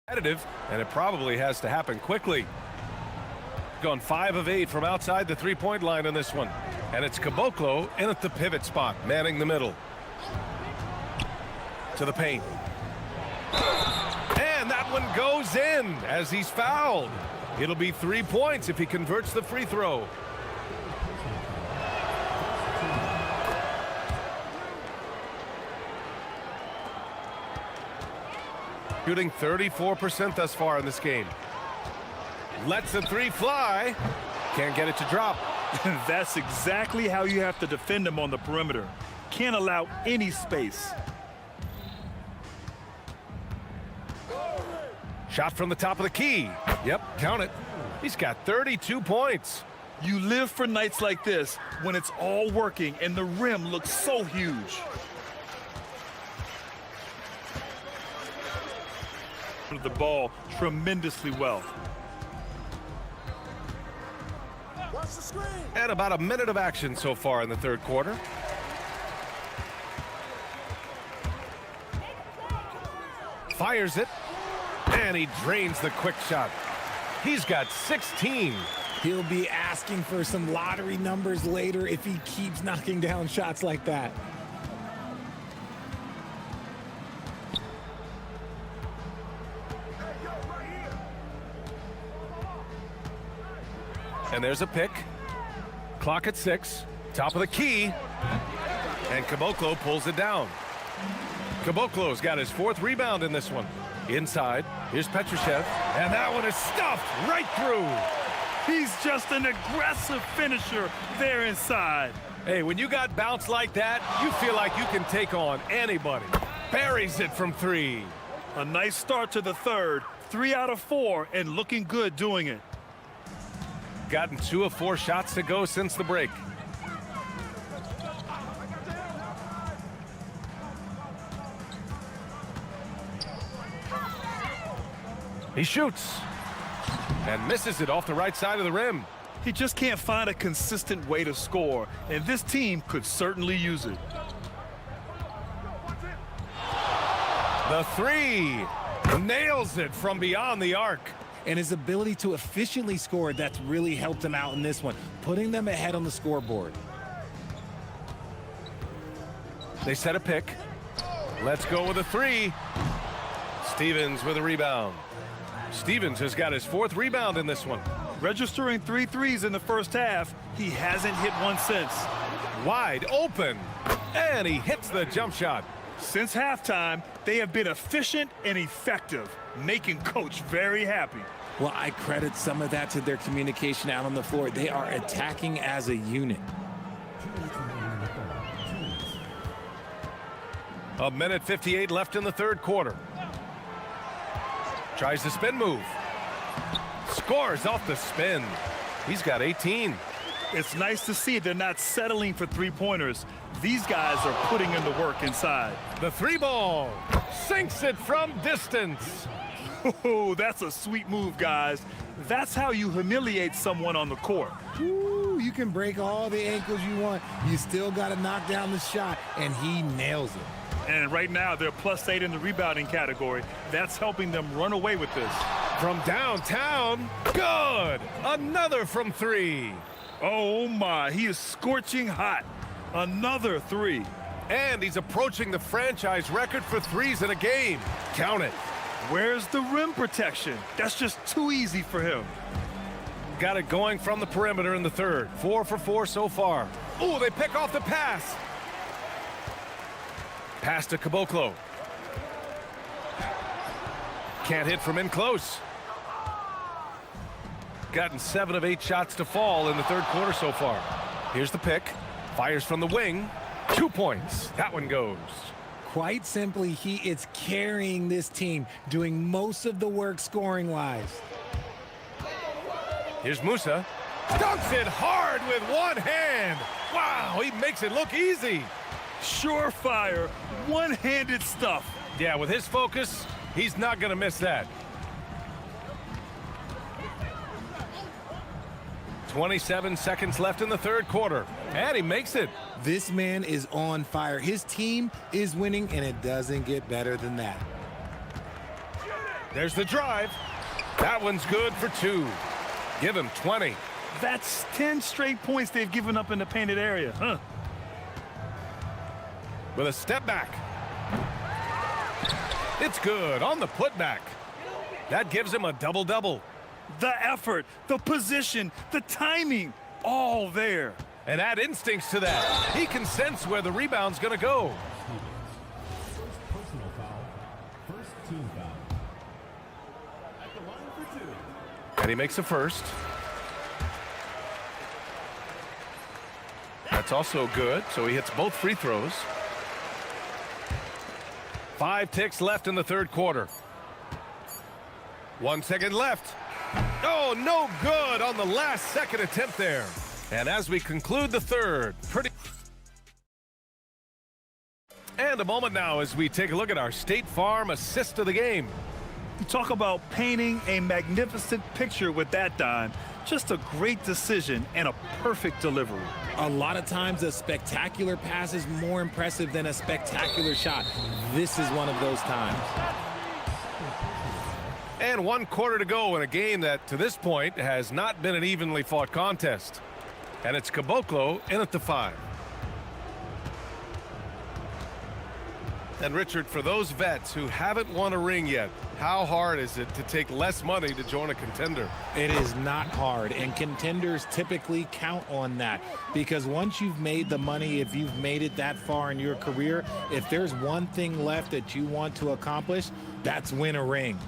Competitive, and it probably has to happen quickly. Gone 5 of 8 from outside the three-point line on this one. And it's Caboclo in at the pivot spot, manning the middle. To the paint. And that one goes in as he's fouled. It'll be 3 points if he converts the free throw. Shooting 34% thus far in this game. Lets the three fly. Can't get it to drop. That's exactly how you have to defend him on the perimeter. Can't allow any space. Shot from the top of the key. Yep, count it. He's got 32 points. You live for nights like this when it's all working and the rim looks so huge. The ball tremendously well. And about a minute of action so far in the third quarter. Fires it. And he drains the quick shot. He's got 16. He'll be asking for some lottery numbers later if he keeps knocking down shots like that. And there's a pick. Clock at 6. Top of the key. And Caboclo pulls it down. Caboclo's got his 4th rebound in this one. Inside, here's Petrushev. And that one is stuffed right through. He's just an aggressive finisher there inside. Hey, when you got bounce like that, you feel like you can take on anybody. Buries it from 3. A nice start to the third. 3 out of 4 and looking good doing it. Gotten 2 of 4 shots to go since the break. He shoots and misses it off the right side of the rim. He just can't find a consistent way to score, and this team could certainly use it. The 3 nails it from beyond the arc. And his ability to efficiently score, that's really helped him out in this one, putting them ahead on the scoreboard. They set a pick. Let's go with a 3. Stevens with a rebound. Stevens has got his 4th rebound in this one. Registering 3 threes in the first half, he hasn't hit one since. Wide open, and he hits the jump shot. Since halftime, they have been efficient and effective, making Coach very happy. Well, I credit some of that to their communication out on the floor. They are attacking as a unit. A minute 58 left in the third quarter. Tries the spin move. Scores off the spin. He's got 18. It's nice to see they're not settling for three-pointers. These guys are putting in the work inside. The 3 ball sinks it from distance. Oh, that's a sweet move, guys. That's how you humiliate someone on the court. Ooh, you can break all the ankles you want. You still got to knock down the shot, and he nails it. And right now, they're +8 in the rebounding category. That's helping them run away with this. From downtown, good. Another from 3. Oh, my. He is scorching hot. Another 3. And he's approaching the franchise record for 3s in a game. Count it. Where's the rim protection? That's just too easy for him. Got it going from the perimeter in the third. 4 for 4 so far. Ooh, they pick off the pass. Pass to Caboclo. Can't hit from in close. Gotten 7 of 8 shots to fall in the third quarter so far. Here's the pick. Fires from the wing. 2 points. That one goes. Quite simply, he is carrying this team, doing most of the work scoring-wise. Here's Musa. Dunks it hard with one hand. Wow, he makes it look easy. Surefire, one-handed stuff. Yeah, with his focus, he's not going to miss that. 27 seconds left in the third quarter, and he makes it. This man is on fire. His team is winning, and it doesn't get better than that. There's the drive. That one's good for 2. Give him 20. That's 10 straight points they've given up in the painted area. Huh? With a step back. It's good on the putback. That gives him a double-double. The effort, the position, the timing, all there. And add instincts to that. He can sense where the rebound's going to go. Personal foul. First team foul. At the line for 2. And he makes a first. That's also good, so he hits both free throws. 5 ticks left in the third quarter. 1 second left. Oh, no good on the last second attempt there. And as we conclude the third, And a moment now as we take a look at our State Farm assist of the game. You talk about painting a magnificent picture with that dime. Just a great decision and a perfect delivery. A lot of times a spectacular pass is more impressive than a spectacular shot. This is one of those times. And 1 quarter to go in a game that, to this point, has not been an evenly fought contest. And it's Caboclo in at the 5. And Richard, for those vets who haven't won a ring yet, how hard is it to take less money to join a contender? It is not hard, and contenders typically count on that, because once you've made the money, if you've made it that far in your career, if there's one thing left that you want to accomplish, that's win a ring.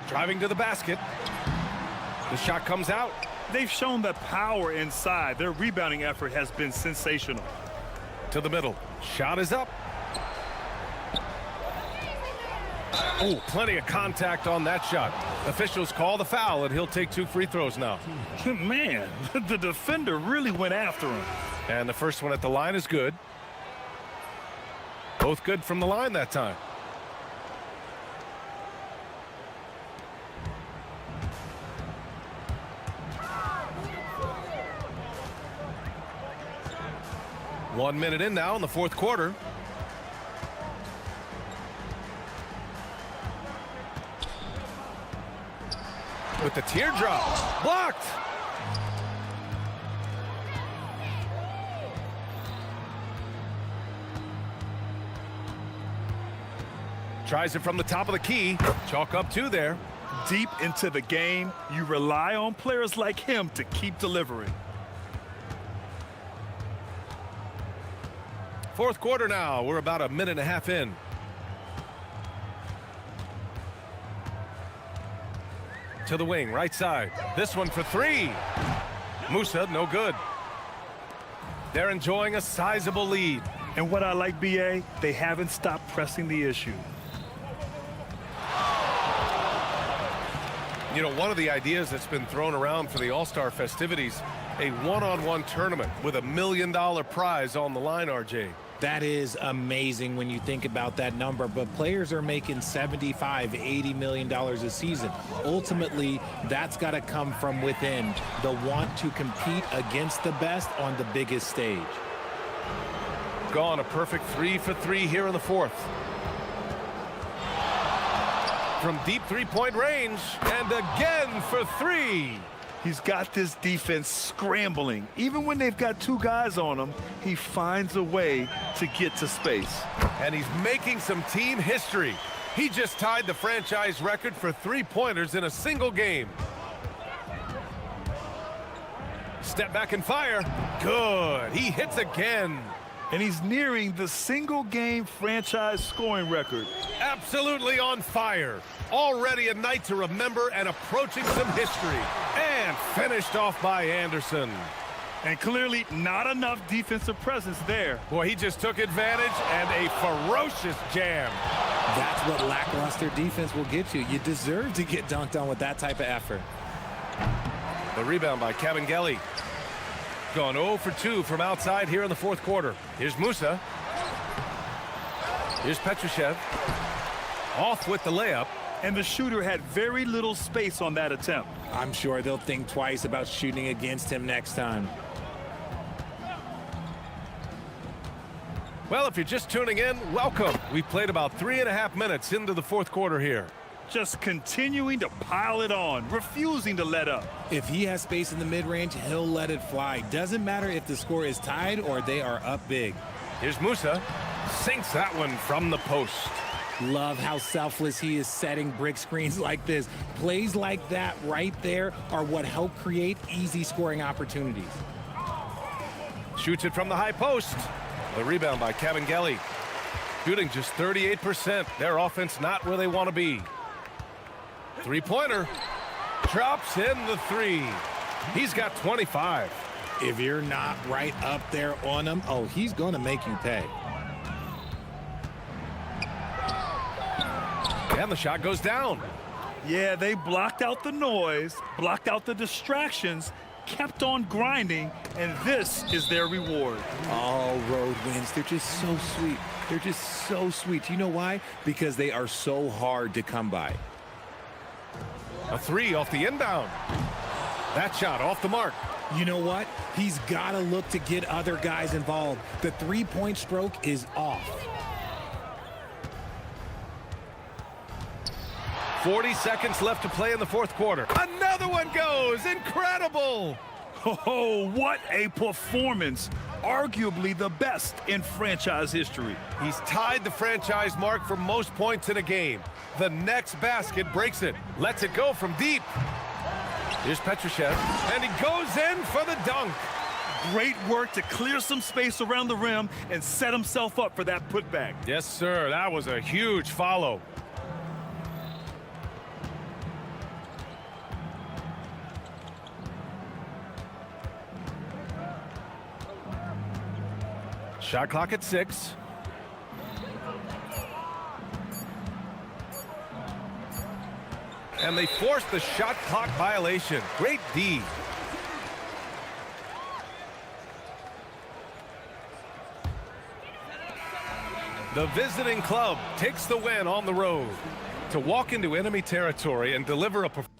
Driving to the basket. The shot comes out. They've shown the power inside. Their rebounding effort has been sensational. To the middle. Shot is up. Oh, plenty of contact on that shot. Officials call the foul, and he'll take 2 free throws now. Man, the defender really went after him. And the first one at the line is good. Both good from the line that time. One minute in now in the fourth quarter. With the teardrop. Blocked. Tries it from the top of the key. Chalk up 2 there. Deep into the game, you rely on players like him to keep delivering. Fourth quarter now. We're about a minute and a half in. To the wing, right side. This one for 3. Musa, no good. They're enjoying a sizable lead. And what I like, BA, they haven't stopped pressing the issue. You know, one of the ideas that's been thrown around for the All-Star festivities, a one-on-one tournament with $1 million prize on the line, RJ. That is amazing when you think about that number, but players are making $75, $80 million a season. Ultimately, that's got to come from within, the want to compete against the best on the biggest stage. Gone a perfect 3 for 3 here in the fourth. From deep three-point range, and again for 3. He's got this defense scrambling. Even when they've got 2 guys on him, he finds a way to get to space. And he's making some team history. He just tied the franchise record for 3-pointers in a single game. Step back and fire. Good. He hits again. And he's nearing the single-game franchise scoring record. Absolutely on fire. Already a night to remember and approaching some history. And finished off by Anderson. And clearly not enough defensive presence there. Boy, he just took advantage and a ferocious jam. That's what lackluster defense will get you. You deserve to get dunked on with that type of effort. The rebound by Kabengele. Gone 0 for 2 from outside here in the fourth quarter. Here's Musa. Here's Petrushev. Off with the layup. And the shooter had very little space on that attempt. I'm sure they'll think twice about shooting against him next time. Well, if you're just tuning in, welcome. We've played about 3.5 minutes into the fourth quarter here. just continuing to pile it on, refusing to let up. If he has space in the mid-range, he'll let it fly. Doesn't matter if the score is tied or they are up big. Here's Musa. Sinks that one from the post. Love how selfless he is setting brick screens like this. Plays like that right there are what help create easy scoring opportunities. Shoots it from the high post. The rebound by Kevin Gelly. Shooting just 38%. Their offense not where they want to be. Three-pointer. Drops in the three. He's got 25. If you're not right up there on him, oh, he's going to make you pay. And the shot goes down. Yeah, they blocked out the noise, blocked out the distractions, kept on grinding, and this is their reward. All road wins. They're just so sweet. They're just so sweet. You know why? Because they are so hard to come by. A three off the inbound. That shot off the mark. You know what? He's got to look to get other guys involved. The three-point stroke is off. 40 seconds left to play in the fourth quarter. Another one goes. Incredible. Oh, what a performance. Arguably the best in franchise history. He's tied the franchise mark for most points in a game. The next basket breaks it. Lets it go from deep. Here's Petrushev, and he goes in for the dunk. Great work to clear some space around the rim and set himself up for that putback. Yes, sir. That was a huge follow. Shot clock at 6. And they forced the shot clock violation. Great D. The visiting club takes the win on the road. To walk into enemy territory and deliver a performance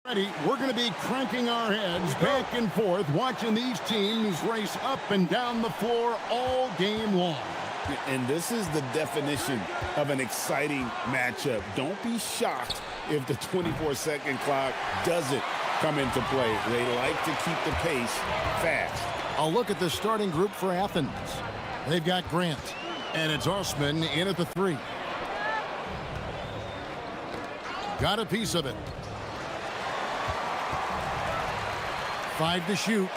Ready, we're going to be cranking our heads back and forth, watching these teams race up and down the floor all game long. And this is the definition of an exciting matchup. Don't be shocked if the 24-second clock doesn't come into play. They like to keep the pace fast. I'll look at the starting group for Athens. They've got Grant, and it's Osman in at the 3. Got a piece of it. 5 to shoot.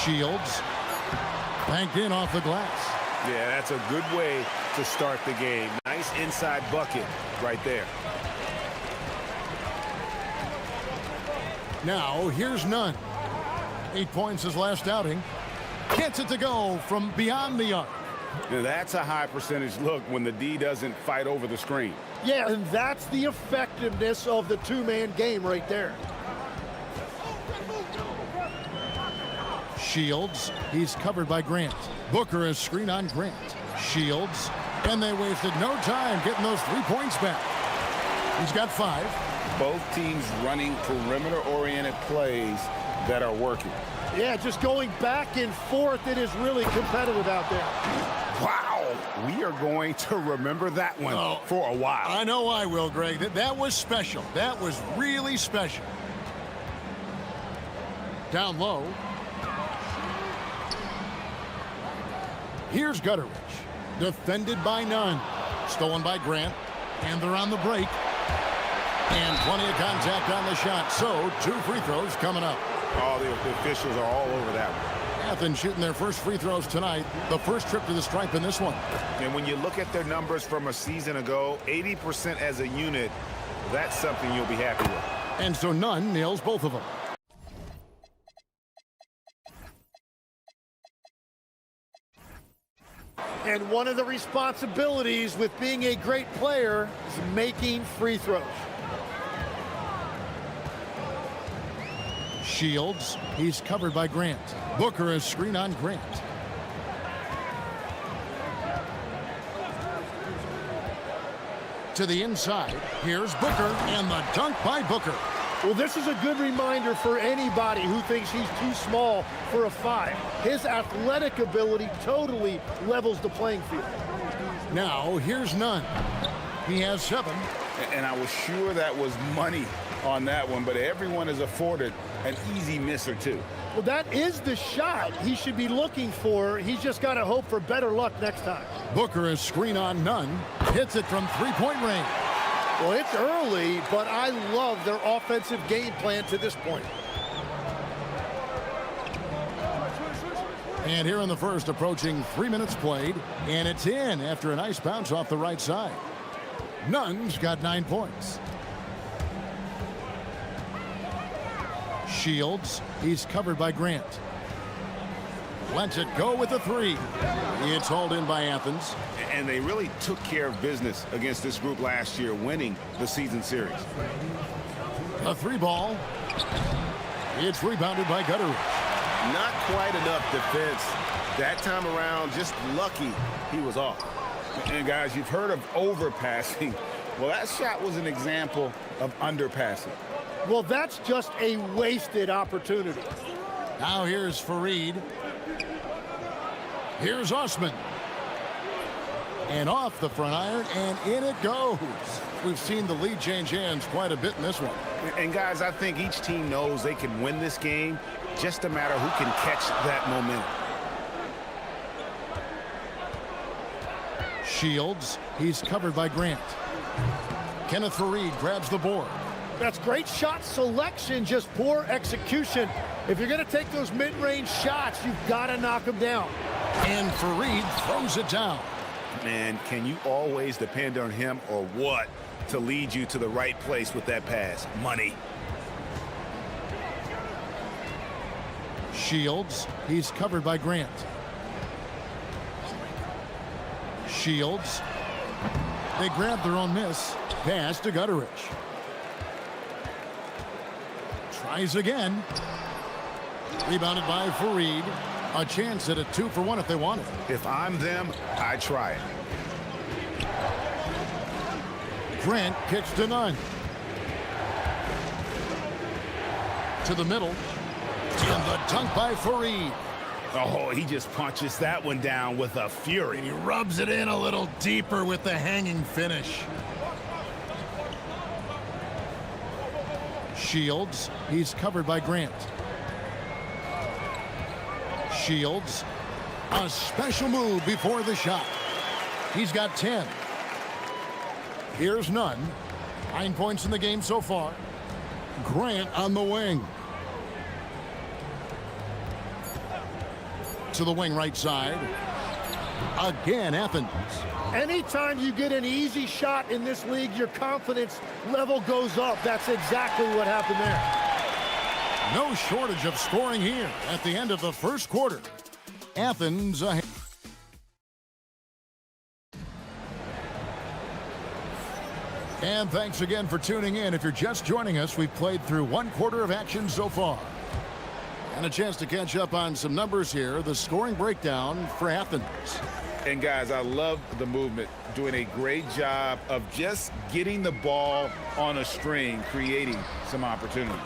Shields. Banked in off the glass. Yeah, that's a good way to start the game. Nice inside bucket right there. Now, here's Nunn. 8 points his last outing. Gets it to go from beyond the arc. Now, that's a high percentage look when the D doesn't fight over the screen. Yeah, and that's the effectiveness of the two-man game right there. Shields, he's covered by Grant. Booker is screen on Grant. Shields, and they wasted no time getting those 3 points back. He's got 5. Both teams running perimeter-oriented plays that are working. Yeah, just going back and forth. It is really competitive out there. Wow, we are going to remember that one for a while. I know I will, Greg. That was special. That was really special. Down low. Here's Gutteridge. Defended by Nunn. Stolen by Grant. And they're on the break. And plenty of contact on the shot. So, 2 free throws coming up. Oh, the officials are all over that one. Athens shooting their first free throws tonight. The first trip to the stripe in this one. And when you look at their numbers from a season ago, 80% as a unit, that's something you'll be happy with. And so Nunn nails both of them. And one of the responsibilities with being a great player is making free throws. Shields, he's covered by Grant. Booker is screen on Grant. To the inside, here's Booker, and the dunk by Booker. Well, this is a good reminder for anybody who thinks he's too small for a 5. His athletic ability totally levels the playing field. Now, here's Nunn. He has 7. And I was sure that was money on that one, but everyone is afforded an easy miss or 2. Well, that is the shot he should be looking for. He's just got to hope for better luck next time. Booker is screen on Nunn. Hits it from 3-point range. Well, it's early, but I love their offensive game plan to this point. And here in the first, approaching 3 minutes played, and it's in after a nice bounce off the right side. Nunn's got 9 points. Shields, he's covered by Grant. Lets it go with a 3. It's hauled in by Athens. And they really took care of business against this group last year, winning the season series. A 3 ball. It's rebounded by Gutteridge. Not quite enough defense. That time around, just lucky he was off. And guys, you've heard of overpassing. Well, that shot was an example of underpassing. Well, that's just a wasted opportunity. Now here's Fareed. Here's Osman. And off the front iron, and in it goes. We've seen the lead change hands quite a bit in this one. And guys, I think each team knows they can win this game, just a matter who can catch that momentum. Shields, he's covered by Grant. Kenneth Fareed grabs the board. That's great shot selection, just poor execution. If you're going to take those mid-range shots, you've got to knock them down. And Fareed throws it down. Man, can you always depend on him or what to lead you to the right place with that pass? Money. Shields, he's covered by Grant. Shields, they grab their own miss. Pass to Gutteridge. Tries again. Rebounded by Fareed. A chance at a 2-for-1 if they want it. If I'm them, I try it. Grant kicks to Nunn. To the middle. And the dunk by Fareed. Oh, he just punches that one down with a fury. He rubs it in a little deeper with the hanging finish. Shields, he's covered by Grant. Shields, a special move before the shot. He's got 10. Here's Nunn. 9 points in the game so far. Grant on the wing. To the wing right side. Again, Athens. Anytime you get an easy shot in this league, your confidence level goes up. That's exactly what happened there. No shortage of scoring here at the end of the first quarter. Athens ahead. And thanks again for tuning in. If you're just joining us, we've played through 1 quarter of action so far. And a chance to catch up on some numbers here. The scoring breakdown for Athens. And guys, I love the movement, doing a great job of just getting the ball on a string, creating some opportunities.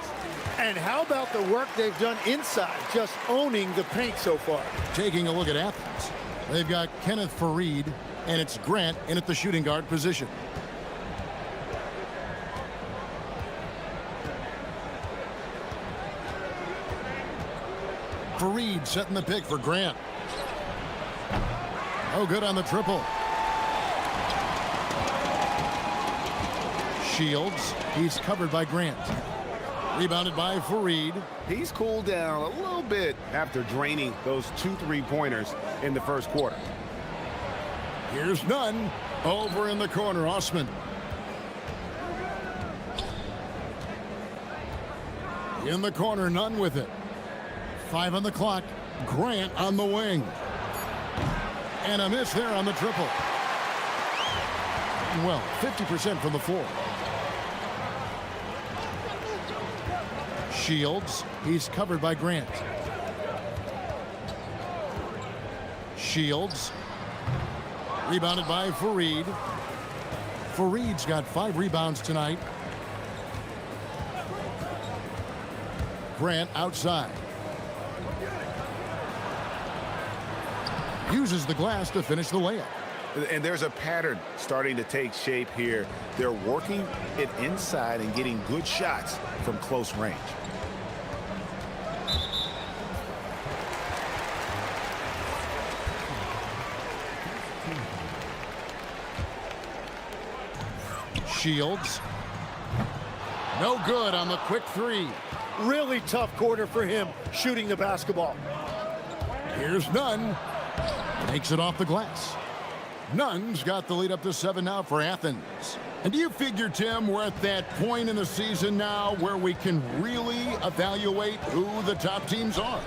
And how about the work they've done inside, just owning the paint so far? Taking a look at Athens. They've got Kenneth Fareed, and it's Grant in at the shooting guard position. Fareed setting the pick for Grant. Oh, good on the triple. Shields, he's covered by Grant. Rebounded by Fareed. He's cooled down a little bit after draining those 2 3-pointers in the first quarter. Here's Nunn. Over in the corner, Osman. In the corner, Nunn with it. 5 on the clock. Grant on the wing. And a miss there on the triple. Well, 50% from the floor. Shields, he's covered by Grant. Shields, rebounded by Fareed. Fareed's got 5 rebounds tonight. Grant outside. Uses the glass to finish the layup. And there's a pattern starting to take shape here. They're working it inside and getting good shots from close range. Shields. No good on the quick 3. Really tough quarter for him shooting the basketball. Here's Nunn. Takes it off the glass. Nunn's got the lead up to 7 now for Athens. And do you figure, Tim, we're at that point in the season now where we can really evaluate who the top teams are?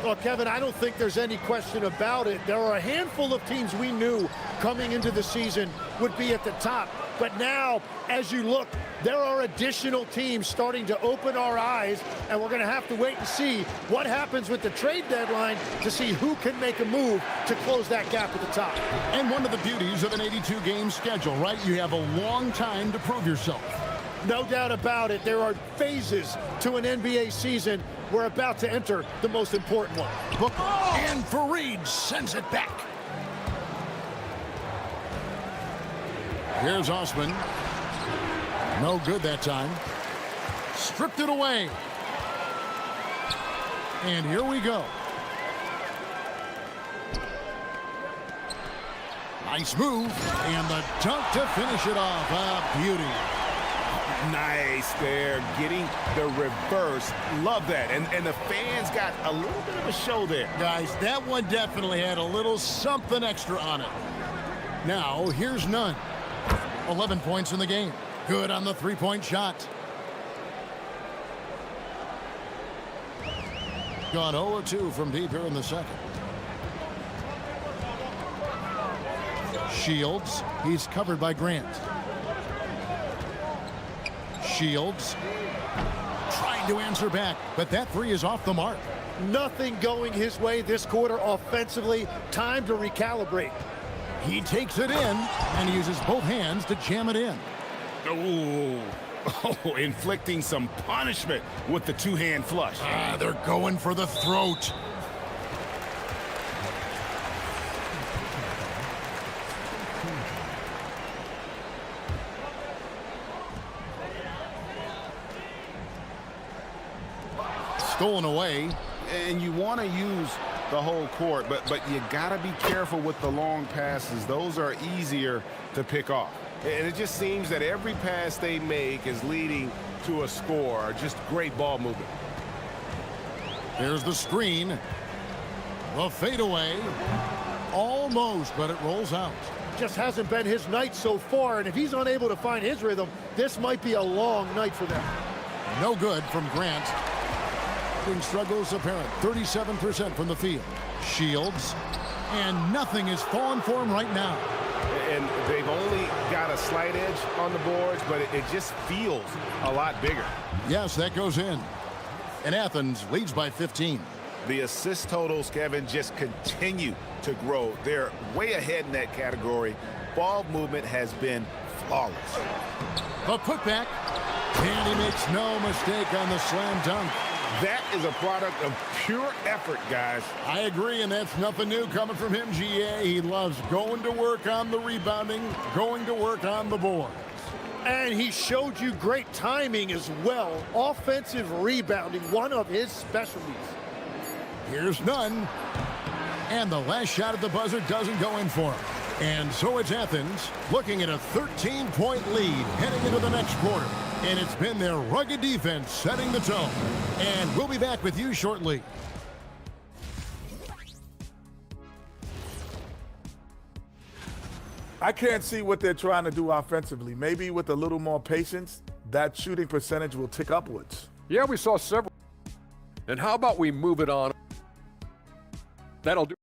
Well, Kevin, I don't think there's any question about it. There are a handful of teams we knew coming into the season would be at the top. But now, as you look, there are additional teams starting to open our eyes, and we're going to have to wait and see what happens with the trade deadline to see who can make a move to close that gap at the top. And one of the beauties of an 82-game schedule, right? You have a long time to prove yourself. No doubt about it. There are phases to an NBA season. We're about to enter the most important one. Booker and Fareed sends it back. Here's Osman. No good that time. Stripped it away. And here we go. Nice move. And the dunk to finish it off. A beauty. Nice there, getting the reverse. Love that. And the fans got a little bit of a show there. Guys, that one definitely had a little something extra on it. Now, here's Nunn. 11 points in the game. Good on the 3-point shot. Gone 0-2 from deep here in the second. Shields, he's covered by Grant. Shields trying to answer back, but that 3 is off the mark. Nothing going his way this quarter offensively. Time to recalibrate. He takes it in and uses both hands to jam it in. Ooh, Oh, inflicting some punishment with the two-hand flush. They're going for the throat. Stolen away. And you want to use the whole court, but you got to be careful with the long passes. Those are easier to pick off. And it just seems that every pass they make is leading to a score. Just great ball movement. Here's the screen. The fadeaway. Almost, but it rolls out. Just hasn't been his night so far, and if he's unable to find his rhythm, this might be a long night for them. No good from Grant. Struggles apparent. 37% from the field. Shields. And nothing is falling for him right now. And they've only got a slight edge on the boards, but it just feels a lot bigger. Yes, that goes in. And Athens leads by 15. The assist totals, Kevin, just continue to grow. They're way ahead in that category. Ball movement has been flawless. The putback. And he makes no mistake on the slam dunk. That is a product of pure effort, guys. I agree, and that's nothing new coming from him, GA. He loves going to work on the rebounding, going to work on the boards. And he showed you great timing as well. Offensive rebounding, one of his specialties. Here's none. And the last shot at the buzzer doesn't go in for him. And so it's Athens looking at a 13-point lead heading into the next quarter. And it's been their rugged defense setting the tone. And we'll be back with you shortly. I can't see what they're trying to do offensively. Maybe with a little more patience, that shooting percentage will tick upwards. Yeah, we saw several. And how about we move it on? That'll do.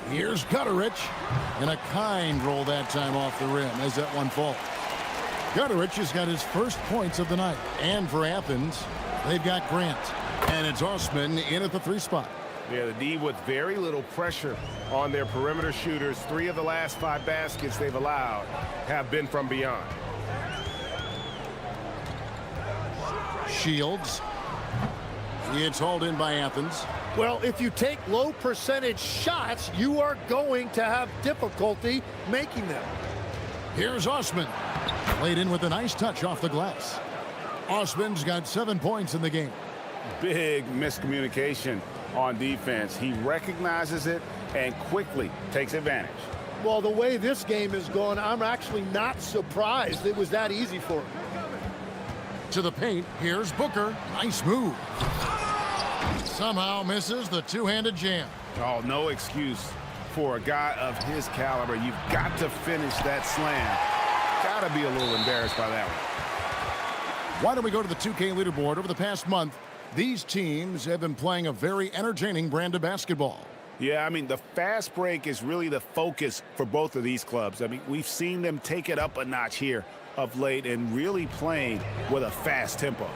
Here's Gutterich, and a kind roll that time off the rim as that one falls. Gutterich has got his first points of the night. And for Athens, they've got Grant. And it's Osman in at the 3 spot. Yeah, the D with very little pressure on their perimeter shooters. 3 of the last 5 baskets they've allowed have been from beyond. Shields. It's hauled in by Athens. Well, if you take low percentage shots, you are going to have difficulty making them. Here's Osman. Played in with a nice touch off the glass. Osman's got 7 points in the game. Big miscommunication on defense. He recognizes it and quickly takes advantage. Well, the way this game is going, I'm actually not surprised it was that easy for him. To the paint, here's Booker. Nice move. Somehow misses the two-handed jam. Oh, no excuse for a guy of his caliber. You've got to finish that slam. Got to be a little embarrassed by that one. Why don't we go to the 2K leaderboard? Over the past month, these teams have been playing a very entertaining brand of basketball. Yeah, I mean, the fast break is really the focus for both of these clubs. I mean, we've seen them take it up a notch here of late and really playing with a fast tempo.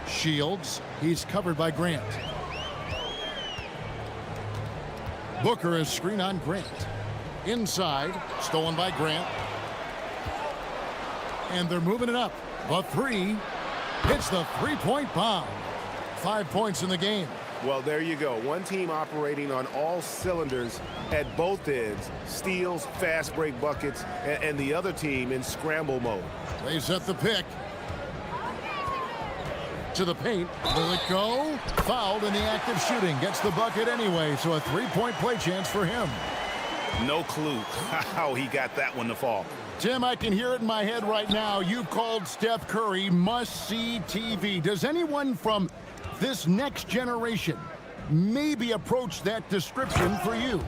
Shields, he's covered by Grant. Booker is screen on Grant. Inside, stolen by Grant. And they're moving it up. The 3 hits the 3-point bomb. 5 points in the game. Well, there you go. One team operating on all cylinders at both ends. Steals, fast break buckets, and the other team in scramble mode. They set the pick. To the paint. Will it go? Fouled in the act of shooting. Gets the bucket anyway, so a three-point play chance for him. No clue how he got that one to fall. Tim, I can hear it in my head right now. You called Steph Curry must-see TV. Does anyone from this next generation maybe approach that description for you?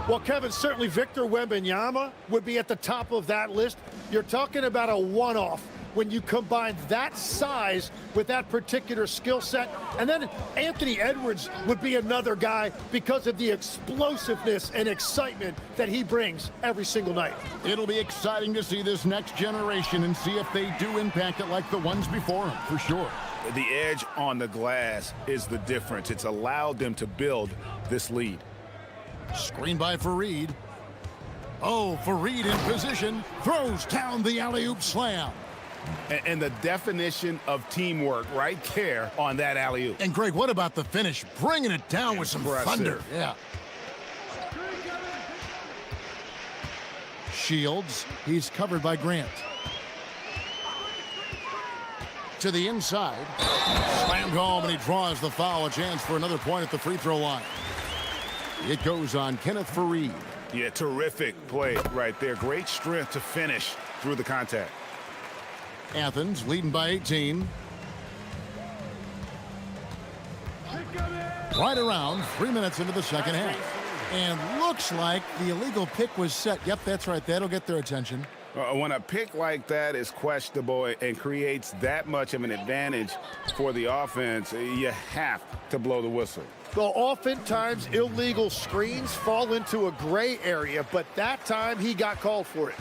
Well, Kevin, certainly Victor Wembanyama would be at the top of that list. You're talking about a one-off when you combine that size with that particular skill set. And then Anthony Edwards would be another guy because of the explosiveness and excitement that he brings every single night. It'll be exciting to see this next generation and see if they do impact it like the ones before them, for sure. The edge on the glass is the difference. It's allowed them to build this lead. Screen by Fareed. Oh, Fareed in position. Throws down the alley-oop slam. And the definition of teamwork right there on that alley-oop. And Greg, what about the finish? Bringing it down with some thunder. Yeah. Shields. He's covered by Grant. To the inside. Slammed home, and he draws the foul. A chance for another point at the free throw line. It goes on Kenneth Fareed. Yeah, terrific play right there. Great strength to finish through the contact. Athens leading by 18. Right around 3 minutes into the second half. And looks like the illegal pick was set. Yep, that's right. That'll get their attention. When a pick like that is questionable and creates that much of an advantage for the offense, you have to blow the whistle. Well, oftentimes illegal screens fall into a gray area, but that time he got called for it.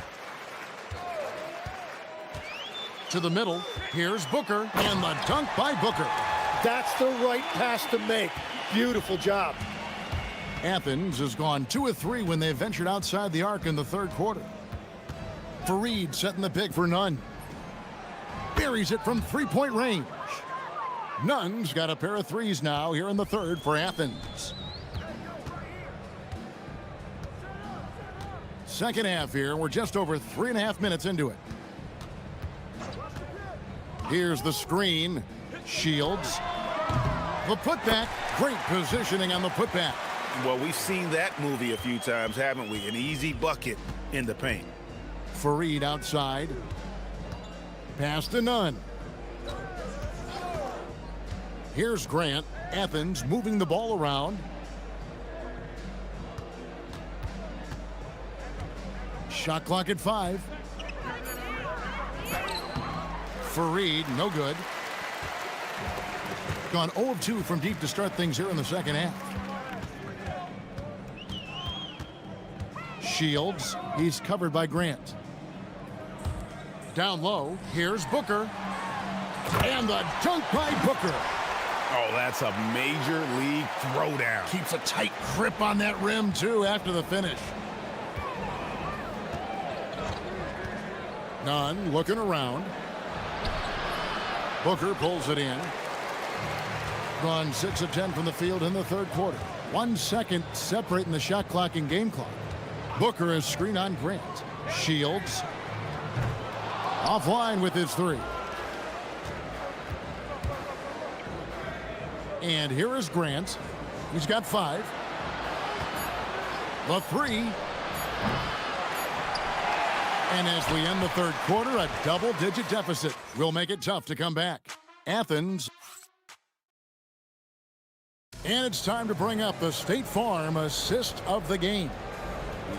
To the middle, here's Booker, and the dunk by Booker. That's the right pass to make. Beautiful job. Athens has gone 2 of 3 when they ventured outside the arc in the third quarter. Fareed setting the pick for Nunn. Buries it from three-point range. Nunn's got a pair of threes now here in the third for Athens. Second half here. We're just over 3.5 minutes into it. Here's the screen. Shields. The putback. Great positioning on the putback. Well, we've seen that movie a few times, haven't we? An easy bucket in the paint. Fareed outside. Pass to Nunn. Here's Grant. Athens moving the ball around. Shot clock at 5. Fareed, no good. Gone 0 of 2 from deep to start things here in the second half. Shields, he's covered by Grant. Down low, here's Booker. And the dunk by Booker. Oh, that's a major league throwdown. Keeps a tight grip on that rim, too, after the finish. Nunn looking around. Booker pulls it in. Gone 6 of 10 from the field in the third quarter. 1 second separating the shot clock and game clock. Booker is screen on Grant. Shields. Offline with his 3. And here is Grant. He's got 5. The 3. And as we end the third quarter, a double-digit deficit will make it tough to come back. Athens. And it's time to bring up the State Farm assist of the game.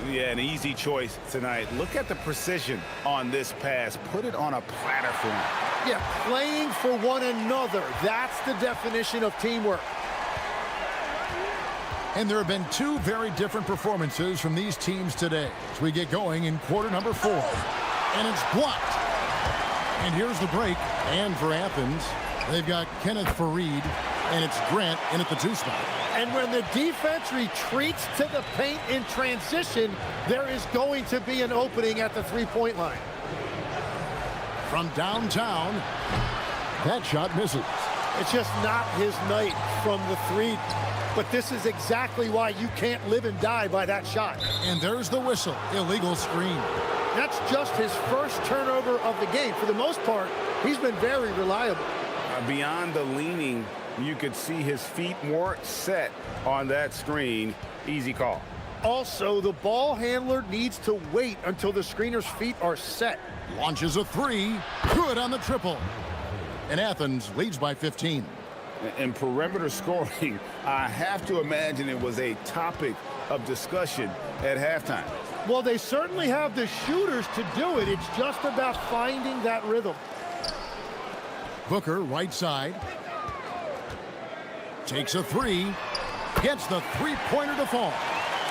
Yeah, an easy choice tonight. Look at the precision on this pass. Put it on a platter for him. Yeah, playing for one another. That's the definition of teamwork. And there have been 2 very different performances from these teams today as we get going in quarter number 4. And it's blocked. And here's the break. And for Athens, they've got Kenneth Fareed, and it's Grant in at the 2 spot. And when the defense retreats to the paint in transition, there is going to be an opening at the 3-point line. From downtown, that shot misses. It's just not his night from the three. But this is exactly why you can't live and die by that shot. And there's the whistle. Illegal screen. That's just his first turnover of the game. For the most part, he's been very reliable. Beyond the leaning, you could see his feet more set on that screen. Easy call. Also, the ball handler needs to wait until the screener's feet are set. Launches a three. Good on the triple. And Athens leads by 15. And perimeter scoring, I have to imagine it was a topic of discussion at halftime. Well, they certainly have the shooters to do it. It's just about finding that rhythm. Booker, right side. Takes a three. Gets the three-pointer to fall.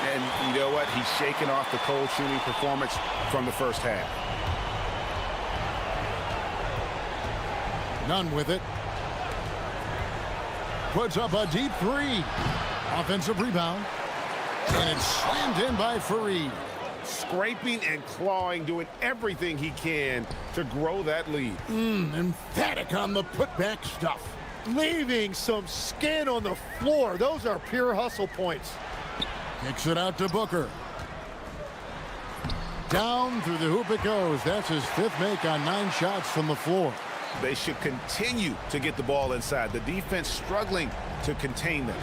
And you know what? He's shaking off the cold shooting performance from the first half. None with it. Puts up a deep three. Offensive rebound. And it's slammed in by Fareed. Scraping and clawing, doing everything he can to grow that lead. Emphatic on the putback stuff. Leaving some skin on the floor. Those are pure hustle points. Kicks it out to Booker. Down through the hoop it goes. That's his fifth make on 9 shots from the floor. They should continue to get the ball inside. The defense struggling to contain them.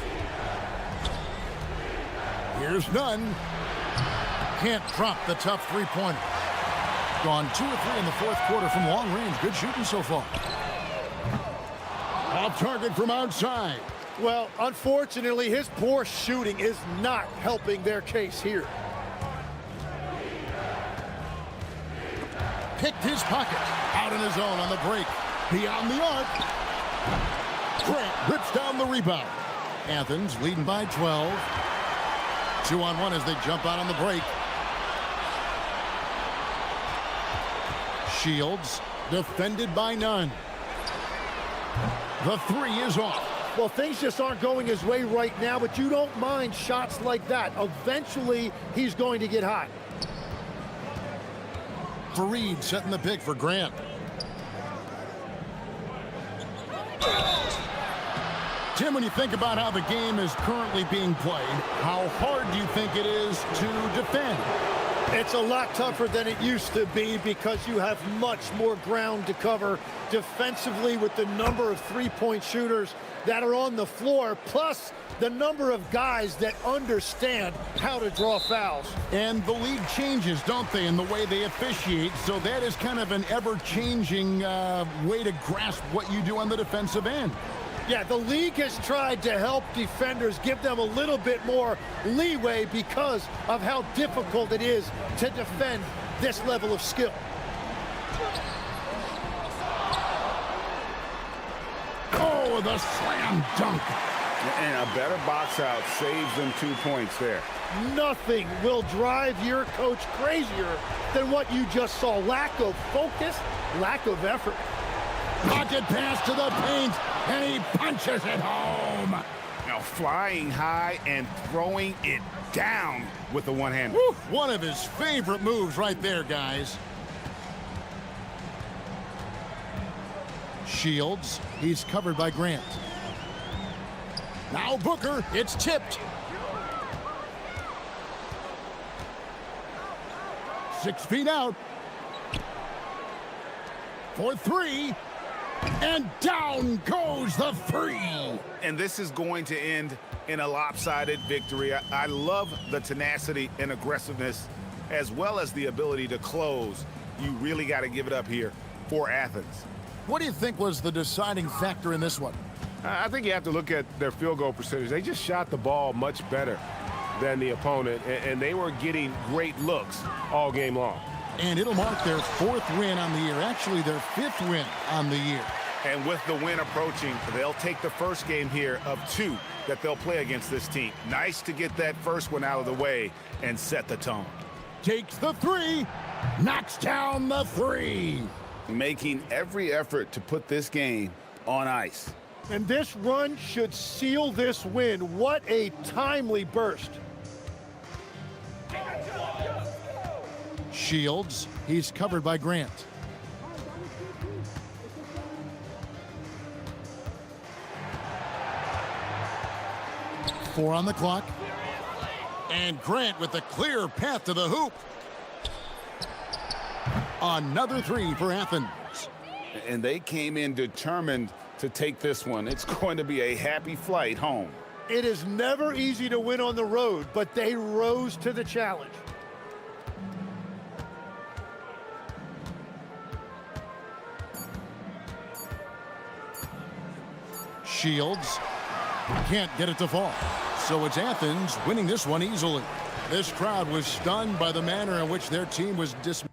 Here's none. Can't drop the tough three-pointer. Gone 2 or 3 in the fourth quarter from long range. Good shooting so far. Off target from outside. Well, unfortunately, his poor shooting is not helping their case here. Picked his pocket. Out in his own on the break. Beyond the arc. Grant rips down the rebound. Athens leading by 12. 2-on-1 as they jump out on the break. Shields defended by none. The three is off. Well, things just aren't going his way right now, but you don't mind shots like that. Eventually, he's going to get hot. Fareed setting the pick for Grant. Tim, when you think about how the game is currently being played, how hard do you think it is to defend? It's a lot tougher than it used to be because you have much more ground to cover defensively with the number of three-point shooters that are on the floor, plus the number of guys that understand how to draw fouls. And the league changes, don't they, in the way they officiate, so that is kind of an ever-changing way to grasp what you do on the defensive end. Yeah, the league has tried to help defenders, give them a little bit more leeway because of how difficult it is to defend this level of skill. Oh, the slam dunk. And a better box out saves them 2 points there. Nothing will drive your coach crazier than what you just saw. Lack of focus, lack of effort. Pocket pass to the paint, and he punches it home. Now flying high and throwing it down with the one-hander. One of his favorite moves right there, guys. Shields, he's covered by Grant. Now Booker, it's tipped. 6 feet out. For three. And down goes the three. And this is going to end in a lopsided victory. I love the tenacity and aggressiveness as well as the ability to close. You really got to give it up here for Athens. What do you think was the deciding factor in this one? I think you have to look at their field goal percentage. They just shot the ball much better than the opponent, and they were getting great looks all game long. And it'll mark their 4th win on the year, actually their 5th win on the year. And with the win approaching, they'll take the first game here of 2 that they'll play against this team. Nice to get that first one out of the way and set the tone. Takes the three, knocks down the three. Making every effort to put this game on ice. And this run should seal this win. What a timely burst. Shields, he's covered by Grant. 4 on the clock. And Grant with the clear path to the hoop. Another 3 for Athens. And they came in determined to take this one. It's going to be a happy flight home. It is never easy to win on the road, but they rose to the challenge. Shields can't get it to fall. So it's Athens winning this one easily. This crowd was stunned by the manner in which their team was dismissed.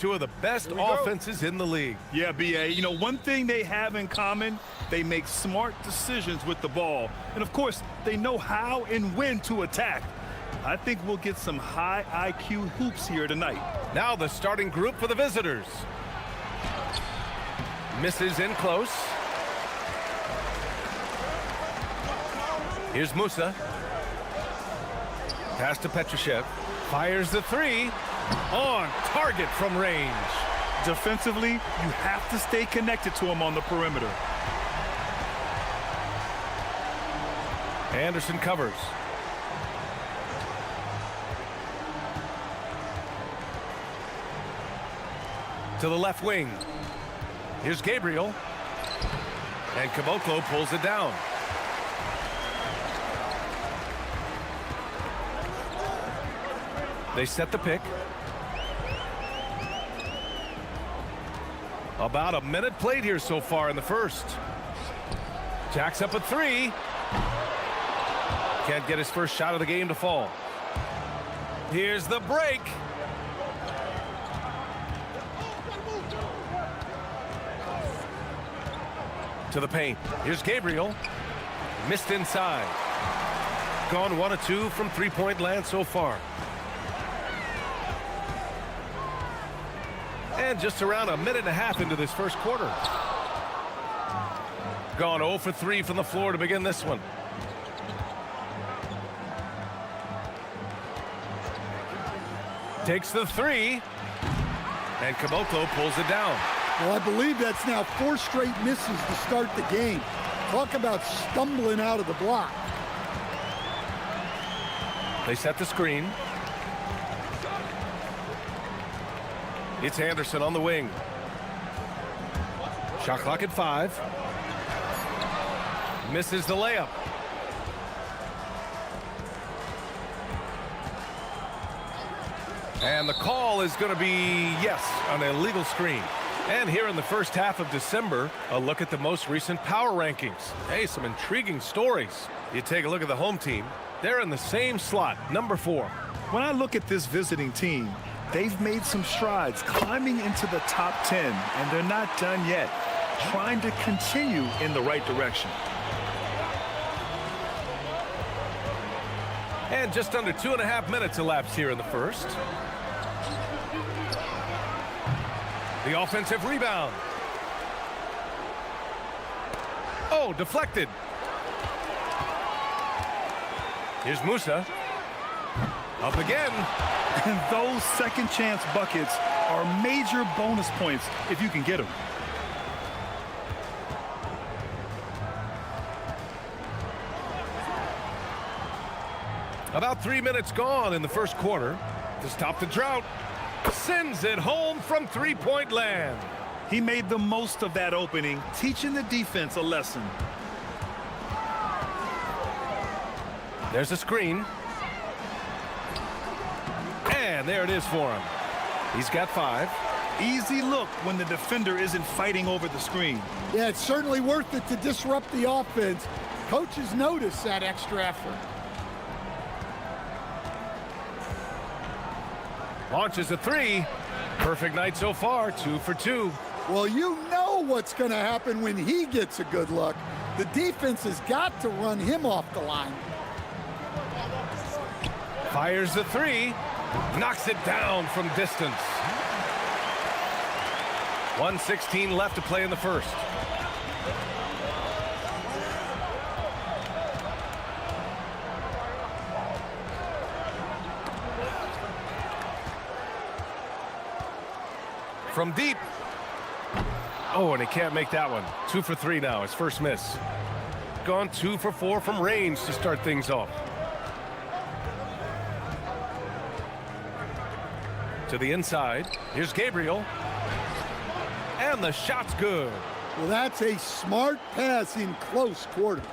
two of the best offenses in the league. Yeah, B.A., you know, one thing they have in common, they make smart decisions with the ball. And, of course, they know how and when to attack. I think we'll get some high IQ hoops here tonight. Now the starting group for the visitors. Misses in close. Here's Musa. Pass to Petrushev. Fires the three. On target from range. Defensively, you have to stay connected to him on the perimeter. Anderson covers. To the left wing. Here's Gabriel. And Caboclo pulls it down. They set the pick. About a minute played here so far in the first. Jacks up a three. Can't get his first shot of the game to fall. Here's the break. To the paint. Here's Gabriel. Missed inside. Gone 1 of 2 from three-point land so far. And just around a minute and a half into this first quarter. Gone 0 for 3 from the floor to begin this one. Takes the three. And Caboclo pulls it down. Well, I believe that's now 4 straight misses to start the game. Talk about stumbling out of the block. They set the screen. It's Anderson on the wing. Shot clock at 5. Misses the layup. And the call is going to be, yes, an illegal screen. And here in the first half of December, a look at the most recent power rankings. Hey, some intriguing stories. You take a look at the home team. They're in the same slot, number 4. When I look at this visiting team, they've made some strides climbing into the top 10, and they're not done yet, trying to continue in the right direction. And just under 2.5 minutes elapsed here in the first. The offensive rebound. Oh, deflected. Here's Musa. Up again. And those second chance buckets are major bonus points if you can get them. About 3 minutes gone in the first quarter to stop the drought. Sends it home from three-point land. He made the most of that opening, teaching the defense a lesson. There's a screen. And there it is for him. He's got 5. Easy look when the defender isn't fighting over the screen. Yeah, it's certainly worth it to disrupt the offense. Coaches notice that extra effort. Launches a 3. Perfect night so far, 2 for 2. Well, you know what's going to happen when he gets a good look. The defense has got to run him off the line. Fires the 3. Knocks it down from distance. 1:16 left to play in the first. From deep. Oh, and he can't make that one. 2 for 3 now, his first miss. Gone 2 for 4 from range to start things off. To the inside. Here's Gabriel. And the shot's good. Well, that's a smart pass in close quarters.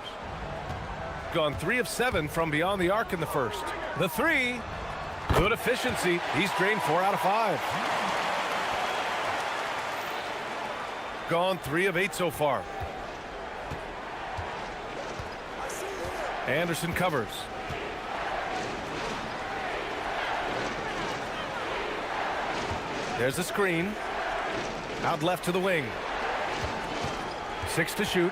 Gone 3 of 7 from beyond the arc in the first. The 3. Good efficiency. He's drained 4 out of 5. Gone 3 of 8 so far. Anderson covers. There's a screen. Out left to the wing. 6 to shoot.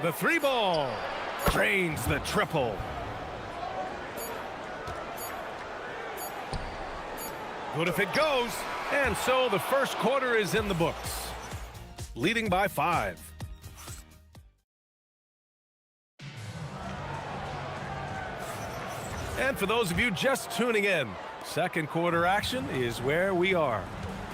The 3 ball drains the triple. Good if it goes. And so the first quarter is in the books. Leading by 5. And for those of you just tuning in, second quarter action is where we are.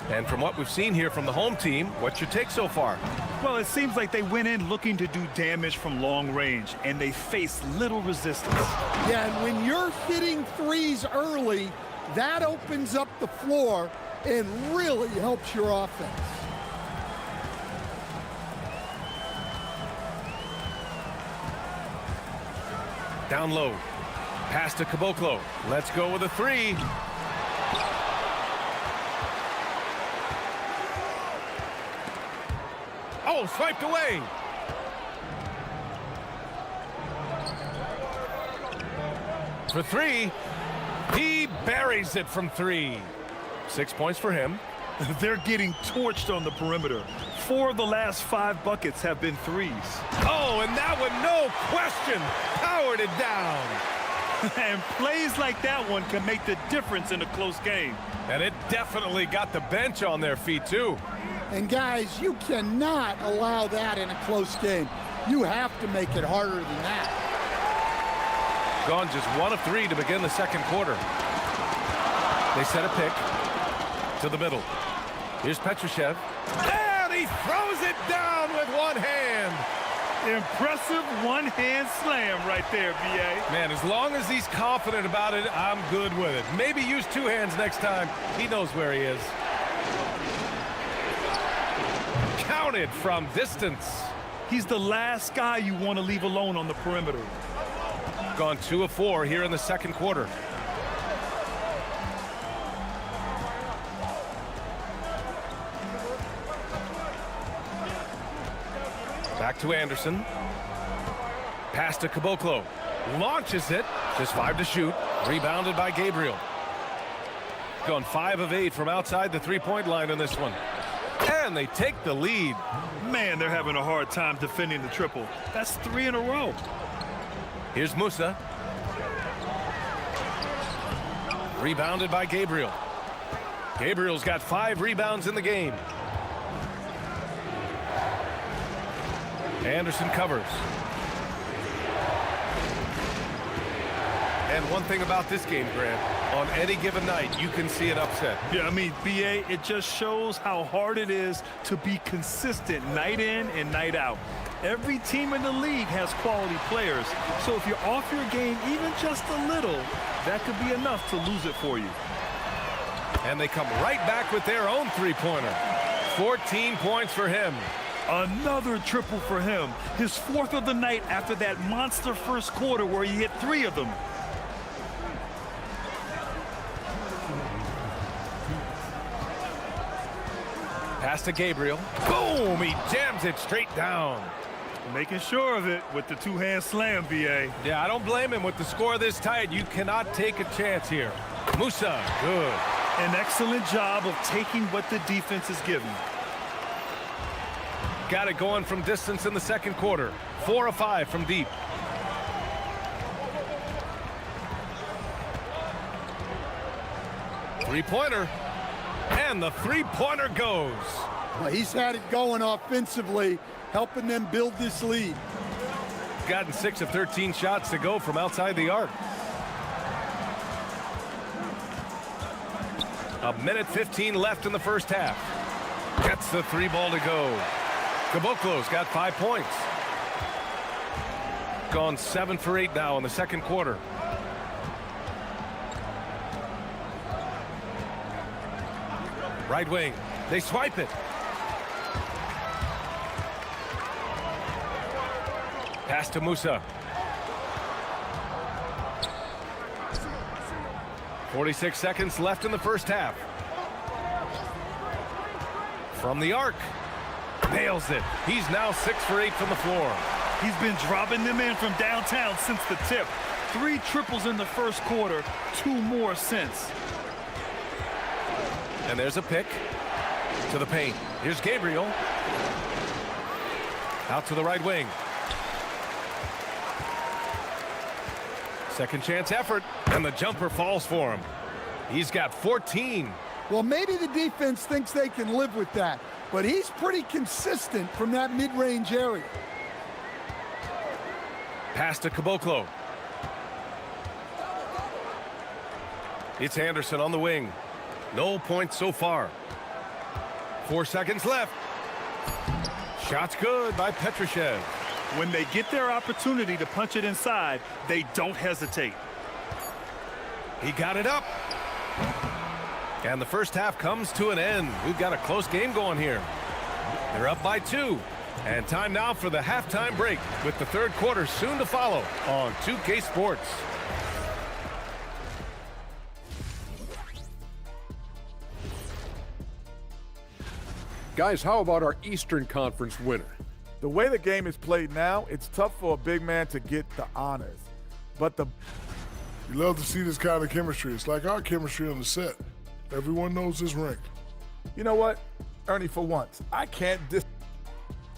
And from what we've seen here from the home team, what's your take so far? Well, it seems like they went in looking to do damage from long range, and they faced little resistance. Yeah, and when you're hitting threes early, that opens up the floor and really helps your offense. Down low. Pass to Caboclo. Let's go with a 3. Oh, swiped away. For 3. He buries it from 3. 6 points for him. They're getting torched on the perimeter. 4 of the last 5 buckets have been threes. Oh, and that one, no question, powered it down. And plays like that one can make the difference in a close game. And it definitely got the bench on their feet, too. And guys, you cannot allow that in a close game. You have to make it harder than that. Gone just 1 of 3 to begin the second quarter. They set a pick to the middle. Here's Petrushev. And he throws it down with one hand. Impressive one-hand slam right there, B.A. Man, as long as he's confident about it, I'm good with it. Maybe use 2 hands next time. He knows where he is. Counted from distance. He's the last guy you want to leave alone on the perimeter. Gone 2 of 4 here in the second quarter. Back to Anderson. Pass to Caboclo. Launches it. Just 5 to shoot. Rebounded by Gabriel. Gone 5 of 8 from outside the three-point line in this one. And they take the lead. Man, they're having a hard time defending the triple. That's 3 in a row. Here's Musa. Rebounded by Gabriel. Gabriel's got 5 rebounds in the game. Anderson covers. And one thing about this game, Grant, on any given night, you can see an upset. Yeah, I mean, B.A., it just shows how hard it is to be consistent night in and night out. Every team in the league has quality players, so if you're off your game even just a little, that could be enough to lose it for you. And they come right back with their own three-pointer. 14 points for him. Another triple for him. His 4th of the night after that monster first quarter where he hit 3 of them. Pass to Gabriel. Boom! He jams it straight down. Making sure of it with the 2-hand slam, B.A. Yeah, I don't blame him. With the score this tight, you cannot take a chance here. Musa, good. An excellent job of taking what the defense is giving. Got it going from distance in the second quarter. 4 of 5 from deep. Three-pointer. And the three-pointer goes. Well, he's had it going offensively, helping them build this lead. Gotten 6 of 13 shots to go from outside the arc. A minute 15 left in the first half. Gets the 3 ball to go. Caboclo's got 5 points. Gone 7 for 8 now in the second quarter. Right wing. They swipe it. Pass to Musa. 46 seconds left in the first half. From the arc. Nails it. He's now 6 for 8 from the floor. He's been dropping them in from downtown since the tip. 3 triples in the first quarter, 2 more since. And there's a pick to the paint. Here's Gabriel. Out to the right wing. Second chance effort, and the jumper falls for him. He's got 14. Well, maybe the defense thinks they can live with that, but he's pretty consistent from that mid-range area. Pass to Caboclo. It's Anderson on the wing. No points so far. 4 seconds left. Shot's good by Petrushev. When they get their opportunity to punch it inside, they don't hesitate. He got it up. And the first half comes to an end. We've got a close game going here. They're up by 2. And time now for the halftime break, with the third quarter soon to follow on 2K Sports. Guys, how about our Eastern Conference winner? The way the game is played now, it's tough for a big man to get the honors. But you love to see this kind of chemistry. It's like our chemistry on the set. Everyone knows this ring. You know what, Ernie, for once, I can't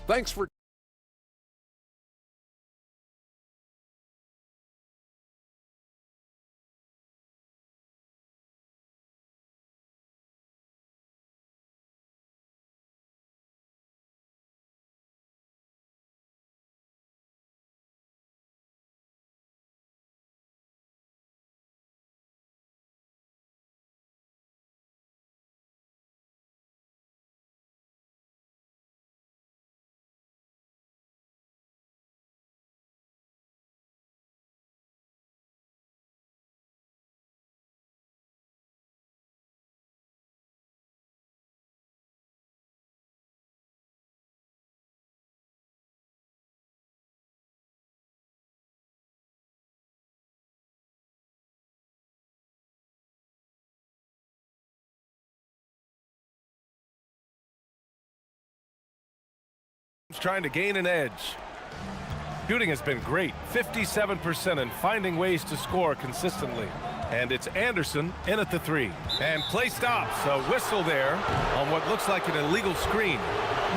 Thanks for trying to gain an edge. Shooting has been great, 57%, and finding ways to score consistently. And it's Anderson in at the 3. And play stops. A whistle there on what looks like an illegal screen.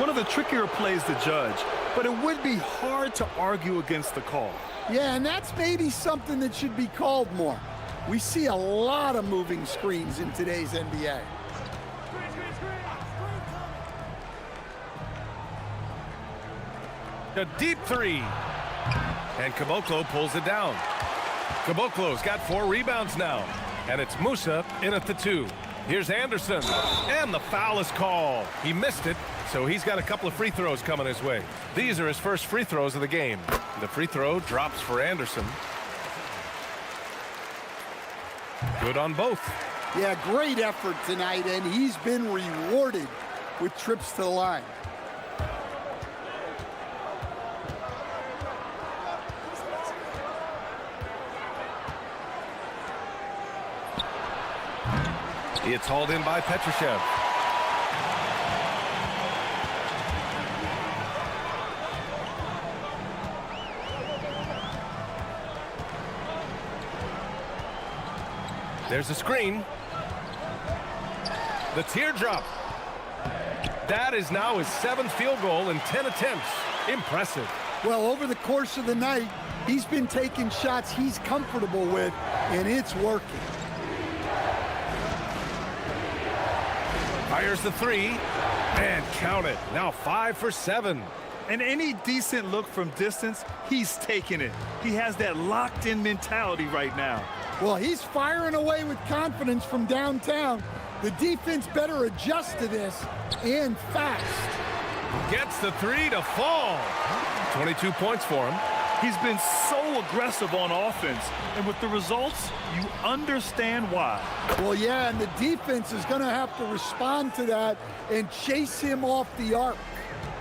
One of the trickier plays to judge, but it would be hard to argue against the call. Yeah, and that's maybe something that should be called more. We see a lot of moving screens in today's NBA. A deep 3. And Caboclo pulls it down. Caboclo's got 4 rebounds now. And it's Musa in at the 2. Here's Anderson. And the foul is called. He missed it, so he's got a couple of free throws coming his way. These are his first free throws of the game. The free throw drops for Anderson. Good on both. Yeah, great effort tonight, and he's been rewarded with trips to the line. It's hauled in by Petrushev. There's a screen. The teardrop. That is now his 7th field goal in 10 attempts. Impressive. Well, over the course of the night, he's been taking shots he's comfortable with, and it's working. Fires the 3, and count it. Now 5 for 7. And any decent look from distance, he's taking it. He has that locked-in mentality right now. Well, he's firing away with confidence from downtown. The defense better adjust to this, and fast. Gets the 3 to fall. 22 points for him. He's been so aggressive on offense, and with the results, you understand why. Well, yeah, and the defense is going to have to respond to that and chase him off the arc.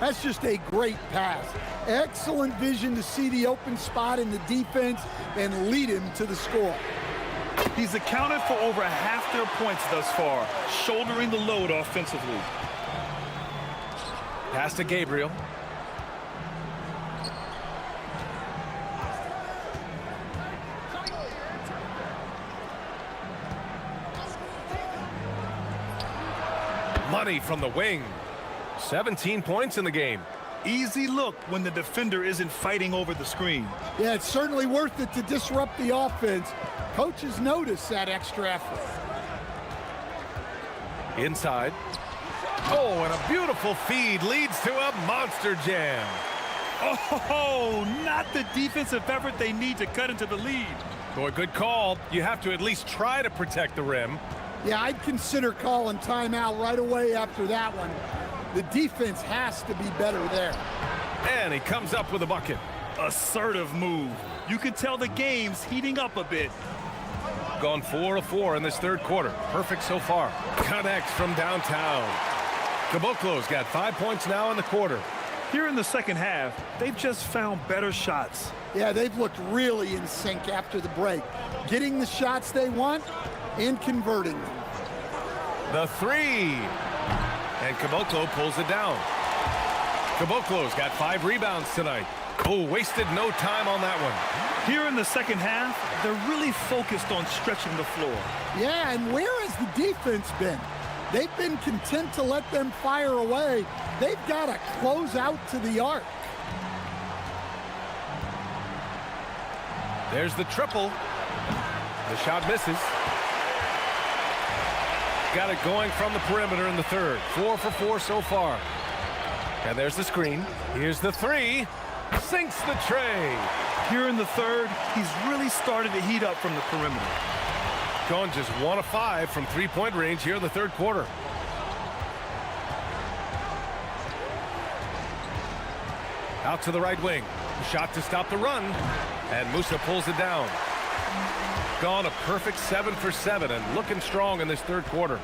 That's just a great pass. Excellent vision to see the open spot in the defense and lead him to the score. He's accounted for over half their points thus far, shouldering the load offensively. Pass to Gabriel. Money from the wing. 17 points in the game. Easy look when the defender isn't fighting over the screen. Yeah, it's certainly worth it to disrupt the offense. Coaches notice that extra effort. Inside. Oh, and a beautiful feed leads to a monster jam. Oh, not the defensive effort they need to cut into the lead. Boy, good call. You have to at least try to protect the rim. Yeah, I'd consider calling timeout right away after that one. The defense has to be better there. And he comes up with a bucket. Assertive move. You can tell the game's heating up a bit. Gone 4 of 4 in this third quarter. Perfect so far. Connects from downtown. Caboclo's got 5 points now in the quarter. Here in the second half, they've just found better shots. Yeah, they've looked really in sync after the break. Getting the shots they want and converting them. The three. And Caboclo pulls it down. Caboclo's got 5 rebounds tonight. Oh, wasted no time on that one. Here in the second half, they're really focused on stretching the floor. Yeah, and where has the defense been? They've been content to let them fire away. They've got to close out to the arc. There's the triple. The shot misses. Got it going from the perimeter in the third. 4 for 4 so far. And there's the screen. Here's the three. Sinks the tray. Here in the third, he's really started to heat up from the perimeter. Going just 1 of 5 from three-point range here in the third quarter. Out to the right wing. Shot to stop the run. And Musa pulls it down. Gone a perfect 7 for 7 and looking strong in this third quarter.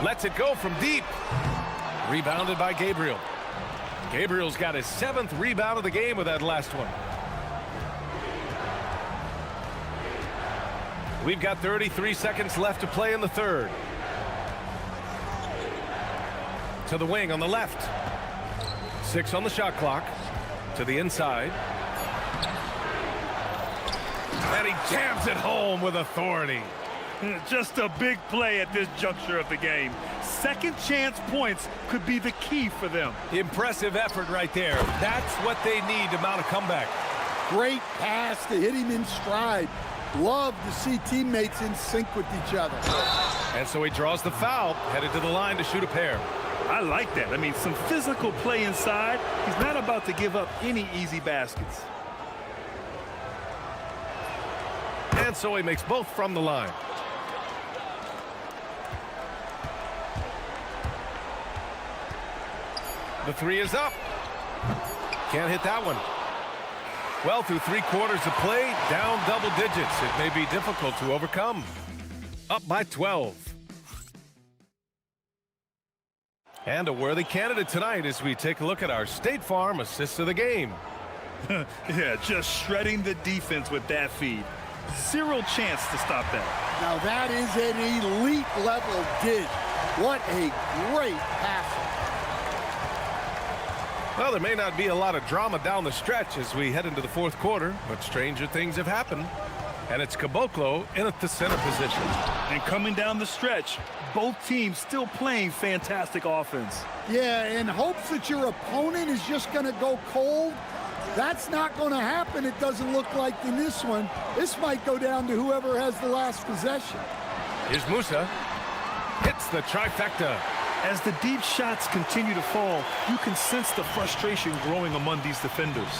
Lets it go from deep. Rebounded by Gabriel. Gabriel's got his 7th rebound of the game with that last one. We've got 33 seconds left to play in the third. To the wing on the left. 6 on the shot clock. To the inside. And he jams it home with authority. Just a big play at this juncture of the game. Second chance points could be the key for them. Impressive effort right there. That's what they need to mount a comeback. Great pass to hit him in stride. Love to see teammates in sync with each other. And so he draws the foul, headed to the line to shoot a pair. I like that. I mean, some physical play inside. He's not about to give up any easy baskets. And so he makes both from the line. The three is up. Can't hit that one. Well, through 3 quarters of play, down double digits. It may be difficult to overcome. Up by 12. And a worthy candidate tonight as we take a look at our State Farm assists of the game. Yeah, just shredding the defense with that feed. Zero chance to stop that. Now that is an elite level dig. What a great pass. Well, there may not be a lot of drama down the stretch as we head into the fourth quarter, but stranger things have happened. And it's Caboclo in at the center position. And coming down the stretch, both teams still playing fantastic offense. Yeah, in hopes that your opponent is just going to go cold. That's not going to happen, it doesn't look like in this one. This might go down to whoever has the last possession. Here's Musa. Hits the trifecta. As the deep shots continue to fall, you can sense the frustration growing among these defenders.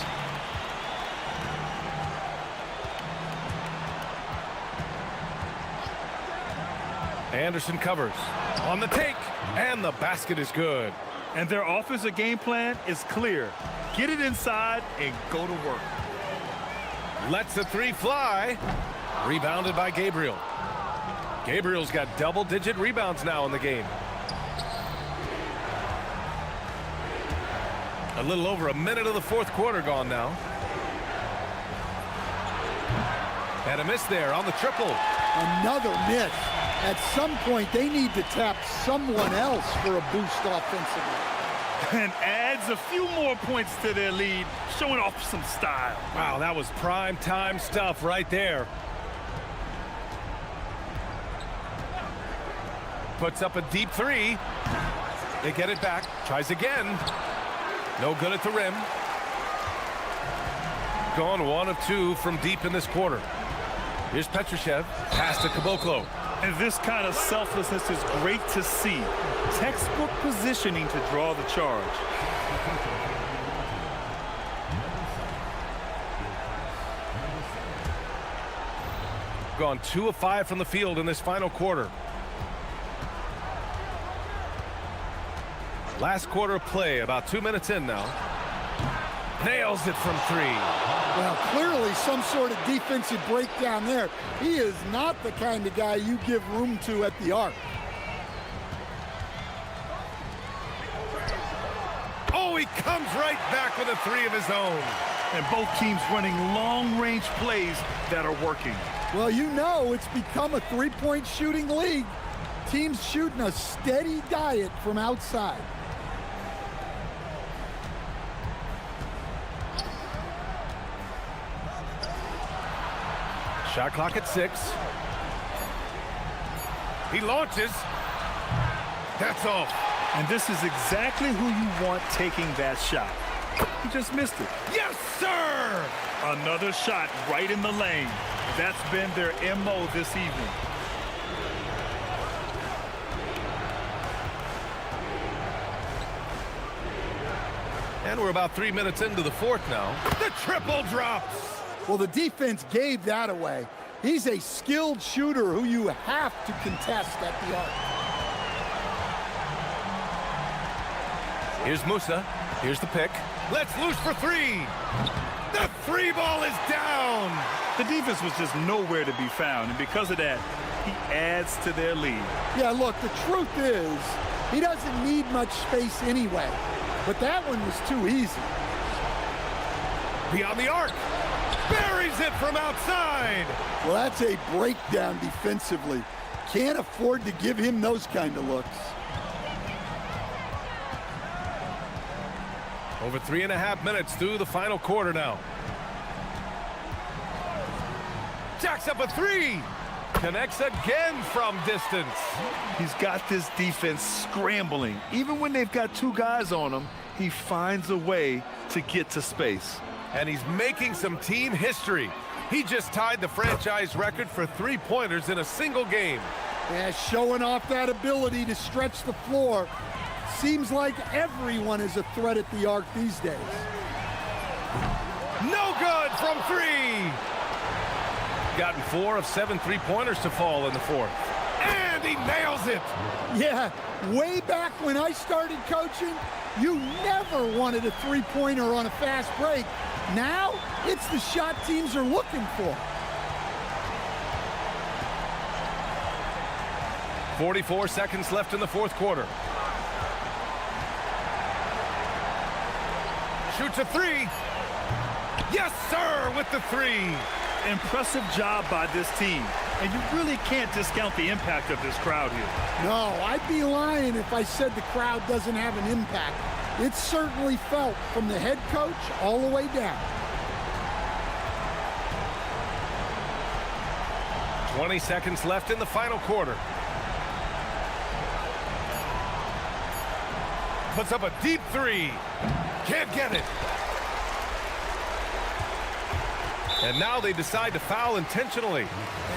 Anderson covers. On the take. And the basket is good. And their offensive game plan is clear. Get it inside and go to work. Lets the three fly. Rebounded by Gabriel. Gabriel's got double-digit rebounds now in the game. A little over a minute of the fourth quarter gone now. And a miss there on the triple. Another miss. At some point, they need to tap someone else for a boost offensively. And adds a few more points to their lead, showing off some style. Wow, that was prime time stuff right there. Puts up a deep three. They get it back. Tries again. No good at the rim. Gone 1 of 2 from deep in this quarter. Here's Petrushev. Pass to Caboclo. And this kind of selflessness is great to see. Textbook positioning to draw the charge. Gone 2 of 5 from the field in this final quarter. Last quarter of play, about 2 minutes in now. Nails it from 3. Well, clearly some sort of defensive breakdown there. He is not the kind of guy you give room to at the arc. Oh, he comes right back with a 3 of his own. And both teams running long-range plays that are working. Well, you know it's become a three-point shooting league. Teams shooting a steady diet from outside. Shot clock at 6. He launches. That's off. And this is exactly who you want taking that shot. He just missed it. Yes, sir! Another shot right in the lane. That's been their MO this evening. And we're about 3 minutes into the fourth now. The triple drops. Well, the defense gave that away. He's a skilled shooter who you have to contest at the arc. Here's Musa. Here's the pick. Let's loose for 3. The 3 ball is down. The defense was just nowhere to be found, and because of that, he adds to their lead. Yeah, look, the truth is, he doesn't need much space anyway. But that one was too easy. Beyond the arc. Buries it from outside. Well, that's a breakdown defensively. Can't afford to give him those kind of looks. Over 3.5 minutes through the final quarter now. Jacks up a 3. Connects again from distance. He's got this defense scrambling. Even when they've got 2 guys on him, he finds a way to get to space. And he's making some team history. He just tied the franchise record for 3-pointers in a single game. Yeah, showing off that ability to stretch the floor. Seems like everyone is a threat at the arc these days. No good from 3. Gotten 4 of 7 3-pointers to fall in the fourth. And he nails it. Yeah, way back when I started coaching, you never wanted a 3-pointer on a fast break. Now, it's the shot teams are looking for. 44 seconds left in the fourth quarter. Shoots a 3. Yes, sir, with the 3. Impressive job by this team. And you really can't discount the impact of this crowd here. No, I'd be lying if I said the crowd doesn't have an impact. It's certainly felt from the head coach all the way down. 20 seconds left in the final quarter. Puts up a deep 3. Can't get it. And now they decide to foul intentionally.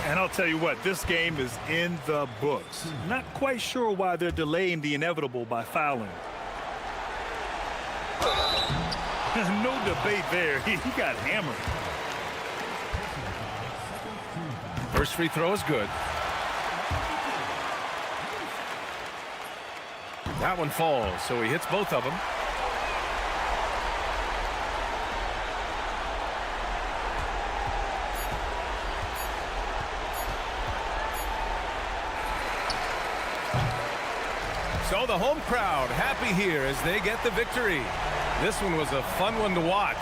And I'll tell you what, this game is in the books. Not quite sure why they're delaying the inevitable by fouling. No debate there. He got hammered. First free throw is good. That one falls, so he hits both of them. So the home crowd happy here as they get the victory. This one was a fun one to watch.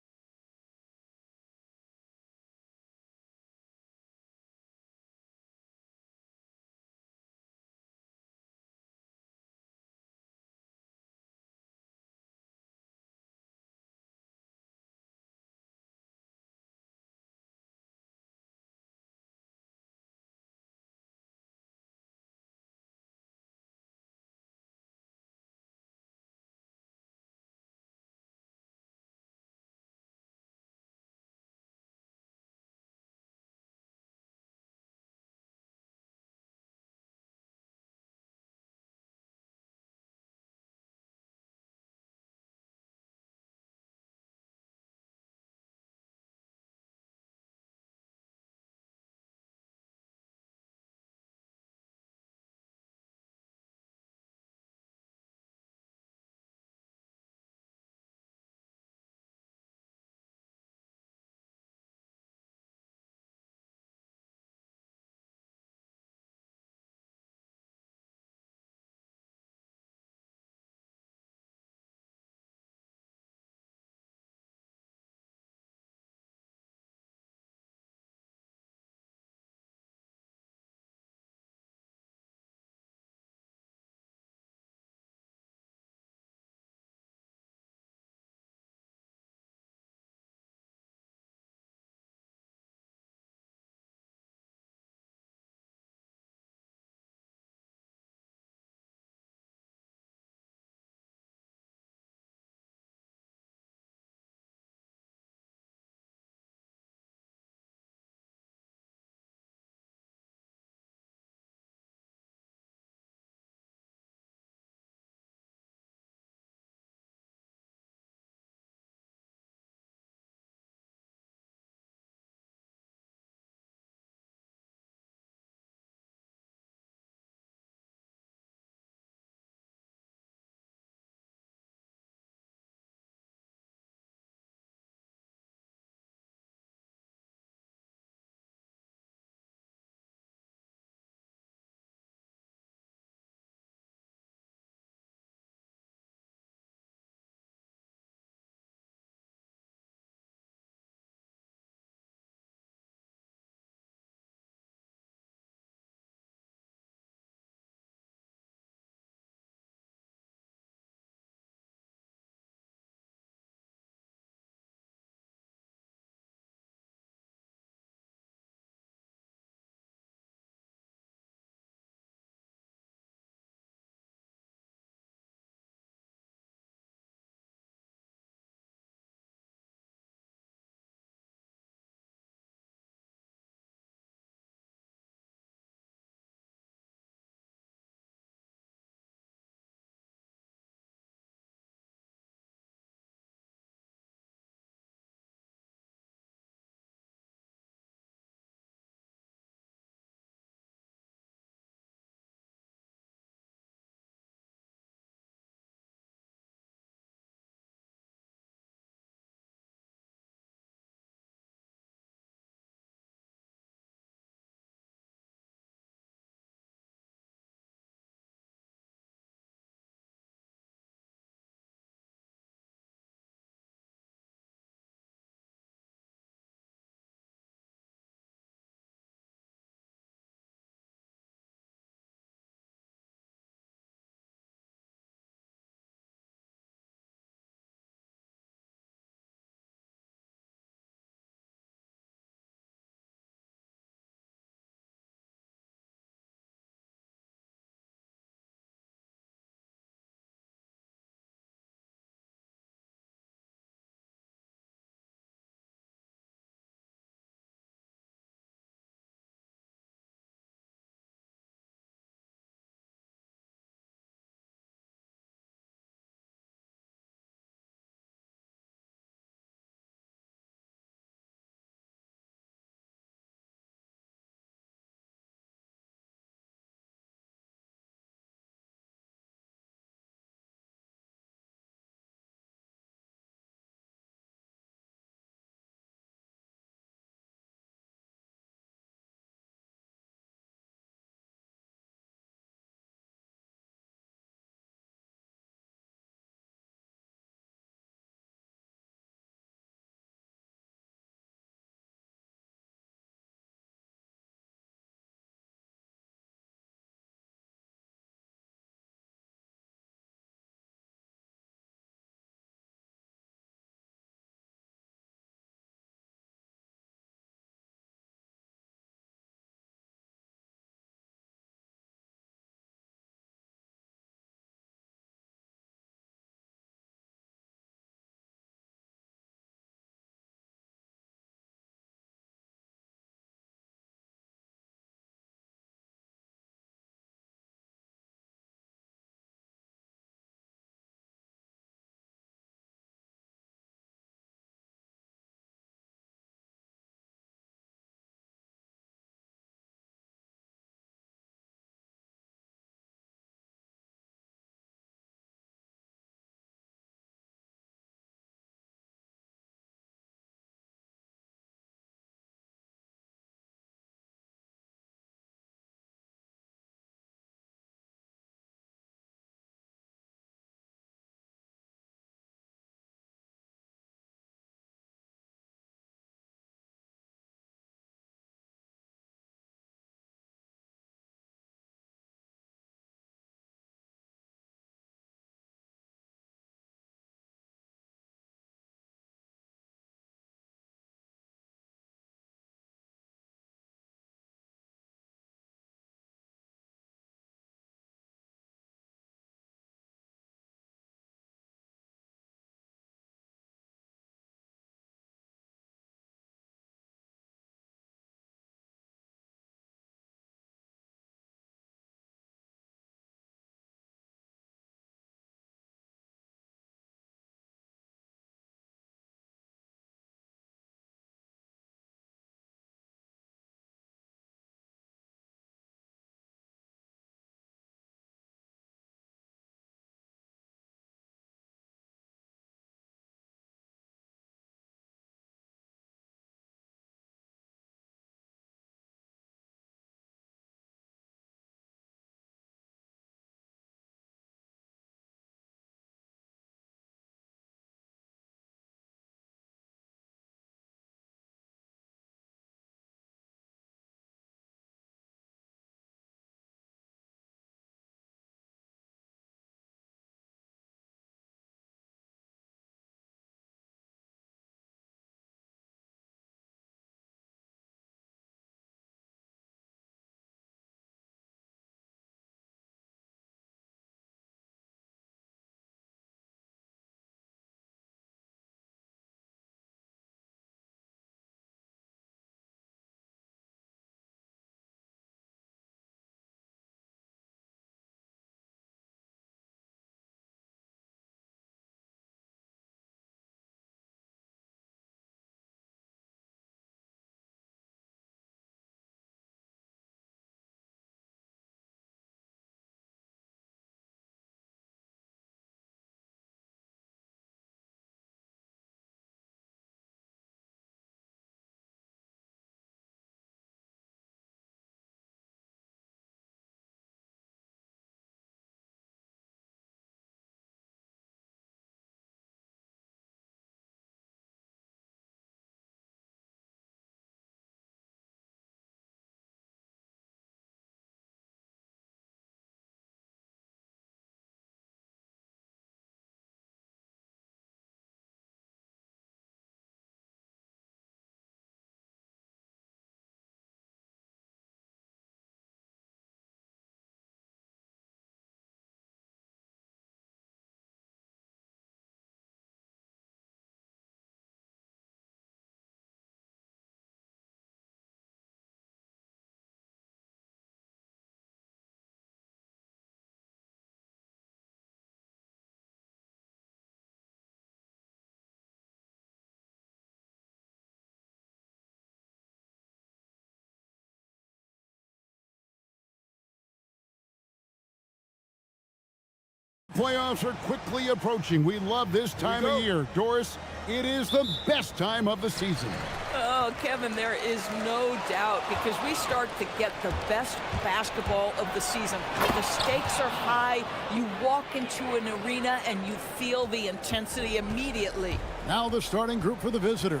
Playoffs are quickly approaching. We love this time of year. Doris, it is the best time of the season. Oh, Kevin, there is no doubt because we start to get the best basketball of the season. The stakes are high. You walk into an arena and you feel the intensity immediately. Now the starting group for the visitors.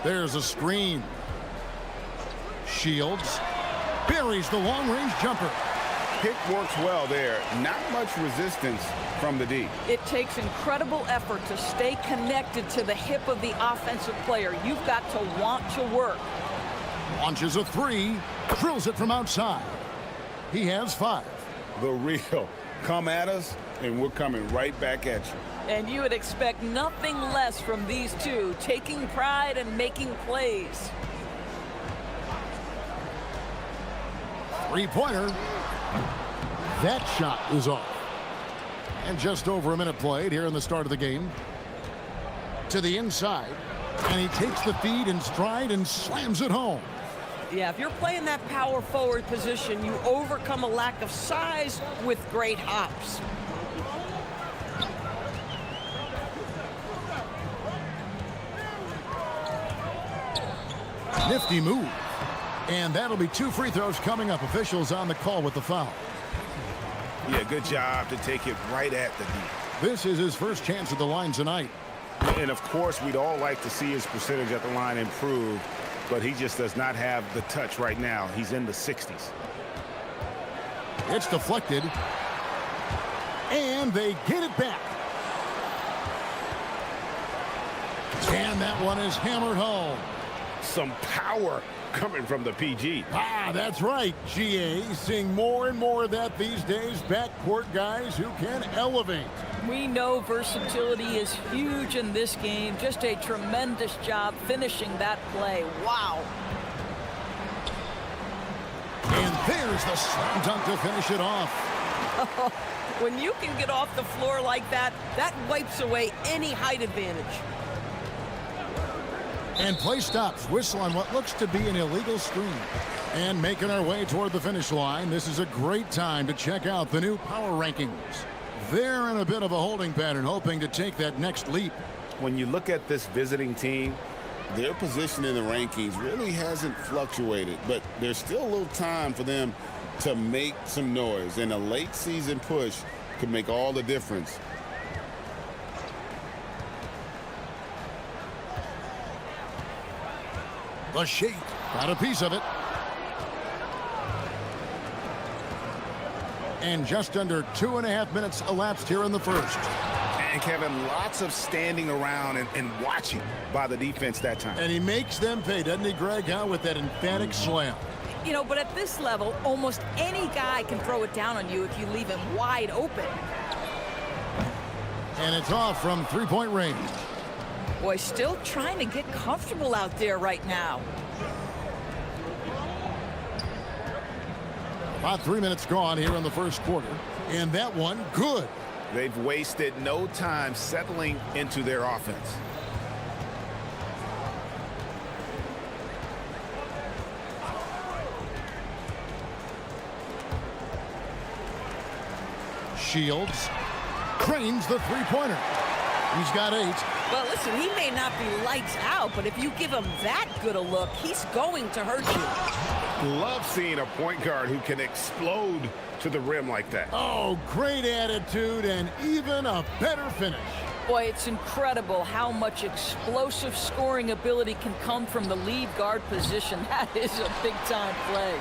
There's a screen. Shields buries the long-range jumper. Pick works well there. Not much resistance from the D. It takes incredible effort to stay connected to the hip of the offensive player. You've got to want to work. Launches a three, drills it from outside. He has 5. The real. Come at us, and we're coming right back at you. And you would expect nothing less from these two, taking pride and making plays. Three-pointer. That shot is off. And just over a minute played here in the start of the game. To the inside. And he takes the feed in stride and slams it home. Yeah, if you're playing that power forward position, you overcome a lack of size with great hops. Nifty move. And that'll be 2 free throws coming up. Officials on the call with the foul. Yeah, good job to take it right at the D. This is his first chance at the line tonight. And, of course, we'd all like to see his percentage at the line improve, but he just does not have the touch right now. He's in the 60s. It's deflected. And they get it back. And that one is hammered home. Some power coming from the PG. Ah, that's right, GA. Seeing more and more of that these days. Backcourt guys who can elevate. We know versatility is huge in this game. Just a tremendous job finishing that play. Wow. And there's the slam dunk to finish it off. When you can get off the floor like that, that wipes away any height advantage. And play stops. Whistle on what looks to be an illegal screen. And making our way toward the finish line, this is a great time to check out the new power rankings. They're in a bit of a holding pattern, hoping to take that next leap. When you look at this visiting team, their position in the rankings really hasn't fluctuated, but there's still a little time for them to make some noise, and a late season push could make all the difference. The Sheik got a piece of it. And just under 2.5 minutes elapsed here in the first. And Kevin, lots of standing around and watching by the defense that time. And he makes them pay, doesn't he, Greg, with that emphatic slam. You know, but at this level, almost any guy can throw it down on you if you leave him wide open. And it's off from three-point range. Boy, still trying to get comfortable out there right now. About 3 minutes gone here in the first quarter. And that one, good. They've wasted no time settling into their offense. Shields cranes the three-pointer. He's got 8. Well, listen, he may not be lights out, but if you give him that good a look, he's going to hurt you. Love seeing a point guard who can explode to the rim like that. Oh, great attitude and even a better finish. Boy, it's incredible how much explosive scoring ability can come from the lead guard position. That is a big-time play.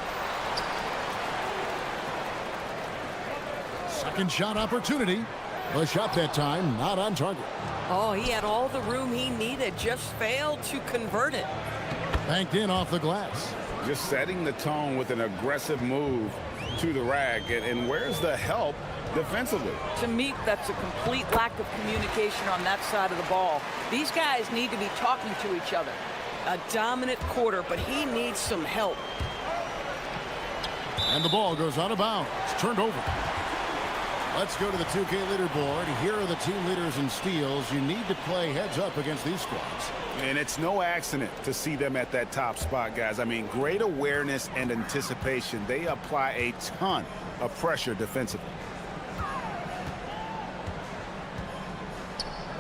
Second shot opportunity. The shot that time not on target. Oh, he had all the room he needed, just failed to convert it. Banked in off the glass. Just setting the tone with an aggressive move to the rack. And where's the help defensively? To me, that's a complete lack of communication on that side of the ball. These guys need to be talking to each other. A dominant quarter, but he needs some help. And the ball goes out of bounds. It's turned over. Let's go to the 2K leaderboard. Here are the team leaders in steals. You need to play heads up against these squads. And it's no accident to see them at that top spot, guys. I mean, great awareness and anticipation. They apply a ton of pressure defensively.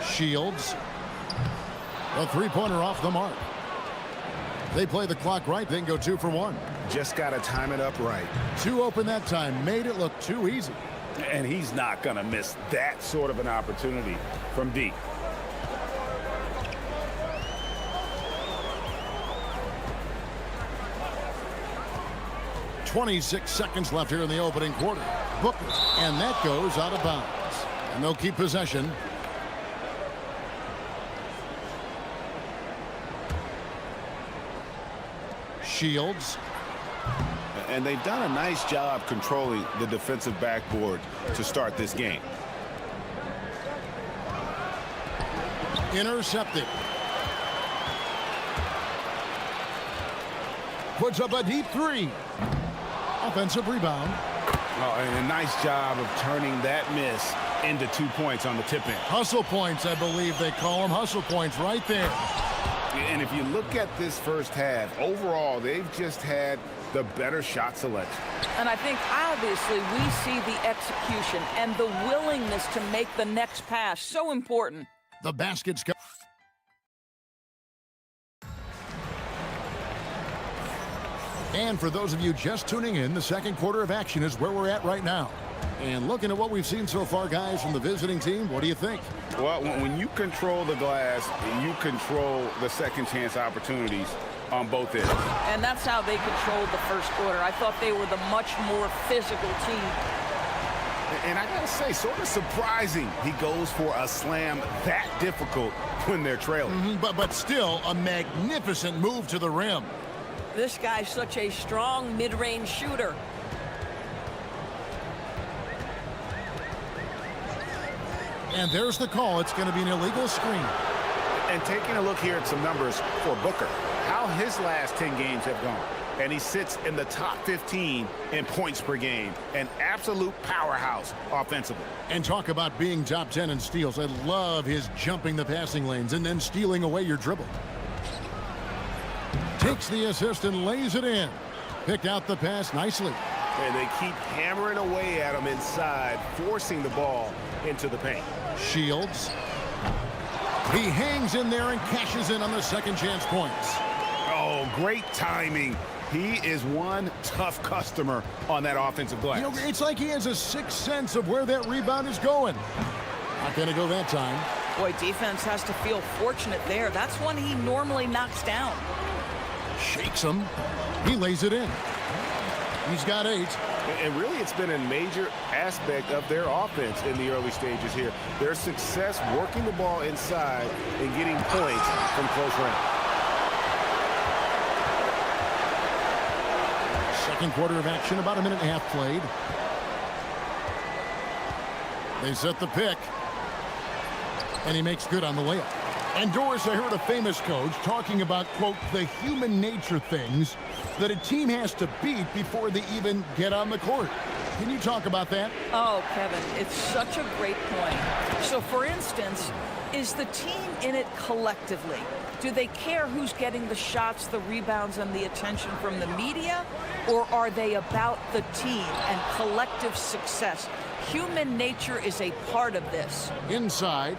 Shields. A three-pointer off the mark. They play the clock right, then go 2 for 1. Just got to time it up right. 2 open that time. Made it look too easy. And he's not going to miss that sort of an opportunity from deep. .26 seconds left here in the opening quarter. Booker, and that goes out of bounds. And they'll keep possession. Shields. And they've done a nice job controlling the defensive backboard to start this game. Intercepted. Puts up a deep 3. Offensive rebound. Oh, and a nice job of turning that miss into 2 points on the tip in. Hustle points, I believe they call them. Hustle points right there. And if you look at this first half, overall, they've just had the better shot selection. And I think, obviously, we see the execution and the willingness to make the next pass so important. The basket's got. And for those of you just tuning in, the second quarter of action is where we're at right now. And looking at what we've seen so far, guys, from the visiting team, what do you think? Well, when you control the glass, you control the second chance opportunities on both ends. And that's how they controlled the first quarter. I thought they were the much more physical team. And I gotta say, sort of surprising he goes for a slam that difficult when they're trailing. But still a magnificent move to the rim. This guy's such a strong mid-range shooter. And there's the call. It's going to be an illegal screen. And taking a look here at some numbers for Booker, how his last 10 games have gone. And he sits in the top 15 in points per game. An absolute powerhouse offensively. And talk about being top 10 in steals. I love his jumping the passing lanes and then stealing away your dribble. Takes the assist and lays it in. Picked out the pass nicely. And they keep hammering away at him inside, forcing the ball into the paint. Shields. He hangs in there and cashes in on the second chance points. Oh, great timing. He is one tough customer on that offensive glass. You know, it's like he has a sixth sense of where that rebound is going. Not going to go that time. Boy, defense has to feel fortunate there. That's one he normally knocks down. Shakes him. He lays it in. He's got 8. And really, it's been a major aspect of their offense in the early stages here. Their success working the ball inside and getting points from close range. Second quarter of action, about a minute and a half played. They set the pick. And he makes good on the layup. And Doris, I heard a famous coach talking about, quote, the human nature things that a team has to beat before they even get on the court. Can you talk about that? Oh, Kevin, it's such a great point. So, for instance, is the team in it collectively? Do they care who's getting the shots, the rebounds, and the attention from the media? Or are they about the team and collective success? Human nature is a part of this. Inside.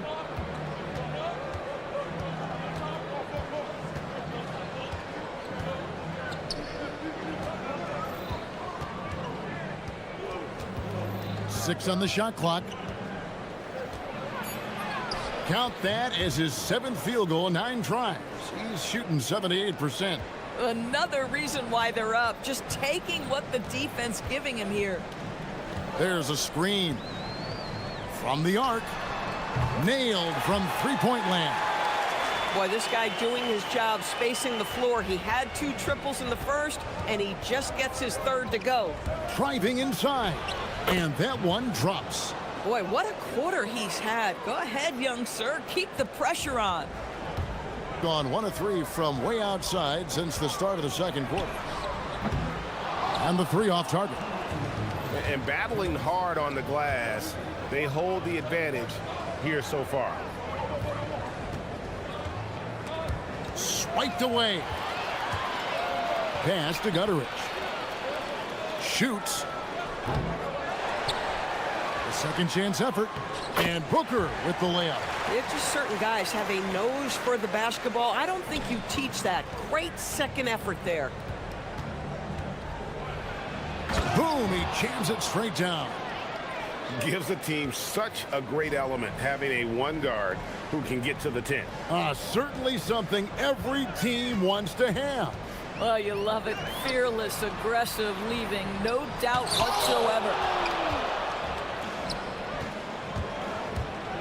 Six on the shot clock. Count that as his 7th field goal, 9 tries. He's shooting 78%. Another reason why they're up, just taking what the defense giving him here. There's a screen. From the arc. Nailed from three-point land. Boy, this guy doing his job, spacing the floor. He had 2 triples in the first, and he just gets his 3rd to go. Driving inside. And that one drops. Boy, what a quarter he's had. Go ahead, young sir. Keep the pressure on. Gone 1 of 3 from way outside since the start of the second quarter. And the 3 off target. And battling hard on the glass, they hold the advantage here so far. Swiped away. Pass to Gutteridge. Shoots. A second chance effort. And Booker with the layup. It's just certain guys have a nose for the basketball. I don't think you teach that. Great second effort there. Boom, he jams it straight down. Gives the team such a great element, having a one guard who can get to the 10. Certainly something every team wants to have. Oh, you love it. Fearless, aggressive, leaving no doubt whatsoever.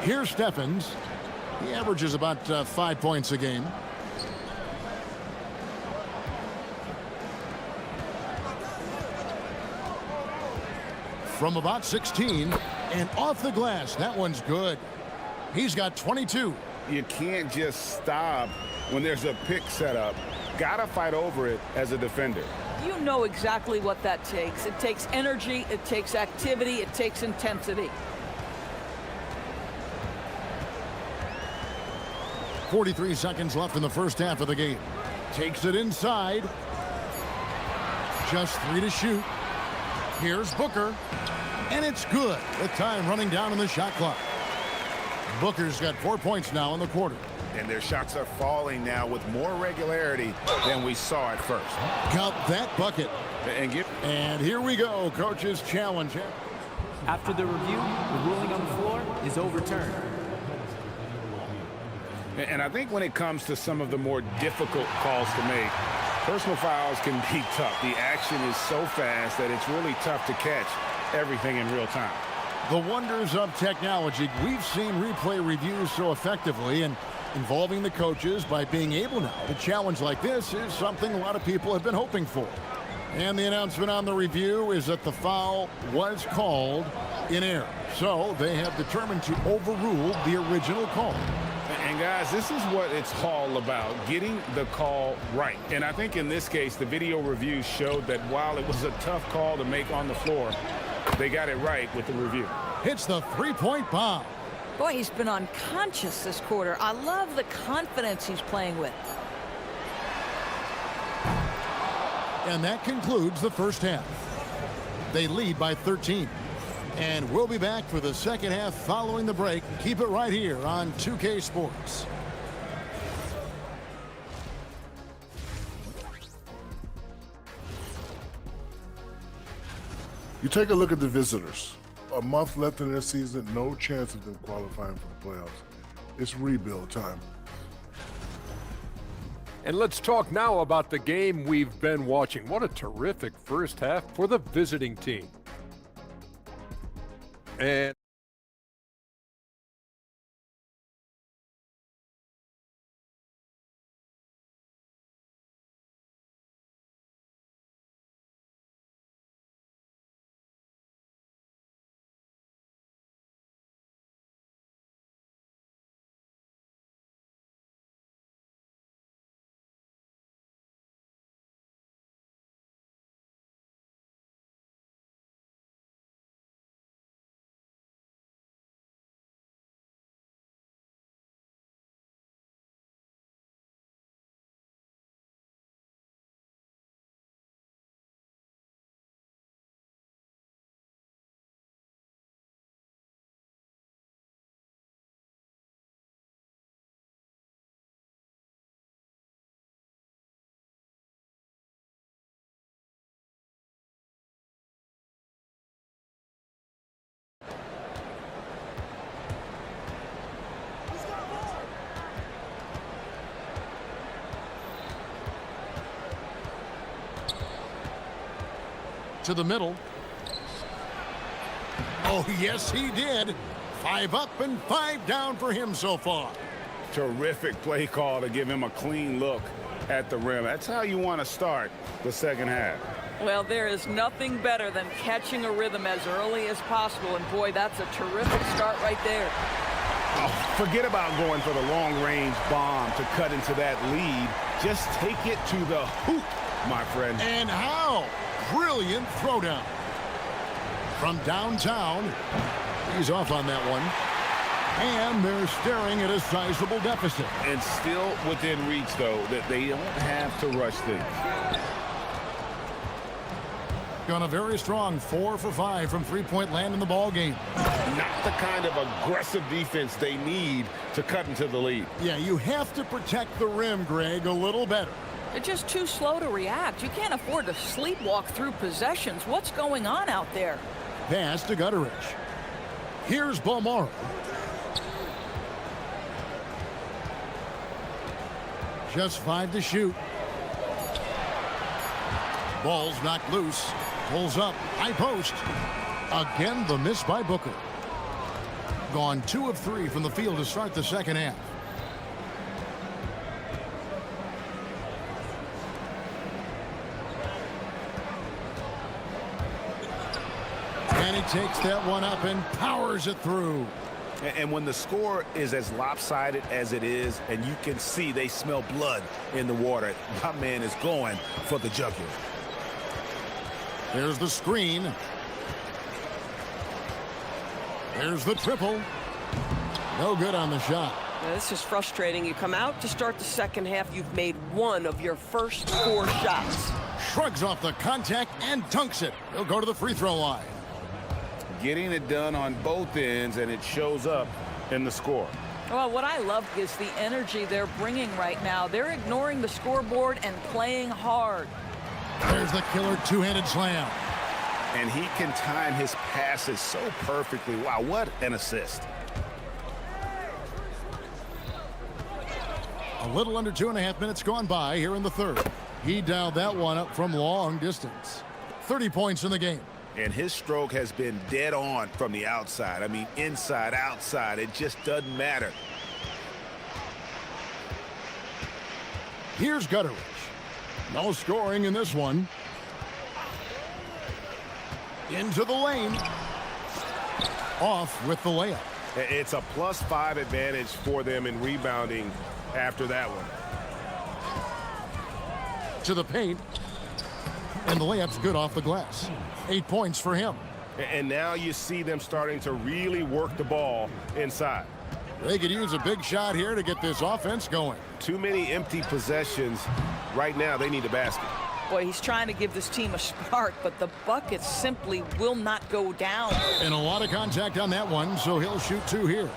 Here's Steffens. He averages about 5 points a game. From about 16 and off the glass. That one's good. He's got 22. You can't just stop when there's a pick set up. Gotta fight over it as a defender. You know exactly what that takes. It takes energy, it takes activity, it takes intensity. 43 seconds left in the first half of the game. Takes it inside. Just 3 to shoot. Here's Booker. And it's good with time running down in the shot clock. Booker's got 4 points now in the quarter. And their shots are falling now with more regularity than we saw at first. Count that bucket. And here we go, coach's challenge. After the review, the ruling on the floor is overturned. And I think when it comes to some of the more difficult calls to make, personal fouls can be tough. The action is so fast that it's really tough to catch everything in real time. The wonders of technology. We've seen replay reviews so effectively, and involving the coaches by being able now to challenge like this is something a lot of people have been hoping for. And the announcement on the review is that the foul was called in error. So they have determined to overrule the original call. And guys, this is what it's all about, getting the call right. And I think in this case, the video review showed that while it was a tough call to make on the floor, they got it right with the review. Hits the three-point bomb. Boy, he's been unconscious this quarter. I love the confidence he's playing with. And that concludes the first half. They lead by 13. And we'll be back for the second half following the break. Keep it right here on 2K Sports. You take a look at the visitors. A month left in their season, no chance of them qualifying for the playoffs. It's rebuild time. And let's talk now about the game we've been watching. What a terrific first half for the visiting team. And to the middle. Oh, yes, he did. 5 up and 5 down for him so far. Terrific play call to give him a clean look at the rim. That's how you want to start the second half. Well, there is nothing better than catching a rhythm as early as possible. And, boy, that's a terrific start right there. Oh, forget about going for the long-range bomb to cut into that lead. Just take it to the hoop, my friend. And how? Brilliant throwdown. from downtown. He's off on that one. And they're staring at a sizable deficit. And still within reach, though, that they don't have to rush things. Gone a very strong 4 for 5 from three-point land in the ball game. Not the kind of aggressive defense they need to cut into the lead. Yeah, you have to protect the rim, Greg, a little better. They're just too slow to react. You can't afford to sleepwalk through possessions. What's going on out there? Pass to Gutteridge. Here's Bomaro. Just 5 to shoot. Ball's knocked loose. Pulls up. High post. Again, the miss by Booker. Gone 2 of 3 from the field to start the second half. And he takes that one up and powers it through. And when the score is as lopsided as it is, and you can see they smell blood in the water, my man is going for the jugular. There's the screen. There's the triple. No good on the shot. Now, this is frustrating. You come out to start the second half, you've made 1 of your first 4 shots. Shrugs off the contact and dunks it. He'll go to the free throw line. Getting it done on both ends, and it shows up in the score. Well, what I love is the energy they're bringing right now. They're ignoring the scoreboard and playing hard. There's the killer two-handed slam. And he can time his passes so perfectly. Wow, what an assist. A little under 2.5 minutes gone by here in the third. He dialed that one up from long distance. 30 points in the game. And his stroke has been dead on from the outside. I mean, inside, outside, it just doesn't matter. Here's Gutteridge. No scoring in this one. Into the lane. Off with the layup. It's a +5 advantage for them in rebounding after that one. To the paint. And the layup's good off the glass. 8 points for him. And now you see them starting to really work the ball inside. They could use a big shot here to get this offense going. Too many empty possessions. Right now, they need a basket. Boy, he's trying to give this team a spark, but the buckets simply will not go down. And a lot of contact on that one, so he'll shoot 2 here.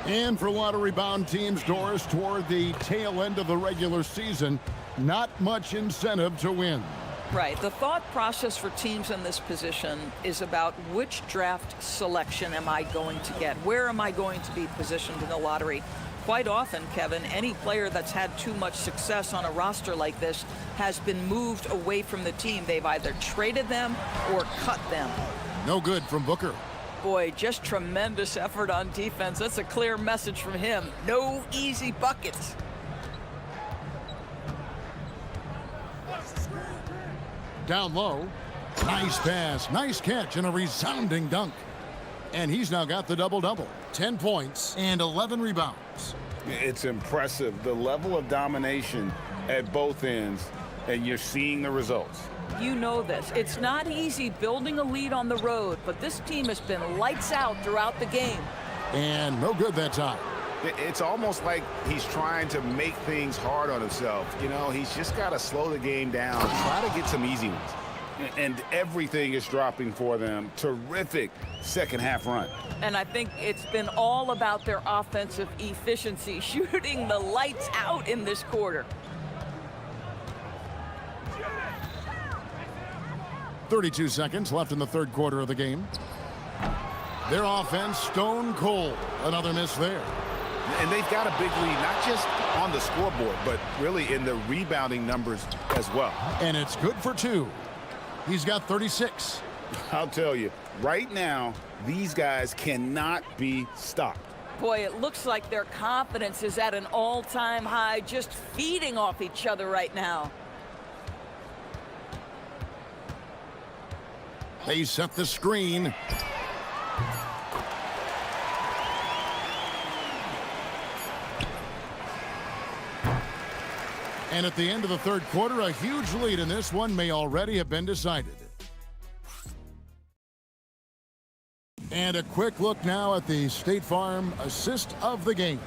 And for a lot of rebound teams, Doris, toward the tail end of the regular season, not much incentive to win. Right. The thought process for teams in this position is about which draft selection am I going to get? Where am I going to be positioned in the lottery? Quite often, Kevin, any player that's had too much success on a roster like this has been moved away from the team. They've either traded them or cut them. No good from Booker. Boy, just tremendous effort on defense. That's a clear message from him. No easy buckets. Down low. Nice pass. Nice catch and a resounding dunk. And he's now got the double-double. 10 points and 11 rebounds. It's impressive, the level of domination at both ends, and you're seeing the results. You know this. It's not easy building a lead on the road, but this team has been lights out throughout the game. And no good that time. It's almost like he's trying to make things hard on himself. You know, he's just got to slow the game down, try to get some easy ones. And everything is dropping for them. Terrific second half run. And I think it's been all about their offensive efficiency, shooting the lights out in this quarter. 32 seconds left in the third quarter of the game. Their offense stone cold. Another miss there. And they've got a big lead, not just on the scoreboard, but really in the rebounding numbers as well. And it's good for 2. He's got 36. I'll tell you, right now, these guys cannot be stopped. Boy, it looks like their confidence is at an all-time high, just feeding off each other right now. They set the screen. And at the end of the third quarter, a huge lead in this one may already have been decided. And a quick look now at the State Farm assist of the game.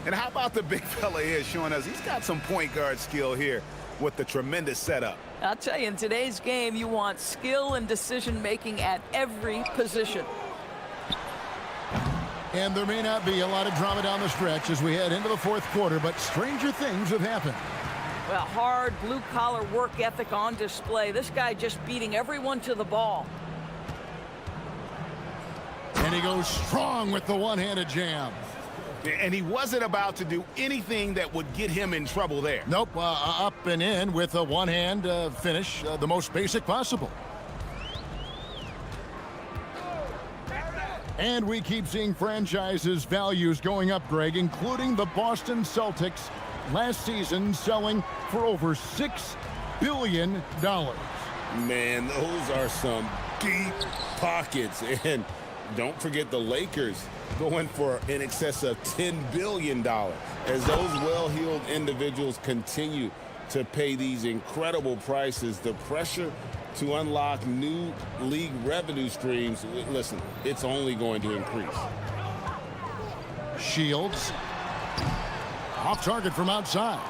And how about the big fella here showing us he's got some point guard skill here with the tremendous setup. I'll tell you, in today's game, you want skill and decision-making at every position. And there may not be a lot of drama down the stretch as we head into the fourth quarter, but stranger things have happened. Well, hard blue-collar work ethic on display. This guy just beating everyone to the ball. And he goes strong with the one-handed jam. And he wasn't about to do anything that would get him in trouble there. Nope, up and in with a one-hand finish, the most basic possible. And we keep seeing franchises' values going up, Greg, including the Boston Celtics last season selling for over $6 billion. Man, those are some deep pockets. And don't forget the Lakers going for in excess of $10 billion as those well-heeled individuals continue to pay these incredible prices. The pressure to unlock new league revenue streams, listen, it's only going to increase. Shields off target from outside.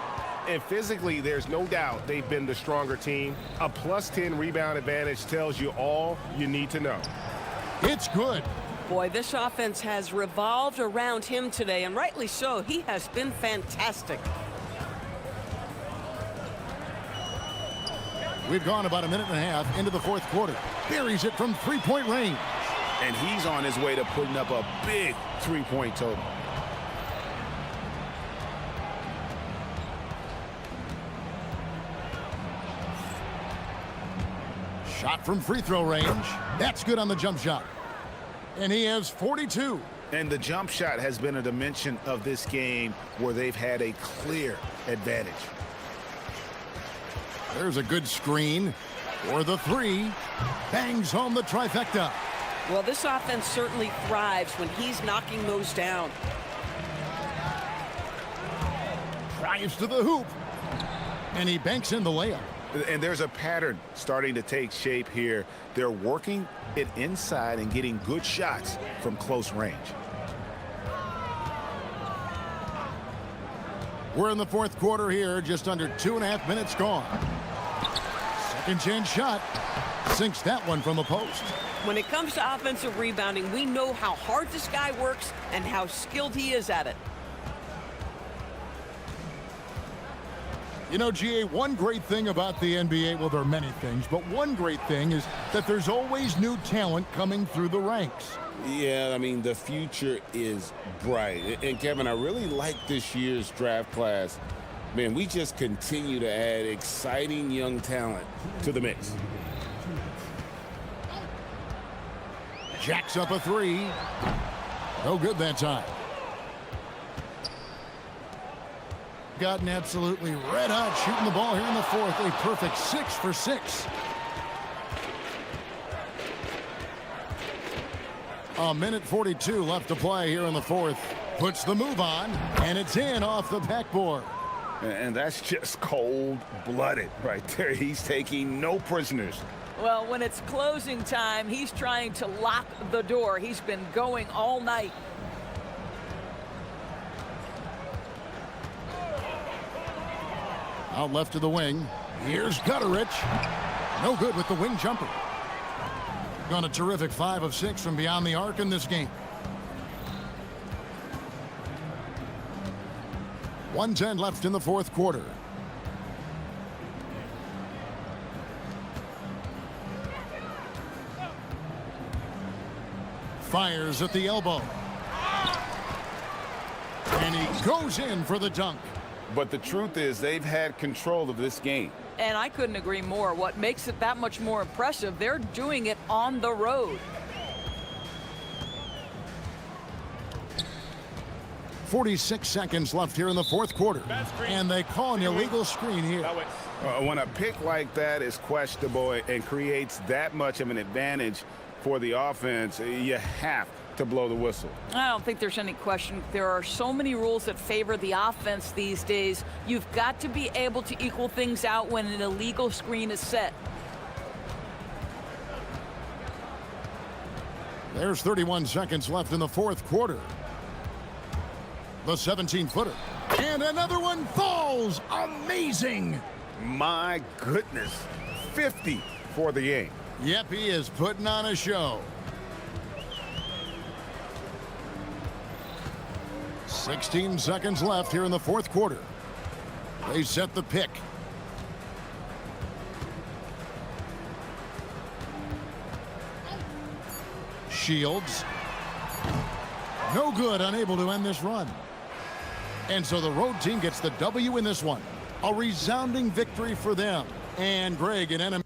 And physically, there's no doubt they've been the stronger team. A +10 rebound advantage tells you all you need to know. It's good. Boy, this offense has revolved around him today, and rightly so. He has been fantastic. We've gone about a minute and a half into the fourth quarter. Buries it from three-point range. And he's on his way to putting up a big three-point total. Shot from free throw range. That's good on the jump shot. And he has 42. And the jump shot has been a dimension of this game where they've had a clear advantage. There's a good screen for the three. Bangs home the trifecta. Well, this offense certainly thrives when he's knocking those down. Drives to the hoop. And he banks in the layup. And there's a pattern starting to take shape here. They're working it inside and getting good shots from close range. We're in the fourth quarter here, just under 2.5 minutes gone. Second chance shot. Sinks that one from the post. When it comes to offensive rebounding, we know how hard this guy works and how skilled he is at it. You know, GA, one great thing about the NBA, well, there are many things, but one great thing is that there's always new talent coming through the ranks. Yeah, I mean, the future is bright. And, Kevin, I really like this year's draft class. Man, we just continue to add exciting young talent to the mix. Jacks up a three. No good that time. Gotten absolutely red hot shooting the ball here in the fourth. A perfect 6 for 6. A minute 42 left to play here in the fourth. Puts the move on, and it's in off the backboard. And that's just cold-blooded right there. He's taking no prisoners. Well, when it's closing time, he's trying to lock the door. He's been going all night. Out left to the wing. Here's Gutterich. No good with the wing jumper. Gone a terrific 5 of 6 from beyond the arc in this game. 1:10 left in the fourth quarter. Fires at the elbow. And he goes in for the dunk. But the truth is they've had control of this game. And I couldn't agree more. What makes it that much more impressive, they're doing it on the road. 46 seconds left here in the fourth quarter. And they call an illegal screen here. When a pick like that is questionable and creates that much of an advantage for the offense, you have to blow the whistle. I don't think there's any question. There are so many rules that favor the offense these days. You've got to be able to equal things out when an illegal screen is set. There's 31 seconds left in the fourth quarter. The 17-footer. And another one falls. Amazing. My goodness. 50 for the game. Yep, he is putting on a show. 16 seconds left here in the fourth quarter. They set the pick. Shields. No good, unable to end this run. And so the road team gets the W in this one. A resounding victory for them. And Greg, an enemy.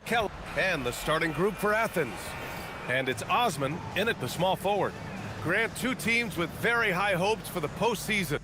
Kell and the starting group for Athens. And it's Osman in at the small forward. Grant, two teams with very high hopes for the postseason.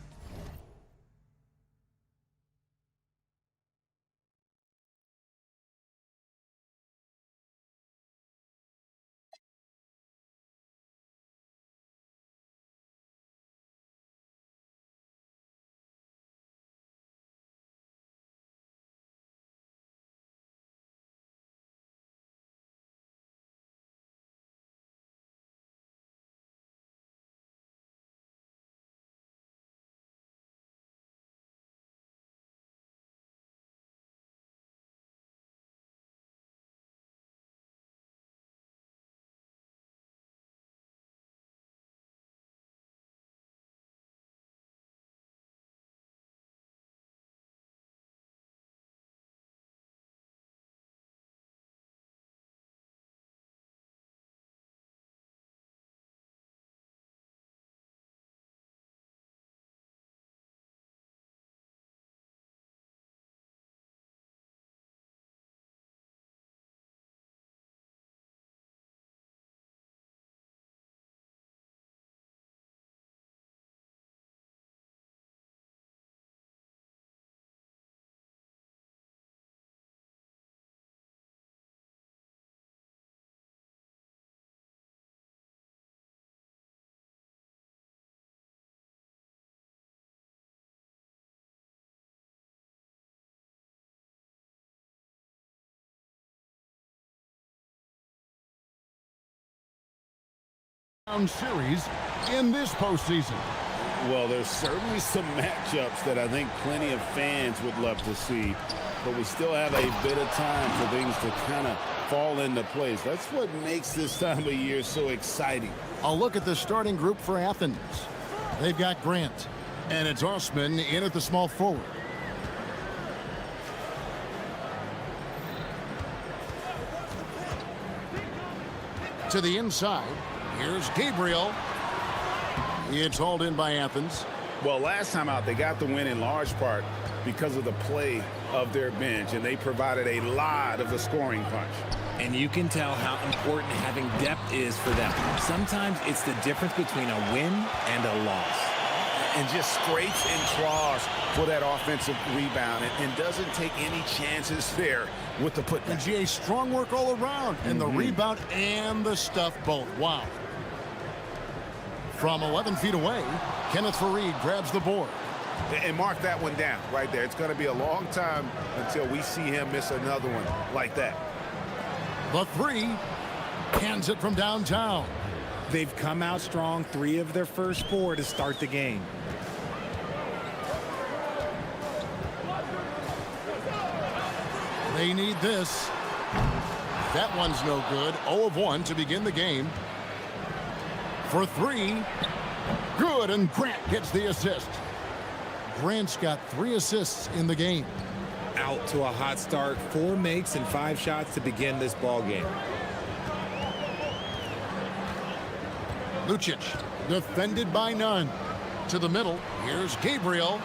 Series in this postseason. Well, there's certainly some matchups that I think plenty of fans would love to see, but we still have a bit of time for things to kind of fall into place. That's what makes this time of year so exciting. A look at the starting group for Athens. They've got Grant, and it's Osman in at the small forward. To the inside. Here's Gabriel. It's hauled in by Athens. Well, last time out, they got the win in large part because of the play of their bench, and they provided a lot of the scoring punch. And you can tell how important having depth is for them. Sometimes it's the difference between a win and a loss. And just scrapes and claws for that offensive rebound and doesn't take any chances there with the putback. And GA, strong work all around, and the rebound and the stuff both. Wow. From 11 feet away, Kenneth Fareed grabs the board. And mark that one down right there. It's going to be a long time until we see him miss another one like that. The three, cans it from downtown. They've come out strong, 3 of their first 4 to start the game. They need this. That one's no good. 0 of 1 to begin the game. For 3, good, and Grant gets the assist. Grant's got 3 assists in the game. Out to a hot start, 4 makes and 5 shots to begin this ball game. Lucic, defended by none. To the middle, here's Gabriel.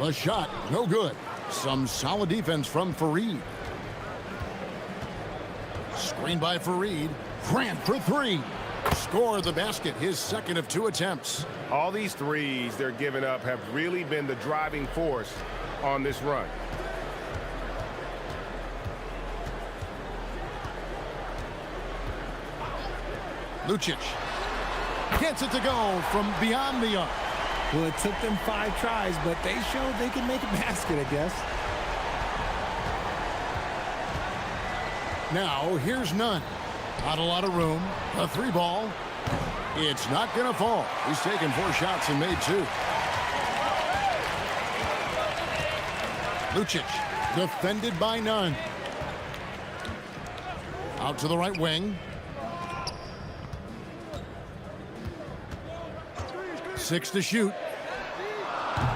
The shot, no good. Some solid defense from Fareed. Screen by Fareed. Grant for 3. Score the basket, his second of 2 attempts. All these threes they're giving up have really been the driving force on this run. Lucic gets it to go from beyond the arc. Well, it took them 5 tries, but they showed they can make a basket, I guess. Now, here's none. Not a lot of room. A 3 ball. It's not going to fall. He's taken 4 shots and made 2. Lucic, defended by none. Out to the right wing. 6 to shoot.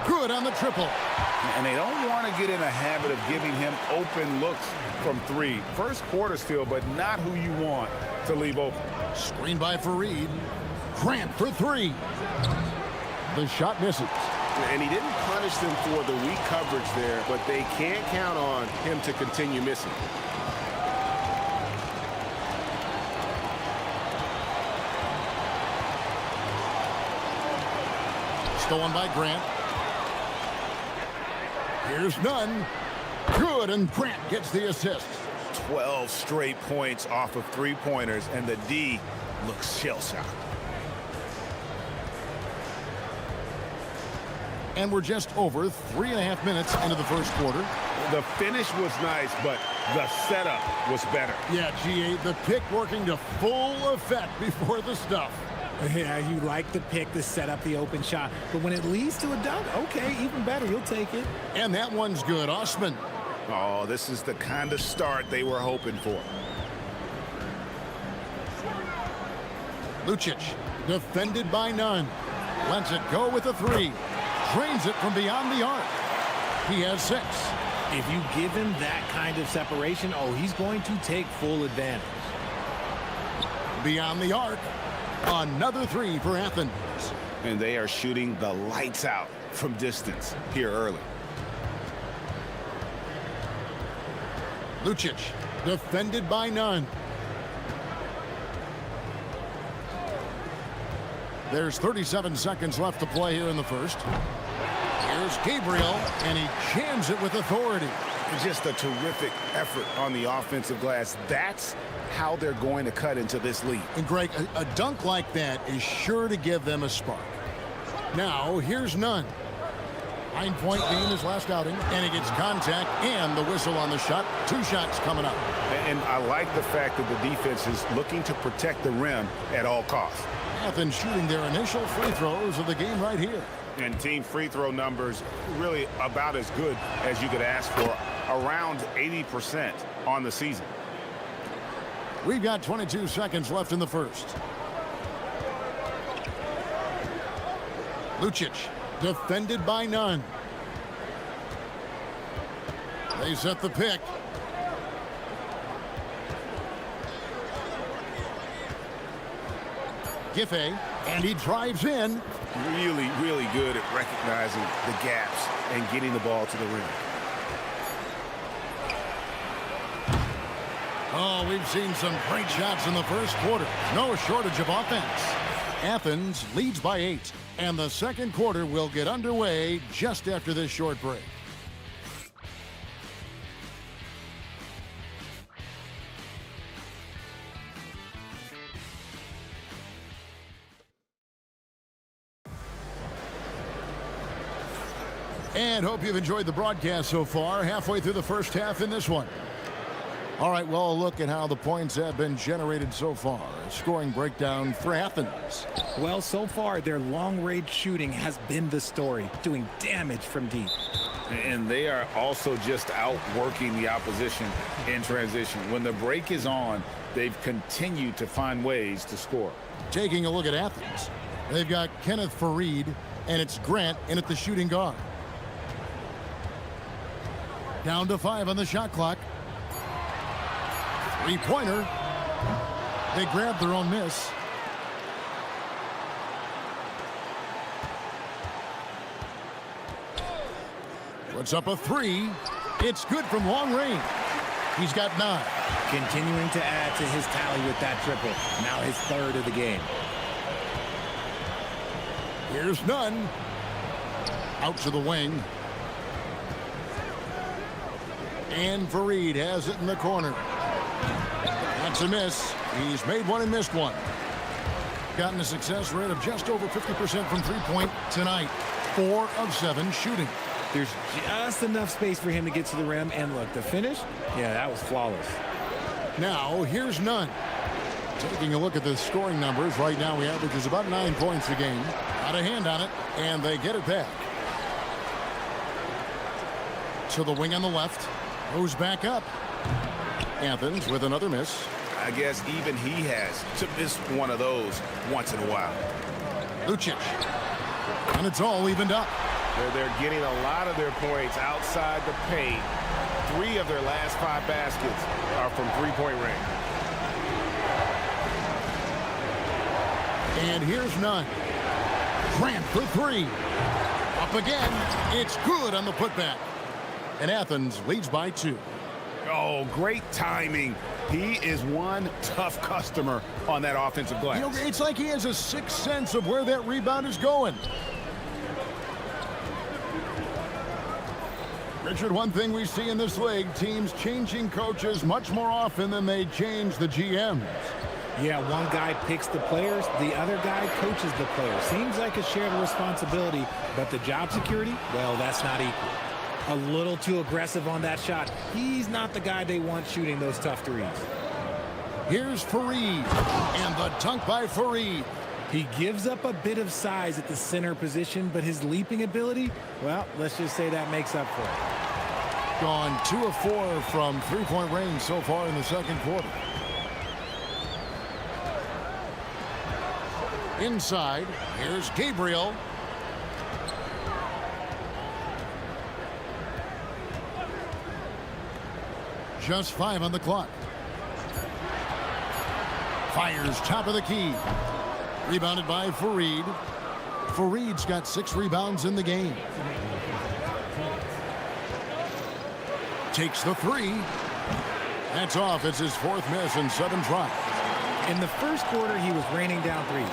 Good on the triple. And they don't want to get in a habit of giving him open looks from 3. First quarter still, but not who you want to leave open. Screen by Fareed. Grant for 3. The shot misses. And he didn't punish them for the weak coverage there, but they can't count on him to continue missing. Stolen by Grant. Here's none. Good, and Grant gets the assist. 12 straight points off of three-pointers, and the D looks shell-shocked. And we're just over 3.5 minutes into the first quarter. The finish was nice, but the setup was better. Yeah, G8, the pick working to full effect before the stuff. Yeah, you like the pick to set up the open shot, but when it leads to a dunk, okay, even better, you'll take it. And that one's good. Osman. Oh, this is the kind of start they were hoping for. Lucic, defended by none. Lets it go with a three. Drains it from beyond the arc. He has 6. If you give him that kind of separation, oh, he's going to take full advantage. Beyond the arc. Another 3 for Athens. And they are shooting the lights out from distance here early. Lucic, defended by none. There's 37 seconds left to play here in the first. Here's Gabriel, and he jams it with authority. Just a terrific effort on the offensive glass. That's how they're going to cut into this lead. And Greg, a dunk like that is sure to give them a spark. Now, here's none. 9-point game his last outing, and he gets contact and the whistle on the shot. 2 shots coming up. And I like the fact that the defense is looking to protect the rim at all costs. Athens shooting their initial free throws of the game right here. And team free throw numbers really about as good as you could ask for, around 80% on the season. We've got 22 seconds left in the first. Lucic, defended by none. They set the pick. Giffey, and he drives in. Really, really good at recognizing the gaps and getting the ball to the rim. Oh, we've seen some great shots in the first quarter. No shortage of offense. Athens leads by 8, and the second quarter will get underway just after this short break. And hope you've enjoyed the broadcast so far. Halfway through the first half in this one. All right, well, a look at how the points have been generated so far. A scoring breakdown for Athens. Well, so far, their long-range shooting has been the story, doing damage from deep. And they are also just outworking the opposition in transition. When the break is on, they've continued to find ways to score. Taking a look at Athens, they've got Kenneth Farid, and it's Grant in at the shooting guard. Down to 5 on the shot clock. Three-pointer. They grabbed their own miss. Puts up a 3. It's good from long range. He's got 9. Continuing to add to his tally with that triple. Now his 3rd of the game. Here's none. Out to the wing. And Farid has it in the corner. That's a miss. He's made one and missed one. Gotten a success rate of just over 50% from three-point tonight. 4 of 7 shooting. There's just enough space for him to get to the rim. And look, the finish, yeah, that was flawless. Now, here's none. Taking a look at the scoring numbers, right now he averages about 9 points a game. Got a hand on it, and they get it back. To the wing on the left. Goes back up. Athens with another miss. I guess even he has to miss one of those once in a while. Lucic. And it's all evened up. They're getting a lot of their points outside the paint. 3 of their last 5 baskets are from three-point range. And here's none. Grant for 3. Up again. It's good on the putback. And Athens leads by 2. Oh, great timing. He is one tough customer on that offensive glass. You know, it's like he has a sixth sense of where that rebound is going. Richard, one thing we see in this league, teams changing coaches much more often than they change the GMs. Yeah, one guy picks the players, the other guy coaches the players. Seems like a shared responsibility, but the job security, well, that's not equal. A little too aggressive on that shot. He's not the guy they want shooting those tough threes. Here's Fareed, and the dunk by Fareed. He gives up a bit of size at the center position, but his leaping ability, well, let's just say that makes up for it. Gone 2 of 4 from three-point range so far in the second quarter. Inside, here's Gabriel. Just 5 on the clock. Fires top of the key. Rebounded by Fareed. Fareed's got 6 rebounds in the game. Takes the 3. That's off. It's his 4th miss in 7 tries. In the first quarter, he was raining down threes.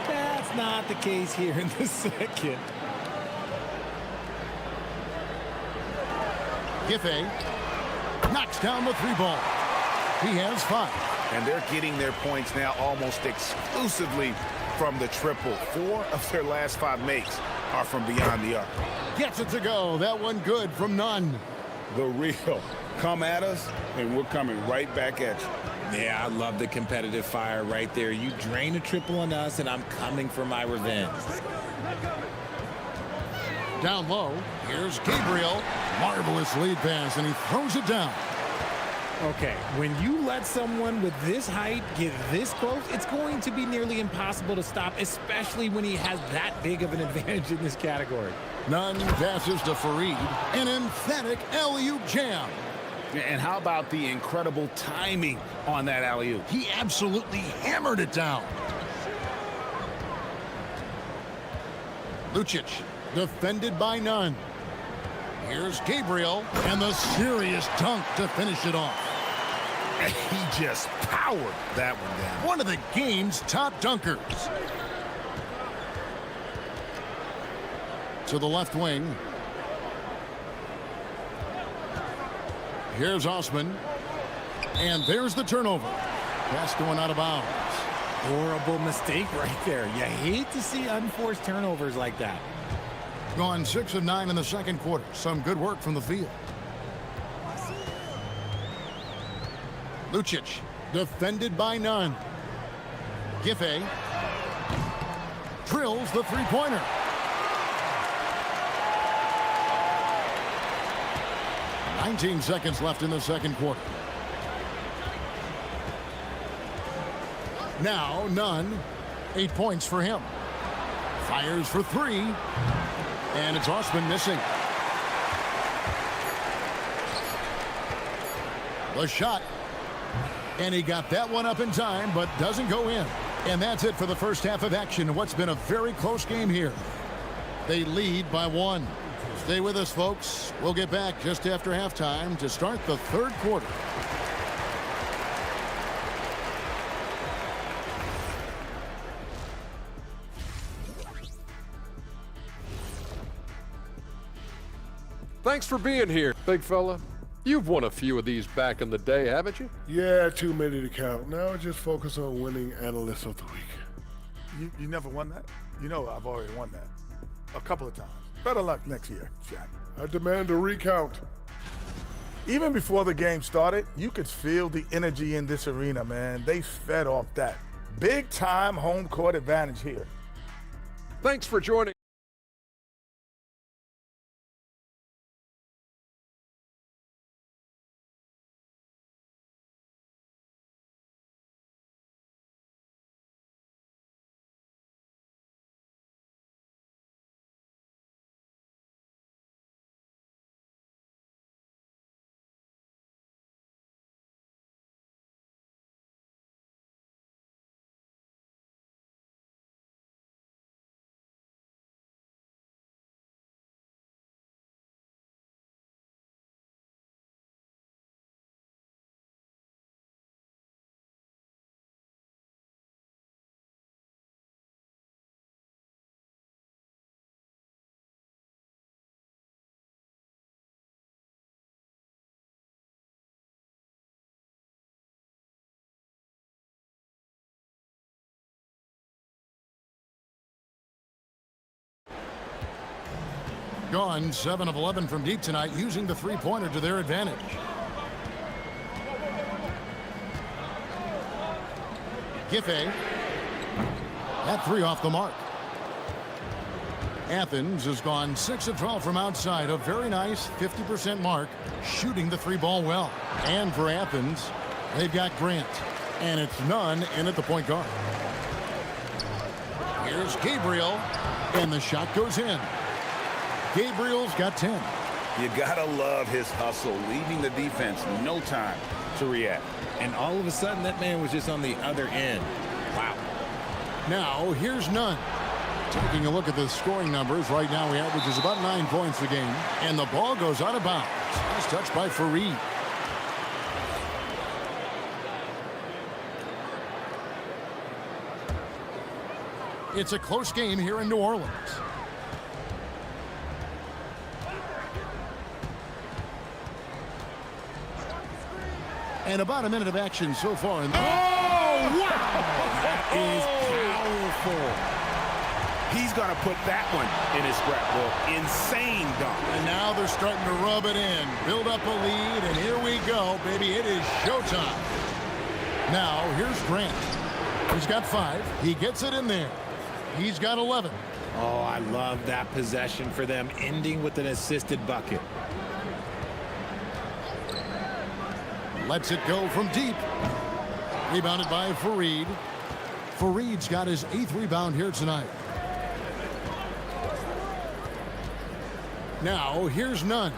That's not the case here in the second. Giffey knocks down the 3-ball. He has 5. And they're getting their points now almost exclusively from the triple. 4 of their last 5 makes are from beyond the arc. Gets it to go. That one good from none. The real. Come at us, and we're coming right back at you. Yeah, I love the competitive fire right there. You drain a triple on us, and I'm coming for my revenge. Down low, here's Gabriel. Marvelous lead pass, and he throws it down. Okay, when you let someone with this height get this close, it's going to be nearly impossible to stop, especially when he has that big of an advantage in this category. Nunn passes to Fareed. An emphatic alley-oop jam. And how about the incredible timing on that alley-oop? He absolutely hammered it down. Lucic, defended by Nunn. Here's Gabriel, and the serious dunk to finish it off. He just powered that one down. One of the game's top dunkers. To the left wing. Here's Osman. And there's the turnover. Pass going out of bounds. Horrible mistake right there. You hate to see unforced turnovers like that. Gone 6 of 9 in the second quarter. Some good work from the field. Lucic, defended by Nunn. Giffey drills the three-pointer. "19 seconds left in the second quarter. Now Nunn, 8 points for him. Fires for 3, and it's Osman missing. The shot, and he got that one up in time, but doesn't go in. And that's it for the first half of action in what's been a very close game here. They lead by 1. Stay with us, folks. We'll get back just after halftime to start the third quarter. Thanks for being here, big fella. You've won a few of these back in the day, haven't you? Yeah, too many to count. Now I just focus on winning Analyst of the Week. You never won that? You know I've already won that. A couple of times. Better luck next year, Shaq. I demand a recount. Even before the game started, you could feel the energy in this arena, man. They fed off that. Big time home court advantage here. Thanks for joining. Gone 7 of 11 from deep tonight, using the three-pointer to their advantage. Giffey. That three off the mark. Athens has gone 6 of 12 from outside, a very nice 50% mark, shooting the three ball well. And for Athens, they've got Grant, and it's none in at the point guard. Here's Gabriel, and the shot goes in. Gabriel's got 10. You gotta love his hustle, leaving the defense no time to react. And all of a sudden, that man was just on the other end. Wow. Now, here's Nunn. Taking a look at the scoring numbers, right now he averages about 9 points a game, and the ball goes out of bounds. It's touched by Fareed. It's a close game here in New Orleans. And about a minute of action so far. In the wow! That is powerful. He's going to put that one in his scrapbook. Insane dunk. And now they're starting to rub it in. Build up a lead, and here we go, baby. It is showtime. Now, here's Grant. He's got 5. He gets it in there. He's got 11. Oh, I love that possession for them, ending with an assisted bucket. Lets it go from deep. Rebounded by Fareed. Fareed's got his 8th rebound here tonight. Now, here's Nunn.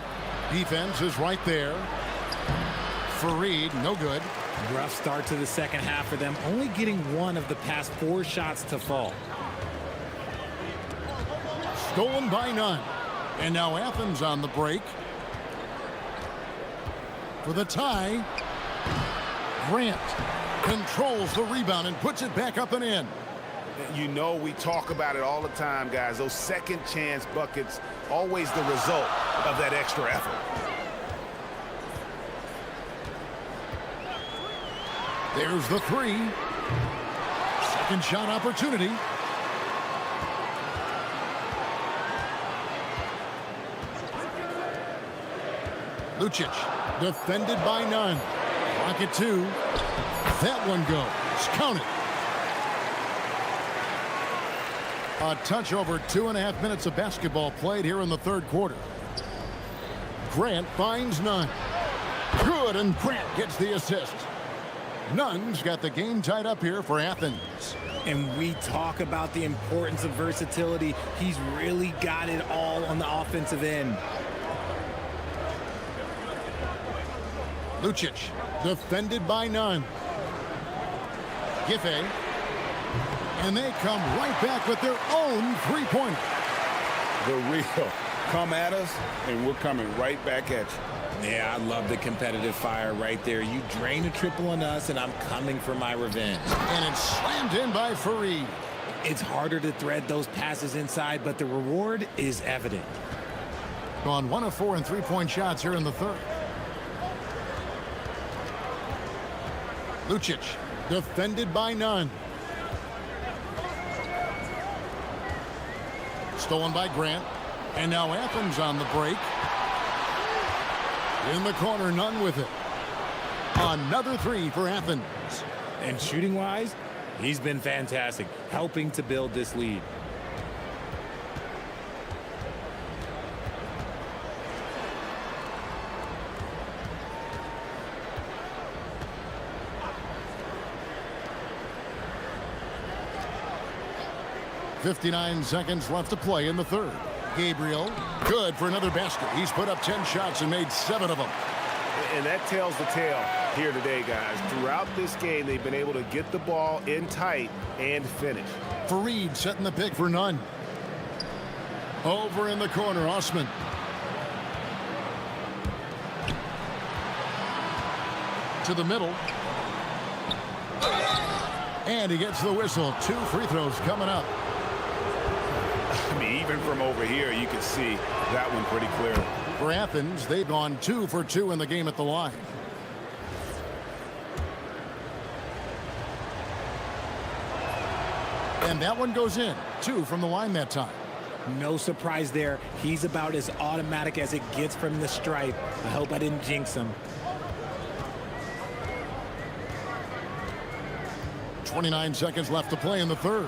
Defense is right there. Fareed, no good. Rough start to the second half for them, only getting 1 of the past 4 shots to fall. Stolen by Nunn. And now Athens on the break. For the tie, Grant controls the rebound and puts it back up and in. You know, we talk about it all the time, guys. Those second chance buckets, always the result of that extra effort. There's the 3. Second shot opportunity. Lucic, defended by Nunn. Rocket 2. That one goes. Count it. A touch over 2.5 minutes of basketball played here in the third quarter. Grant finds Nunn. Good, and Grant gets the assist. Nunn's got the game tied up here for Athens. And we talk about the importance of versatility. He's really got it all on the offensive end. Lucic, defended by Nunn. Giffey. And they come right back with their own three-pointer. The real. Come at us, and we're coming right back at you. Yeah, I love the competitive fire right there. You drain a triple on us, and I'm coming for my revenge. And it's slammed in by Fareed. It's harder to thread those passes inside, but the reward is evident. Gone 1 of 4 in three-point shots here in the third. Lucic, defended by Nunn. Stolen by Grant. And now Athens on the break. In the corner, Nunn with it. Another 3 for Athens. And shooting-wise, he's been fantastic, helping to build this lead. .59 seconds left to play in the third. Gabriel, good for another basket. He's put up 10 shots and made 7 of them. And that tells the tale here today, guys. Throughout this game, they've been able to get the ball in tight and finish. Fareed setting the pick for Nunn. Over in the corner, Osman. To the middle. And he gets the whistle. 2 free throws coming up. I mean, even from over here, you can see that one pretty clearly. For Athens, they've gone 2 for 2 in the game at the line. And that one goes in. 2 from the line that time. No surprise there. He's about as automatic as it gets from the stripe. I hope I didn't jinx him. 29 seconds left to play in the third.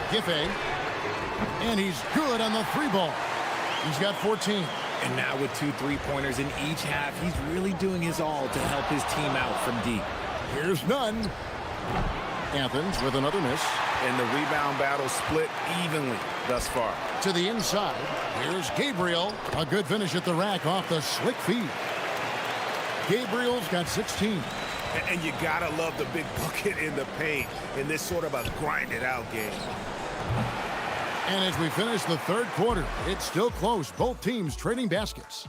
Giffey. And he's good on the three ball. He's got 14. And now with 2 3-pointers in each half, he's really doing his all to help his team out from deep. Here's none. Athens with another miss. And the rebound battle split evenly thus far. To the inside. Here's Gabriel. A good finish at the rack off the slick feed. Gabriel's got 16. And you gotta love the big bucket in the paint in this sort of a grinded out game. And as we finish the third quarter, it's still close. Both teams trading baskets.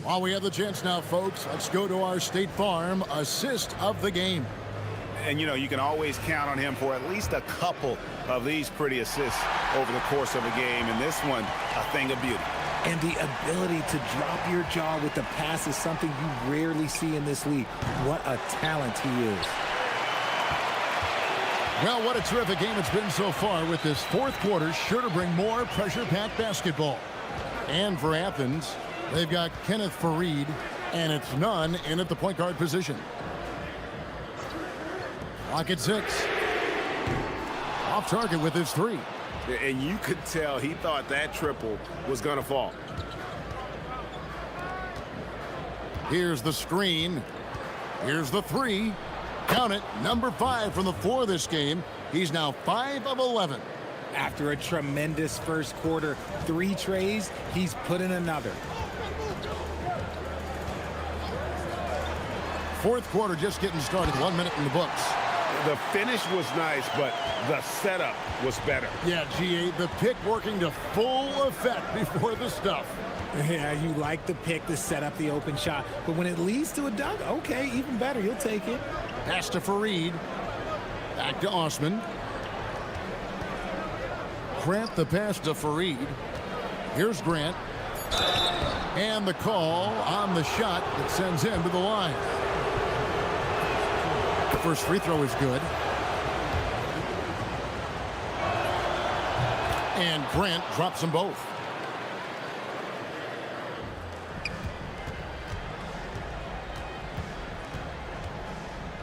While we have the chance now, folks, let's go to our State Farm assist of the game. And, you know, you can always count on him for at least a couple of these pretty assists over the course of a game. And this one, a thing of beauty. And the ability to drop your jaw with the pass is something you rarely see in this league. What a talent he is. Well, what a terrific game it's been so far, with this fourth quarter sure to bring more pressure-packed basketball. And for Athens, they've got Kenneth Fareed, and it's none in at the point guard position. Clock at 6. Off target with his 3. And you could tell he thought that triple was going to fall. Here's the screen. Here's the 3. Count it, number 5 from the floor this game. He's now 5 of 11. After a tremendous first quarter, 3 trays, he's put in another. Fourth quarter just getting started. 1 minute in the books. The finish was nice, but the setup was better. Yeah, GA, the pick working to full effect before the stuff. Yeah, you like the pick to set up the open shot, but when it leads to a dunk, okay, even better, you'll take it. Pass to Fareed. Back to Osman. Grant the pass to Fareed. Here's Grant. And the call on the shot that sends him to the line. The first free throw is good. And Grant drops them both.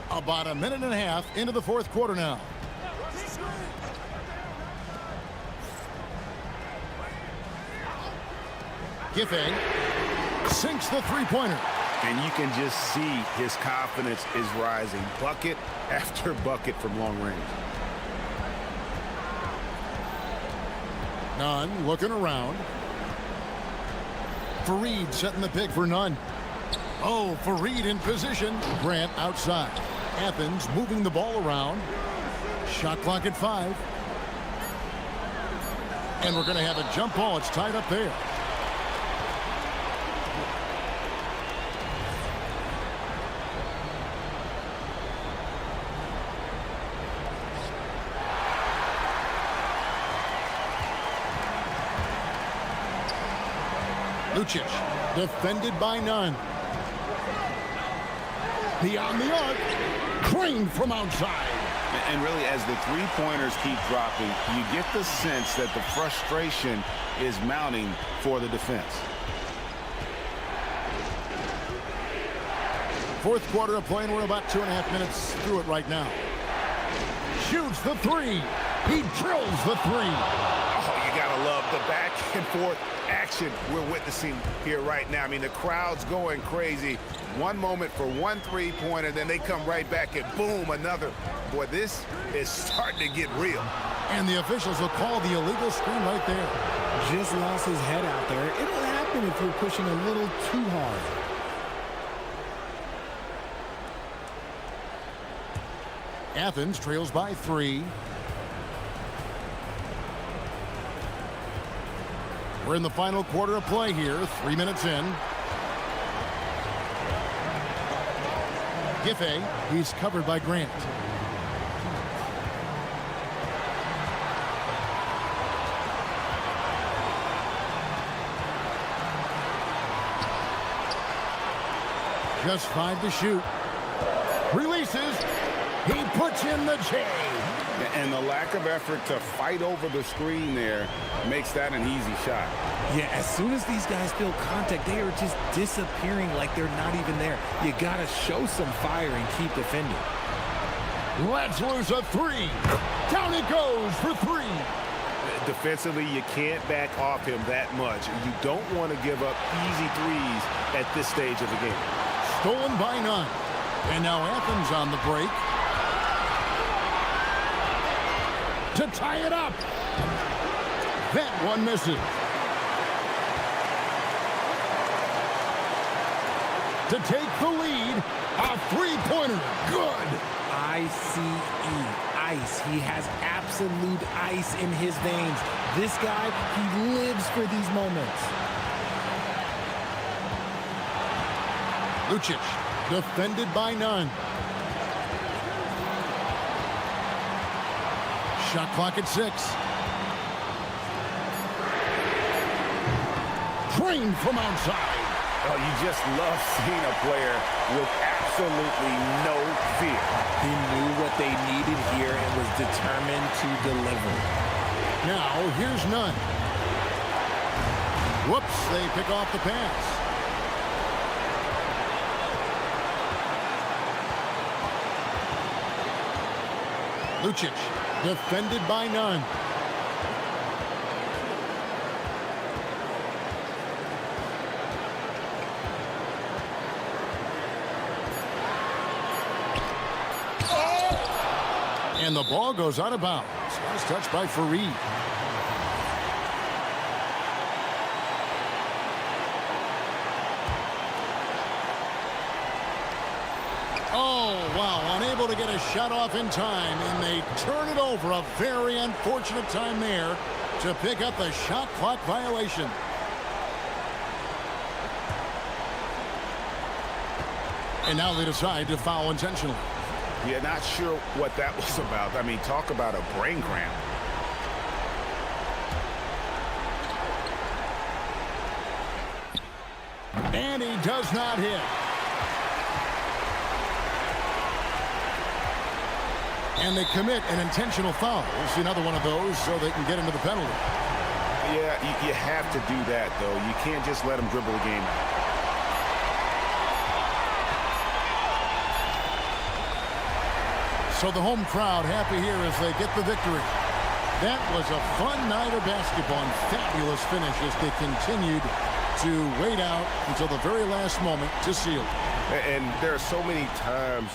About a minute and a half into the fourth quarter now. Giffey sinks the three-pointer. And you can just see his confidence is rising. Bucket after bucket from long range. Nunn looking around. Fareed setting the pick for Nunn. Oh, Fareed in position. Grant outside. Athens moving the ball around. Shot clock at 5. And we're going to have a jump ball. It's tied up there. Lucic, defended by Nunn. Beyond the arc, Crane from outside. And really, as the three-pointers keep dropping, you get the sense that the frustration is mounting for the defense. Fourth quarter of play, and we're about 2.5 minutes through it right now. Shoots the 3. He drills the 3. Oh, you gotta love the back and forth action we're witnessing here right now. I mean, the crowd's going crazy. One moment for one three-pointer, then they come right back and boom, another. Boy, this is starting to get real. And the officials will call the illegal screen right there. Just lost his head out there. It'll happen if you're pushing a little too hard. Athens trails by 3. We're in the final quarter of play here, 3 minutes in. Giffey, he's covered by Grant. Just 5 to shoot. Releases. He puts in the J. And the lack of effort to fight over the screen there makes that an easy shot. Yeah, as soon as these guys feel contact, they are just disappearing like they're not even there. You got to show some fire and keep defending. Let's lose a three. Down it goes for three. Defensively, you can't back off him that much. You don't want to give up easy threes at this stage of the game. Stolen by none. And now Athens on the break. To tie it up. That one misses. To take the lead, a three-pointer. Good. ICE, ice. He has absolute ice in his veins. This guy, he lives for these moments. Lucic, defended by none. Shot clock at 6. Drained from outside. Oh, you just love seeing a player with absolutely no fear. He knew what they needed here and was determined to deliver. Now, here's none. Whoops, they pick off the pass. Lucic, defended by none. And the ball goes out of bounds. Nice touch by Fareed. Oh, wow. Unable to get a shot off in time, and they turn it over. A very unfortunate time there to pick up the shot clock violation. And now they decide to foul intentionally. Yeah, not sure what that was about. I mean, talk about a brain cramp. And he does not hit. And they commit an intentional foul. We'll see another one of those so they can get into the penalty. Yeah, you have to do that, though. You can't just let them dribble the game out. So the home crowd happy here as they get the victory. That was a fun night of basketball and fabulous finish as they continued to wait out until the very last moment to seal it. And there are so many times